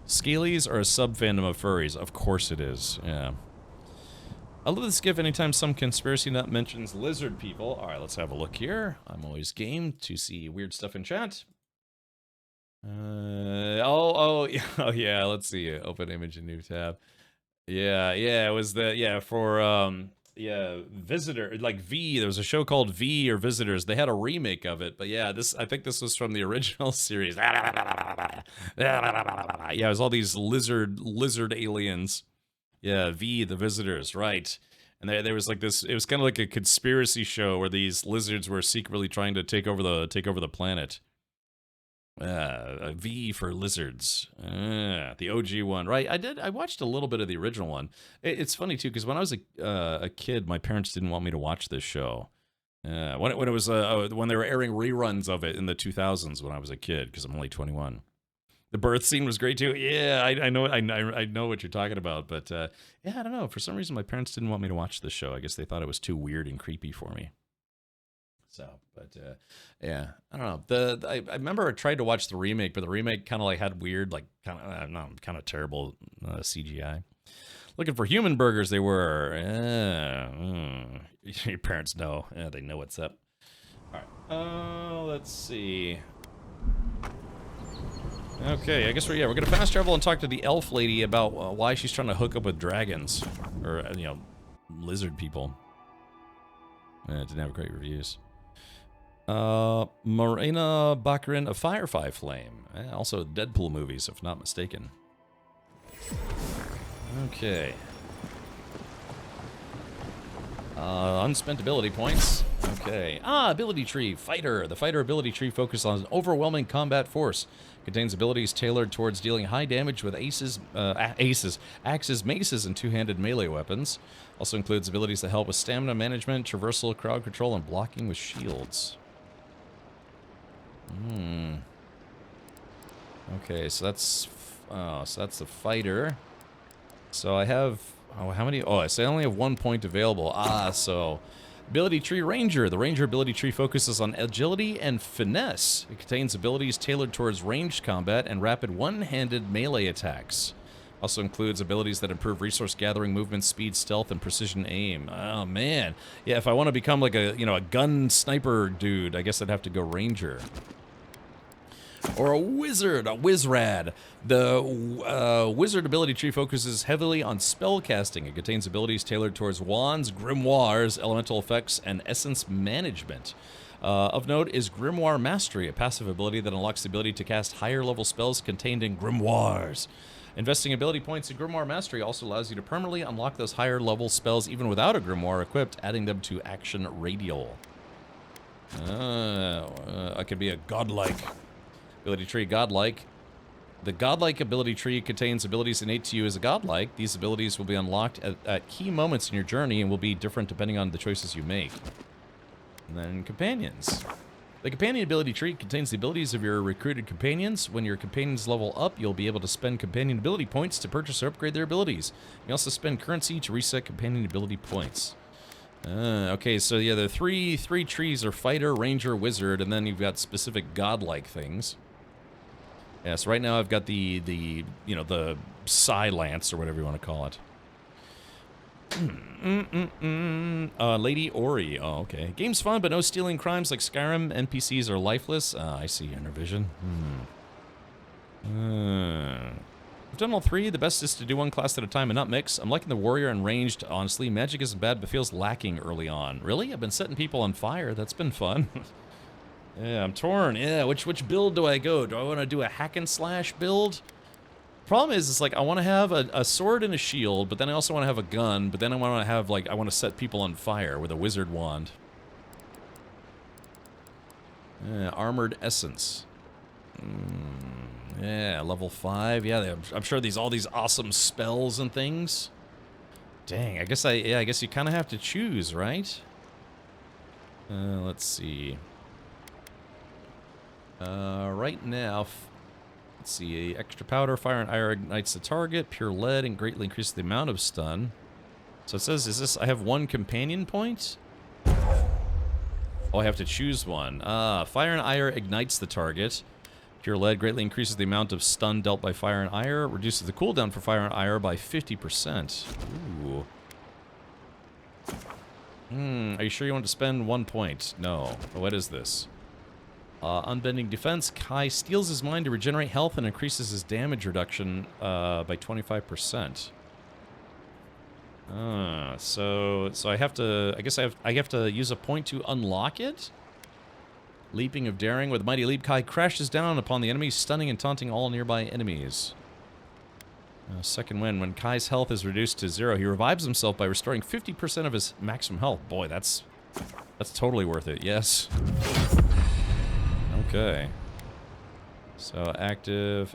Scalies are a sub-fandom of furries. Of course it is, yeah. I love this GIF anytime some conspiracy nut mentions lizard people. All right, let's have a look here. I'm always game to see weird stuff in chat. Oh, yeah. Let's see. Open image in new tab. Yeah, it was yeah, Visitor, like V. There was a show called V or Visitors. They had a remake of it, but yeah, I think this was from the original series. Yeah, it was all these lizard aliens. Yeah, V, the Visitors, right. And there was like this, it was kind of like a conspiracy show where these lizards were secretly trying to take over the planet. V for lizards. The OG one, right? I watched a little bit of the original one. It's funny too, because when I was a kid, my parents didn't want me to watch this show. When it was when they were airing reruns of it in the 2000s when I was a kid, because I'm only 21. The birth scene was great too. Yeah, I know what you're talking about, but yeah, I don't know. For some reason, my parents didn't want me to watch this show. I guess they thought it was too weird and creepy for me. So, but yeah, I don't know. I remember I tried to watch the remake, but the remake kind of like had weird, like kind of terrible CGI. Looking for human burgers, they were. Your parents know. Yeah, they know what's up. All right. Let's see. Okay, I guess we're gonna fast travel and talk to the elf lady about why she's trying to hook up with dragons, or lizard people. It didn't have great reviews. Marina Baccarin of Firefly Flame, also Deadpool movies, if not mistaken. Okay. Unspent ability points. Okay. Ability tree. Fighter. The fighter ability tree focuses on overwhelming combat force. Contains abilities tailored towards dealing high damage with axes, maces, and two-handed melee weapons. Also includes abilities that help with stamina management, traversal, crowd control, and blocking with shields. Okay, so that's the fighter. So I have how many? Oh, I say I only have 1 point available. So ability tree Ranger. The Ranger ability tree focuses on agility and finesse. It contains abilities tailored towards ranged combat and rapid one-handed melee attacks. Also includes abilities that improve resource gathering, movement, speed, stealth, and precision aim. Oh man, yeah. If I want to become like a gun sniper dude, I guess I'd have to go Ranger. Or a wizard, a wizrad. The wizard ability tree focuses heavily on spell casting. It contains abilities tailored towards wands, grimoires, elemental effects, and essence management. Of note is Grimoire Mastery, a passive ability that unlocks the ability to cast higher level spells contained in grimoires. Investing ability points in Grimoire Mastery also allows you to permanently unlock those higher level spells even without a grimoire equipped, adding them to Action Radial. I could be a godlike. Ability tree Godlike. The Godlike ability tree contains abilities innate to you as a Godlike. These abilities will be unlocked at key moments in your journey and will be different depending on the choices you make. And then Companions. The Companion ability tree contains the abilities of your recruited companions. When your companions level up, you'll be able to spend companion ability points to purchase or upgrade their abilities. You also spend currency to reset companion ability points. Okay, so yeah, the three trees are Fighter, Ranger, Wizard, and then you've got specific Godlike things. Yeah, so right now I've got the Psy Lance, or whatever you want to call it. Lady Ori. Oh, okay. Game's fun, but no stealing crimes like Skyrim. NPCs are lifeless. I see inner vision. I've done all three. The best is to do one class at a time and not mix. I'm liking the warrior and ranged, honestly. Magic isn't bad, but feels lacking early on. Really? I've been setting people on fire. That's been fun. Yeah, I'm torn. Yeah, which build do I go? Do I want to do a hack and slash build? Problem is, like, I want to have a sword and a shield, but then I also want to have a gun, but then I want to have, like, I want to set people on fire with a wizard wand. Yeah, armored essence. Yeah, level 5. Yeah, I'm sure all these awesome spells and things. Dang, I guess you kind of have to choose, right? Let's see. Right now, let's see, extra powder, fire and ire ignites the target, pure lead, and greatly increases the amount of stun. So it says, I have 1 companion point? Oh, I have to choose one. Fire and ire ignites the target. Pure lead greatly increases the amount of stun dealt by fire and ire, reduces the cooldown for fire and ire by 50%. Ooh. Are you sure you want to spend 1 point? No. What is this? Unbending defense. Kai steals his mind to regenerate health and increases his damage reduction by 25%. So I have to. I guess I have to use a point to unlock it. Leaping of daring. With a mighty leap, Kai crashes down upon the enemy, stunning and taunting all nearby enemies. Second win. When Kai's health is reduced to 0, he revives himself by restoring 50% of his maximum health. Boy, that's totally worth it. Yes. Okay. So active.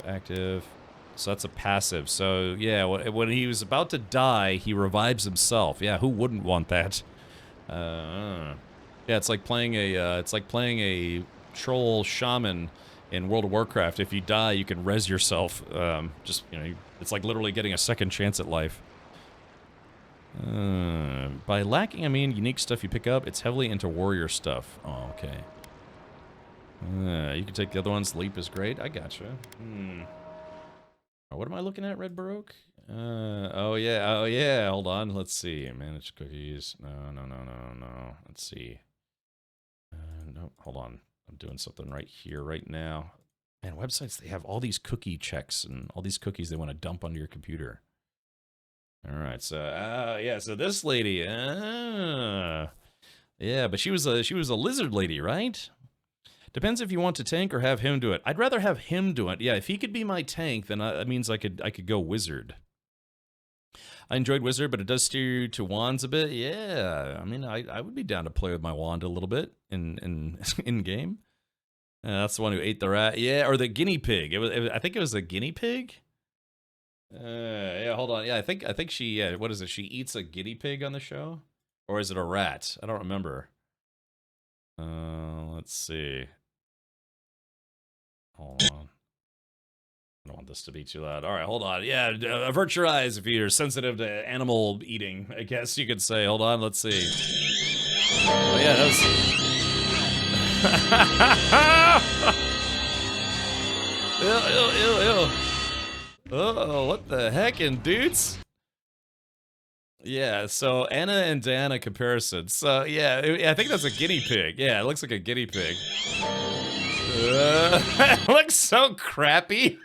So that's a passive. So yeah, when he was about to die, he revives himself. Yeah, who wouldn't want that? Yeah, it's like playing a troll shaman in World of Warcraft. If you die, you can res yourself. Just, you know, it's like literally getting a second chance at life. By lacking, I mean unique stuff you pick up. It's heavily into warrior stuff. Oh, okay. You can take the other ones. Leap is great. I gotcha. What am I looking at, Red Baroque? Oh yeah. Hold on. Let's see. Manage cookies. No. Let's see. No, hold on. I'm doing something right here, right now. Man, websites, they have all these cookie checks and all these cookies they want to dump onto your computer. All right, so yeah, so this lady, yeah, but she was a lizard lady, right? Depends if you want to tank or have him do it. I'd rather have him do it. Yeah, if he could be my tank, then that means I could go wizard. I enjoyed wizard, but it does steer you to wands a bit. Yeah, I mean, I would be down to play with my wand a little bit in game. That's the one who ate the rat. Yeah, or the guinea pig. I think it was a guinea pig. Yeah, hold on. Yeah, I think she. What is it? She eats a guinea pig on the show, or is it a rat? I don't remember. Let's see. Hold on. I don't want this to be too loud. All right, hold on. Yeah, avert your eyes if you're sensitive to animal eating, I guess you could say. Hold on, let's see. Oh, yeah, that was... Ew. Oh, what the heckin', dudes? Yeah, so Anna and Diana comparison. So, yeah, I think that's a guinea pig. Yeah, it looks like a guinea pig. It looks so crappy.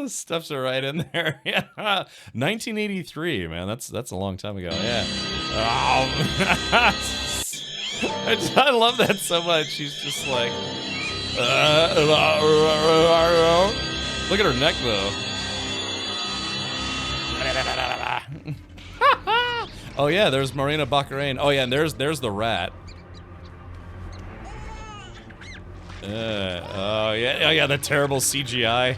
Stuff's right in there. Yeah, 1983, man. That's a long time ago. Yeah. Oh. I love that so much. She's just like. Look at her neck, though. Oh yeah, there's Marina Baccarin. Oh yeah, and there's the rat. Oh yeah, the terrible CGI.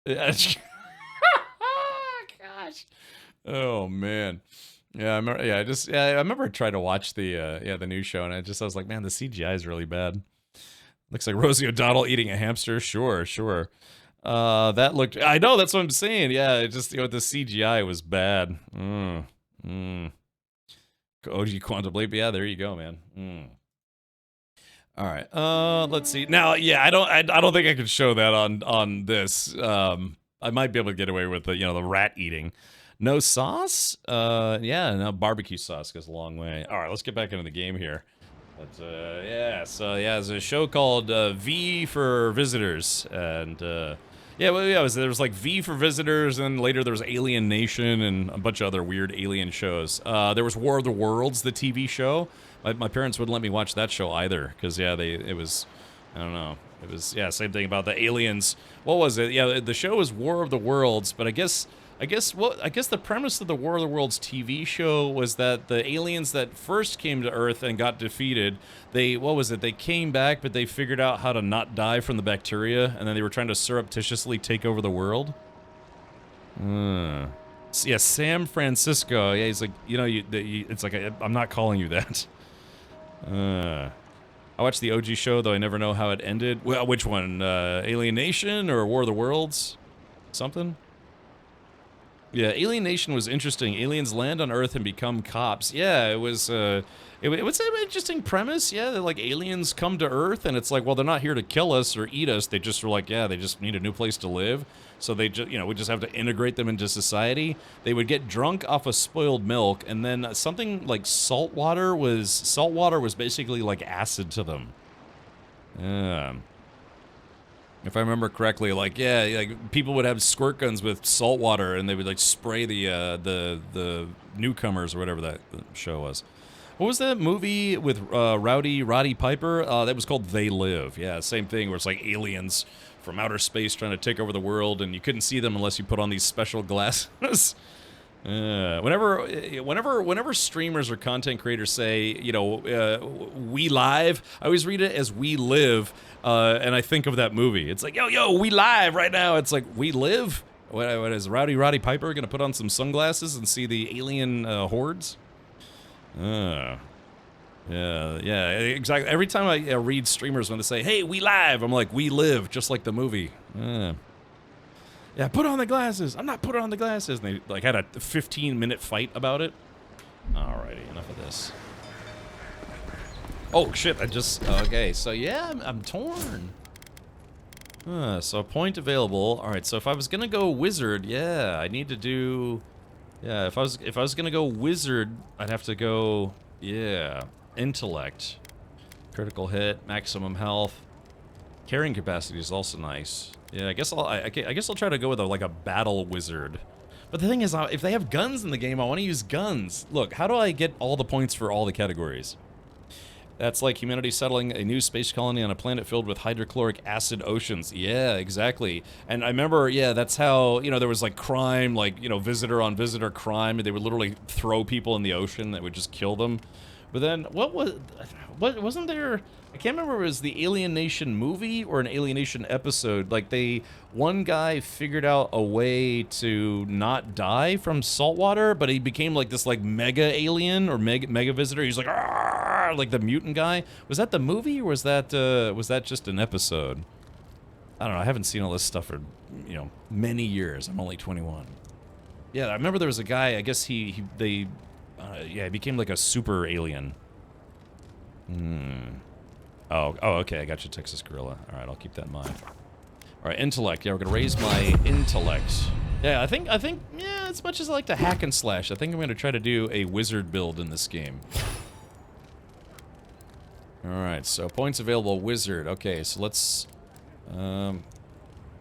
Gosh. Oh man. Yeah, I remember. Yeah, I remember I tried to watch the new show, and I was like, man, the CGI is really bad. Looks like Rosie O'Donnell eating a hamster. Sure. That looked. I know, that's what I'm saying. Yeah, it just, the CGI was bad. OG Quantum Leap. Yeah, there you go, man. All right. Let's see. Now, yeah, I don't think I could show that on this. I might be able to get away with the rat eating. No sauce? Yeah, no, barbecue sauce goes a long way. All right, let's get back into the game here. But, yeah, so, yeah, there's a show called V for Visitors, and, there was like V for Visitors, and later there was Alien Nation and a bunch of other weird alien shows. There was War of the Worlds, the TV show. My parents wouldn't let me watch that show either, because, yeah, it was, I don't know. It was, yeah, same thing about the aliens. What was it? Yeah, the show was War of the Worlds, but I guess the premise of the War of the Worlds TV show was that the aliens that first came to Earth and got defeated, they came back, but they figured out how to not die from the bacteria, and then they were trying to surreptitiously take over the world. Yeah, Sam Francisco. Yeah, he's like, it's like, I'm not calling you that. I watched the OG show, though I never know how it ended. Well, which one? Alien Nation or War of the Worlds? Something? Yeah, Alienation was interesting. Aliens land on Earth and become cops. Yeah, it was an interesting premise. Yeah, that like aliens come to Earth and it's like, well, they're not here to kill us or eat us. They just were like, yeah, they just need a new place to live. So they just, we just have to integrate them into society. They would get drunk off of spoiled milk, and then something like salt water was basically like acid to them. Yeah. If I remember correctly, like, yeah, like people would have squirt guns with salt water, and they would like spray the newcomers or whatever that show was. What was that movie with Roddy Piper? That was called They Live. Yeah, same thing, where it's like aliens from outer space trying to take over the world, and you couldn't see them unless you put on these special glasses. Whenever streamers or content creators say, we live, I always read it as we live, and I think of that movie. It's like, yo, we live right now. It's like, we live? What is Roddy Piper gonna put on some sunglasses and see the alien hordes? Yeah, exactly. Every time I read streamers when they say, hey, we live, I'm like, we live, just like the movie. Yeah, put on the glasses. I'm not putting on the glasses. And they like had a 15-minute fight about it. Alrighty, enough of this. Oh shit! Okay. So yeah, I'm torn. So a point available. All right. So if I was gonna go wizard, yeah, I need to do. Yeah, if I was gonna go wizard, I'd have to go. Yeah, intellect, critical hit, maximum health, carrying capacity is also nice. Yeah, I guess I'll try to go with a battle wizard. But the thing is, if they have guns in the game, I want to use guns. Look, how do I get all the points for all the categories? That's like humanity settling a new space colony on a planet filled with hydrochloric acid oceans. Yeah, exactly. And I remember, yeah, that's how, there was like crime, like, visitor on visitor crime, and they would literally throw people in the ocean that would just kill them. But then, what wasn't there, I can't remember if it was the Alienation movie or an Alienation episode, like one guy figured out a way to not die from salt water, but he became like this like mega alien or mega visitor. He's like, "Arr!" Like the mutant guy. Was that the movie or was that just an episode? I don't know, I haven't seen all this stuff for, many years. I'm only 21. Yeah, I remember there was a guy, I guess he became like a super alien. Oh, okay, I got you, Texas Gorilla. Alright, I'll keep that in mind. Alright, intellect. Yeah, we're gonna raise my intellect. Yeah, I think, yeah, as much as I like to hack and slash, I think I'm gonna try to do a wizard build in this game. Alright, so points available, wizard. Okay, so let's,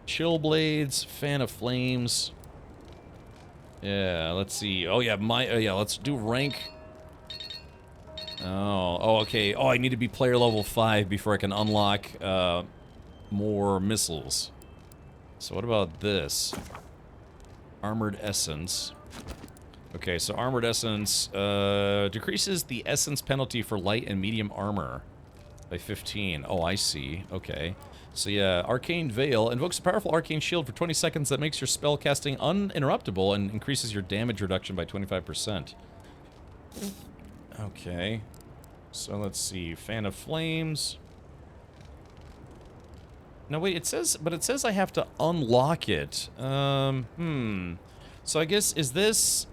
chill blades, fan of flames. Yeah, let's see. Oh yeah, let's do rank. Oh, okay. Oh, I need to be player level 5 before I can unlock more missiles. So what about this? Armored Essence. Okay, so Armored Essence decreases the essence penalty for light and medium armor by 15. Oh, I see. Okay. So yeah, Arcane Veil invokes a powerful arcane shield for 20 seconds that makes your spell casting uninterruptible and increases your damage reduction by 25%. Okay. So let's see. Fan of Flames. No, wait, it says I have to unlock it. So I guess, is this,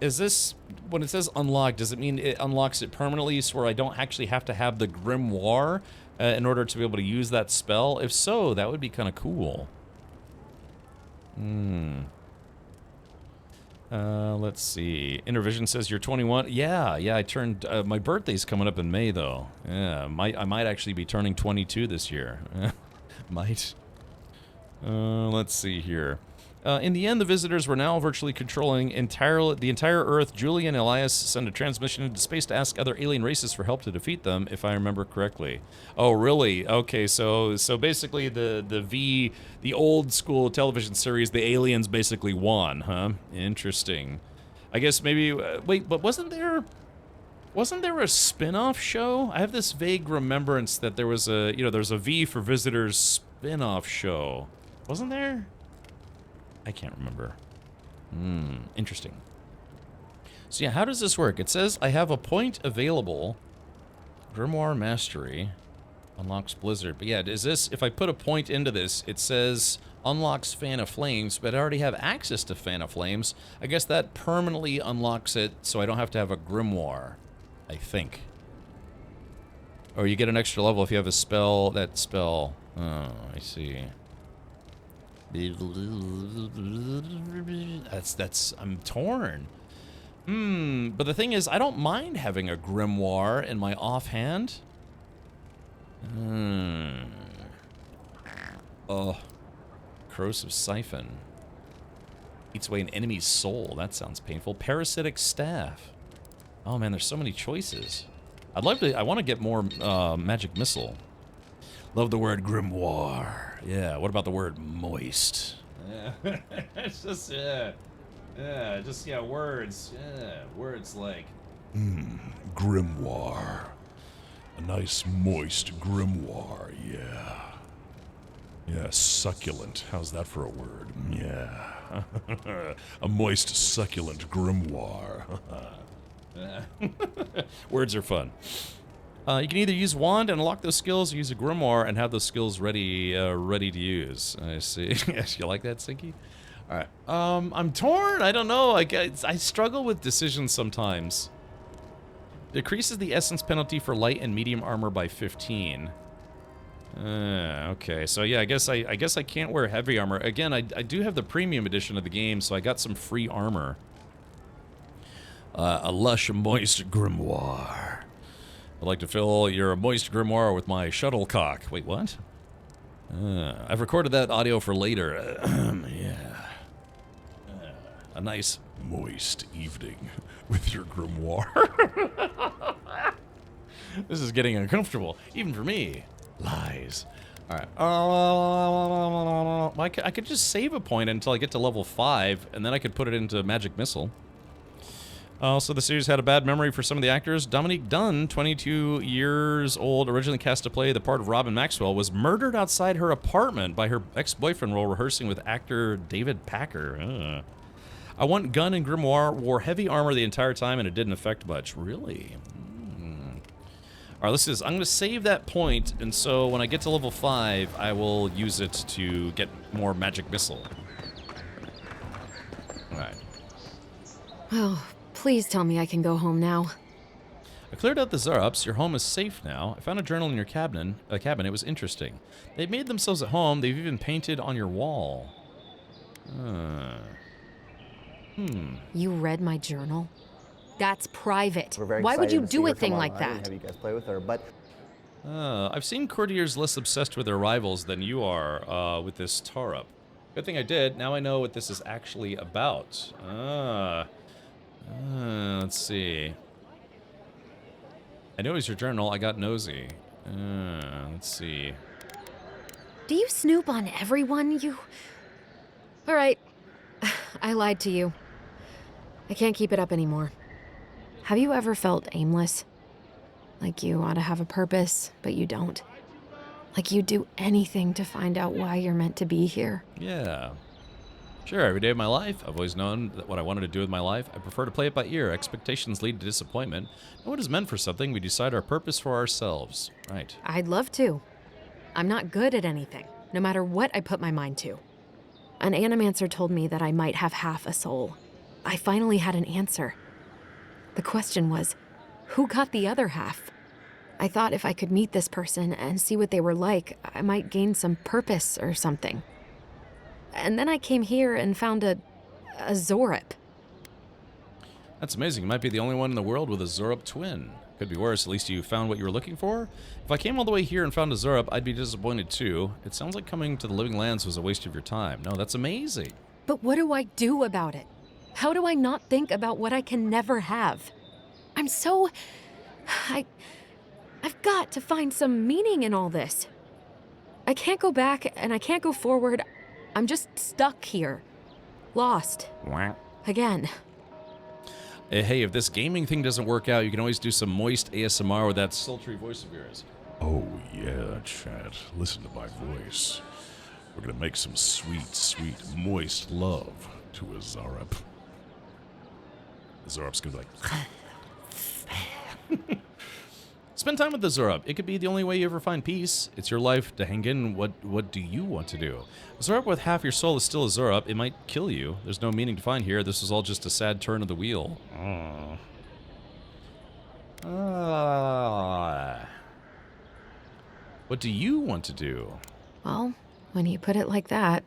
when it says unlock, does it mean it unlocks it permanently so where I don't actually have to have the Grimoire in order to be able to use that spell? If so, that would be kind of cool. Let's see. Intervision says you're 21. Yeah, I turned, my birthday's coming up in May, though. Yeah, I might actually be turning 22 this year. Might. Let's see here. In the end, the visitors were now virtually controlling the entire Earth. Julie and Elias send a transmission into space to ask other alien races for help to defeat them, if I remember correctly. Oh, really? Okay, so basically the old school television series, the aliens basically won, huh? Interesting. I guess maybe, wait, but wasn't there a spin-off show? I have this vague remembrance that there was a, there's a V for Visitors spin-off show. Wasn't there? I can't remember. Interesting. So yeah, how does this work? It says I have a point available. Grimoire Mastery unlocks Blizzard. But yeah, is this, if I put a point into this, it says unlocks Fan of Flames, but I already have access to Fan of Flames. I guess that permanently unlocks it, so I don't have to have a grimoire, I think. Or you get an extra level if you have a spell, that spell. Oh, I see. I'm torn. But the thing is, I don't mind having a grimoire in my offhand. Oh. Corrosive Siphon. Eats away an enemy's soul. That sounds painful. Parasitic Staff. Oh man, there's so many choices. I want to get more Magic Missile. Love the word grimoire. Yeah, what about the word moist? Yeah. It's just, yeah, words. Yeah, words like... grimoire. A nice moist grimoire, yeah. Yeah, succulent. How's that for a word? Yeah. A moist, succulent grimoire. Words are fun. You can either use wand and unlock those skills, or use a grimoire and have those skills ready to use. I see. Yes, you like that, Sinky? All right. I'm torn. I don't know. I struggle with decisions sometimes. Decreases the essence penalty for light and medium armor by 15. Okay, so yeah, I guess I can't wear heavy armor. Again, I do have the premium edition of the game, so I got some free armor. A lush, moist grimoire. I'd like to fill your moist grimoire with my shuttlecock. Wait, what? I've recorded that audio for later. Yeah. A nice, moist evening with your grimoire. This is getting uncomfortable, even for me. Lies. Alright. I could just save a point until I get to level 5, and then I could put it into Magic Missile. Also, the series had a bad memory for some of the actors. Dominique Dunn, 22 years old, originally cast to play the part of Robin Maxwell, was murdered outside her apartment by her ex-boyfriend while rehearsing with actor David Packer. I want Gun and Grimoire wore heavy armor the entire time, and it didn't affect much. Really? Alright, I'm going to save that point, and so when I get to level 5, I will use it to get more Magic Missile. Alright. Oh, please tell me I can go home now. I cleared out the Zarups. Your home is safe now. I found a journal in your cabin. It was interesting. They've made themselves at home. They've even painted on your wall. You read my journal? That's private. We're very Why would you excited to see do her a thing come like online and that? Have you guys play with her? But I've seen courtiers less obsessed with their rivals than you are with this Tarup. Good thing I did. Now I know what this is actually about. Let's see. I know it's your journal. I got nosy. Let's see. Do you snoop on everyone? All right. I lied to you. I can't keep it up anymore. Have you ever felt aimless? Like you ought to have a purpose, but you don't? Like you'd do anything to find out why you're meant to be here? Yeah. Sure, every day of my life, I've always known that what I wanted to do with my life. I prefer to play it by ear. Expectations lead to disappointment. And what is meant for something, we decide our purpose for ourselves. Right. I'd love to. I'm not good at anything, no matter what I put my mind to. An animancer told me that I might have half a soul. I finally had an answer. The question was, who got the other half? I thought if I could meet this person and see what they were like, I might gain some purpose or something. And then I came here and found a Zorup. That's amazing. You might be the only one in the world with a Zorup twin. Could be worse. At least you found what you were looking for. If I came all the way here and found a Zorup, I'd be disappointed too. It sounds like coming to the Living Lands was a waste of your time. No, that's amazing. But what do I do about it? How do I not think about what I can never have? I'm so... I've got to find some meaning in all this. I can't go back and I can't go forward. I'm just stuck here. Lost. Again. Hey, if this gaming thing doesn't work out, you can always do some moist ASMR with that sultry voice of yours. Oh, yeah, chat. Listen to my voice. We're gonna make some sweet, sweet, moist love to a Zarup. The Zarup's gonna be like... spend time with the Zorup. It could be the only way you ever find peace. It's your life to hang in. What do you want to do? A Zorup with half your soul is still a Zorup. It might kill you. There's no meaning to find here. This is all just a sad turn of the wheel. What do you want to do? Well, when you put it like that,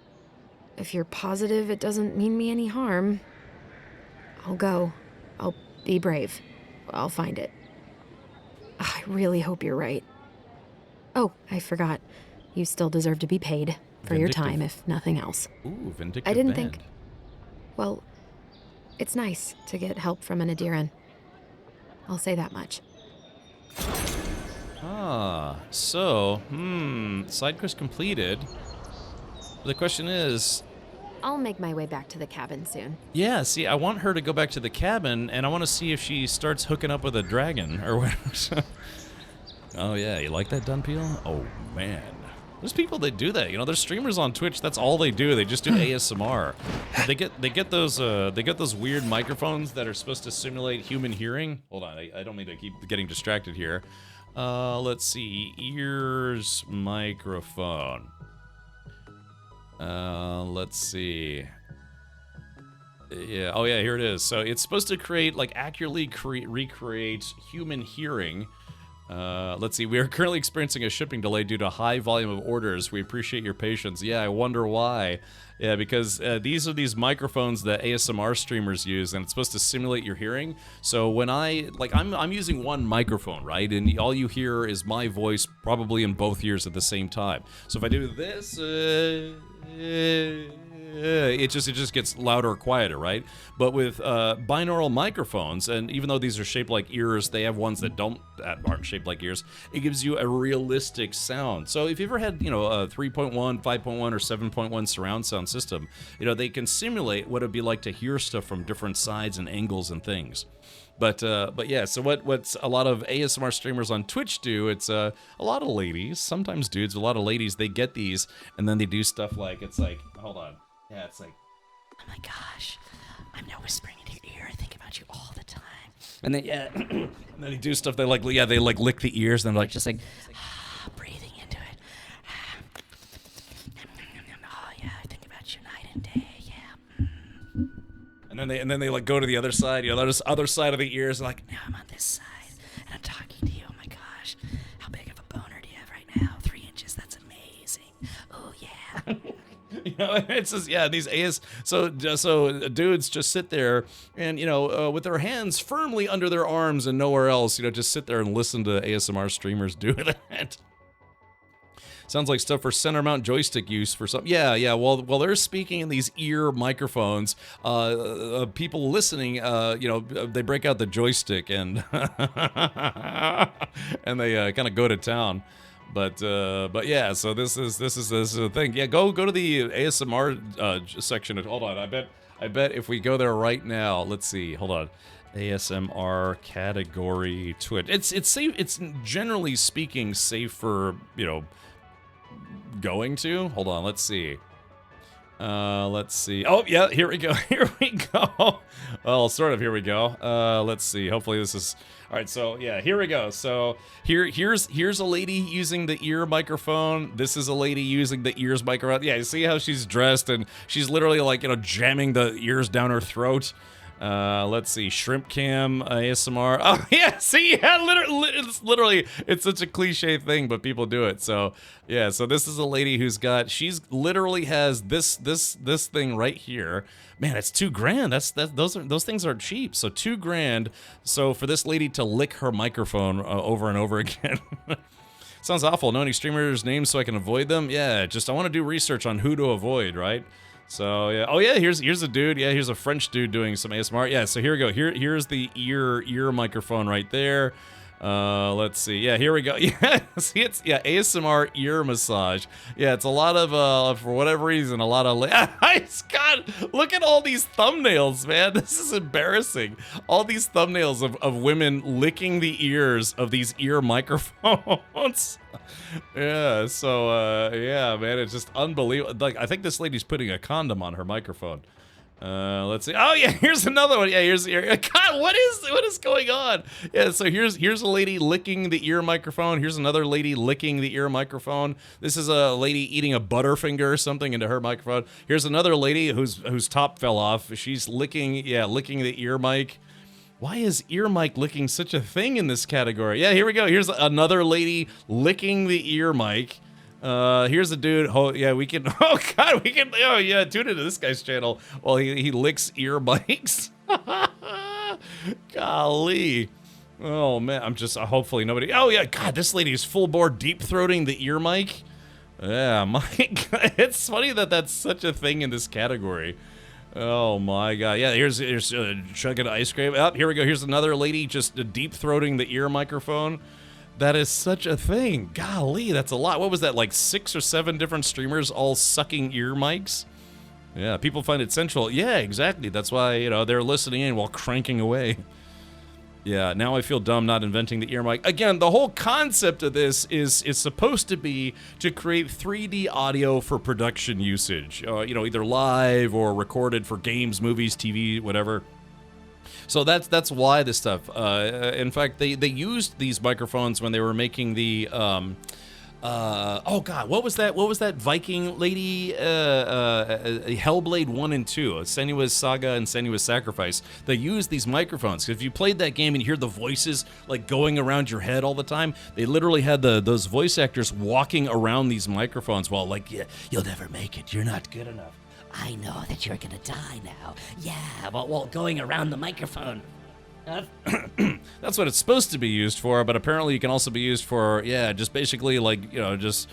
if you're positive it doesn't mean me any harm, I'll go. I'll be brave. I'll find it. I really hope you're right. Oh, I forgot. You still deserve to be paid for your time, if nothing else. Ooh, vindictive I didn't band. think... Well, it's nice to get help from an Adiran. I'll say that much. So, side quest completed. The question is... I'll make my way back to the cabin soon. Yeah, see, I want her to go back to the cabin, and I want to see if she starts hooking up with a dragon, or whatever. Oh yeah, you like that, Dunpeel? Oh man. There's people that do that, you know, there's streamers on Twitch, that's all they do, they just do ASMR. They get those weird microphones that are supposed to simulate human hearing. Hold on, I don't mean to keep getting distracted here. Let's see, ears microphone. Let's see. Yeah, oh yeah, here it is. So it's supposed to create, like, accurately recreate human hearing. Let's see, we are currently experiencing a shipping delay due to high volume of orders. We appreciate your patience. Yeah, I wonder why. Yeah, because these are these microphones that ASMR streamers use, and it's supposed to simulate your hearing. So when I'm using one microphone, right? And all you hear is my voice probably in both ears at the same time. So if I do this, it just gets louder or quieter, right? But with binaural microphones, and even though these are shaped like ears, they have ones that aren't shaped like ears. It gives you a realistic sound. So if you ever had, you know, a 3.1, 5.1, or 7.1 surround sound system, you know, they can simulate what it'd be like to hear stuff from different sides and angles and things. But yeah, so what's a lot of ASMR streamers on Twitch do, it's a lot of ladies, sometimes dudes, a lot of ladies, they get these, and then they do stuff like, it's like, hold on. Yeah, it's like, oh my gosh, I'm now whispering into your ear. I think about you all the time. And then, yeah, and then they do stuff, they like lick the ears, and they're like, just like, breathing into it. Oh yeah, I think about you night and day, yeah. and then they like go to the other side, you know, this other side of the ears, and like, now I'm on this side, and I'm talking to you. Oh my gosh, how big of a boner do you have right now? 3 inches, that's amazing. Oh yeah. You know, it's just, yeah, these so dudes just sit there and, you know, with their hands firmly under their arms and nowhere else, you know, just sit there and listen to ASMR streamers do that. Sounds like stuff for center mount joystick use for some. Yeah. While they're speaking in these ear microphones, people listening, you know, they break out the joystick and and they kind of go to town. But yeah, so this is the thing. Yeah, go to the ASMR section. Hold on, I bet if we go there right now, let's see. Hold on, ASMR category Twitch. It's safe. It's generally speaking safe for, you know, going to. Hold on, let's see. Let's see. Oh yeah, here we go. Here we go. Well, sort of. Here we go. Let's see. Hopefully this is. All right, so yeah, here we go. So here's a lady using the ear microphone. This is a lady using the ears microphone. Yeah, you see how she's dressed, and she's literally like, you know, jamming the ears down her throat. Let's see, shrimp cam ASMR. Oh yeah, see, yeah, literally, it's such a cliche thing, but people do it. So yeah, so this is a lady she's literally has this thing right here. Man, it's $2,000. Those things aren't cheap. So $2,000. So for this lady to lick her microphone over and over again. Sounds awful. Know any streamers' names so I can avoid them? Yeah, I want to do research on who to avoid, right? So yeah, oh yeah, here's a dude. Yeah, here's a French dude doing some ASMR. Yeah, so here we go. Here's the ear microphone right there. Let's see. Yeah, here we go. Yeah, see, it's ASMR ear massage. Yeah, it's a lot of for whatever reason, a lot of. God, look at all these thumbnails, man. This is embarrassing. All these thumbnails of women licking the ears of these ear microphones. Yeah, so yeah, man, it's just unbelievable. Like, I think this lady's putting a condom on her microphone. Let's see. Oh yeah, here's another one. Yeah, here's God. What is going on? Yeah, so here's a lady licking the ear microphone. Here's another lady licking the ear microphone. This is a lady eating a Butterfinger or something into her microphone. Here's another lady whose top fell off. She's licking the ear mic. Why is ear mic licking such a thing in this category? Yeah, here we go. Here's another lady licking the ear mic. Here's a dude. Oh yeah, we can. Oh god, we can. Oh yeah, tune into this guy's channel while he licks ear mics. Golly. Oh man, I'm just hopefully nobody. Oh yeah, God, this lady is full bore deep throating the ear mic. Yeah, my God, it's funny that that's such a thing in this category. Oh my God, yeah. Here's chugging ice cream. Oh, here we go. Here's another lady just deep throating the ear microphone. That is such a thing. Golly, that's a lot. What was that, like 6 or 7 different streamers all sucking ear mics? Yeah, people find it central. Yeah, exactly. That's why, you know, they're listening in while cranking away. Yeah, now I feel dumb not inventing the ear mic. Again, the whole concept of this is supposed to be to create 3D audio for production usage. You know, either live or recorded for games, movies, TV, whatever. So that's why this stuff. In fact, they used these microphones when they were making the oh god, what was that Viking lady? Hellblade 1 and 2, Senua's Saga and Senua's Sacrifice. They used these microphones. If you played that game and you hear the voices like going around your head all the time, they literally had those voice actors walking around these microphones while like, yeah, you'll never make it. You're not good enough. I know that you're gonna die now. Yeah, while going around the microphone. That's what it's supposed to be used for, but apparently it can also be used for, yeah, just basically like, you know, just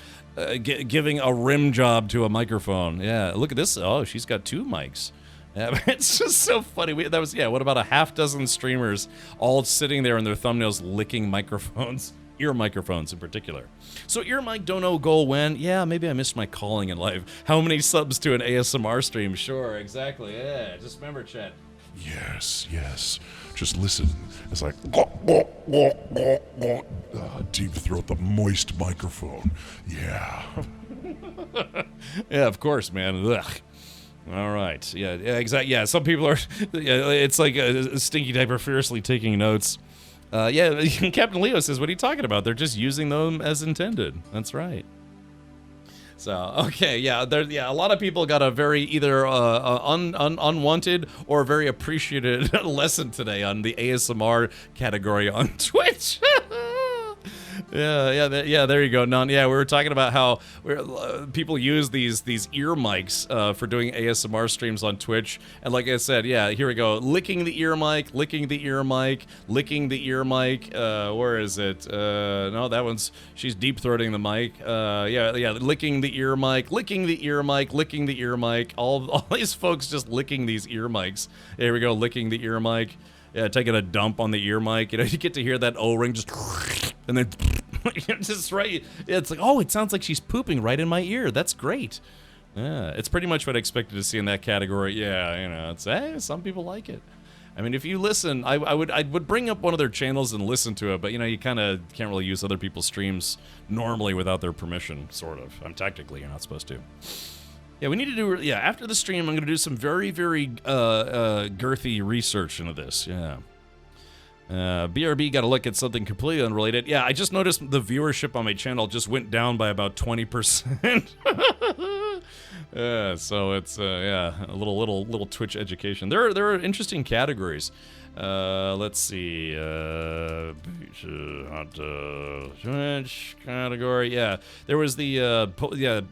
giving a rim job to a microphone. Yeah, look at this. Oh, she's got 2 mics. Yeah, it's just so funny. That was, yeah, what about a half dozen streamers all sitting there in their thumbnails licking microphones? Ear microphones in particular. So ear mic don't know goal when? Yeah, maybe I missed my calling in life. How many subs to an ASMR stream? Sure, exactly. Yeah, just remember, chat. Yes, yes. Just listen as I deep throat the moist microphone. Yeah. Yeah, of course, man. Ugh. All right. Yeah, exactly. Yeah, some people are. Yeah, it's like a stinky diaper fiercely taking notes. Yeah, Captain Leo says, what are you talking about? They're just using them as intended. That's right. So, okay, yeah, a lot of people got a very either unwanted or very appreciated lesson today on the ASMR category on Twitch. Yeah, there you go. Yeah, we were talking about how people use these ear mics for doing ASMR streams on Twitch, and like I said, yeah, here we go. Licking the ear mic, licking the ear mic, licking the ear mic. Where is it? No, that one's, she's deep throating the mic. Yeah, licking the ear mic, licking the ear mic, licking the ear mic. All these folks just licking these ear mics. Here we go, licking the ear mic. Yeah, taking a dump on the ear mic. You know, you get to hear that O-ring just, and then just right. It's like, oh, it sounds like she's pooping right in my ear. That's great. Yeah, it's pretty much what I expected to see in that category. Yeah, you know, it's some people like it. I mean, if you listen, I would bring up one of their channels and listen to it, but you know, you kind of can't really use other people's streams normally without their permission, sort of. Technically, you're not supposed to. Yeah, we need to do, yeah, after the stream, I'm going to do some very, very girthy research into this, yeah. BRB got to look at something completely unrelated. Yeah, I just noticed the viewership on my channel just went down by about 20%. So it's, yeah, a little Twitch education. There are interesting categories. Let's see, Twitch category. Yeah, there was the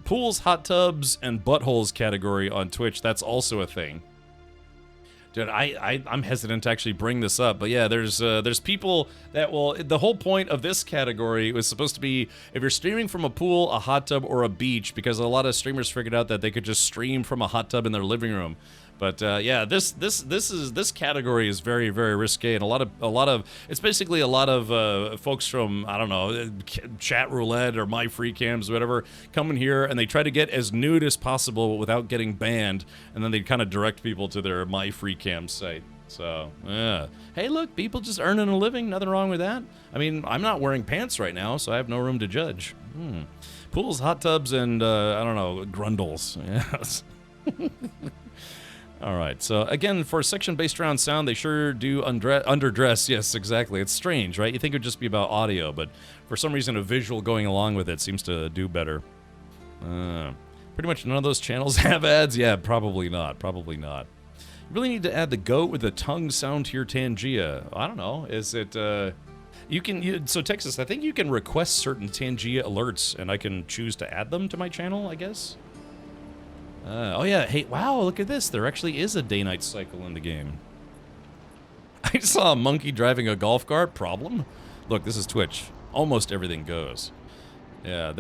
pools, hot tubs, and buttholes category on Twitch. That's also a thing. Dude, I'm hesitant to actually bring this up, but yeah, there's people that will. The whole point of this category was supposed to be if you're streaming from a pool, a hot tub, or a beach, because a lot of streamers figured out that they could just stream from a hot tub in their living room. But yeah, this category is very, very risque, and a lot of it's basically a lot of folks from, I don't know, Chat Roulette or My Free Cams, whatever, come in here and they try to get as nude as possible without getting banned, and then they kind of direct people to their My Free Cam site. So yeah, hey, look, people just earning a living, nothing wrong with that. I mean, I'm not wearing pants right now, so I have no room to judge. Pools, hot tubs, and I don't know, grundles. Yes. All right, so again, for a section based around sound, they sure do underdress. Yes, exactly. It's strange, right? You think it would just be about audio, but for some reason, a visual going along with it seems to do better. Pretty much none of those channels have ads. Yeah, probably not. Probably not. You really need to add the goat with the tongue sound to your Tangia. I don't know. Is it? So Texas, I think you can request certain Tangia alerts, and I can choose to add them to my channel, I guess. Oh yeah, hey, wow, look at this. There actually is a day-night cycle in the game. I saw a monkey driving a golf cart. Problem? Look, this is Twitch. Almost everything goes. Yeah,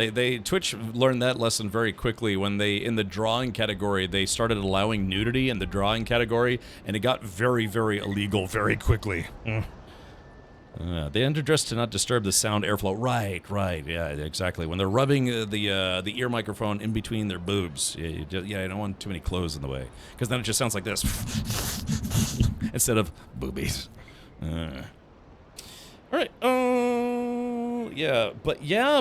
Twitch learned that lesson very quickly when they, in the drawing category, they started allowing nudity in the drawing category, and it got very, very illegal very quickly. They underdress to not disturb the sound airflow. Right, yeah, exactly. When they're rubbing the ear microphone in between their boobs. Yeah, you don't want too many clothes in the way, because then it just sounds like this instead of boobies. All right.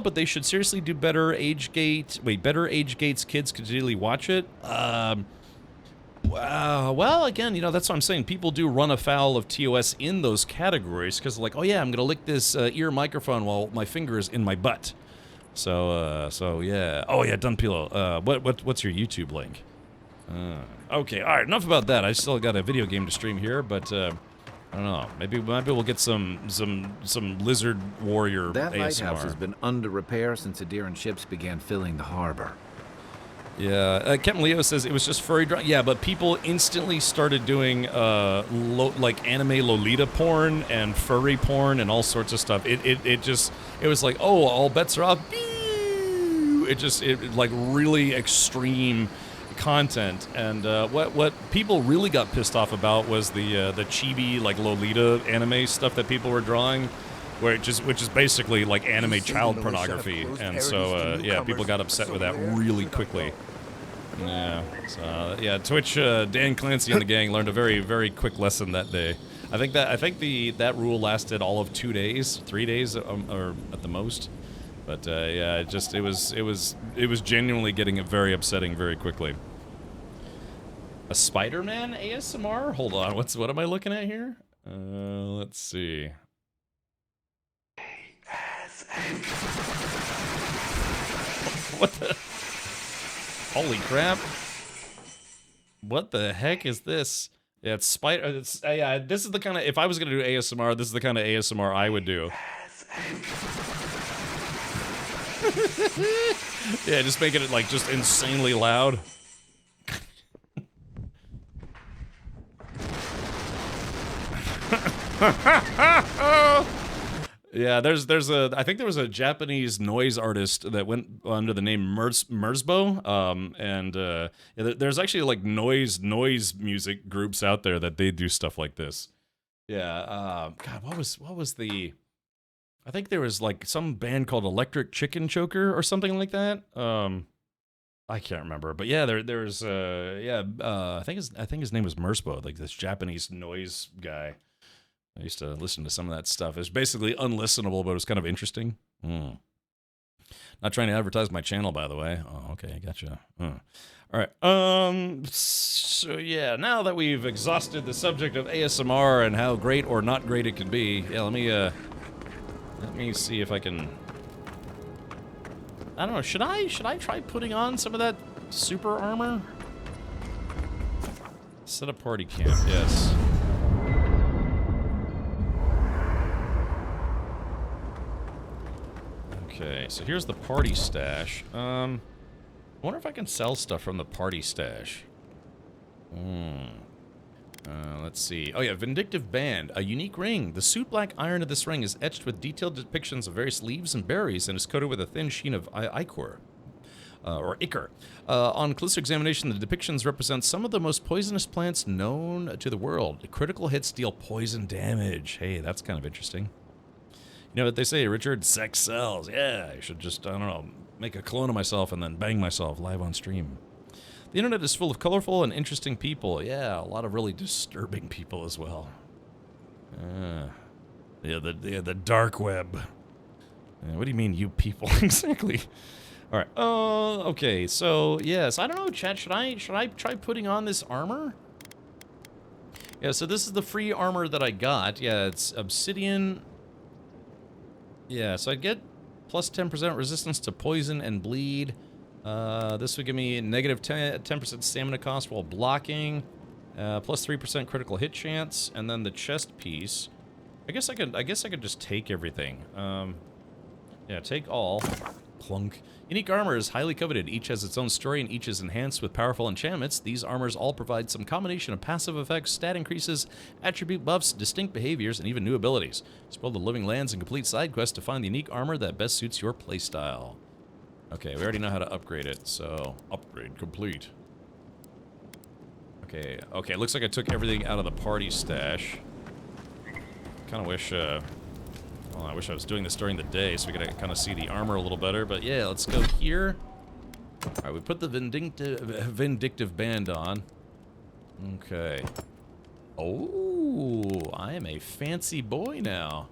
But they should seriously do better age gates. Better age gates. Kids could really watch it. Well, again, that's what I'm saying. People do run afoul of TOS in those categories because, like, oh yeah, I'm gonna lick this ear microphone while my finger is in my butt. So yeah. Oh yeah, Dunpilo. What's your YouTube link? Okay, all right. Enough about that. I still got a video game to stream here, but I don't know. Maybe we'll get some lizard warrior That ASMR. lighthouse has been under repair since Adiran ships began filling the harbor. Yeah, Captain Leo says it was just furry drama. Yeah, but people instantly started doing like anime Lolita porn and furry porn and all sorts of stuff. It was like, oh, all bets are off. It like really extreme content. And what people really got pissed off about was the chibi like Lolita anime stuff that people were drawing, which is basically like anime child pornography, and so yeah, people got upset with that really quickly. Yeah, so yeah, Twitch, Dan Clancy and the gang learned a very, very quick lesson that day. I think that rule lasted all of 2 days, 3 days, or at the most. But yeah, it was genuinely getting very upsetting very quickly. A Spider-Man ASMR? Hold on, what am I looking at here? Let's see. What the? Holy crap! What the heck is this? Yeah, it's spider. Yeah, this is the kind of. If I was gonna do ASMR, this is the kind of ASMR I would do. Yeah, just making it like just insanely loud. Yeah, I think there was a Japanese noise artist that went under the name Merzbo, and yeah, there's actually like noise music groups out there that they do stuff like this. Yeah, God, what was the? I think there was like some band called Electric Chicken Choker or something like that. I can't remember, but yeah, there's I think his name was Merzbo, like this Japanese noise guy. I used to listen to some of that stuff. It's basically unlistenable, but it was kind of interesting. Not trying to advertise my channel, by the way. Oh, okay, gotcha. All right. So yeah, now that we've exhausted the subject of ASMR and how great or not great it can be, yeah, let me see if I can. I don't know. Should I try putting on some of that super armor? Set up party camp. Yes. Okay, so here's the party stash. I wonder if I can sell stuff from the party stash. Let's see. Oh yeah, Vindictive Band, a unique ring. The suit black iron of this ring is etched with detailed depictions of various leaves and berries and is coated with a thin sheen of ichor. Or ichor. On closer examination, the depictions represent some of the most poisonous plants known to the world. Critical hits deal poison damage. Hey, that's kind of interesting. You know what they say, Richard? Sex sells. Yeah, I should just, I don't know, make a clone of myself and then bang myself live on stream. The internet is full of colorful and interesting people. Yeah, a lot of really disturbing people as well. Yeah, the dark web. What do you mean, you people? Exactly. All right. Okay. So yes, I don't know, chat. Should I try putting on this armor? Yeah, so this is the free armor that I got. Yeah, it's Obsidian. Yeah, so I get plus 10% resistance to poison and bleed. This would give me negative 10% stamina cost while blocking. Plus 3% critical hit chance, and then the chest piece. I guess I could just take everything. Yeah, take all. Clunk. Unique armor is highly coveted. Each has its own story, and each is enhanced with powerful enchantments. These armors all provide some combination of passive effects, stat increases, attribute buffs, distinct behaviors, and even new abilities. Explore the living lands and complete side quests to find the unique armor that best suits your playstyle. Okay, we already know how to upgrade it, so upgrade complete. Okay, looks like I took everything out of the party stash. Kind of wish, well, I wish I was doing this during the day so we could kind of see the armor a little better, but yeah, let's go here. Alright, we put the vindictive band on. Okay. Oh, I am a fancy boy now.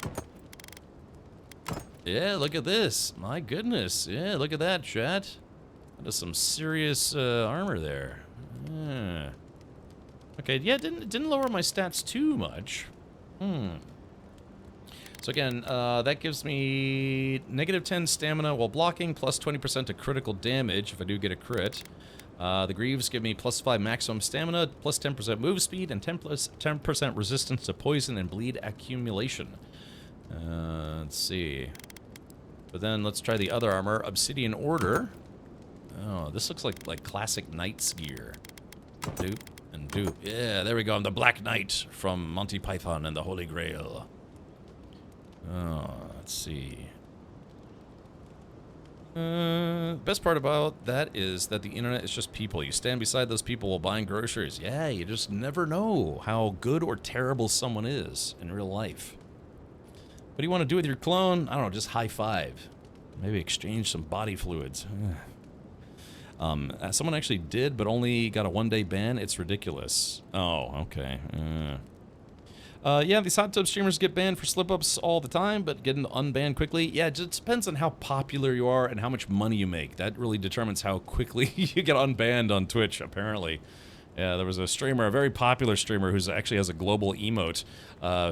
Yeah, look at this. My goodness. Yeah, look at that, chat. That is some serious armor there. Yeah. Okay, yeah, didn't lower my stats too much. So again, that gives me negative 10 stamina while blocking, plus 20% to critical damage if I do get a crit. The Greaves give me plus 5 maximum stamina, plus 10% move speed, and 10% resistance to poison and bleed accumulation. Let's see. But then let's try the other armor, Obsidian Order. Oh, this looks like classic Knight's gear. Doop and doop. Yeah, there we go. I'm the Black Knight from Monty Python and the Holy Grail. Oh, let's see. Best part about that is that the internet is just people. You stand beside those people while buying groceries. Yeah, you just never know how good or terrible someone is in real life. What do you want to do with your clone? I don't know, just high five. Maybe exchange some body fluids. Someone actually did, but only got a one-day ban. It's ridiculous. Oh, okay. Yeah, these hot tub streamers get banned for slip-ups all the time, but getting unbanned quickly, yeah, it just depends on how popular you are and how much money you make. That really determines how quickly you get unbanned on Twitch, apparently. Yeah, there was a streamer, a very popular streamer who actually has a global emote,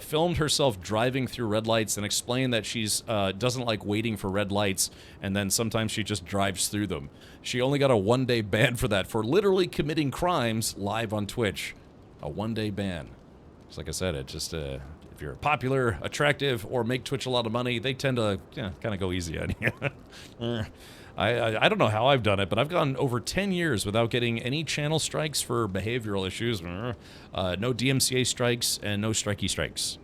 filmed herself driving through red lights and explained that she's doesn't like waiting for red lights, and then sometimes she just drives through them. She only got a one-day ban for that, for literally committing crimes live on Twitch. A one-day ban. Just like I said, it just, if you're popular, attractive, or make Twitch a lot of money, they tend to, kind of go easy on you. I don't know how I've done it, but I've gone over 10 years without getting any channel strikes for behavioral issues. No DMCA strikes, and no strikey strikes.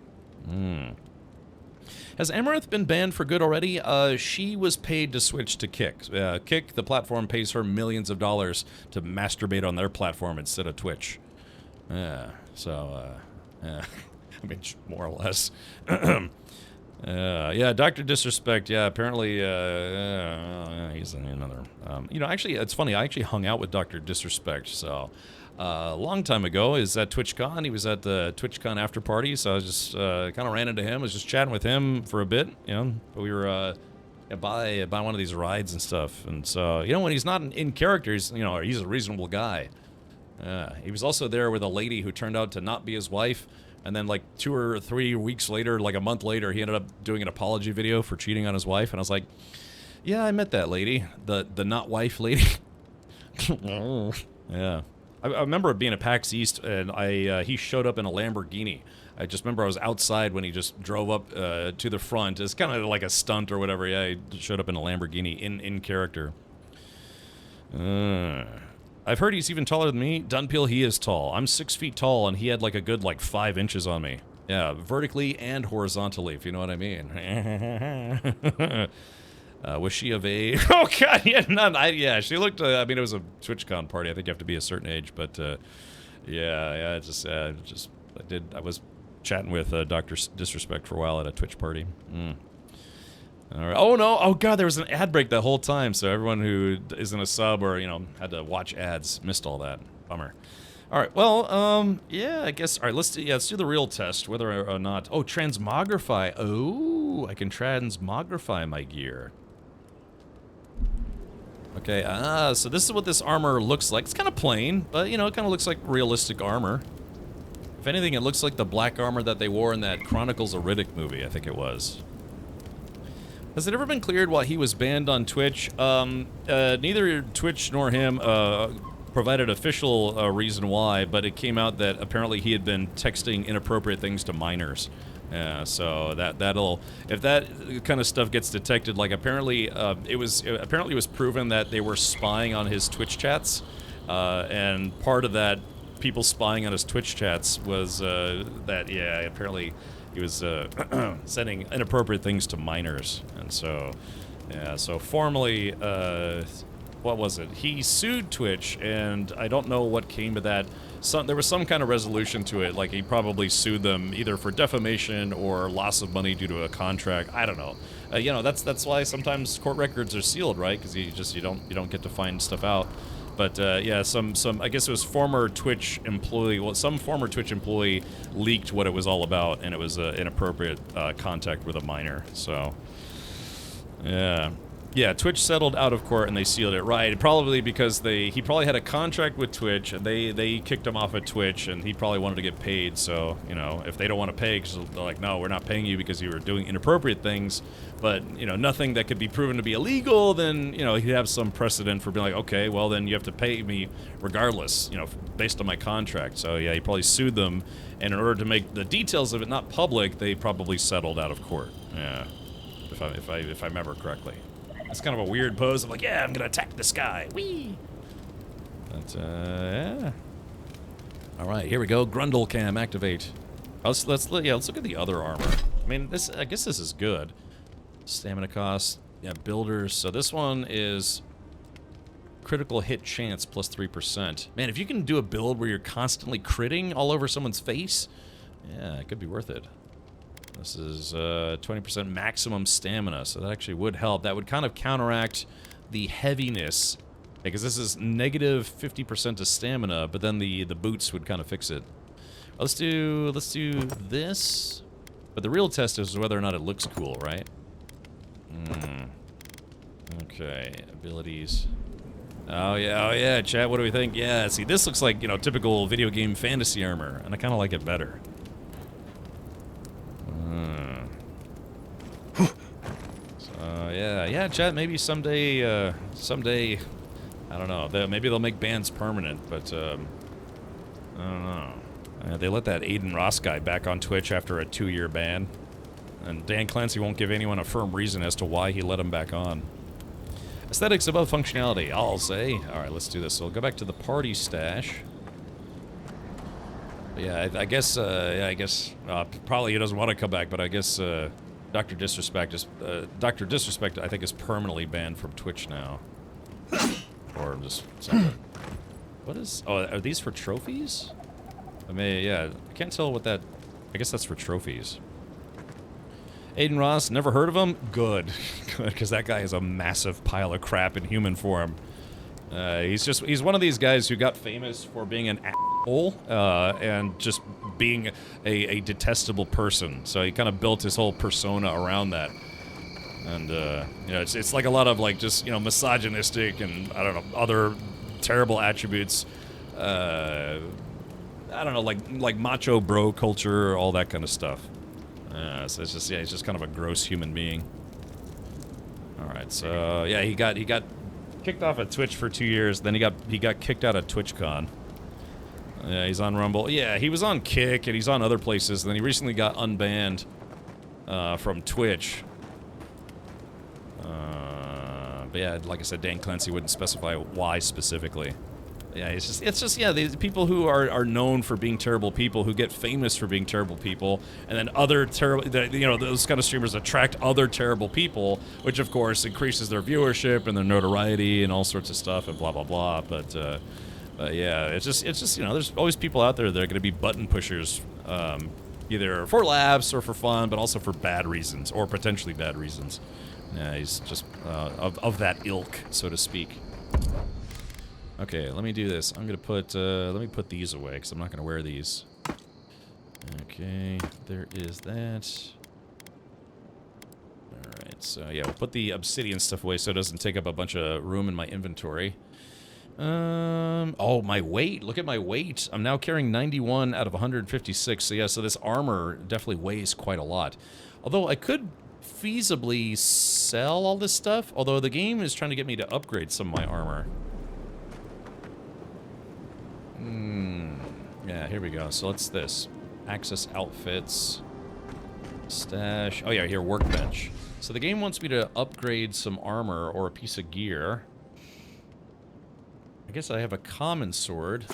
Has Amaranth been banned for good already? She was paid to switch to Kick. Kick, the platform, pays her millions of dollars to masturbate on their platform instead of Twitch. Yeah, I mean, more or less. Yeah, Dr. Disrespect, yeah, apparently, he's another, actually, it's funny, I actually hung out with Dr. Disrespect, so, a long time ago, is at TwitchCon, he was at the TwitchCon after party, so I was just, kind of ran into him, was just chatting with him for a bit, but we were, by one of these rides and stuff, and so, when he's not in character, he's a reasonable guy. He was also there with a lady who turned out to not be his wife, and then like 2 or 3 weeks later, like a month later, he ended up doing an apology video for cheating on his wife, and I was like, yeah, I met that lady, the not wife lady. Yeah. I remember it being at PAX East, and he showed up in a Lamborghini. I just remember I was outside when he just drove up to the front. It's kind of like a stunt or whatever. Yeah, he showed up in a Lamborghini in character. I've heard he's even taller than me. Dunpeel, he is tall. I'm 6 feet tall, and he had like a good 5 inches on me. Yeah, vertically and horizontally, if you know what I mean. Was she of age? Oh god, yeah, she looked. I mean, it was a TwitchCon party. I think you have to be a certain age, but yeah, I was chatting with Dr. Disrespect for a while at a Twitch party. All right. Oh no! Oh god, there was an ad break the whole time, so everyone who isn't a sub or had to watch ads missed all that. Bummer. All right. Well, yeah, I guess. All right, let's do the real test, whether or not. Oh, transmogrify. Oh, I can transmogrify my gear. Okay. So this is what this armor looks like. It's kind of plain, but it kind of looks like realistic armor. If anything, it looks like the black armor that they wore in that Chronicles of Riddick movie, I think it was. Has it ever been cleared why he was banned on Twitch? Neither Twitch nor him provided official reason why, but it came out that apparently he had been texting inappropriate things to minors. So that'll, if that kind of stuff gets detected, like apparently it was proven that they were spying on his Twitch chats, and part of that people spying on his Twitch chats was that apparently he was sending inappropriate things to minors, and so so formally what was it? He sued Twitch, and I don't know what came of that. There was some kind of resolution to it, like he probably sued them either for defamation or loss of money due to a contract. I don't know. You know, that's why sometimes court records are sealed, right? Because you don't get to find stuff out. But yeah, some I guess it was former Twitch employee. Well, some former Twitch employee leaked what it was all about, and it was inappropriate contact with a minor. So yeah. Yeah, Twitch settled out of court and they sealed it, right? Probably because he probably had a contract with Twitch and they kicked him off of Twitch, and he probably wanted to get paid. So, you know, if they don't want to pay, because they're like, no, we're not paying you because you were doing inappropriate things, but, you know, nothing that could be proven to be illegal, then, you know, he'd have some precedent for being like, okay, well, then you have to pay me regardless, you know, based on my contract. So, yeah, he probably sued them, and in order to make the details of it not public, they probably settled out of court. Yeah, if I remember correctly. It's kind of a weird pose of like, yeah, I'm gonna attack this guy. Whee! But, yeah. All right, here we go. Grundle cam activate. Let's look at the other armor. I mean, I guess this is good. Stamina cost, yeah, builders. So this one is critical hit chance plus 3%. Man, if you can do a build where you're constantly critting all over someone's face, yeah, it could be worth it. This is 20% maximum stamina, so that actually would help. That would kind of counteract the heaviness, because this is negative 50% of stamina, but then the boots would kind of fix it. Let's do this, but the real test is whether or not it looks cool, right? Okay, abilities. Oh yeah, chat. What do we think? Yeah, see, this looks like, you know, typical video game fantasy armor, and I kind of like it better. So yeah, chat. Maybe someday, I don't know. Maybe they'll make bans permanent, but I don't know. They let that Aiden Ross guy back on Twitch after a 2-year ban, and Dan Clancy won't give anyone a firm reason as to why he let him back on. Aesthetics above functionality, I'll say. All right, let's do this. So we'll go back to the party stash. But yeah, I guess probably he doesn't want to come back, but I guess Dr. Disrespect I think is permanently banned from Twitch now. Or just something. What is? Oh, are these for trophies? I mean, yeah, I can't tell what that. I guess that's for trophies. Aiden Ross, never heard of him? Good, good, because that guy is a massive pile of crap in human form. He's one of these guys who got famous for being an asshole and just being a detestable person. So he kind of built his whole persona around that. And you know, it's like a lot of like just, you know, misogynistic and I don't know, other terrible attributes. I don't know, like macho bro culture, all that kind of stuff. So it's just, yeah, he's just kind of a gross human being. All right, so yeah, he got kicked off of Twitch for 2 years. Then he got kicked out of TwitchCon. Yeah, he's on Rumble. Yeah, he was on Kick and he's on other places. And then he recently got unbanned from Twitch. But yeah, like I said, Dan Clancy wouldn't specify why specifically. Yeah, it's just yeah, these people who are known for being terrible people, who get famous for being terrible people, and then other terrible, you know, those kind of streamers attract other terrible people, which of course increases their viewership and their notoriety and all sorts of stuff and blah blah blah. But yeah, it's just you know, there's always people out there that are going to be button pushers, either for laughs or for fun, but also for bad reasons or potentially bad reasons. Yeah, he's just of that ilk, so to speak. Okay, let me do this. I'm gonna put, let me put these away, because I'm not gonna wear these. Okay, there is that. Alright, so yeah, we'll put the Obsidian stuff away so it doesn't take up a bunch of room in my inventory. Oh, my weight. Look at my weight. I'm now carrying 91 out of 156. So yeah, so this armor definitely weighs quite a lot. Although I could feasibly sell all this stuff, although the game is trying to get me to upgrade some of my armor. Yeah, here we go. So let's this. Access outfits. Stash. Oh yeah, here, workbench. So the game wants me to upgrade some armor or a piece of gear. I guess I have a common sword.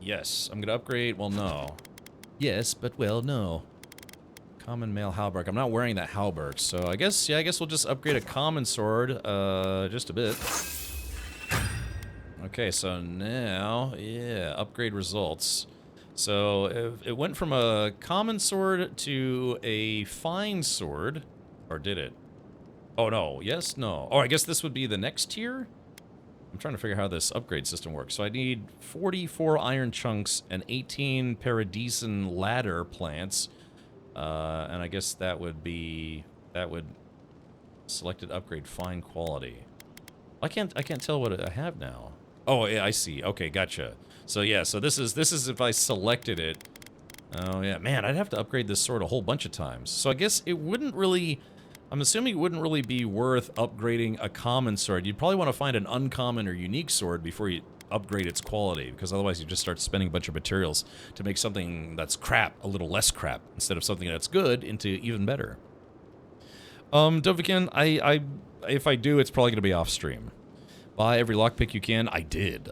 Yes, I'm gonna upgrade. Well, no. Yes, but well, no. Common mail halberd. I'm not wearing that halberd, so I guess, yeah, I guess we'll just upgrade a common sword, just a bit. Okay, so now, yeah, upgrade results. So it went from a common sword to a fine sword, or did it? Oh no, yes, no. Oh, I guess this would be the next tier? I'm trying to figure out how this upgrade system works. So I need 44 iron chunks and 18 paradisen ladder plants. And I guess that would be, selected upgrade fine quality. I can't tell what I have now. Oh, yeah, I see. Okay, gotcha. So yeah, so this is if I selected it. Oh yeah, man, I'd have to upgrade this sword a whole bunch of times. So I guess it wouldn't really, I'm assuming it wouldn't really be worth upgrading a common sword. You'd probably want to find an uncommon or unique sword before you upgrade its quality, because otherwise you just start spending a bunch of materials to make something that's crap a little less crap, instead of something that's good into even better. Dovikin, if I do, it's probably going to be off stream. Buy every lockpick you can. I did.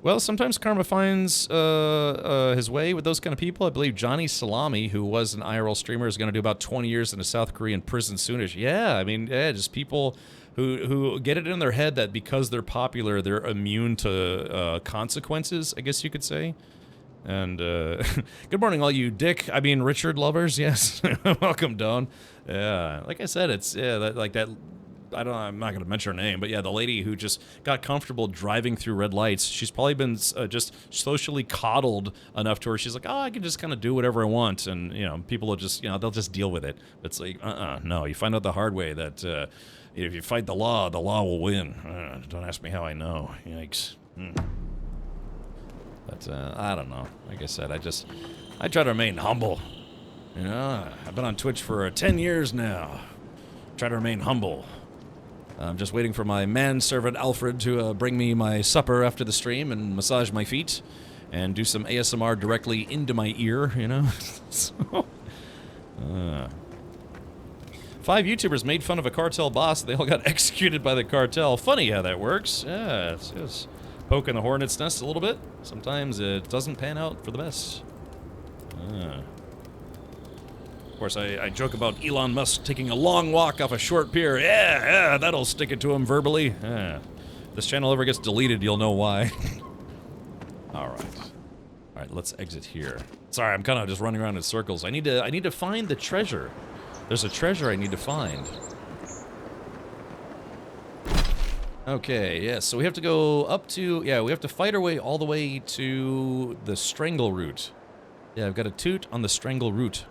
Well, sometimes karma finds his way with those kind of people. I believe Johnny Salami, who was an IRL streamer, is going to do about 20 years in a South Korean prison soonish. Yeah, I mean, yeah, just people who get it in their head that because they're popular, they're immune to consequences, I guess you could say. And good morning, all you Richard lovers. Yes, welcome, Don. Yeah, like I said, it's that. I'm not going to mention her name, but yeah, the lady who just got comfortable driving through red lights, she's probably been just socially coddled enough to where she's like, oh, I can just kind of do whatever I want, and, you know, people will just, you know, they'll just deal with it. It's like, no, you find out the hard way that if you fight the law will win. Don't ask me how I know. Yikes. But, I don't know. Like I said, I try to remain humble. You know, I've been on Twitch for 10 years now. Try to remain humble. I'm just waiting for my manservant Alfred to bring me my supper after the stream and massage my feet and do some ASMR directly into my ear, you know? So, 5 YouTubers made fun of a cartel boss. They all got executed by the cartel. Funny how that works. Yeah, it's just poking the hornet's nest a little bit. Sometimes it doesn't pan out for the best. Of course, I joke about Elon Musk taking a long walk off a short pier. Yeah, that'll stick it to him verbally. Yeah. If this channel ever gets deleted, you'll know why. All right, let's exit here. Sorry, I'm kind of just running around in circles. I need to find the treasure. There's a treasure I need to find. Okay, yeah, so we have to go up to, we have to fight our way all the way to the Strangle route. Yeah, I've got a toot on the Strangle route.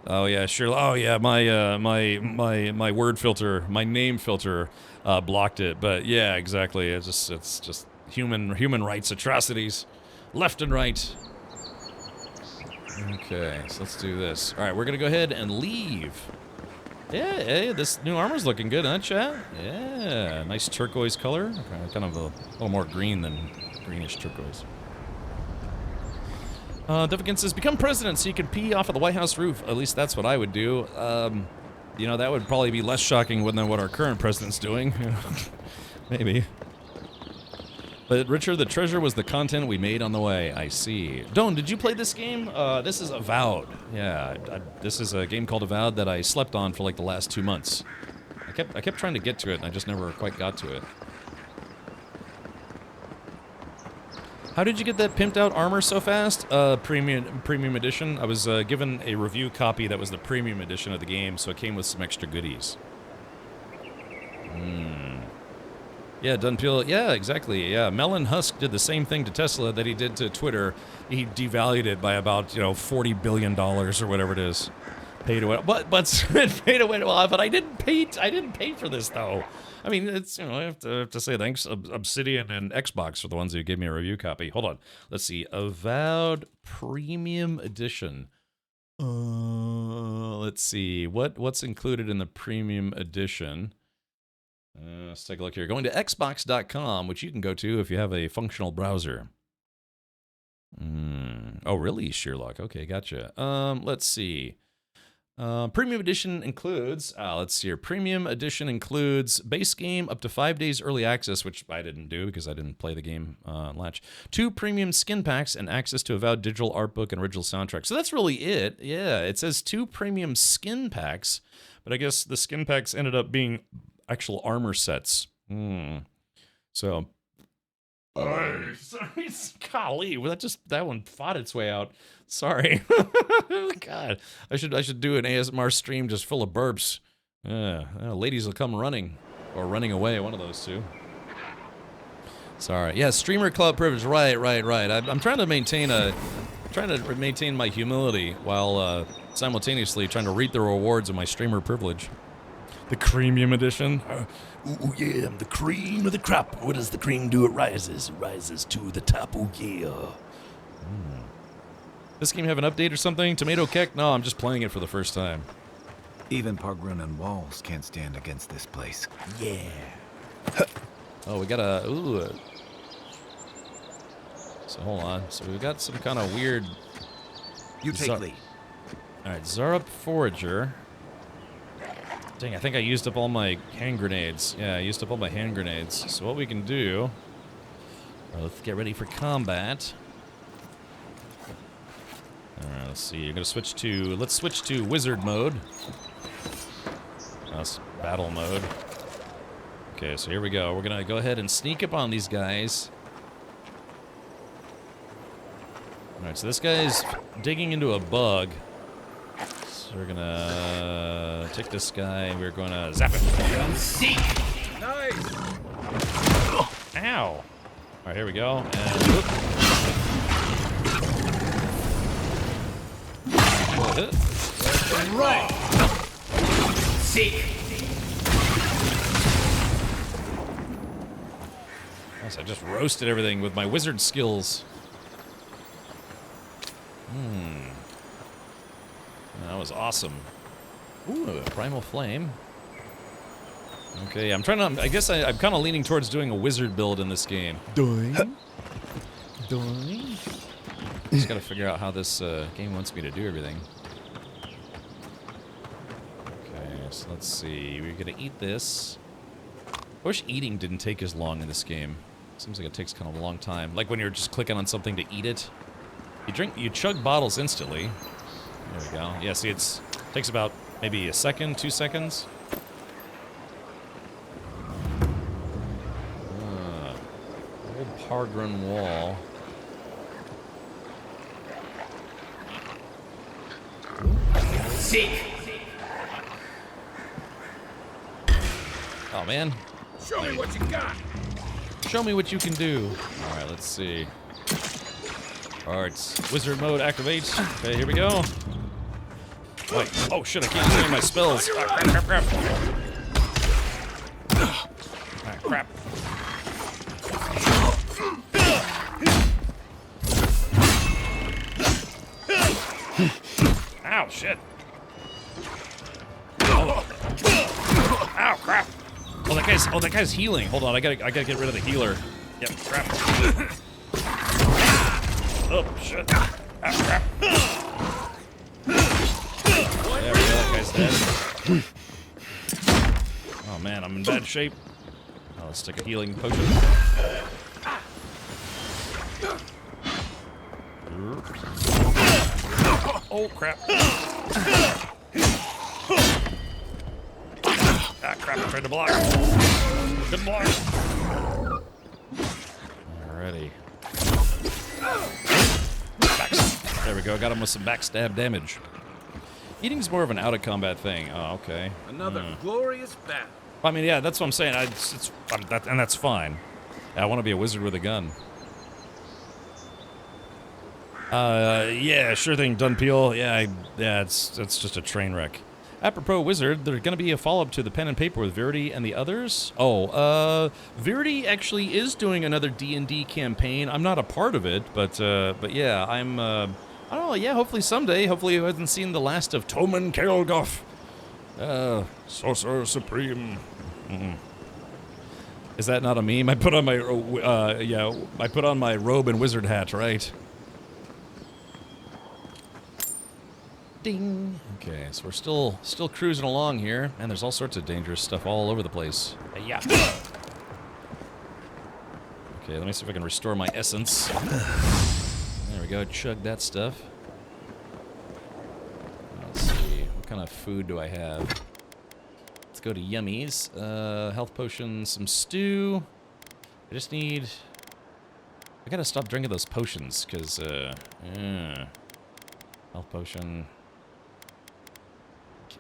Oh yeah, sure. Oh yeah, my word filter, my name filter, blocked it. But yeah, exactly. It's just human rights atrocities, left and right. Okay, so let's do this. All right, we're gonna go ahead and leave. Yeah, hey, this new armor's looking good, huh, chat? Yeah, nice turquoise color. Kind of a little more green than greenish turquoise. Devigan says, become president so you can pee off of the White House roof. At least that's what I would do. You know, that would probably be less shocking than what our current president's doing. Maybe. But Richard, the treasure was the content we made on the way. I see. Don, did you play this game? This is Avowed. Yeah, this is a game called Avowed that I slept on for like the last 2 months. I kept trying to get to it, and I just never quite got to it. How did you get that pimped out armor so fast? Premium edition. I was given a review copy that was the premium edition of the game, so it came with some extra goodies. Yeah, Dunpeel. Yeah, exactly. Yeah, Melon Husk did the same thing to Tesla that he did to Twitter. He devalued it by about, $40 billion or whatever it is. Pay to win, but pay to win. Well, but I didn't pay for this though. I mean, it's, you know, I have to say thanks. Obsidian and Xbox are the ones who gave me a review copy. Hold on, let's see. Avowed Premium Edition. Let's see what's included in the Premium Edition. Let's take a look here. Going to Xbox.com, which you can go to if you have a functional browser. Oh, really, Sherlock? Okay, gotcha. Let's see. Premium Edition includes, let's see here. Premium Edition includes base game, up to 5 days early access, which I didn't do because I didn't play the game on launch. 2 premium skin packs and access to Avowed digital art book and original soundtrack. So that's really it. Yeah, it says 2 premium skin packs, but I guess the skin packs ended up being actual armor sets. So, sorry, golly, that one fought its way out. Sorry. God, I should do an ASMR stream just full of burps. Ladies will come running or running away, one of those two. Sorry. Yeah, streamer club privilege. Right. I'm trying to maintain my humility while simultaneously trying to reap the rewards of my streamer privilege. The Creamium Edition. Ooh, yeah, I'm the cream of the crop. What does the cream do? It rises to the top. Ooh, yeah. This game have an update or something? Tomato Keck? No, I'm just playing it for the first time. Even Pargrun and walls can't stand against this place. Yeah. Oh, we got a... So hold on. So we've got some kind of weird... You take lead. Alright, Zarup Forager. Dang, I think I used up all my hand grenades. Yeah, I used up all my hand grenades. So what we can do... let's get ready for combat. Alright, let's see. You're gonna switch to... Let's switch to wizard mode. That's battle mode. Okay, so here we go. We're gonna go ahead and sneak up on these guys. Alright, so this guy's digging into a bug. So we're gonna take this guy and we're gonna zap him. Seek. Nice! Ow! Alright, here we go. And... Right. Seek. Yes, I just roasted everything with my wizard skills. That was awesome. Ooh, Primal Flame. Okay, I'm trying to... I guess I'm kind of leaning towards doing a wizard build in this game. Doing. Just gotta figure out how this game wants me to do everything. Okay, so let's see. We're gonna eat this. I wish eating didn't take as long in this game. Seems like it takes kind of a long time. Like when you're just clicking on something to eat it. You chug bottles instantly. There we go. Yeah, see, it takes about maybe a second, 2 seconds. Old Pargrun wall. Seek. Oh, man. Show me what you got. Show me what you can do. All right, let's see. Alright, wizard mode activates. Okay, here we go. Wait. Oh shit, I can't use any of my spells. Crap. Alright, crap. Ow, shit. Oh. Ow, crap. Oh, that guy's healing. Hold on, I gotta get rid of the healer. Yep, crap. Oh, shit. Ah, crap. There we go, that guy's dead. Oh, man, I'm in bad shape. Oh, let's take a healing potion. Oh, crap. Ah, crap, I tried to block. Good block. Alrighty. There we go, got him with some backstab damage. Eating's more of an out-of-combat thing. Oh, okay. Another glorious battle. I mean, yeah, that's what I'm saying. And that's fine. I want to be a wizard with a gun. Yeah, sure thing, Dunpeel. Yeah, it's just a train wreck. Apropos Wizard, there's going to be a follow-up to the pen and paper with Verity and the others. Oh, Verity actually is doing another D&D campaign. I'm not a part of it, but yeah, I'm, I don't know, yeah, hopefully someday. Hopefully you haven't seen the last of Toman Kerelgoff. Sorcerer Supreme. Is that not a meme? I put on my, yeah, I put on my robe and wizard hat, right? Ding. Okay, so we're still cruising along here, and there's all sorts of dangerous stuff all over the place. Yeah. Okay, let me see if I can restore my essence. There we go, chug that stuff. Let's see, what kind of food do I have? Let's go to Yummies. Health potion, some stew. I just need... I gotta stop drinking those potions, because, health potion.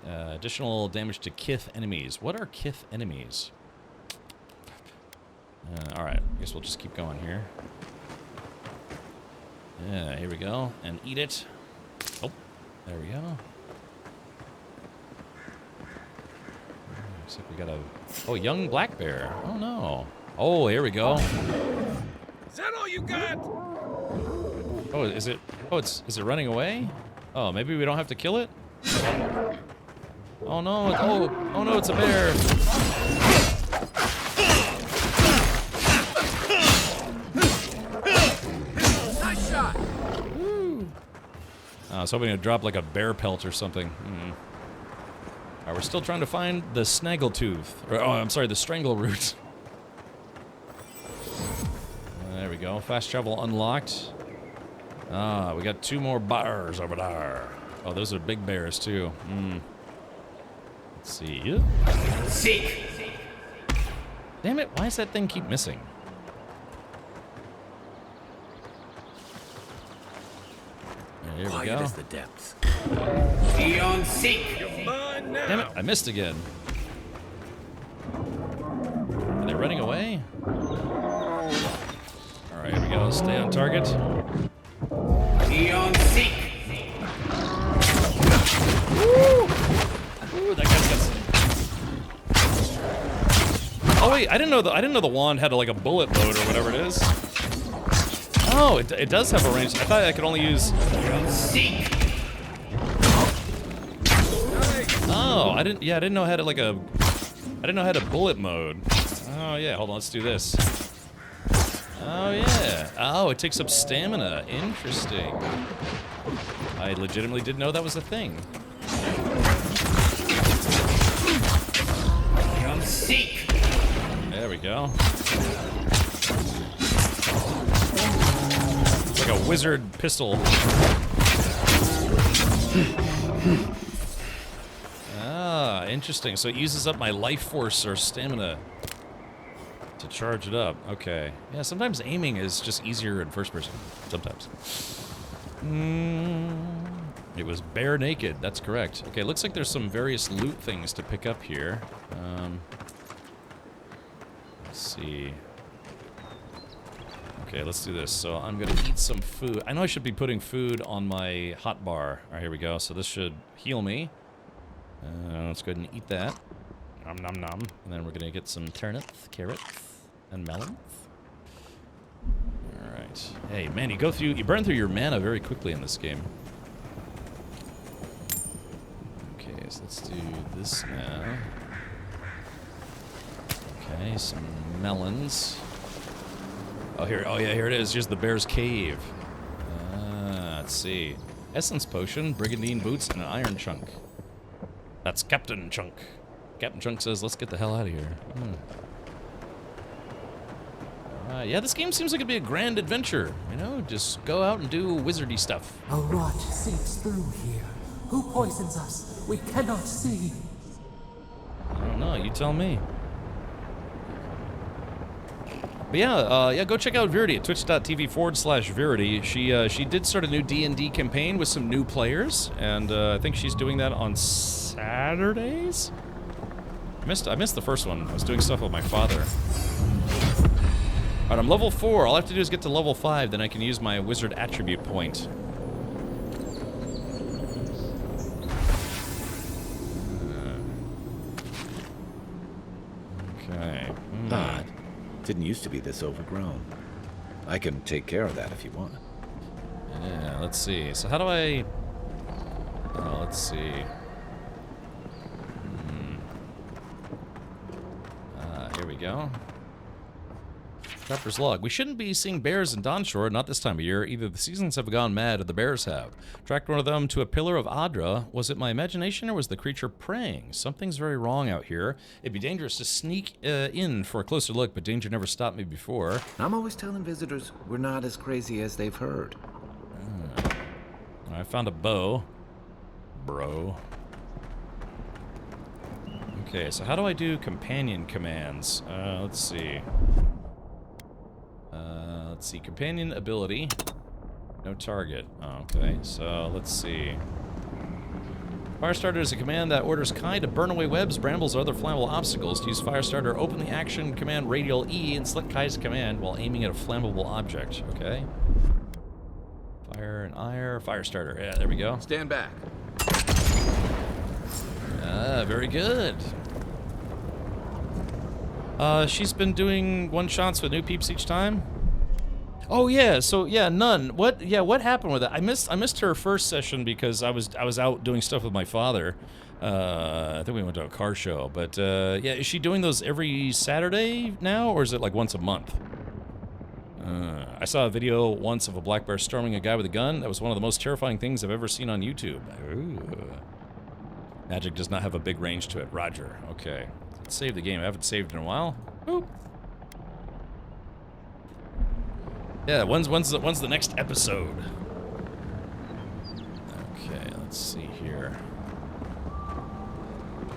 Additional damage to Kith enemies. What are Kith enemies? Alright, I guess we'll just keep going here. Yeah, here we go. And eat it. Oh, there we go. Looks like we got a... Oh, young black bear. Oh, no. Oh, here we go. Is that all you got? Oh, is it... Oh, is it running away? Oh, maybe we don't have to kill it? Oh no, oh no, it's a bear. Nice shot. I was hoping to drop like a bear pelt or something. Alright, we're still trying to find the snaggletooth. Or, oh, I'm sorry, the strangleroot. There we go. Fast travel unlocked. Ah, we got 2 more bears over there. Oh, those are big bears too. Let's see. Seek. Damn it! Why does that thing keep missing? Here we Quiet go. as the depths. Beyond seek. You're mine now. Damn it! I missed again. Are they running away? All right, here we go. Stay on target. Beyond seek. Ooh, that guy's got some... Oh wait, I didn't know the wand had like a bullet mode or whatever it is. Oh, it does have a range. I thought I could only use... Seek. Oh, I didn't know it had like a... I didn't know it had a bullet mode. Oh yeah, hold on, let's do this. Oh yeah. Oh, it takes up stamina. Interesting. I legitimately didn't know that was a thing. Seek. There we go. It's like a wizard pistol. Ah, interesting. So it uses up my life force or stamina to charge it up. Okay. Yeah, sometimes aiming is just easier in first person. Sometimes. It was bare naked. That's correct. Okay, looks like there's some various loot things to pick up here. Let's see. Okay, let's do this. So I'm gonna eat some food. I know I should be putting food on my hot bar. All right, here we go. So this should heal me. Let's go ahead and eat that. Nom nom nom. And then we're gonna get some turnips, carrots, and melons. All right. Hey, man, you burn through your mana very quickly in this game. Okay, so let's do this now. Okay, some melons. Oh, here. Oh, yeah, here it is. Here's the bear's cave. Let's see. Essence potion, brigandine boots, and an iron chunk. That's Captain Chunk. Captain Chunk says, let's get the hell out of here. Yeah, this game seems like it'd be a grand adventure. You know, just go out and do wizardy stuff. A rot seeps through here. Who poisons us? We cannot see. I don't know. You tell me. But yeah, go check out Verity at twitch.tv/Verity. She did start a new D&D campaign with some new players, and I think she's doing that on Saturdays? I missed the first one. I was doing stuff with my father. Alright, I'm level 4. All I have to do is get to level 5, then I can use my wizard attribute point. Okay. Odd. Didn't used to be this overgrown. I can take care of that if you want. Yeah, let's see. So how do I... Oh, let's see. Here we go. Trapper's log. We shouldn't be seeing bears in Dawnshore, not this time of year. Either the seasons have gone mad or the bears have. Tracked one of them to a pillar of Adra. Was it my imagination or was the creature preying? Something's very wrong out here. It'd be dangerous to sneak in for a closer look, but danger never stopped me before. I'm always telling visitors we're not as crazy as they've heard. I found a bow. Bro. Okay, so how do I do companion commands? Let's see. Let's see, companion ability. No target. Oh, okay, so let's see. Firestarter is a command that orders Kai to burn away webs, brambles, or other flammable obstacles. To use Firestarter, open the action command radial E and select Kai's command while aiming at a flammable object. Okay. Fire and ire. Firestarter. Yeah, there we go. Stand back. Ah, very good. She's been doing one-shots with new peeps each time. Oh yeah, so yeah, none. What happened with that? I missed her first session because I was out doing stuff with my father. I think we went to a car show, but yeah, is she doing those every Saturday now, or is it like once a month? I saw a video once of a black bear storming a guy with a gun. That was one of the most terrifying things I've ever seen on YouTube. Ooh. Magic does not have a big range to it. Roger. Okay. Let's save the game. I haven't saved in a while. Boop. Yeah, when's the next episode? Okay, let's see here.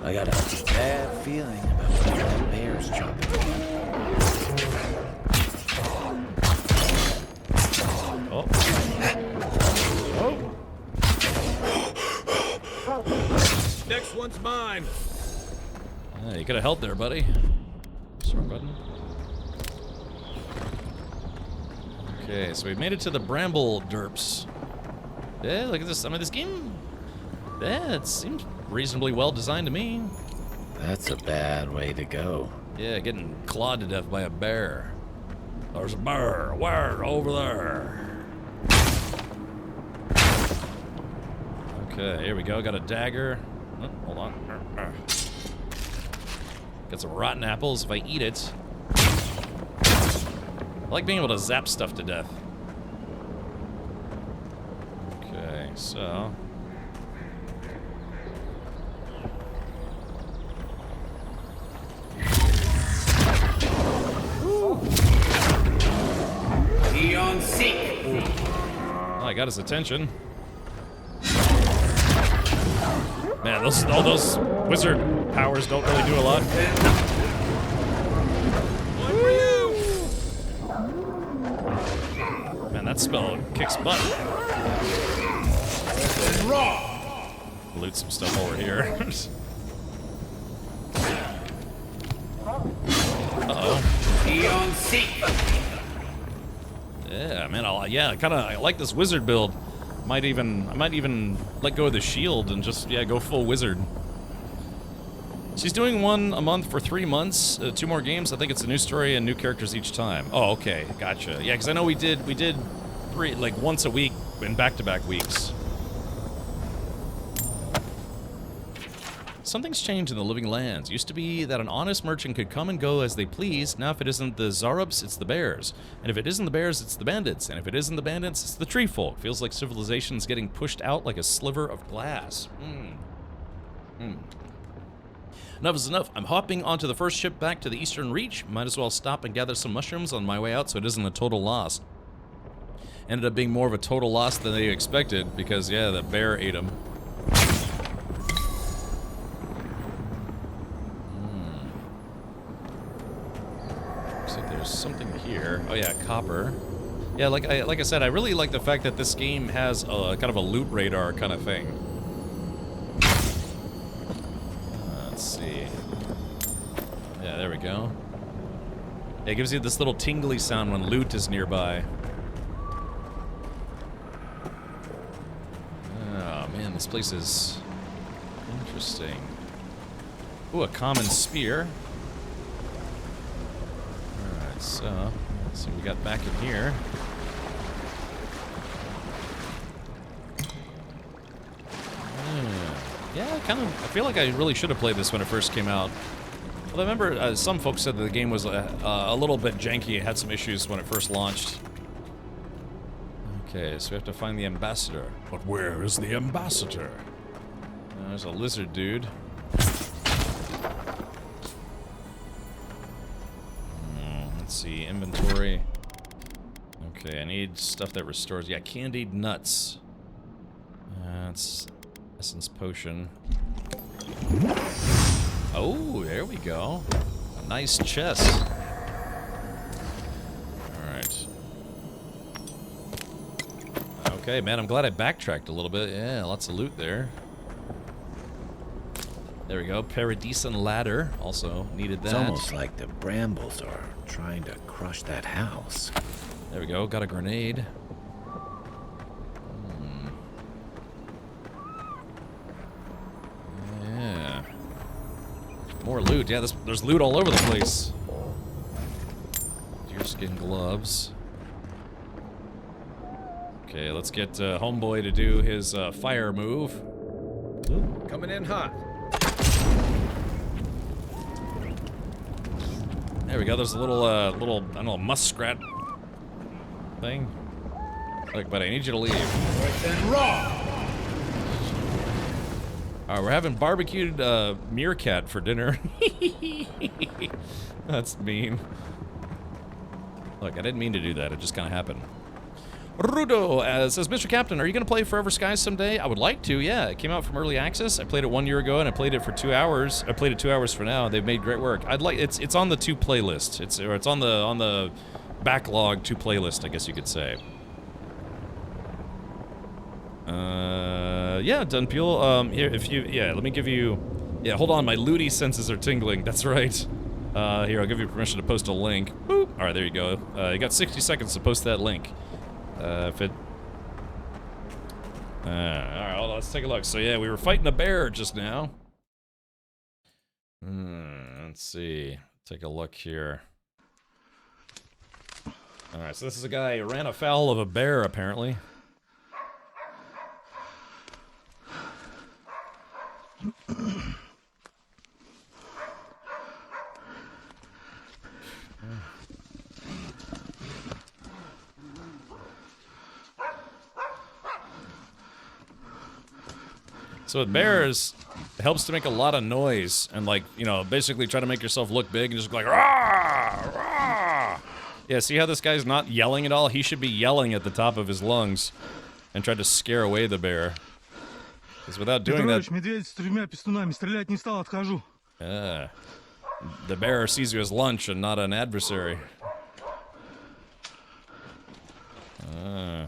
I got a bad feeling about what that bear's chopping. Oh. Oh. Next one's mine. You could have helped there, buddy. Start button. Okay, so we made it to the Bramble Derps. Yeah, look at this. I mean, this game, yeah, it seems reasonably well designed to me. That's a bad way to go. Yeah, getting clawed to death by a bear. There's a bear. Where? Over there. Okay, here we go. Got a dagger. Oh, hold on. Got some rotten apples. If I eat it, I like being able to zap stuff to death. Okay, so. Eon Seek. Oh, I got his attention. Man, all those wizard powers don't really do a lot. Man, that spell kicks butt. Loot some stuff over here. Uh-oh. Eon Seek. Yeah, man, I like this wizard build. I might even let go of the shield and just, yeah, go full wizard. She's doing one a month for 3 months, 2 more games. I think it's a new story and new characters each time. Oh, okay, gotcha. Yeah, because I know we did 3, like, once a week in back-to-back weeks. Something's changed in the Living Lands. Used to be that an honest merchant could come and go as they pleased. Now if it isn't the Zarups, it's the bears. And if it isn't the bears, it's the bandits. And if it isn't the bandits, it's the tree folk. Feels like civilization's getting pushed out like a sliver of glass. Enough is enough. I'm hopping onto the first ship back to the Eastern Reach. Might as well stop and gather some mushrooms on my way out so it isn't a total loss. Ended up being more of a total loss than they expected because, yeah, the bear ate them. There's something here. Oh yeah, copper. Yeah, like I said, I really like the fact that this game has a kind of a loot radar kind of thing. Let's see. Yeah, there we go. It gives you this little tingly sound when loot is nearby. Oh man, this place is interesting. Ooh, a common spear. Alright, so let's see what we got back in here. Yeah, I feel like I really should have played this when it first came out. Well, I remember some folks said that the game was a little bit janky. It had some issues when it first launched. Okay, so we have to find the ambassador. But where is the ambassador? There's a lizard dude. Let's see, inventory. Okay, I need stuff that restores. Yeah, candied nuts. That's essence potion. Oh, there we go. A nice chest. Alright. Okay, man, I'm glad I backtracked a little bit. Yeah, lots of loot there. There we go. Paradisen ladder. Also needed that. It's almost like the brambles are trying to crush that house. There we go. Got a grenade. Yeah. More loot. Yeah, there's loot all over the place. Deerskin gloves. Okay, let's get Homeboy to do his fire move. Coming in hot. There we go. There's a little, I don't know, muskrat thing. Look, buddy, I need you to leave. And raw. Alright, we're having barbecued meerkat for dinner. That's mean. Look, I didn't mean to do that. It just kind of happened. Rudo says, Mr. Captain, are you going to play Forever Skies someday? I would like to, yeah. It came out from early access. I played it 1 year ago, and I played it for 2 hours. I played it 2 hours for now. They've made great work. I'd like it's on the 2 playlist. It's on the backlog 2 playlist, I guess you could say. Yeah, Dunpeel. Here, let me give you. Yeah, hold on. My looty senses are tingling. That's right. Here, I'll give you permission to post a link. Boop. All right, there you go. You got 60 seconds to post that link. If it... Alright, hold on, let's take a look. So yeah, we were fighting a bear just now. Let's see. Take a look here. Alright, so this is a guy who ran afoul of a bear, apparently. So with bears, it helps to make a lot of noise and, like, you know, basically try to make yourself look big and just go like, rah, rah. Yeah, see how this guy's not yelling at all? He should be yelling at the top of his lungs and try to scare away the bear. Because without doing that... the bear sees you as lunch and not an adversary. Yeah,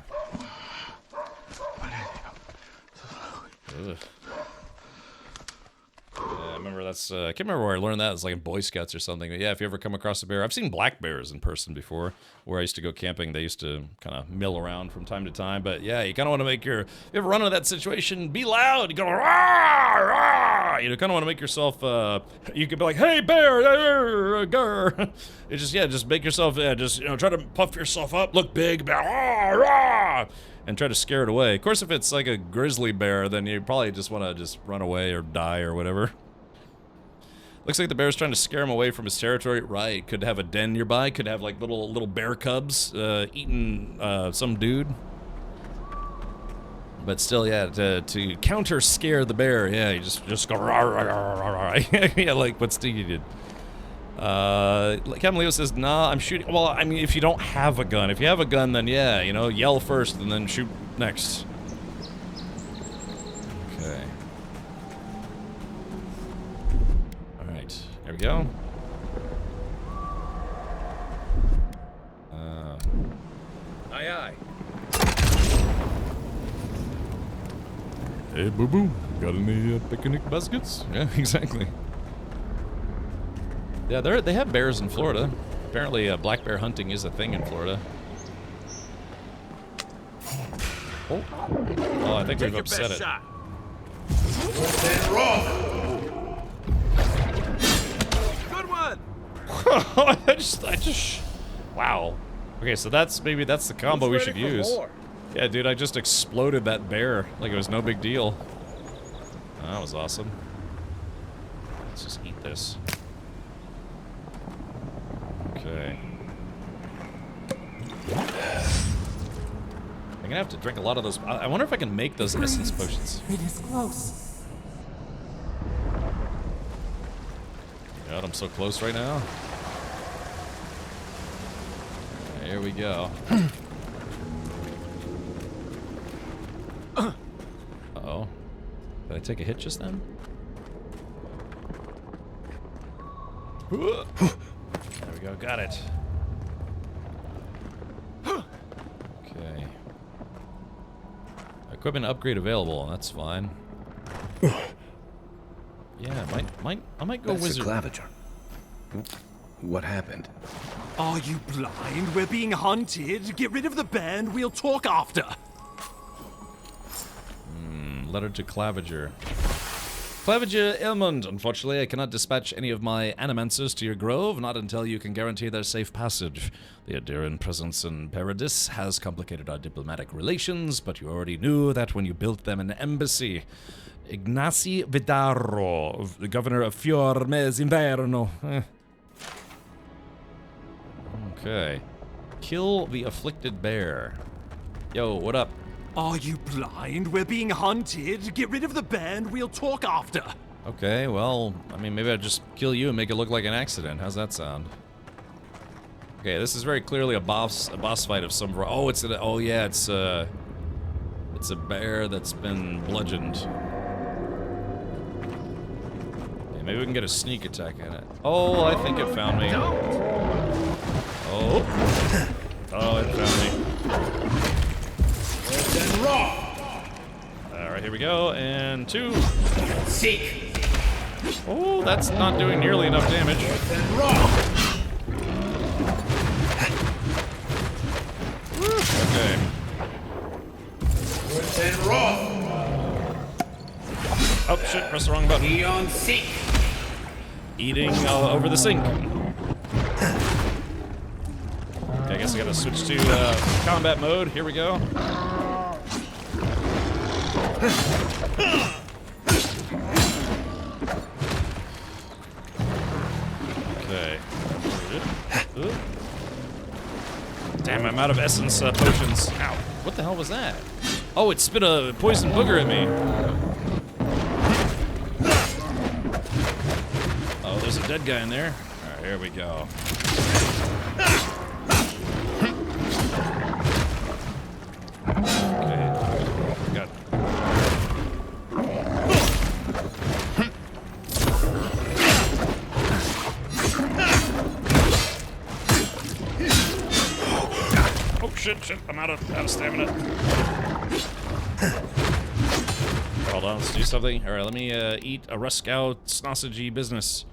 I remember that's, I can't remember where I learned that. It's like in Boy Scouts or something. But yeah, if you ever come across a bear, I've seen black bears in person before. Where I used to go camping, they used to kind of mill around from time to time. But yeah, you kind of want to make your, if you ever run into that situation, be loud. You go, rah, rah. You kind of want to make yourself, you could be like, hey, bear, grr. It's just, yeah, just make yourself, just, you know, try to puff yourself up, look big, rah, rah. And try to scare it away. Of course, if it's like a grizzly bear, then you probably just want to just run away or die or whatever. Looks like the bear's trying to scare him away from his territory. Right, could have a den nearby, could have like little bear cubs eating some dude. But still, yeah, to counter scare the bear, yeah, you just go rah, rah, rah, rah, rah. Yeah, like what Stiggy did. Captain Leo says, nah, I'm shooting. Well, I mean, if you don't have a gun. If you have a gun, then yeah, you know, yell first and then shoot next. Okay. Alright, there we go. Aye, aye. Hey, boo-boo, got any picnic baskets? Yeah, exactly. Yeah, they have bears in Florida. Apparently, black bear hunting is a thing in Florida. Oh, I think we've upset it. Good one. I just. Wow. Okay, so maybe that's the combo we should use. Yeah, dude, I just exploded that bear like it was no big deal. Oh, that was awesome. Let's just eat this. Okay. I'm gonna have to drink a lot of those. I wonder if I can make those essence potions. It is close. God, I'm so close right now. Here we go. Uh-oh. Did I take a hit just then? There we go, got it. Okay. Equipment upgrade available, that's fine. Yeah, I might go That's wizard. the claviger. What happened? Are you blind? We're being hunted. Get rid of the band. We'll talk after. Letter to Claviger. Claviger Elmond, unfortunately, I cannot dispatch any of my animancers to your grove, not until you can guarantee their safe passage. The Adiran presence in Paradis has complicated our diplomatic relations, but you already knew that when you built them an embassy. Ignacy Vidaro, the governor of Fior Mes Inverno. Okay. Kill the afflicted bear. Yo, what up? Are you blind? We're being hunted. Get rid of the band. We'll talk after. Okay, well, I mean, maybe I'll just kill you and make it look like an accident. How's that sound? Okay, this is very clearly a boss fight of some variety. Oh, it's a bear that's been bludgeoned. Okay, maybe we can get a sneak attack at it. Oh, I think it found me. Oh, it found me. Alright, here we go, and 2. Seek. Oh, that's not doing nearly enough damage. Okay. Oh shit, press the wrong button. Eon Seek. Eating over the sink. Okay, I guess I gotta switch to combat mode. Here we go. Okay. Damn, I'm out of essence potions. Ow. What the hell was that? Oh, it spit a poison booger at me. Oh, there's a dead guy in there. Alright, here we go. Shit, I'm out of stamina. Hold on, let's do something. Alright, let me eat a Ruskow sausagey business.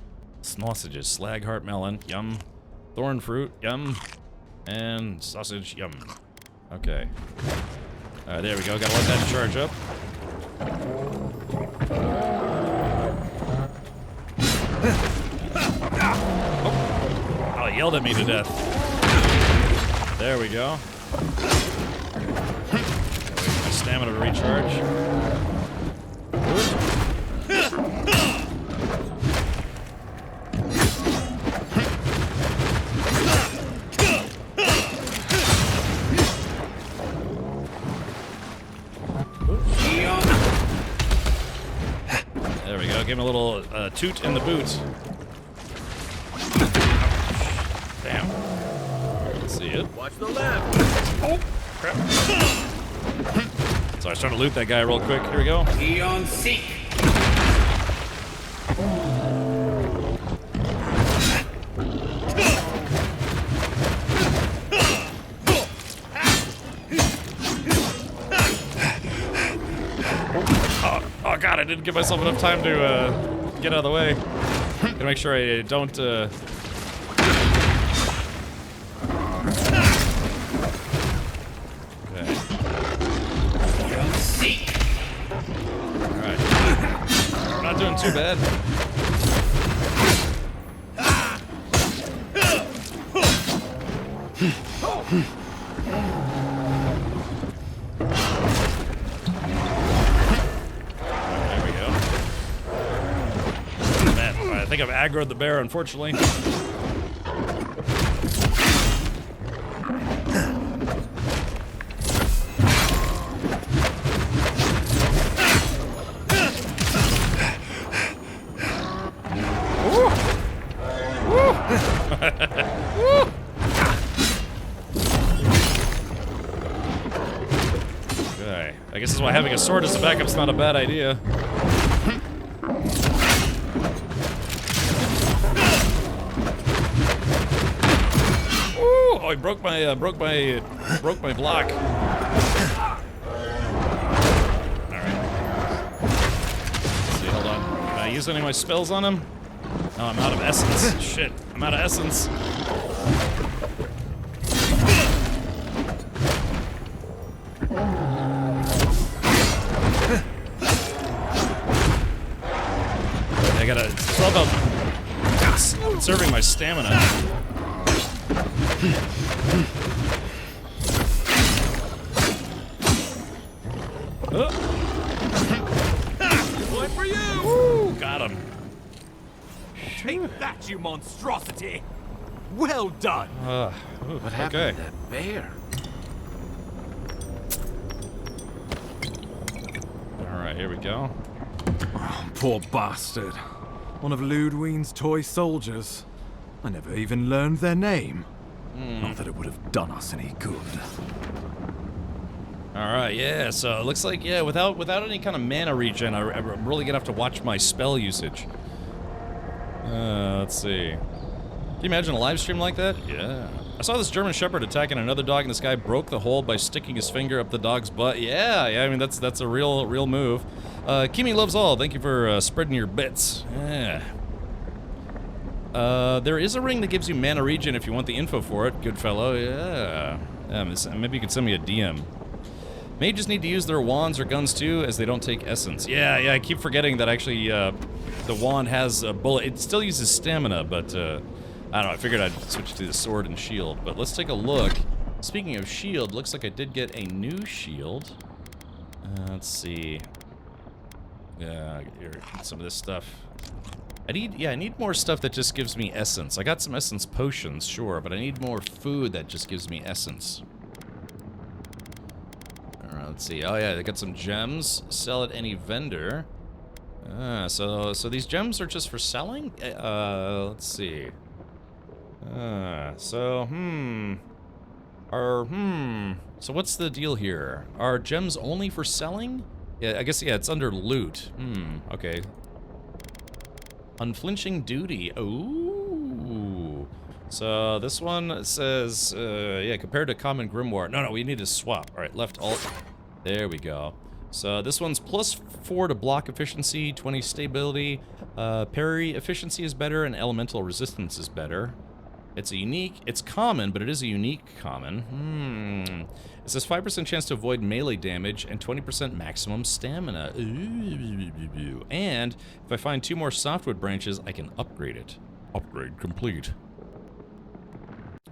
Sausages, slag heart melon, yum. Thorn fruit, yum. And sausage, yum. Okay. Alright, there we go. Gotta let that charge up. Oh, it yelled at me to death. There we go. My stamina to recharge. There we go. Give him a little toot in the boot. Damn. See it. Watch the left. Oh, crap. So I was trying to loot that guy real quick. Here we go. Eon Seek. Oh god, I didn't give myself enough time to get out of the way. Gotta make sure I don't too bad. There we go. Man, I think I've aggroed the bear, unfortunately. Okay, I guess that's why having a sword as a backup's not a bad idea. Ooh, oh, I broke my block. All right. Let's see, hold on. Can I use any of my spells on him? Oh, I'm out of essence. Shit, I'm out of essence. I gotta, it's all about conserving my stamina. One for you! Woo, got him. Take that, you monstrosity! Well done! What happened to that bear? Alright, here we go. Oh, poor bastard. One of Ludwine's toy soldiers. I never even learned their name. Not that it would have done us any good. Alright, yeah, so it looks like, yeah, without any kind of mana regen, I'm really gonna have to watch my spell usage. Let's see. Can you imagine a live stream like that? Yeah. I saw this German Shepherd attacking another dog, and this guy broke the hold by sticking his finger up the dog's butt. Yeah, I mean, that's a real move. Kimi loves all. Thank you for spreading your bits. Yeah. There is a ring that gives you mana regen if you want the info for it. Good fellow. Yeah. Maybe you could send me a DM. Mages need to use their wands or guns too, as they don't take essence. Yeah, I keep forgetting that actually the wand has a bullet. It still uses stamina, but I don't know. I figured I'd switch to the sword and shield. But let's take a look. Speaking of shield, looks like I did get a new shield. Let's see. Yeah, here, some of this stuff. I need more stuff that just gives me essence. I got some essence potions, sure, but I need more food that just gives me essence. Alright, let's see. Oh yeah, I got some gems. Sell at any vendor. So these gems are just for selling? Let's see. So what's the deal here? Are gems only for selling? Yeah, I guess, yeah, it's under loot. Okay. Unflinching duty. Ooh. So this one says, yeah, compared to common grimoire. No, we need to swap. All right, left alt. There we go. So this one's +4 to block efficiency, 20 stability. Parry efficiency is better, and elemental resistance is better. It's common, but it is a unique common. It says 5% chance to avoid melee damage and 20% maximum stamina. Ooh. And if I find 2 more softwood branches, I can upgrade it. Upgrade complete.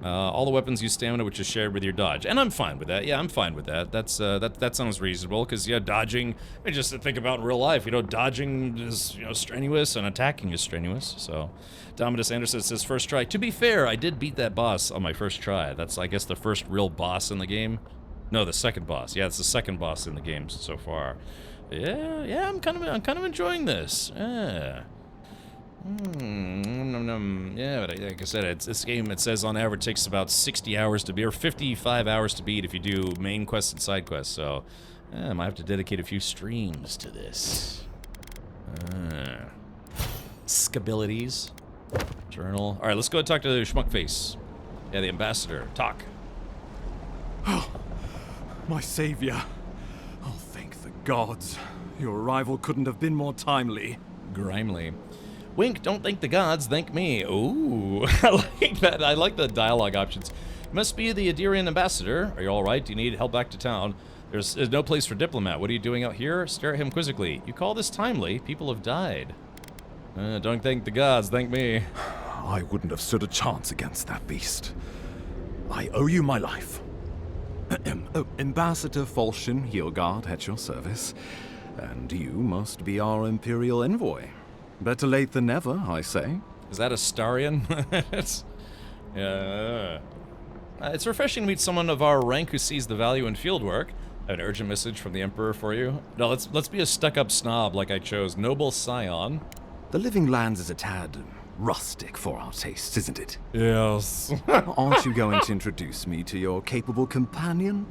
All the weapons use stamina, which is shared with your dodge, and I'm fine with that. Yeah, I'm fine with that. That sounds reasonable, because yeah, dodging. I just think about in real life. You know, dodging is strenuous, and attacking is strenuous. So, Dominus Anderson says first try. To be fair, I did beat that boss on my first try. That's, I guess, the first real boss in the game. No, the second boss. Yeah, it's the second boss in the game so far. Yeah, I'm kind of enjoying this. Yeah. Yeah, but like I said, this game, it says on average takes about 60 hours to beat, or 55 hours to beat if you do main quests and side quests, so I might have to dedicate a few streams to this. Skabilities. Journal. Alright, let's go and talk to Schmuckface. Yeah, the ambassador. Talk. Oh, my savior. Oh, thank the gods. Your arrival couldn't have been more timely. Grimely. Wink, don't thank the gods, thank me. Ooh, I like that. I like the dialogue options. You must be the Adirian ambassador. Are you alright? Do you need help back to town? There's no place for diplomat. What are you doing out here? Stare at him quizzically. You call this timely? People have died. Don't thank the gods, thank me. I wouldn't have stood a chance against that beast. I owe you my life. Ambassador Falchion Heelguard at your service. And you must be our Imperial envoy. Better late than never, I say. Is that Astarion? It's refreshing to meet someone of our rank who sees the value in field work. I have an urgent message from the Emperor for you. No, let's be a stuck-up snob like I chose. Noble Scion. The Living Lands is a tad rustic for our tastes, isn't it? Yes. Aren't you going to introduce me to your capable companion?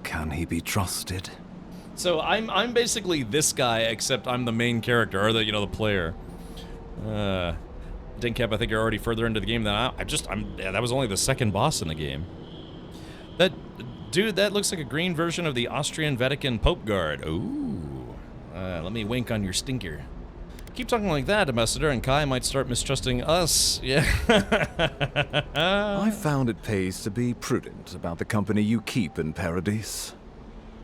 Can he be trusted? So I'm basically this guy, except I'm the main character, or the player. Dinkap, I think you're already further into the game than that was only the second boss in the game. Dude, that looks like a green version of the Austrian Vatican Pope Guard. Ooh. Let me wink on your stinker. Keep talking like that, Ambassador, and Kai might start mistrusting us. Yeah. I found it pays to be prudent about the company you keep in Paradise.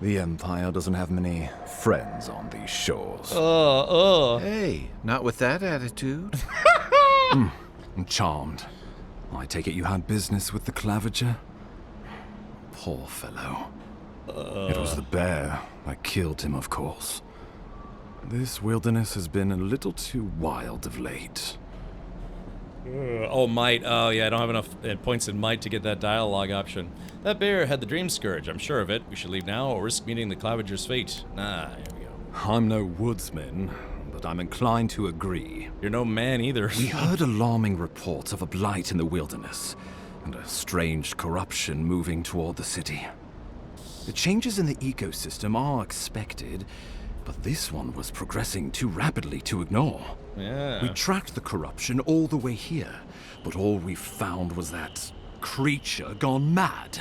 The Empire doesn't have many friends on these shores. Hey, not with that attitude. I'm charmed. I take it you had business with the Claviger? Poor fellow. It was the bear that killed him, of course. This wilderness has been a little too wild of late. Oh, might. Oh, yeah, I don't have enough points in might to get that dialogue option. That bear had the Dream Scourge. I'm sure of it. We should leave now or risk meeting the Claviger's fate. Nah, here we go. I'm no woodsman, but I'm inclined to agree. You're no man either. We heard alarming reports of a blight in the wilderness, and a strange corruption moving toward the city. The changes in the ecosystem are expected, but this one was progressing too rapidly to ignore. Yeah. We tracked the corruption all the way here, but all we found was that creature gone mad.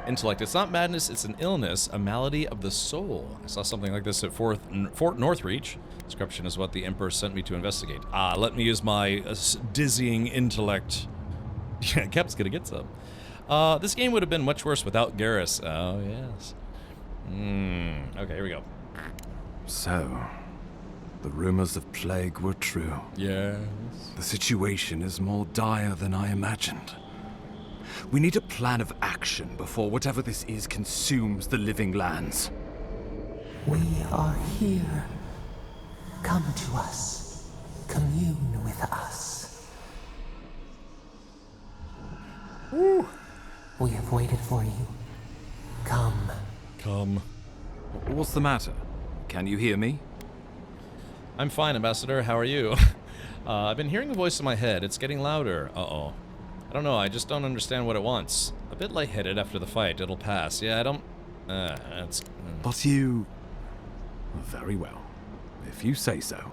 Intellect. It's not madness, it's an illness, a malady of the soul. I saw something like this at Fort Northreach. This corruption is what the Emperor sent me to investigate. Let me use my dizzying intellect. Yeah, Cap's gonna get some. This game would have been much worse without Garrus. Oh, yes. Okay, here we go. So, the rumors of plague were true. Yes. The situation is more dire than I imagined. We need a plan of action before whatever this is consumes the Living Lands. We are here. Come to us. Commune with us. Woo. We have waited for you. Come. Come. What's the matter? Can you hear me? I'm fine, Ambassador. How are you? I've been hearing a voice in my head. It's getting louder. Uh-oh. I don't know. I just don't understand what it wants. A bit lightheaded after the fight. It'll pass. Yeah, I don't... But you... Very well. If you say so.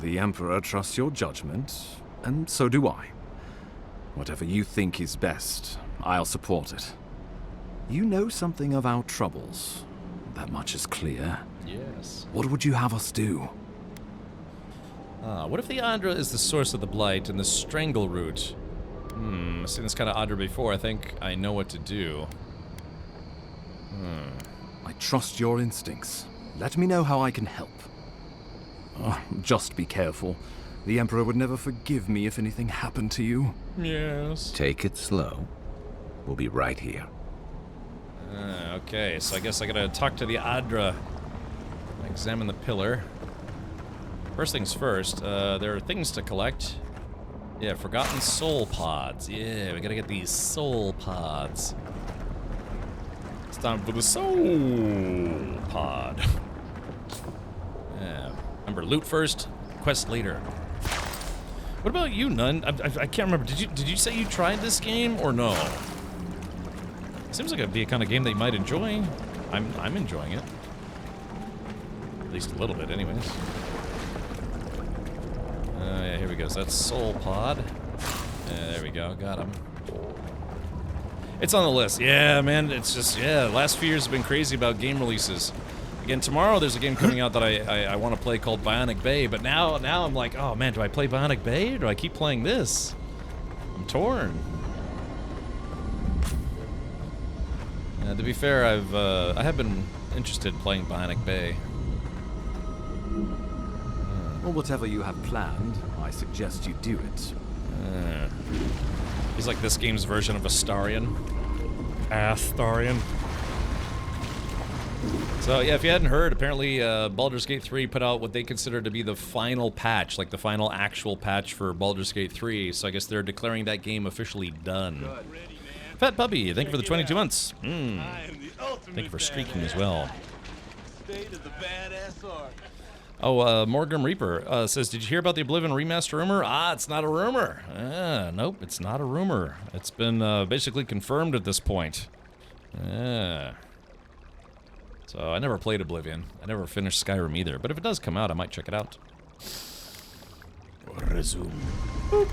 The Emperor trusts your judgment, and so do I. Whatever you think is best, I'll support it. You know something of our troubles. That much is clear. Yes. What would you have us do? What if the Adra is the source of the blight and the strangle root? I've seen this kind of Adra before. I think I know what to do. I trust your instincts. Let me know how I can help. Just be careful. The Emperor would never forgive me if anything happened to you. Yes. Take it slow. We'll be right here. Okay, so I guess I gotta talk to the Adra. Examine the pillar. First things first, there are things to collect. Yeah, forgotten soul pods. Yeah, we gotta get these soul pods. It's time for the soul pod. Yeah. Remember, loot first, quest later. What about you, Nun? I can't remember. Did you say you tried this game or no? Seems like it'd be a kind of game that you might enjoy. I'm enjoying it. At least a little bit, anyways. Yeah, here we go. So that's Soul Pod. Yeah, there we go. Got him. It's on the list. Yeah, man. It's just, yeah, the last few years have been crazy about game releases. Again, tomorrow there's a game coming out that I want to play called Bionic Bay, but now I'm like, oh man, do I play Bionic Bay or do I keep playing this? I'm torn. To be fair, I have been interested in playing Bionic Bay. Well, whatever you have planned, I suggest you do it. He's like this game's version of Astarion. Astarion. So yeah, if you hadn't heard, apparently Baldur's Gate 3 put out what they consider to be the final patch, like the final actual patch for Baldur's Gate 3. So I guess they're declaring that game officially done. Fat Puppy, thank you for the 22 months. Thank you for streaking as well. Oh, Morgrim Reaper says, did you hear about the Oblivion remaster rumor? Ah, it's not a rumor. Nope, it's not a rumor. It's been basically confirmed at this point. So I never played Oblivion. I never finished Skyrim either. But if it does come out, I might check it out. Resume. Okay.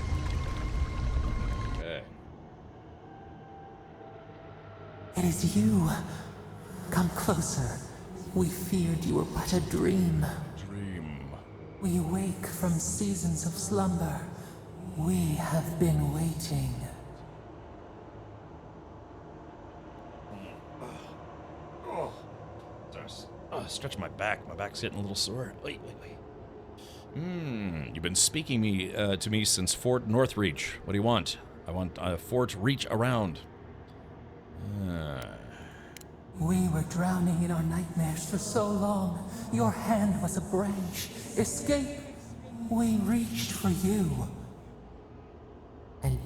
It is you. Come closer. We feared you were but a dream. We wake from seasons of slumber. We have been waiting. Stretch my back. My back's getting a little sore. Wait. You've been speaking to me since Fort Northreach. What do you want? I want Fort Reach around. We were drowning in our nightmares for so long. Your hand was a branch. Escape. We reached for you. And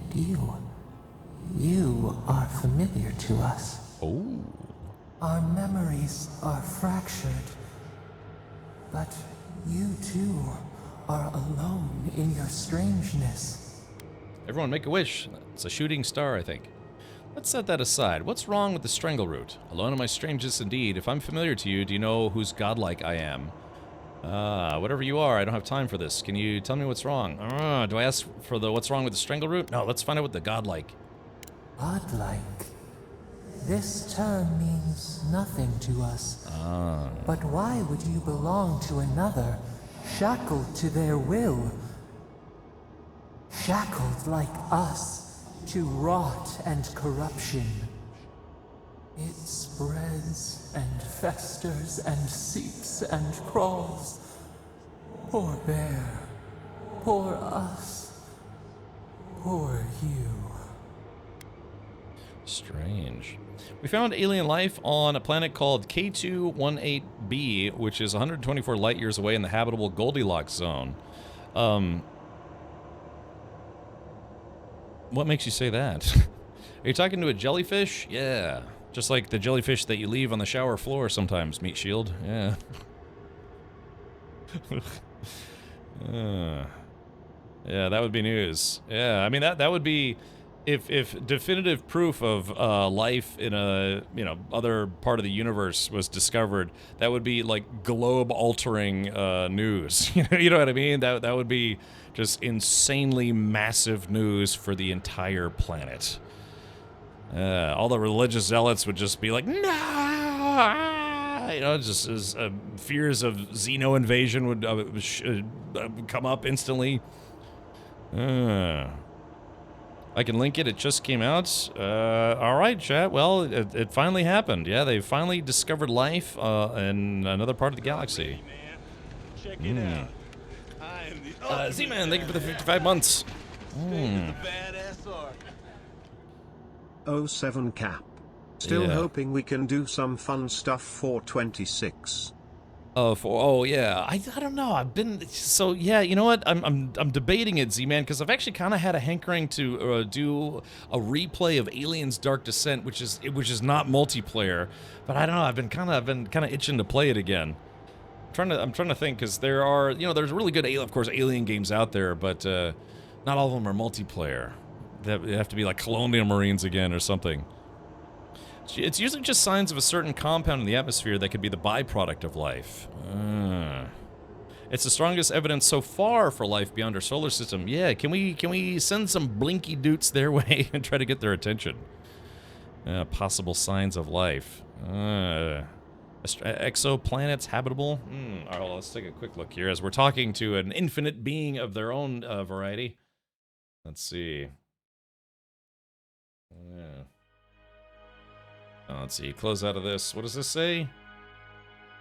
you are familiar to us. Oh. Our memories are fractured. But you too are alone in your strangeness. Everyone make a wish. It's a shooting star, I think. Let's set that aside. What's wrong with the strangle root? Alone in my strangeness indeed. If I'm familiar to you, do you know whose godlike I am? Whatever you are, I don't have time for this. Can you tell me what's wrong? Do I ask for the what's wrong with the strangle root? No, let's find out what the godlike. Godlike? This term means nothing to us. But why would you belong to another, shackled to their will? Shackled like us to rot and corruption. It spreads and festers and seeps and crawls. Poor bear. Poor us. Poor you. Strange. We found alien life on a planet called K218b, which is 124 light years away in the habitable Goldilocks zone. What makes you say that? Are you talking to a jellyfish? Yeah. Just like the jellyfish that you leave on the shower floor sometimes, Meat Shield. Yeah. Yeah, that would be news. Yeah, I mean, that would be... If definitive proof of life in a, other part of the universe was discovered, that would be like globe-altering news. You know what I mean? That would be just insanely massive news for the entire planet. All the religious zealots would just be like, no! Just as fears of Xeno invasion would come up instantly. I can link it. It just came out. All right, chat. Well, it finally happened. Yeah, they finally discovered life in another part of the galaxy. Z-Man, thank you for the 55 months. 07 Cap. Still hoping we can do some fun stuff for 26. Yeah, I don't know. I've been you know what? I'm debating it, Z-Man, because I've actually kind of had a hankering to do a replay of Aliens: Dark Descent, which is not multiplayer. But I don't know. I've been kind of itching to play it again. I'm trying to think, because there are there's really good alien games out there, but not all of them are multiplayer. They have to be like Colonial Marines again or something. It's usually just signs of a certain compound in the atmosphere that could be the byproduct of life. It's the strongest evidence so far for life beyond our solar system. Yeah, can we send some blinky doots their way and try to get their attention? Possible signs of life. Exoplanets habitable? All right, well, let's take a quick look here as we're talking to an infinite being of their own variety. Let's see. Let's see, close out of this. What does this say?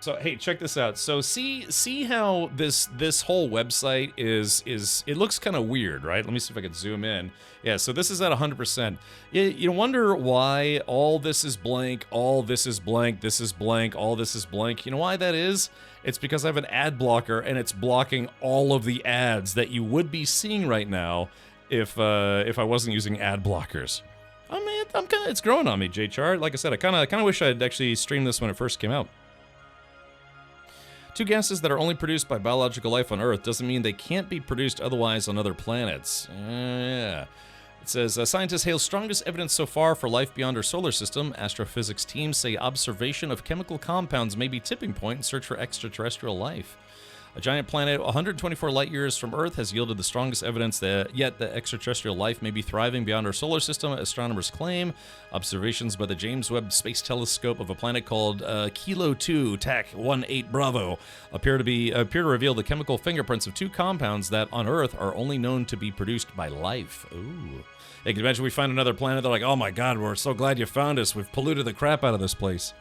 So hey, check this out. So see how this whole website is it looks kind of weird, right? Let me see if I can zoom in. Yeah, so this is at 100%. You wonder why all this is blank, all this is blank, this is blank, all this is blank. You know why that is? It's because I have an ad blocker and it's blocking all of the ads that you would be seeing right now if I wasn't using ad blockers. I mean, it's growing on me, JChart. Like I said, I kind of wish I'd actually streamed this when it first came out. Two gases that are only produced by biological life on Earth doesn't mean they can't be produced otherwise on other planets. Yeah. It says, scientists hail strongest evidence so far for life beyond our solar system. Astrophysics teams say observation of chemical compounds may be tipping point in search for extraterrestrial life. A giant planet 124 light years from Earth has yielded the strongest evidence that yet that extraterrestrial life may be thriving beyond our solar system, astronomers claim. Observations by the James Webb Space Telescope of a planet called Kilo 2 TAC 18 Bravo appear to reveal the chemical fingerprints of two compounds that on Earth are only known to be produced by life. Ooh. Hey, can you imagine we find another planet? They're like, oh my god, we're so glad you found us. We've polluted the crap out of this place.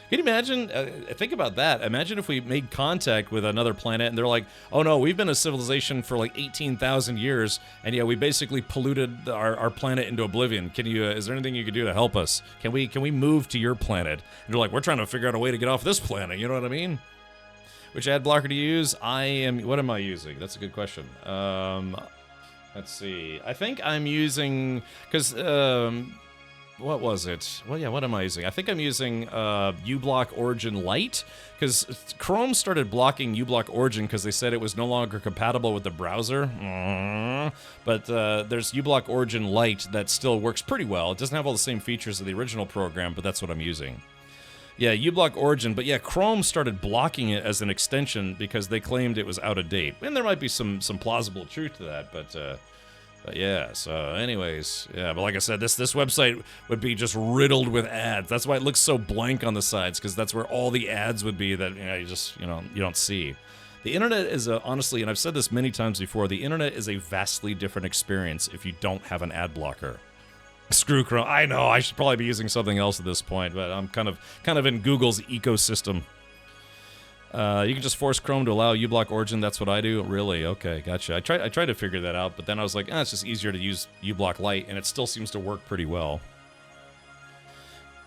Can you imagine, think about that. Imagine if we made contact with another planet and they're like, oh no, we've been a civilization for like 18,000 years, and yeah, we basically polluted our planet into oblivion. Can you, is there anything you could do to help us? Can we move to your planet? And they're like, we're trying to figure out a way to get off this planet, you know what I mean? Which ad blocker do you use? What am I using? That's a good question. Let's see. I think I'm using, because, what was it? Well, yeah, what am I using? I think I'm using uBlock Origin Lite, because Chrome started blocking uBlock Origin because they said it was no longer compatible with the browser. But there's uBlock Origin Lite that still works pretty well. It doesn't have all the same features of the original program, but that's what I'm using. Yeah, uBlock Origin, but yeah, Chrome started blocking it as an extension because they claimed it was out of date. And there might be some plausible truth to that, but yeah, so anyways, yeah, but like I said, this website would be just riddled with ads. That's why it looks so blank on the sides, because that's where all the ads would be that you don't see. The internet is honestly, and I've said this many times before, the internet is a vastly different experience if you don't have an ad blocker. Screw Chrome. I know I should probably be using something else at this point, but I'm kind of in Google's ecosystem. You can just force Chrome to allow uBlock Origin. That's what I do. Really? Okay, gotcha. I tried to figure that out, but then I was like, it's just easier to use uBlock Lite, and it still seems to work pretty well.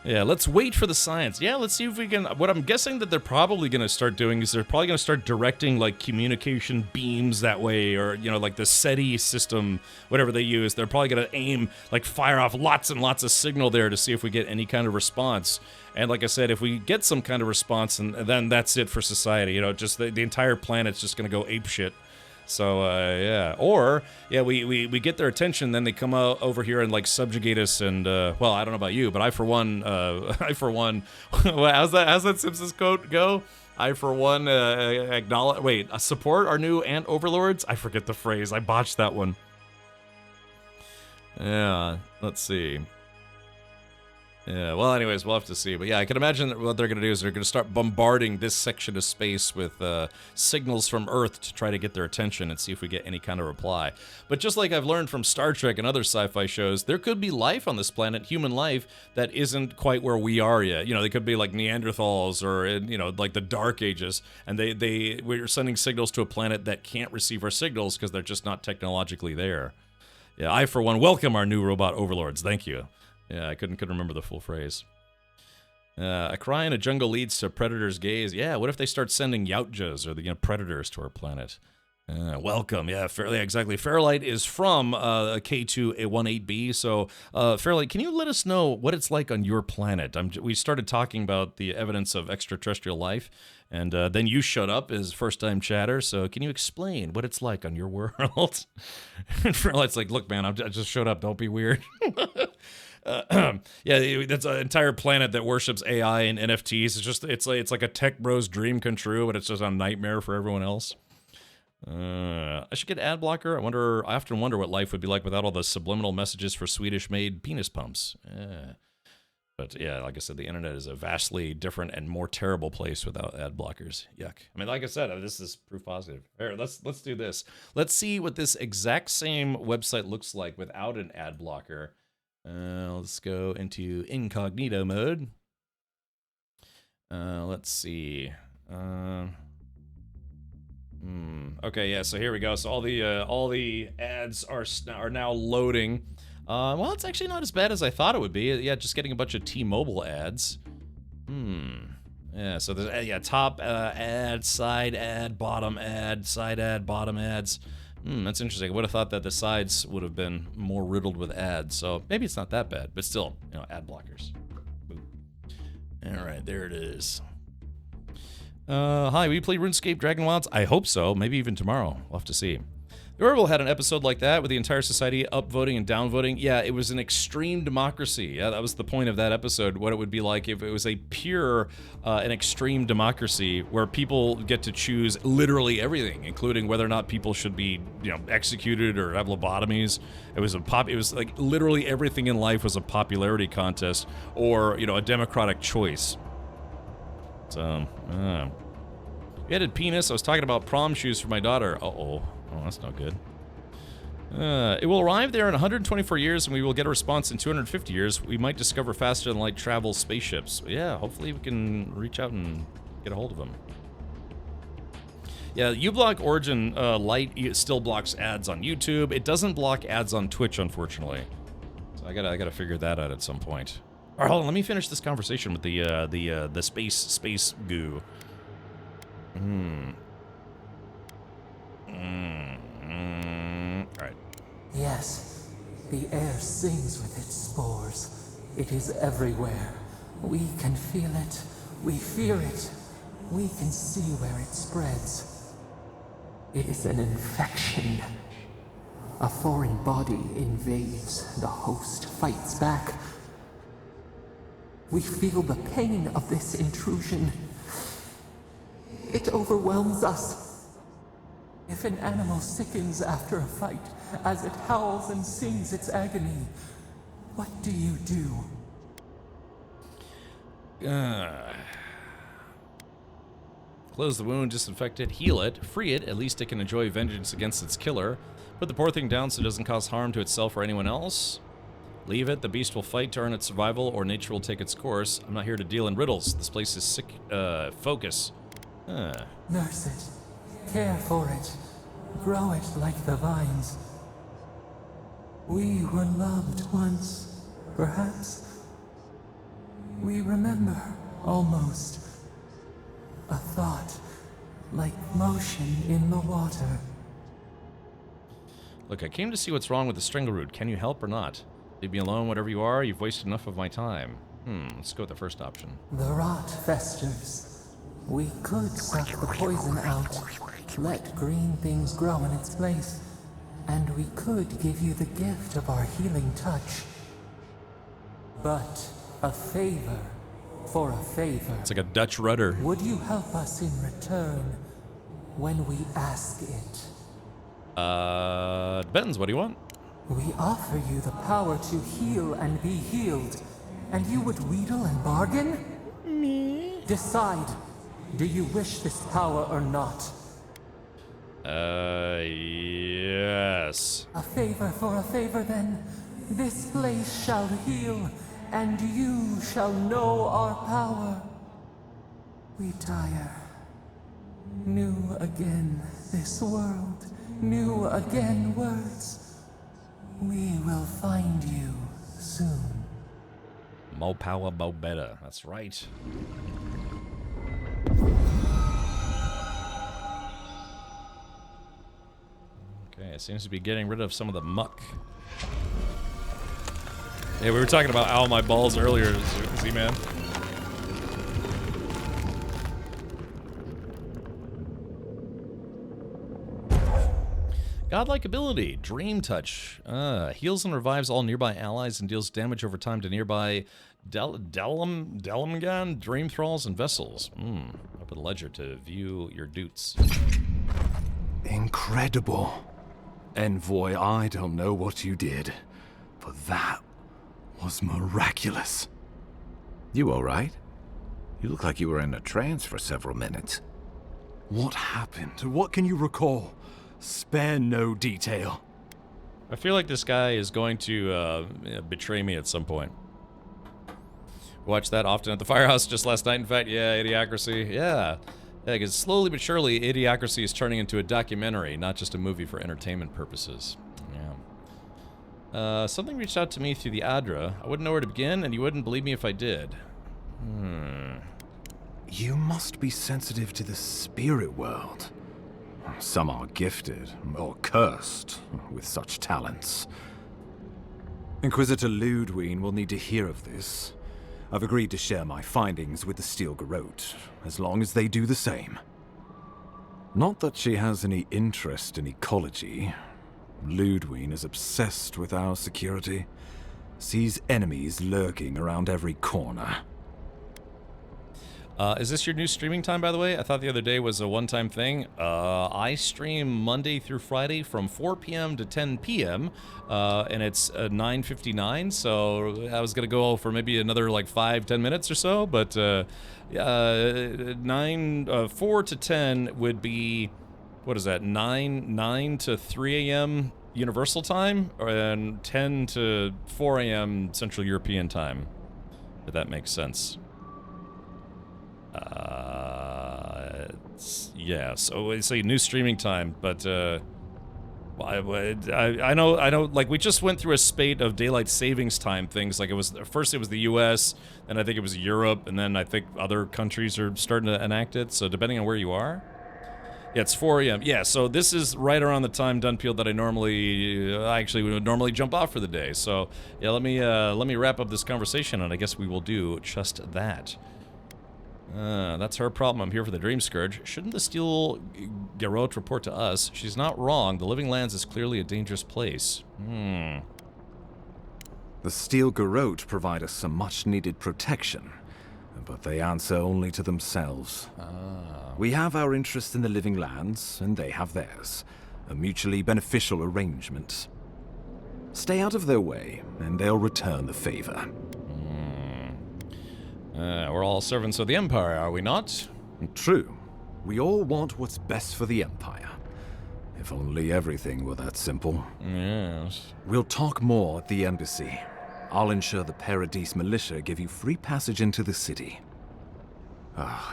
Yeah, let's wait for the science. Yeah, let's see if we can. What I'm guessing that they're probably going to start doing is they're probably going to start directing like communication beams that way, or like the SETI system, whatever they use. They're probably going to aim, like fire off lots and lots of signal there to see if we get any kind of response. And like I said, if we get some kind of response, and then that's it for society. Just the entire planet's just going to go apeshit. So, yeah. Or, yeah, we get their attention, then they come over here and, like, subjugate us, and, well, I don't know about you, but I, for one, how's that Simpsons quote go? I, for one, support our new ant overlords? I forget the phrase. I botched that one. Yeah, let's see. Yeah, well, anyways, we'll have to see. But yeah, I can imagine that what they're going to do is they're going to start bombarding this section of space with signals from Earth to try to get their attention and see if we get any kind of reply. But just like I've learned from Star Trek and other sci-fi shows, there could be life on this planet, human life, that isn't quite where we are yet. They could be like Neanderthals or, like the Dark Ages, and we're sending signals to a planet that can't receive our signals because they're just not technologically there. Yeah, I, for one, welcome our new robot overlords. Thank you. Yeah, I couldn't remember the full phrase. A cry in a jungle leads to predator's gaze. Yeah, what if they start sending yautjas or the predators to our planet? Welcome. Yeah, exactly. Fairlight is from K2A18b. So, Fairlight, can you let us know what it's like on your planet? We started talking about the evidence of extraterrestrial life, and then you shut up as first-time chatter. So, can you explain what it's like on your world? And Fairlight's like, look, man, I just showed up. Don't be weird. Yeah, that's an entire planet that worships AI and NFTs. It's like a tech bro's dream come true, but it's just a nightmare for everyone else. I should get ad blocker. I often wonder what life would be like without all the subliminal messages for Swedish-made penis pumps. But yeah, like I said, the internet is a vastly different and more terrible place without ad blockers. Yuck. I mean, like I said, this is proof positive. Here, let's do this. Let's see what this exact same website looks like without an ad blocker. Let's go into incognito mode. Let's see. Okay, yeah. So here we go. So all the ads are now loading. Well, it's actually not as bad as I thought it would be. Yeah, just getting a bunch of T-Mobile ads. Yeah. So there's top ad, side ad, bottom ad, side ad, bottom ads. That's interesting. I would have thought that the sides would have been more riddled with ads. So maybe it's not that bad, but still, ad blockers. All right, there it is. Hi, will you play RuneScape Dragon Wilds? I hope so. Maybe even tomorrow. We'll have to see. The Orville had an episode like that with the entire society upvoting and downvoting. Yeah, it was an extreme democracy. Yeah, that was the point of that episode, what it would be like if it was a pure and extreme democracy where people get to choose literally everything, including whether or not people should be, executed or have lobotomies. It was like literally everything in life was a popularity contest or, a democratic choice. So, you added penis. I was talking about prom shoes for my daughter. Uh-oh. Oh, that's not good. It will arrive there in 124 years, and we will get a response in 250 years. We might discover faster-than-light travel spaceships. Yeah, hopefully we can reach out and get a hold of them. Yeah, uBlock Origin Lite still blocks ads on YouTube. It doesn't block ads on Twitch, unfortunately. So I gotta figure that out at some point. All right, hold on. Let me finish this conversation with the space goo. Alright. Yes, the air sings with its spores. It is everywhere. We can feel it. We fear it. We can see where it spreads. It is an infection. A foreign body invades. The host fights back. We feel the pain of this intrusion. It overwhelms us. If an animal sickens after a fight, as it howls and sings its agony, what do you do? Close the wound, disinfect it, heal it, free it. At least it can enjoy vengeance against its killer. Put the poor thing down so it doesn't cause harm to itself or anyone else. Leave it. The beast will fight to earn its survival, or nature will take its course. I'm not here to deal in riddles. This place is sick. Focus. Nurse it. Care for it. Grow it like the vines. We were loved once, perhaps. We remember, almost. A thought, like motion in the water. Look, I came to see what's wrong with the Strangleroot. Can you help or not? Leave me alone, whatever you are. You've wasted enough of my time. Let's go with the first option. The rot festers. We could suck the poison out, let green things grow in its place, and we could give you the gift of our healing touch. But a favor for a favor. It's like a Dutch rudder. Would you help us in return when we ask it? Depends. What do you want? We offer you the power to heal and be healed, and you would wheedle and bargain? Me? Decide. Do you wish this power or not? Yes. A favor for a favor, then. This place shall heal, and you shall know our power. We tire. New again this world, new again words. We will find you soon. More power, more better. That's right. Okay, it seems to be getting rid of some of the muck. Yeah, we were talking about Ow My Balls earlier, Z-Man. Godlike ability, Dream Touch. Heals and revives all nearby allies and deals damage over time to nearby Delamgan, Dream Thralls, and Vessels. Open ledger to view your doots. Incredible. Envoy, I don't know what you did, but that was miraculous. You all right? You look like you were in a trance for several minutes. What happened? What can you recall? Spare no detail. I feel like this guy is going to betray me at some point. Watch that often at the firehouse just last night, in fact. Yeah, Idiocracy. Yeah. Yeah, because slowly but surely, Idiocracy is turning into a documentary, not just a movie for entertainment purposes. Yeah. Something reached out to me through the Adra. I wouldn't know where to begin, and you wouldn't believe me if I did. You must be sensitive to the spirit world. Some are gifted, or cursed, with such talents. Inquisitor Ludwig will need to hear of this. I've agreed to share my findings with the Steel Garrote, as long as they do the same. Not that she has any interest in ecology. Ludwig is obsessed with our security, sees enemies lurking around every corner. Is this your new streaming time, by the way? I thought the other day was a one-time thing. I stream Monday through Friday from 4 p.m. to 10 p.m., and it's 9:59, so I was going to go for maybe another, like, 5-10 minutes or so, but 4 to 10 would be, what is that, 9 to 3 a.m. Universal Time, and 10 to 4 a.m. Central European Time, if that makes sense. Yeah, so it's a new streaming time, but I know, like, we just went through a spate of daylight savings time things. Like, first it was the US, and I think it was Europe, and then I think other countries are starting to enact it, so depending on where you are. Yeah, it's 4 a.m. Yeah, so this is right around the time, Dunfield, that I actually would normally jump off for the day. So, yeah, let me wrap up this conversation, and I guess we will do just that. That's her problem. I'm here for the Dream Scourge. Shouldn't the Steel Garrote report to us? She's not wrong. The Living Lands is clearly a dangerous place. The Steel Garrote provide us some much-needed protection, but they answer only to themselves. We have our interest in the Living Lands, and they have theirs. A mutually beneficial arrangement. Stay out of their way, and they'll return the favor. We're all servants of the Empire, are we not? True. We all want what's best for the Empire. If only everything were that simple. Yes. We'll talk more at the embassy. I'll ensure the Paradise militia give you free passage into the city.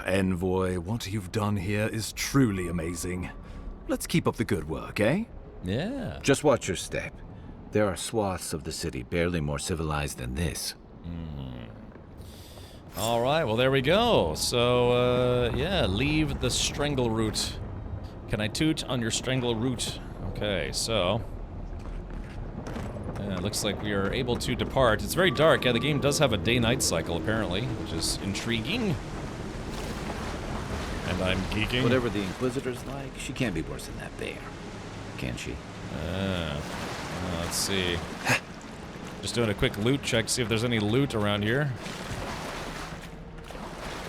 Envoy, what you've done here is truly amazing. Let's keep up the good work, eh? Yeah. Just watch your step. There are swaths of the city barely more civilized than this. All right, well, there we go. So, yeah, leave the strangle route. Can I toot on your strangle route? Okay, so... yeah, looks like we are able to depart. It's very dark. Yeah, the game does have a day-night cycle, apparently, which is intriguing. And I'm geeking. Whatever the Inquisitor's like, she can't be worse than that bear. Can she? Let's see. Just doing a quick loot check, see if there's any loot around here.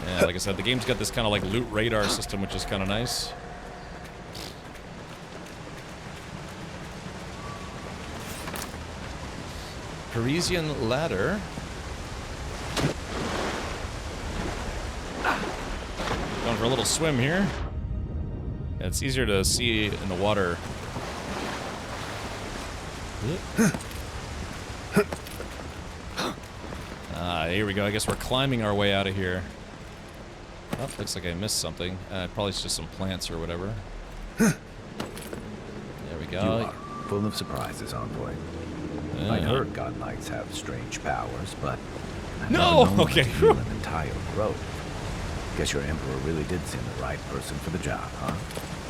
Yeah, like I said, the game's got this kind of like loot radar system, which is kind of nice. Parisian ladder. Going for a little swim here. Yeah, it's easier to see in the water. Here we go. I guess we're climbing our way out of here. Oh, looks like I missed something. Probably it's just some plants or whatever. There we go. You are full of surprises, envoy. I heard God Knights have strange powers, but I've never known Okay. to heal an entire grove. Guess your Emperor really did seem the right person for the job, huh?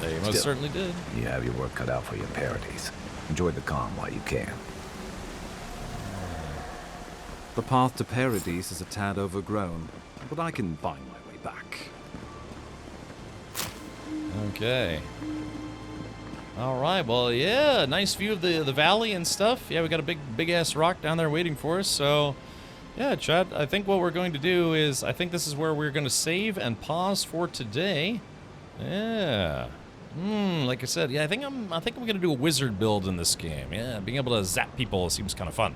They most certainly did. You have your work cut out for your Paradise. Enjoy the calm while you can. The path to Paradise is a tad overgrown, but I can find my way back. Okay. All right. Well, yeah, nice view of the valley and stuff. Yeah, we got a big ass rock down there waiting for us. So, yeah, Chad, I think what we're going to do is I think this is where we're going to save and pause for today. Yeah. Like I said, yeah, I think I'm going to do a wizard build in this game. Yeah, being able to zap people seems kind of fun.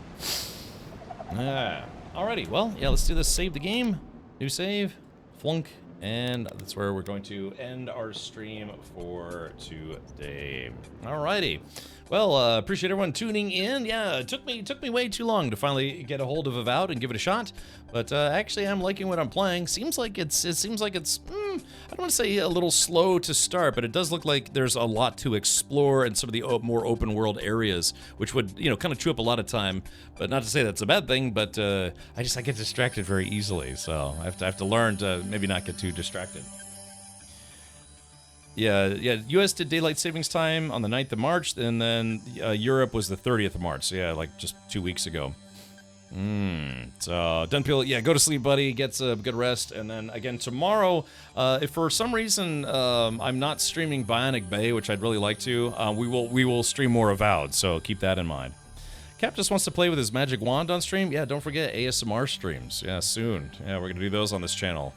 Yeah. Alrighty. Well, yeah, let's do this. Save the game. New save. Flunk. And that's where we're going to end our stream for today. Alrighty. Well, appreciate everyone tuning in. Yeah, it took me way too long to finally get a hold of Avowed and give it a shot. But actually, I'm liking what I'm playing. It seems like it's I don't want to say a little slow to start, but it does look like there's a lot to explore in some of the more open world areas, which would, kind of chew up a lot of time. But not to say that's a bad thing, but I get distracted very easily, so I have to learn to maybe not get too distracted. Yeah, U.S. did daylight savings time on the 9th of March, and then Europe was the 30th of March, so yeah, like just 2 weeks ago. So, Dunpeel, yeah, go to sleep, buddy, get a good rest, and then again tomorrow, if for some reason I'm not streaming Bionic Bay, which I'd really like to, we will stream more Avowed, so keep that in mind. Cap just wants to play with his magic wand on stream. Yeah, don't forget ASMR streams. Yeah, soon. Yeah, we're gonna do those on this channel.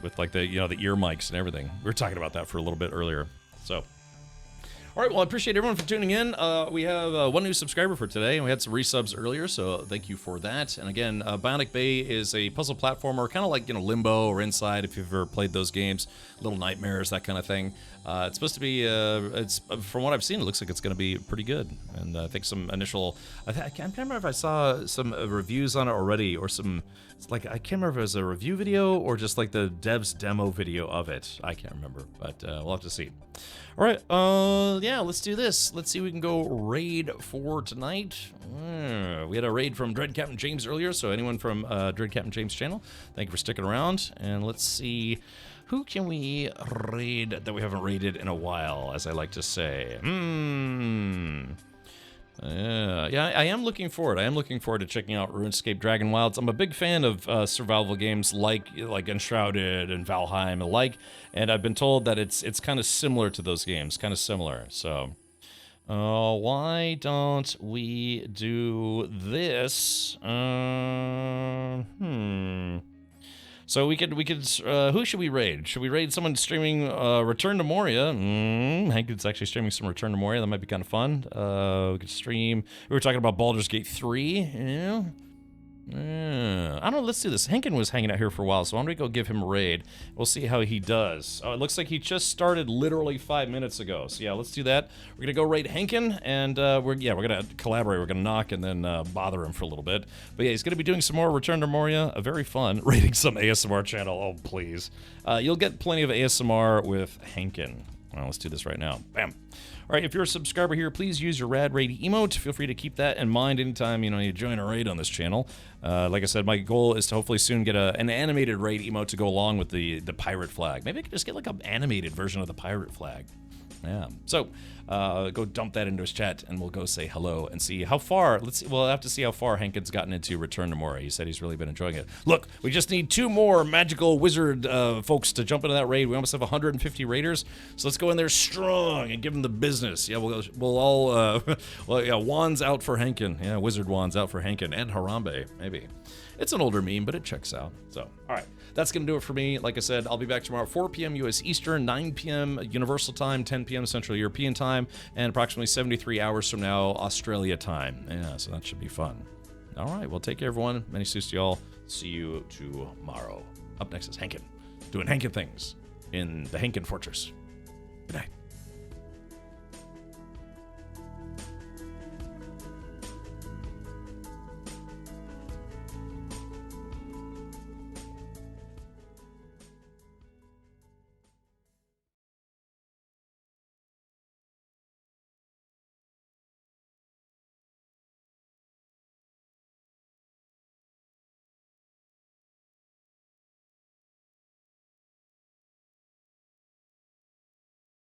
With like the the ear mics and everything. We were talking about that for a little bit earlier. So, all right. Well, I appreciate everyone for tuning in. We have one new subscriber for today, and we had some resubs earlier, so thank you for that. And again, Bionic Bay is a puzzle platformer, kind of like Limbo or Inside, if you've ever played those games. Little Nightmares, that kind of thing. It's supposed to be. It's from what I've seen, it looks like it's going to be pretty good. And I think some initial. I can't remember if I saw some reviews on it already, or some. It's like I can't remember if it was a review video or just like the dev's demo video of it. I can't remember, but we'll have to see. All right, yeah, let's do this. Let's see if we can go raid for tonight. We had a raid from Dread Captain James earlier, so anyone from Dread Captain James channel, thank you for sticking around. And let's see, who can we raid that we haven't raided in a while, as I like to say. Yeah, I am looking forward. I am looking forward to checking out RuneScape Dragon Wilds. I'm a big fan of survival games like Enshrouded and Valheim and alike, and I've been told that it's kind of similar to those games, kind of similar. So, why don't we do this? So we could. Who should we raid? Should we raid someone streaming Return to Moria? Hankin's actually streaming some Return to Moria. That might be kind of fun. We could stream. We were talking about Baldur's Gate 3. I don't know. Let's do this. Hankin was hanging out here for a while, so why don't we go give him a raid? We'll see how he does. Oh, it looks like he just started literally 5 minutes ago. So yeah, let's do that. We're gonna go raid Hankin, and we're gonna collaborate. We're gonna knock and then bother him for a little bit. But yeah, he's gonna be doing some more Return to Moria. Very fun. Raiding some ASMR channel. Oh please. You'll get plenty of ASMR with Hankin. Well, let's do this right now. Bam. All right, if you're a subscriber here, please use your Rad Raid emote. Feel free to keep that in mind anytime you join a raid on this channel. Like I said, my goal is to hopefully soon get an animated raid emote to go along with the pirate flag. Maybe I could just get like an animated version of the pirate flag. Yeah. So go dump that into his chat, and we'll go say hello and see how far. We'll have to see how far Hankin's gotten into Return to Moria. He said he's really been enjoying it. Look, we just need 2 more magical wizard folks to jump into that raid. We almost have 150 raiders, so let's go in there strong and give them the business. Yeah, we'll all wands out for Hankin. Yeah, wizard wands out for Hankin and Harambe maybe. It's an older meme, but it checks out. So, all right. That's going to do it for me. Like I said, I'll be back tomorrow at 4 p.m. U.S. Eastern, 9 p.m. Universal Time, 10 p.m. Central European Time, and approximately 73 hours from now, Australia time. Yeah, so that should be fun. All right. Well, take care, everyone. Many suits to y'all. See you tomorrow. Up next is Hankin, doing Hankin things in the Hankin Fortress. Good night.